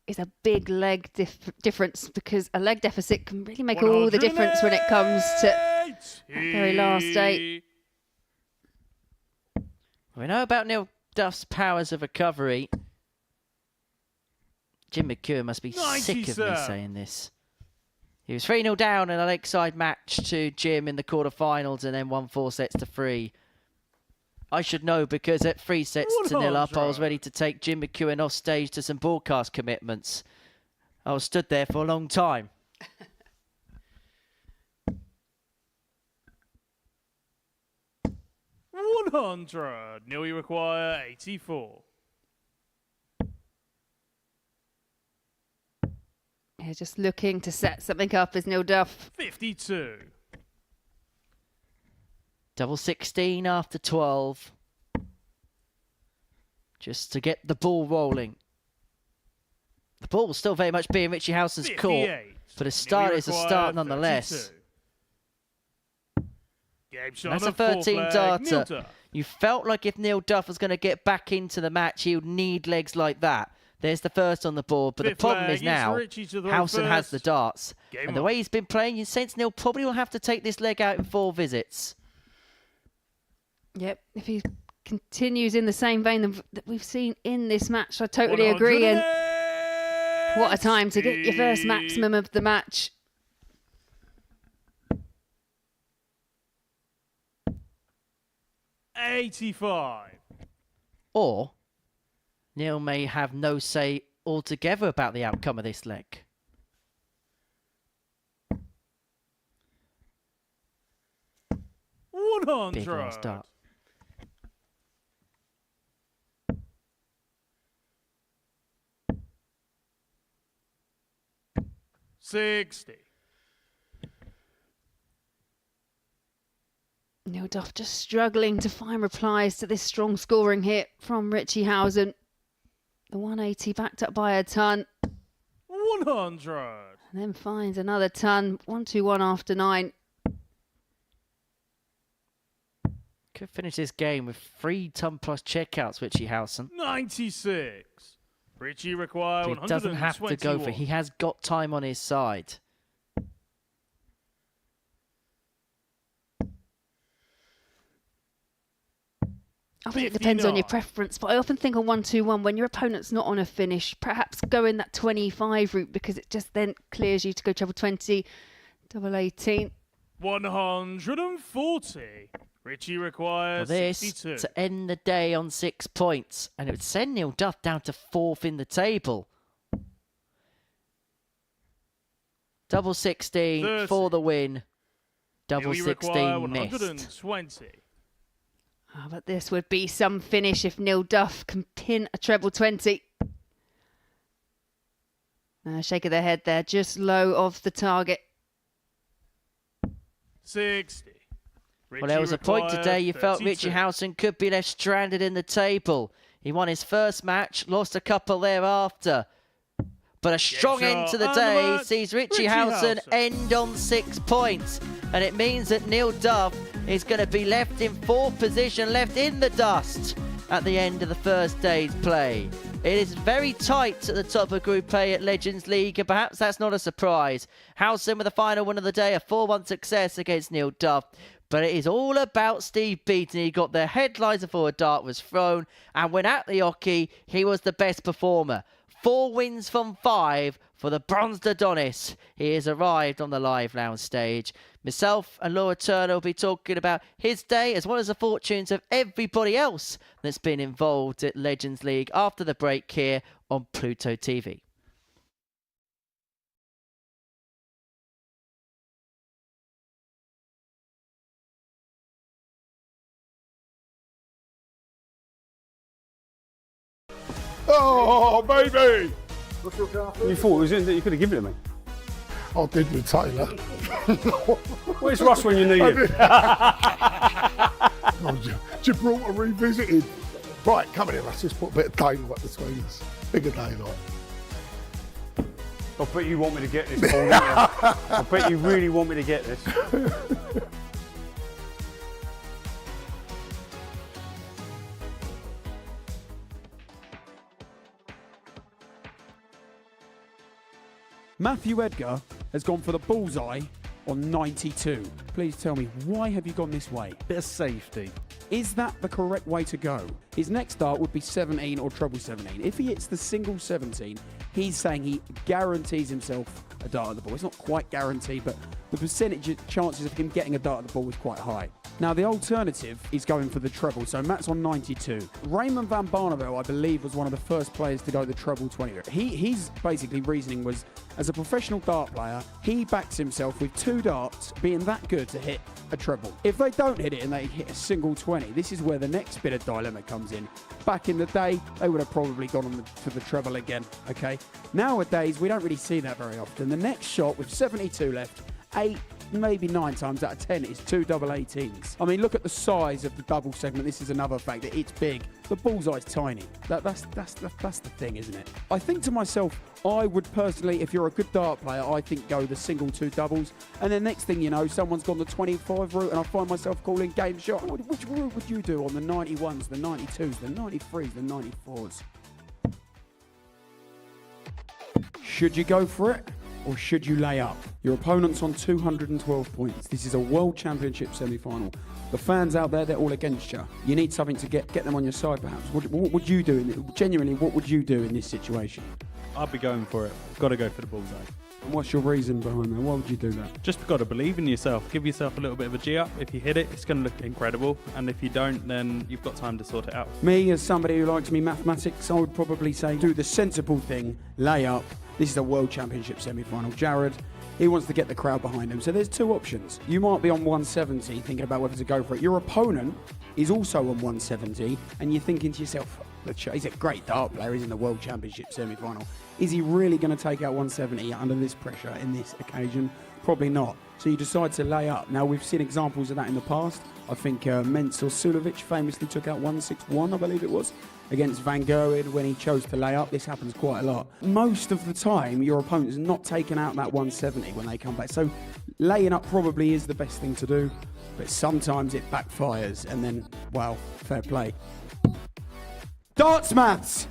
is a big leg difference, because a leg deficit can really make all the difference when it comes to that very last eight. We know about Neil Duff's powers of recovery. Jim McEwen must be sick of me saying this. He was 3-0 down in a lakeside match to Jim in the quarterfinals and then won 4 sets to 3. I should know, because at 3 sets to 0 up, I was ready to take Jim McEwen off stage to some broadcast commitments. I was stood there for a long time. Neil, you require 84. Yeah, just looking to set something up is Neil Duff. 52. Double 16 after 12. Just to get the ball rolling. The ball will still very much be in Richie Howson's court, but a start is a start nonetheless. That's a 13 darter. You felt like if Neil Duff was going to get back into the match, he would need legs like that. There's the first on the board, but the problem is now Howson has the darts. And the way he's been playing, you sense Neil probably will have to take this leg out in 4 visits. Yep, if he continues in the same vein that we've seen in this match, I totally agree. And what a time to get your first maximum of the match. $85. Or Neil may have no say altogether about the outcome of this leg. Big last start. $60. Neil Duff just struggling to find replies to this strong scoring hit from Richie Howson. The 180 backed up by a ton. 100. And then finds another ton. 121 after 9. Could finish this game with 3 ton plus checkouts, Richie Howson. 96. Richie require 121. He doesn't have to go for it. He has got time on his side. I think it depends on your preference, but I often think on 121, when your opponent's not on a finish, perhaps go in that 25 route, because it just then clears you to go treble 20, double 18. 140. Richie requires 62. To end the day on 6 points, and it would send Neil Duff down to 4th in the table. Double 16 30. For the win. Double 16 missed. 120. Oh, but this would be some finish if Neil Duff can pin a treble 20. Shake of their head there, just low of the target. 60. Well, there was a point today you felt Richie Howson could be left stranded in the table. He won his first match, lost a couple thereafter. But a strong end to the day sees Richie Howson end on 6 points. And it means that Neil Duff is going to be left in 4th position, left in the dust at the end of the first day's play. It is very tight at the top of Group A at Legends League, and perhaps that's not a surprise. Howson with the final win of the day, a 4-1 success against Neil Duff. but it is all about Steve Beaton. He got the headlines before a dart was thrown, and when at the hockey, he was the best performer. 4 wins from 5 for the bronzed Adonis. He has arrived on the Live Lounge stage. Myself and Laura Turner will be talking about his day as well as the fortunes of everybody else that's been involved at Legends League after the break here on Pluto TV. Oh, baby! You thought it was in that you could have given it to me. I did with Taylor. Where's Ross when you need him? Gibraltar revisited. Right, come here, let's just put a bit of daylight between us. Bigger daylight. I bet you want me to get this, Paul, don't you? I bet you really want me to get this. Matthew Edgar has gone for the bullseye on 92. Please tell me, why have you gone this way? Bit of safety. Is that the correct way to go? His next dart would be 17 or treble 17. If he hits the single 17, he's saying he guarantees himself a dart at the ball. It's not quite guaranteed, but the percentage of chances of him getting a dart at the ball is quite high. Now, the alternative is going for the treble, so Matt's on 92. Raymond van Barneveld, I believe, was one of the first players to go the treble 20. His basically reasoning was, as a professional dart player, he backs himself with 2 darts being that good to hit a treble. If they don't hit it and they hit a single 20, this is where the next bit of dilemma comes in. Back in the day, they would have probably gone on to the treble again, okay? Nowadays, we don't really see that very often. The next shot with 72 left, 8, maybe 9 times out of 10 is 2 double 18s. I mean, look at the size of the double segment. This is another fact that it's big. The bullseye's tiny. That's the thing, isn't it? I think to myself, I would personally, if you're a good dart player, I think go the single 2 doubles. And then next thing you know, someone's gone the 25 route and I find myself calling game shot. Which route would you do on the 91s, the 92s, the 93s, the 94s? Should you go for it? Or should you lay up? Your opponent's on 212 points. This is a World Championship semi-final. The fans out there, they're all against you. You need something to get them on your side, perhaps. What would you do? Genuinely, what would you do in this situation? I'd be going for it. Got to go for the bullseye. And what's your reason behind that? Why would you do that? Just got to believe in yourself. Give yourself a little bit of a G up. If you hit it, it's going to look incredible. And if you don't, then you've got time to sort it out. Me, as somebody who likes me mathematics, I would probably say do the sensible thing, lay up. This is a World Championship semi-final. Jared, he wants to get the crowd behind him. So there's 2 options. You might be on 170 thinking about whether to go for it. Your opponent is also on 170 and you're thinking to yourself, he's a great dart player, he's in the World Championship semi-final. Is he really going to take out 170 under this pressure in this occasion? Probably not. So you decide to lay up. Now, we've seen examples of that in the past. I think Mensur Sulovic famously took out 161, I believe it was, against Van Gerwen when he chose to lay up. This happens quite a lot. Most of the time, your opponent's not taking out that 170 when they come back. So laying up probably is the best thing to do, but sometimes it backfires and then, well, fair play. Darts maths!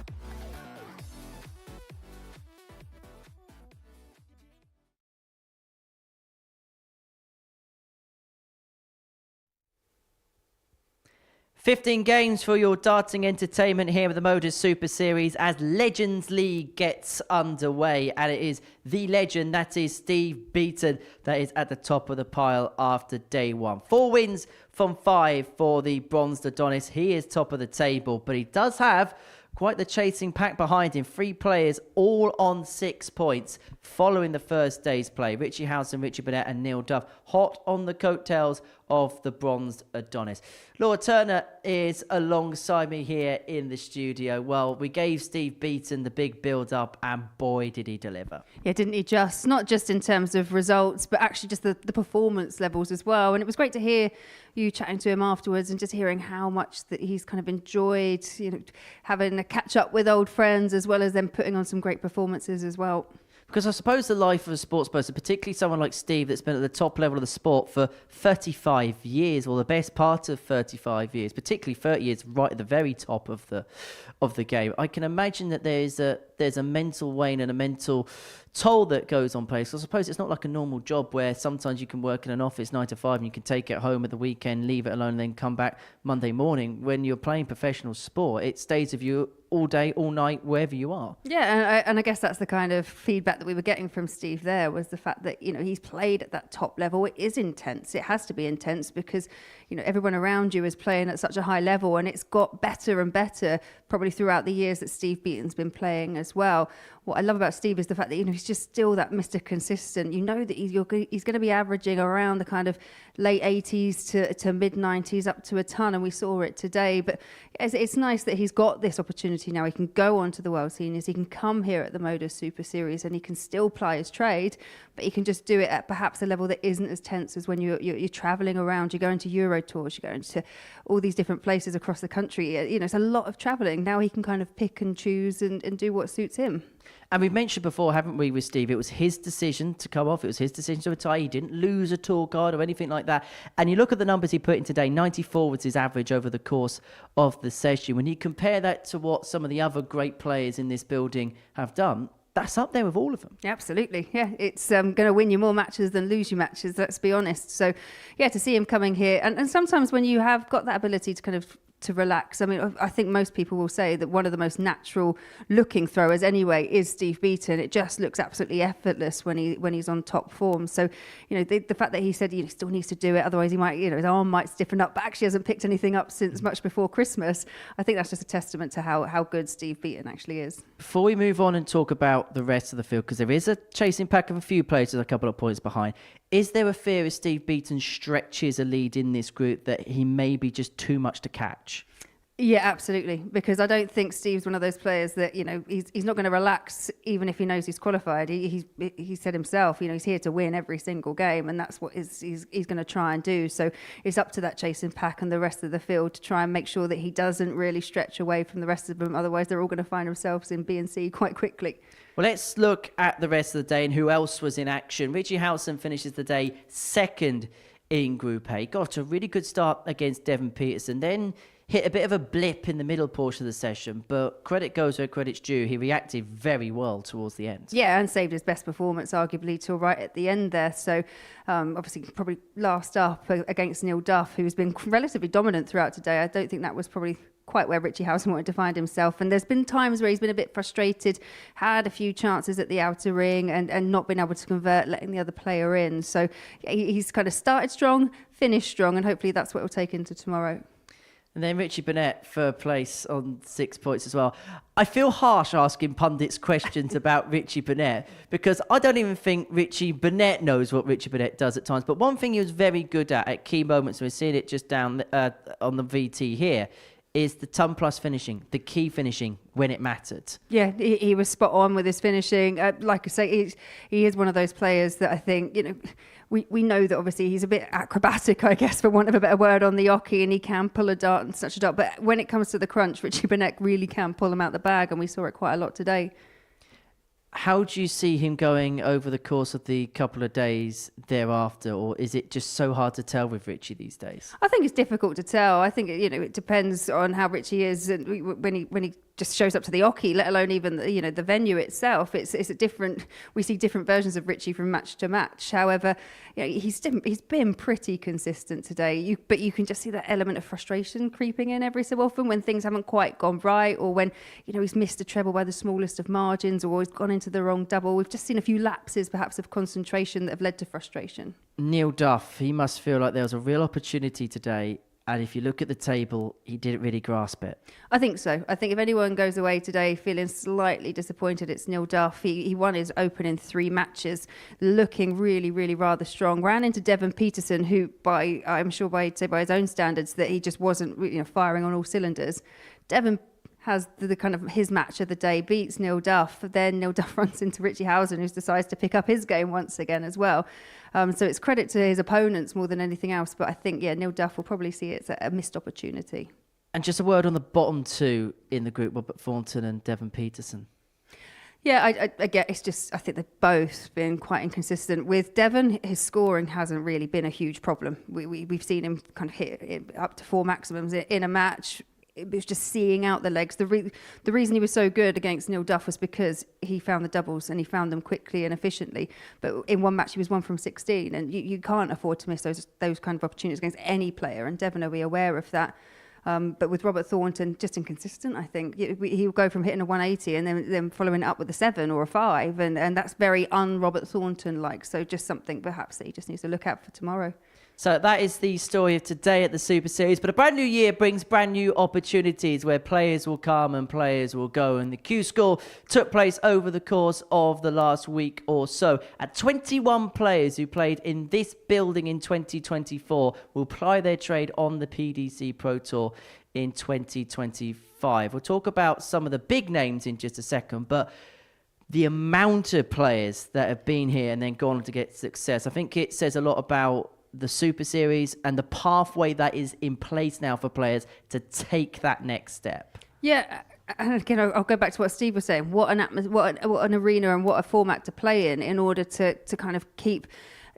$15 games for your darting entertainment here with the Modus Super Series as Legends League gets underway. And it is the legend, that is Steve Beaton, that is at the top of the pile after day 1. 4 wins from 5 for the bronzed Adonis. He is top of the table, but he does have quite the chasing pack behind him. 3 players all on 6 points following the first day's play. Richie Howson, Richie Burnett and Neil Duff hot on the coattails of the bronzed Adonis. Laura Turner is alongside me here in the studio. Well, we gave Steve Beaton the big build-up and boy did he deliver. Yeah, didn't he just? Not just in terms of results, but actually just the performance levels as well. And it was great to hear you chatting to him afterwards and just hearing how much that he's kind of enjoyed, you know, having a catch up with old friends as well as then putting on some great performances as well. Because I suppose the life of a sports person, particularly someone like Steve that's been at the top level of the sport for 35 years, or the best part of 35 years, particularly 30 years right at the very top of the game. I can imagine that there's there's a mental wane and a mental toll that goes on players. I suppose it's not like a normal job where sometimes you can work in an office 9 to 5 and you can take it home at the weekend, leave it alone, and then come back Monday morning. When you're playing professional sport, it stays with you all day, all night, wherever you are. Yeah, and I guess that's the kind of feedback that we were getting from Steve there, was the fact that, he's played at that top level. It is intense. It has to be intense because, everyone around you is playing at such a high level, and it's got better and better probably throughout the years that Steve Beaton's been playing as well. What I love about Steve is the fact that, he's just still that Mr. Consistent. That he's going to be averaging around the kind of late 80s to mid 90s up to a ton, and we saw it today. But it's nice that he's got this opportunity now. He can go on to the World Seniors, he can come here at the Modus Super Series, and he can still ply his trade, but he can just do it at perhaps a level that isn't as tense as when you're travelling around. You're going to Euro tours, you're going to all these different places across the country. It's a lot of travelling. Now he can kind of pick and choose and do what suits him. And we've mentioned before, haven't we, with Steve, it was his decision to come off. It was his decision to retire. He didn't lose a tour card or anything like that. And you look at the numbers he put in today, 94 was his average over the course of the session. When you compare that to what some of the other great players in this building have done, that's up there with all of them. Absolutely. Yeah, it's going to win you more matches than lose you matches, let's be honest. So, yeah, to see him coming here. And sometimes when you have got that ability to kind of to relax. I mean, I think most people will say that one of the most natural looking throwers anyway is Steve Beaton. It just looks absolutely effortless when he's on top form. So, the fact that he said he still needs to do it, otherwise he might, his arm might stiffen up, but actually hasn't picked anything up since much before Christmas. I think that's just a testament to how good Steve Beaton actually is. Before we move on and talk about the rest of the field, because there is a chasing pack of a few players a couple of points behind, is there a fear if Steve Beaton stretches a lead in this group that he may be just too much to catch? Yeah, absolutely. Because I don't think Steve's one of those players that, he's not going to relax even if he knows he's qualified. He said himself, he's here to win every single game, and that's what he's going to try and do. So it's up to that chasing pack and the rest of the field to try and make sure that he doesn't really stretch away from the rest of them. Otherwise, they're all going to find themselves in B and C quite quickly. Well, let's look at the rest of the day and who else was in action. Richie Howson finishes the day second in Group A. Got a really good start against Devon Petersen. Then hit a bit of a blip in the middle portion of the session, but credit goes where credit's due. He reacted very well towards the end. Yeah, and saved his best performance, arguably, till right at the end there. So, obviously, probably last up against Neil Duff, who's been relatively dominant throughout today. I don't think that was probably quite where Richie Howson wanted to find himself. And there's been times where he's been a bit frustrated, had a few chances at the outer ring and not been able to convert, letting the other player in. So he's kind of started strong, finished strong, and hopefully that's what he'll take into tomorrow. And then Richie Burnett, third place on 6 points as well. I feel harsh asking pundits questions about Richie Burnett because I don't even think Richie Burnett knows what Richie Burnett does at times. But one thing he was very good at key moments, and we're seeing it just down on the VT here, is the ton plus finishing, the key finishing when it mattered. Yeah, he was spot on with his finishing. Like I say, he is one of those players that I think, we know that obviously he's a bit acrobatic, I guess, for want of a better word, on the oche, and he can pull a dart and such a dart. But when it comes to the crunch, Richie Burnett really can pull him out the bag, and we saw it quite a lot today. How do you see him going over the course of the couple of days thereafter, or is it just so hard to tell with Richie these days? I think it's difficult to tell. I think it depends on how Richie is and when he just shows up to the oche, let alone even the venue itself. It's a different. We see different versions of Richie from match to match. However, he's been pretty consistent today. But you can just see that element of frustration creeping in every so often when things haven't quite gone right, or when he's missed a treble by the smallest of margins, or he's gone into the wrong double. We've just seen a few lapses, perhaps, of concentration that have led to frustration. Neil Duff, he must feel like there was a real opportunity today. And if you look at the table, he didn't really grasp it. I think so. I think if anyone goes away today feeling slightly disappointed, it's Neil Duff. He won his opening 3 matches, looking really, really rather strong. Ran into Devon Petersen, who, I'm sure by his own standards, that he just wasn't firing on all cylinders. Devon has the kind of his match of the day, beats Neil Duff. Then Neil Duff runs into Richie Howson, who decides to pick up his game once again as well. So it's credit to his opponents more than anything else. But I think, Neil Duff will probably see it as a missed opportunity. And just a word on the bottom 2 in the group, Robert Thornton and Devon Petersen. Yeah, I get it's just, I think they've both been quite inconsistent. With Devon, his scoring hasn't really been a huge problem. We've seen him kind of hit up to 4 maximums in a match. it was just seeing out the legs. The reason he was so good against Neil Duff was because he found the doubles and he found them quickly and efficiently. But in one match, he was 1 from 16, and you can't afford to miss those kind of opportunities against any player. And Devon will be aware of that. But with Robert Thornton, just inconsistent, I think. He will go from hitting a 180 and then following it up with a 7 or a 5. And that's very un-Robert Thornton-like. So just something perhaps that he just needs to look out for tomorrow. So that is the story of today at the Super Series. But a brand new year brings brand new opportunities where players will come and players will go. And the Q School took place over the course of the last week or so. At 21 players who played in this building in 2024 will ply their trade on the PDC Pro Tour in 2025. We'll talk about some of the big names in just a second, but the amount of players that have been here and then gone on to get success, I think it says a lot about the Super Series and the pathway that is in place now for players to take that next step. Yeah, and again, I'll go back to what Steve was saying. What an arena and what a format to play in order to kind of keep.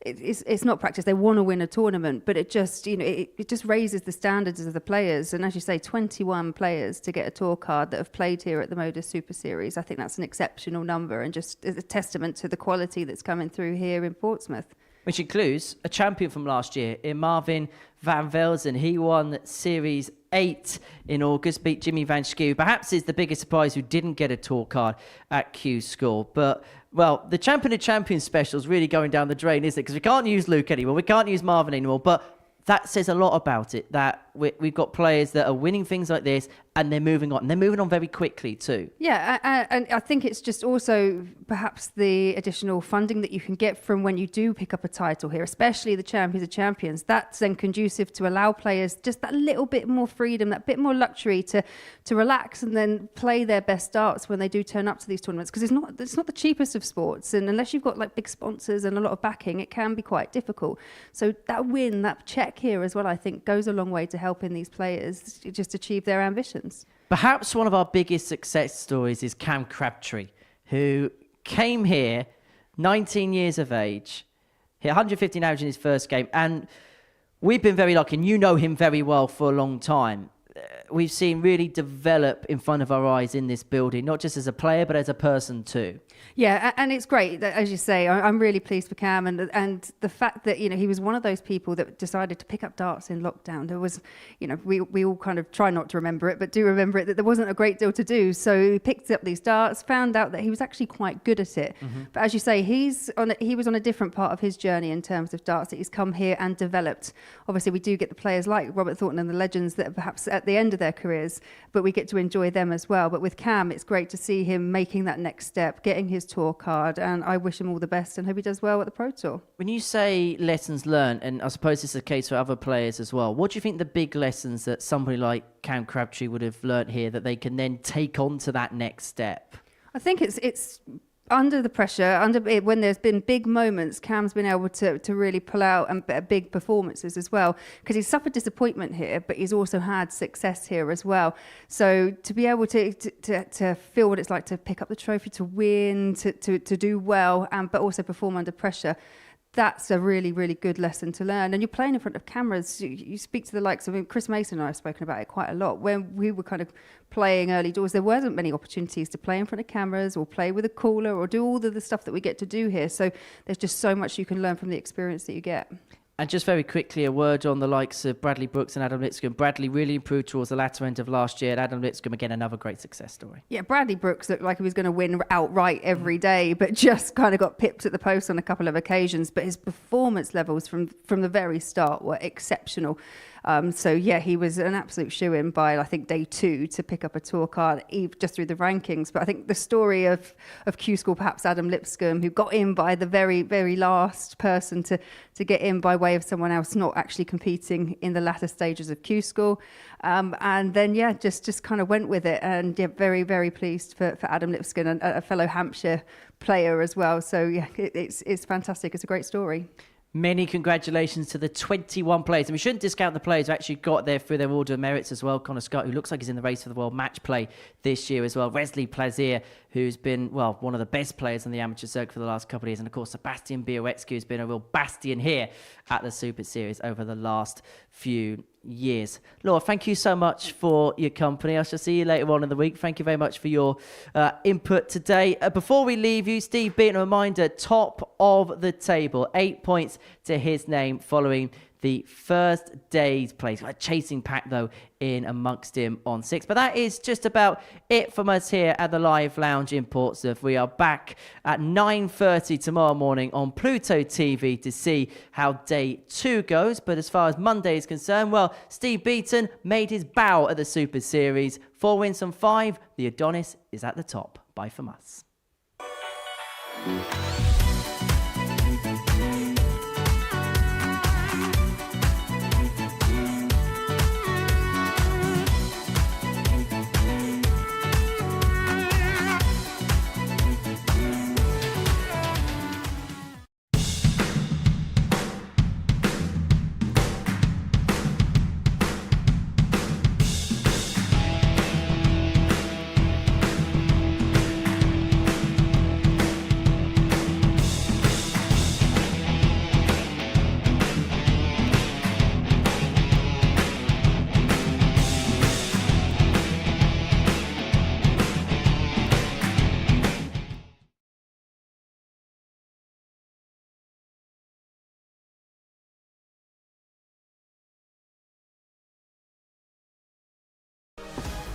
It's not practice. They want to win a tournament, but it just it just raises the standards of the players. And as you say, 21 players to get a tour card that have played here at the Modus Super Series. I think that's an exceptional number and just a testament to the quality that's coming through here in Portsmouth. Which includes a champion from last year in Marvin van Velzen. He won Series 8 in August, beat Jimmy Van Schie, perhaps is the biggest surprise who didn't get a tour card at Q School. But, well, the Champion of Champions special is really going down the drain, isn't it? Because we can't use Luke anymore, we can't use Marvin anymore, but that says a lot about it, that we've got players that are winning things like this and they're moving on. And they're moving on very quickly too. Yeah, and I think it's just also perhaps the additional funding that you can get from when you do pick up a title here, especially the Champions of Champions. That's then conducive to allow players just that little bit more freedom, that bit more luxury to relax and then play their best darts when they do turn up to these tournaments. Because it's not the cheapest of sports. And unless you've got like big sponsors and a lot of backing, it can be quite difficult. So that win, that check here as well, I think goes a long way to helping these players just achieve their ambitions. Perhaps one of our biggest success stories is Cam Crabtree, who came here 19 years of age, hit 115 average in his first game, and we've been very lucky, and you know him very well for a long time. We've seen really develop in front of our eyes in this building, not just as a player, but as a person too. Yeah, and it's great that, as you say, I'm really pleased for Cam, and the fact that he was one of those people that decided to pick up darts in lockdown. There was, we all kind of try not to remember it, but do remember it that there wasn't a great deal to do. So he picked up these darts, found out that he was actually quite good at it. Mm-hmm. But as you say, he was on a different part of his journey in terms of darts that he's come here and developed. Obviously, we do get the players like Robert Thornton and the legends that are perhaps at the end of their careers, but we get to enjoy them as well. But with Cam, it's great to see him making that next step, getting his tour card, and I wish him all the best and hope he does well at the Pro Tour. When you say lessons learned, and I suppose this is the case for other players as well, what do you think the big lessons that somebody like Cam Crabtree would have learned here that they can then take on to that next step? I think it's under the pressure, when there's been big moments, Cam's been able to really pull out and big performances as well, because he's suffered disappointment here, but he's also had success here as well. So to be able to feel what it's like to pick up the trophy, to win, to do well, but also perform under pressure, that's a really, really good lesson to learn. And you're playing in front of cameras. You speak to the likes of Chris Mason and I have spoken about it quite a lot. When we were kind of playing early doors, there wasn't many opportunities to play in front of cameras or play with a cooler or do all of the stuff that we get to do here. So there's just so much you can learn from the experience that you get. And just very quickly, a word on the likes of Bradley Brooks and Adam Lipscomb. Bradley really improved towards the latter end of last year, and Adam Lipscomb, again, another great success story. Yeah, Bradley Brooks looked like he was going to win outright every day, but just kind of got pipped at the post on a couple of occasions. But his performance levels from the very start were exceptional. So, yeah, he was an absolute shoo-in by, I think, day 2 to pick up a tour card, just through the rankings. But I think the story of Q School, perhaps Adam Lipscomb, who got in by the very, very last person to get in by way of someone else not actually competing in the latter stages of Q School. And then, yeah, just kind of went with it. And, yeah, very, very pleased for Adam Lipscomb, and a fellow Hampshire player as well. So, yeah, it's fantastic. It's a great story. Many congratulations to the 21 players. And we shouldn't discount the players who actually got there through their order of merits as well. Connor Scott, who looks like he's in the race for the World Match Play this year as well. Wesley Plazier, who's been, well, one of the best players on the amateur circuit for the last couple of years. And of course, Sebastian Białecki, who's been a real bastion here at the Super Series over the last few years. Laura, thank you so much for your company. I shall see you later on in the week. Thank you very much for your input today. Before we leave you, Steve Beaton, a reminder, top of the table, 8 points to his name following the first day's place. A chasing pack, though, in amongst him on 6. But that is just about it from us here at the Live Lounge in Portsmouth. We are back at 9:30 tomorrow morning on Pluto TV to see how day 2 goes. But as far as Monday is concerned, well, Steve Beaton made his bow at the Super Series. 4 wins from 5. The Adonis is at the top. Bye from us.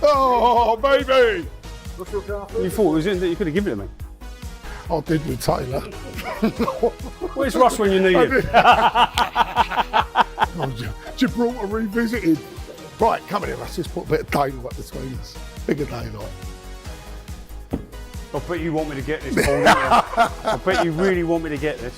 Oh, baby! You thought it was in that you could have given it to me? I did with Taylor. Where's Ross when you need him? Gibraltar revisited. Right, come here, let's just put a bit of daylight between us. Bigger daylight. I bet you want me to get this, Paul. I bet you really want me to get this.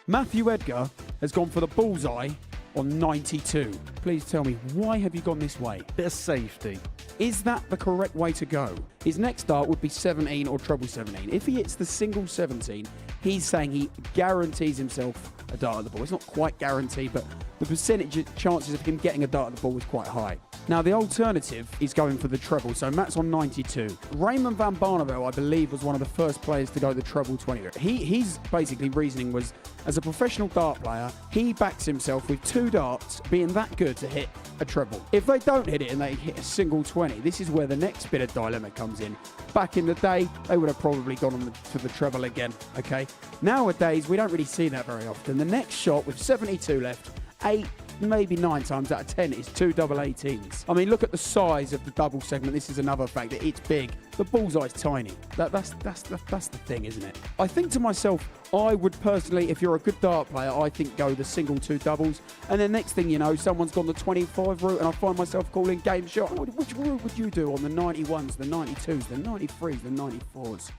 Matthew Edgar has gone for the bullseye on 92. Please tell me, why have you gone this way? Bit of safety. Is that the correct way to go? His next start would be 17 or treble 17. If he hits the single 17, he's saying he guarantees himself a dart at the ball. It's not quite guaranteed, but the percentage chances of him getting a dart at the ball is quite high. Now, the alternative is going for the treble, so Matt's on 92. Raymond van Barneveld, I believe, was one of the first players to go the treble 20. His basically reasoning was, as a professional dart player, he backs himself with 2 darts being that good to hit a treble. If they don't hit it and they hit a single 20, this is where the next bit of dilemma comes in. Back in the day, they would have probably gone on to the treble again, okay? Nowadays, we don't really see that very often. The next shot with 72 left, 8, maybe 9 times out of 10 is 2 double 18s. I mean, look at the size of the double segment. This is another fact that it's big. The bullseye's tiny. That's the thing, isn't it? I think to myself, I would personally, if you're a good dart player, I think go the single 2 doubles. And then next thing you know, someone's gone the 25 route and I find myself calling game shot. Which route would you do on the 91s, the 92s, the 93s, the 94s?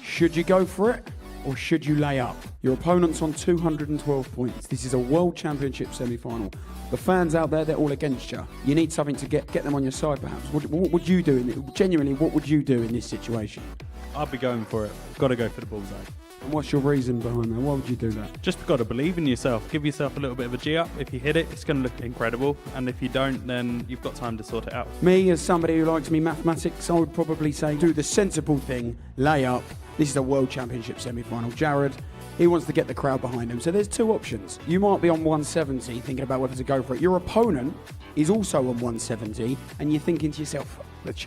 Should you go for it? Or should you lay up? Your opponent's on 212 points. This is a World Championship semi-final. The fans out there, they're all against you. You need something to get them on your side, perhaps. What would you do? Genuinely, what would you do in this situation? I'd be going for it. Got to go for the bullseye. And what's your reason behind that? Why would you do that? Just got to believe in yourself. Give yourself a little bit of a G up. If you hit it, it's going to look incredible. And if you don't, then you've got time to sort it out. Me, as somebody who likes me mathematics, I would probably say do the sensible thing, lay up. This is a World Championship semi-final. Jared, he wants to get the crowd behind him. So there's 2 options. You might be on 170 thinking about whether to go for it. Your opponent is also on 170 and you're thinking to yourself,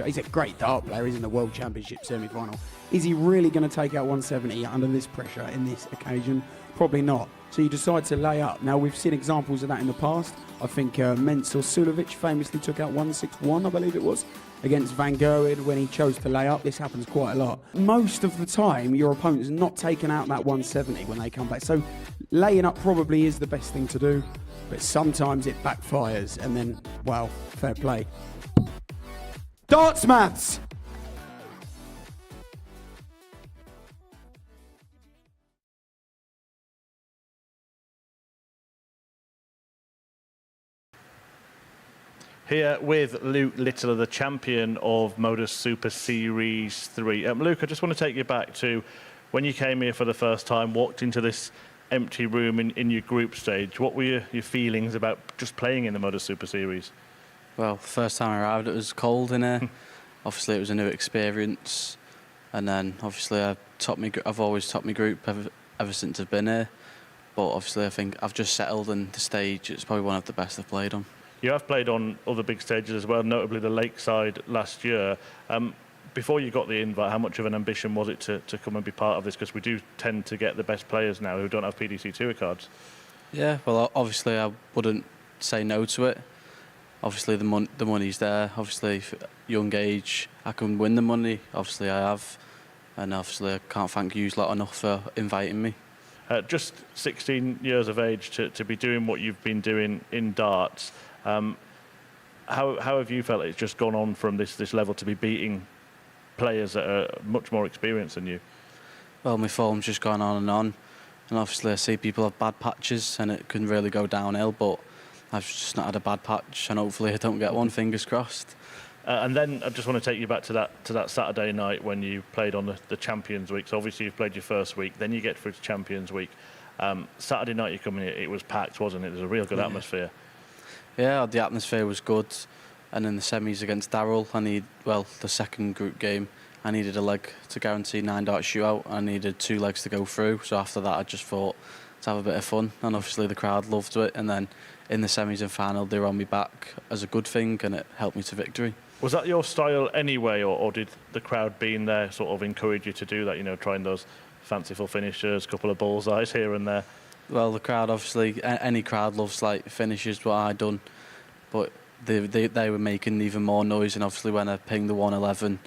he's a great dart player, he's in the World Championship semi-final. Is he really going to take out 170 under this pressure in this occasion? Probably not. So you decide to lay up. Now, we've seen examples of that in the past. I think Mensur Sulovic famously took out 161, I believe it was, against Van Gerwen when he chose to lay up. This happens quite a lot. Most of the time, your opponent's not taking out that 170 when they come back. So laying up probably is the best thing to do, but sometimes it backfires and then, well, fair play. Darts maths! Here with Luke Littler, the champion of Modus Super Series 3. Luke, I just want to take you back to When you came here for the first time, walked into this empty room in your group stage, what were your feelings about just playing in the Modus Super Series? Well, the first time I arrived, it was cold in here. Obviously, it was a new experience, and then obviously I've always topped my group ever since I've been here. But obviously, I think I've just settled, and the stage it's probably one of the best I've played on. You have played on other big stages as well, notably the Lakeside last year. Before you got the invite, how much of an ambition was it to come and be part of this? Because we do tend to get the best players now who don't have PDC Tour cards. Yeah, well, obviously I wouldn't say no to it. Obviously the money's there. Obviously, young age, I can win the money. Obviously I have, and obviously I can't thank you lot enough for inviting me. Just 16 years of age to be doing what you've been doing in darts. How have you felt it's just gone on from this level to be beating players that are much more experienced than you? Well, my form's just gone on, and obviously I see people have bad patches and it can really go downhill, but I've just not had a bad patch, and hopefully I don't get one, fingers crossed. And then I just want to take you back to that Saturday night when you played on the Champions Week. So obviously you've played your first week, then you get through to Champions Week. Saturday night you come in, it was packed, wasn't it? There was a real good atmosphere. Yeah, the atmosphere was good. And in the semis against Darrell, the second group game, I needed a leg to guarantee 9-dart shootout. I needed 2 legs to go through. So after that, I just thought to have a bit of fun. And obviously the crowd loved it. And then in the semis and final, they were on me back as a good thing, and it helped me to victory. Was that your style anyway, or did the crowd being there sort of encourage you to do that, trying those fanciful finishers, couple of bullseyes here and there? Well, the crowd, obviously, any crowd loves finishes, what I done. But they were making even more noise, and obviously when I pinged the 111,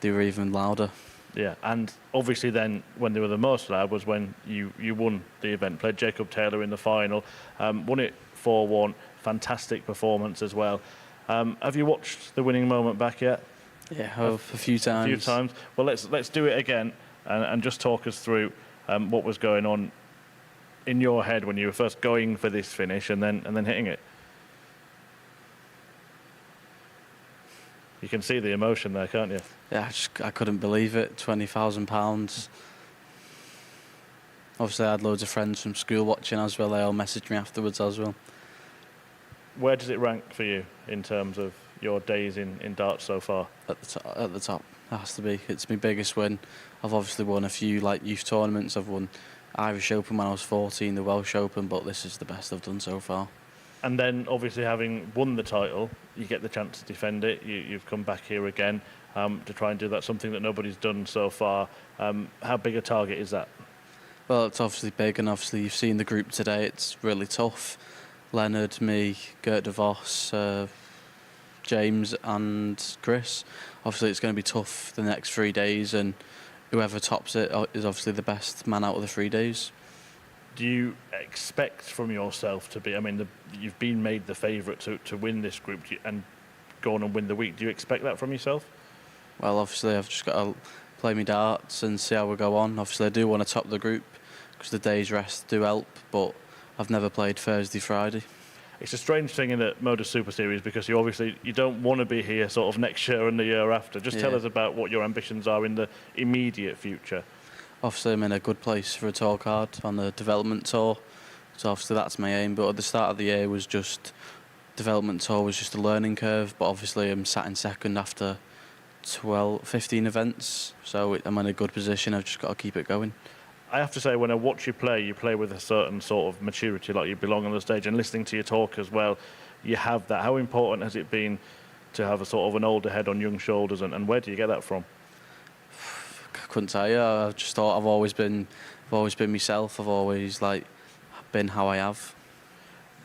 they were even louder. Yeah, and obviously then when they were the most loud was when you won the event, played Jacob Taylor in the final, won it 4-1, fantastic performance as well. Have you watched the winning moment back yet? Yeah, a few times. A few times. Well, let's do it again and just talk us through what was going on in your head when you were first going for this finish and then hitting it. You can see the emotion there, can't you? Yeah, I couldn't believe it. £20,000. Obviously, I had loads of friends from school watching as well. They all messaged me afterwards as well. Where does it rank for you in terms of your days in darts so far? At the top, it has to be. It's my biggest win. I've obviously won a few youth tournaments. I've won Irish Open when I was 14, the Welsh Open, but this is the best I've done so far. And then, obviously, having won the title, you get the chance to defend it. You've come back here again to try and do that, something that nobody's done so far. How big a target is that? Well, it's obviously big, and obviously you've seen the group today. It's really tough. Leonard, me, Gert de Vos, James and Chris. Obviously, it's going to be tough the next 3 days, and whoever tops it is obviously the best man out of the 3 days. Do you expect from yourself to be, you've been made the favourite to win this group and go on and win the week. Do you expect that from yourself? Well, obviously, I've just got to play my darts and see how we go on. Obviously, I do want to top the group because the day's rest do help, but I've never played Thursday, Friday. It's a strange thing in the Modus Super Series because you don't want to be here sort of next year and the year after. Just tell us about what your ambitions are in the immediate future. Obviously, I'm in a good place for a tour card on the development tour, so obviously that's my aim. But at the start of the year was just development tour was just a learning curve. But obviously, I'm sat in second after 15 events, so I'm in a good position. I've just got to keep it going. I have to say, when I watch you play with a certain sort of maturity, like you belong on the stage, and listening to your talk as well, you have that. How important has it been to have a sort of an older head on young shoulders, and where do you get that from? I couldn't tell you. I just thought I've always been myself. I've always been how I have.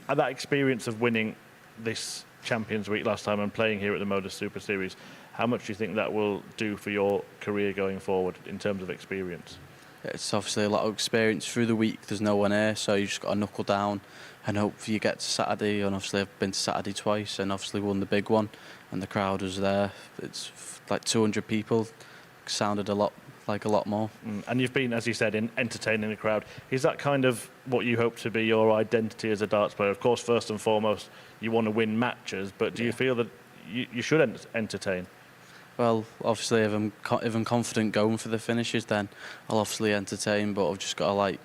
And that experience of winning this Champions Week last time and playing here at the Modus Super Series, how much do you think that will do for your career going forward in terms of experience? It's obviously a lot of experience through the week. There's no one here, so you just got to knuckle down and hope you get to Saturday. And obviously I've been to Saturday twice and obviously won the big one, and the crowd was there. It's like 200 people. Sounded a lot more. And you've been, as you said, entertaining the crowd. Is that kind of what you hope to be your identity as a darts player? Of course, first and foremost, you want to win matches, but do you feel that you should entertain? Well, obviously, if I'm confident going for the finishes, then I'll obviously entertain. But I've just got to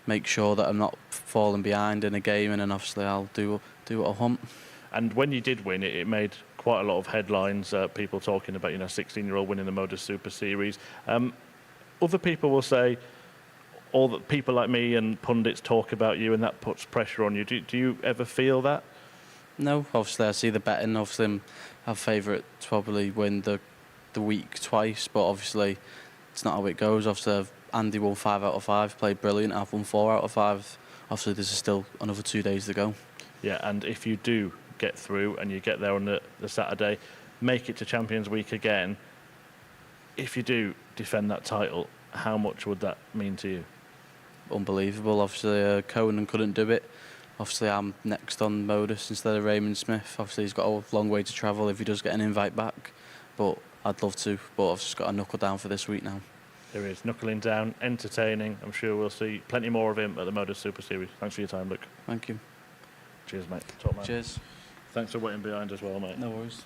make sure that I'm not falling behind in a game, and then obviously I'll do what I want. And when you did win, it made quite a lot of headlines. People talking about 16-year-old winning the Modus Super Series. Other people will say, all the people like me and pundits talk about you, and that puts pressure on you. Do you ever feel that? No, obviously I see the betting. Obviously, our favourite to probably win the week twice, but obviously it's not how it goes. Obviously, Andy won 5 out of 5, played brilliant. I've won 4 out of 5. Obviously, there's still another 2 days to go. Yeah, and if you do get through and you get there on the Saturday, make it to Champions Week again. If you do defend that title, how much would that mean to you? Unbelievable. Obviously, Conan couldn't do it. Obviously, I'm next on Modus instead of Raymond Smith. Obviously, he's got a long way to travel if he does get an invite back. But I'd love to. But I've just got to knuckle down for this week now. There is knuckling down, entertaining. I'm sure we'll see plenty more of him at the Modus Super Series. Thanks for your time, Luke. Thank you. Cheers, mate. Top man. Cheers. Thanks for waiting behind as well, mate. No worries.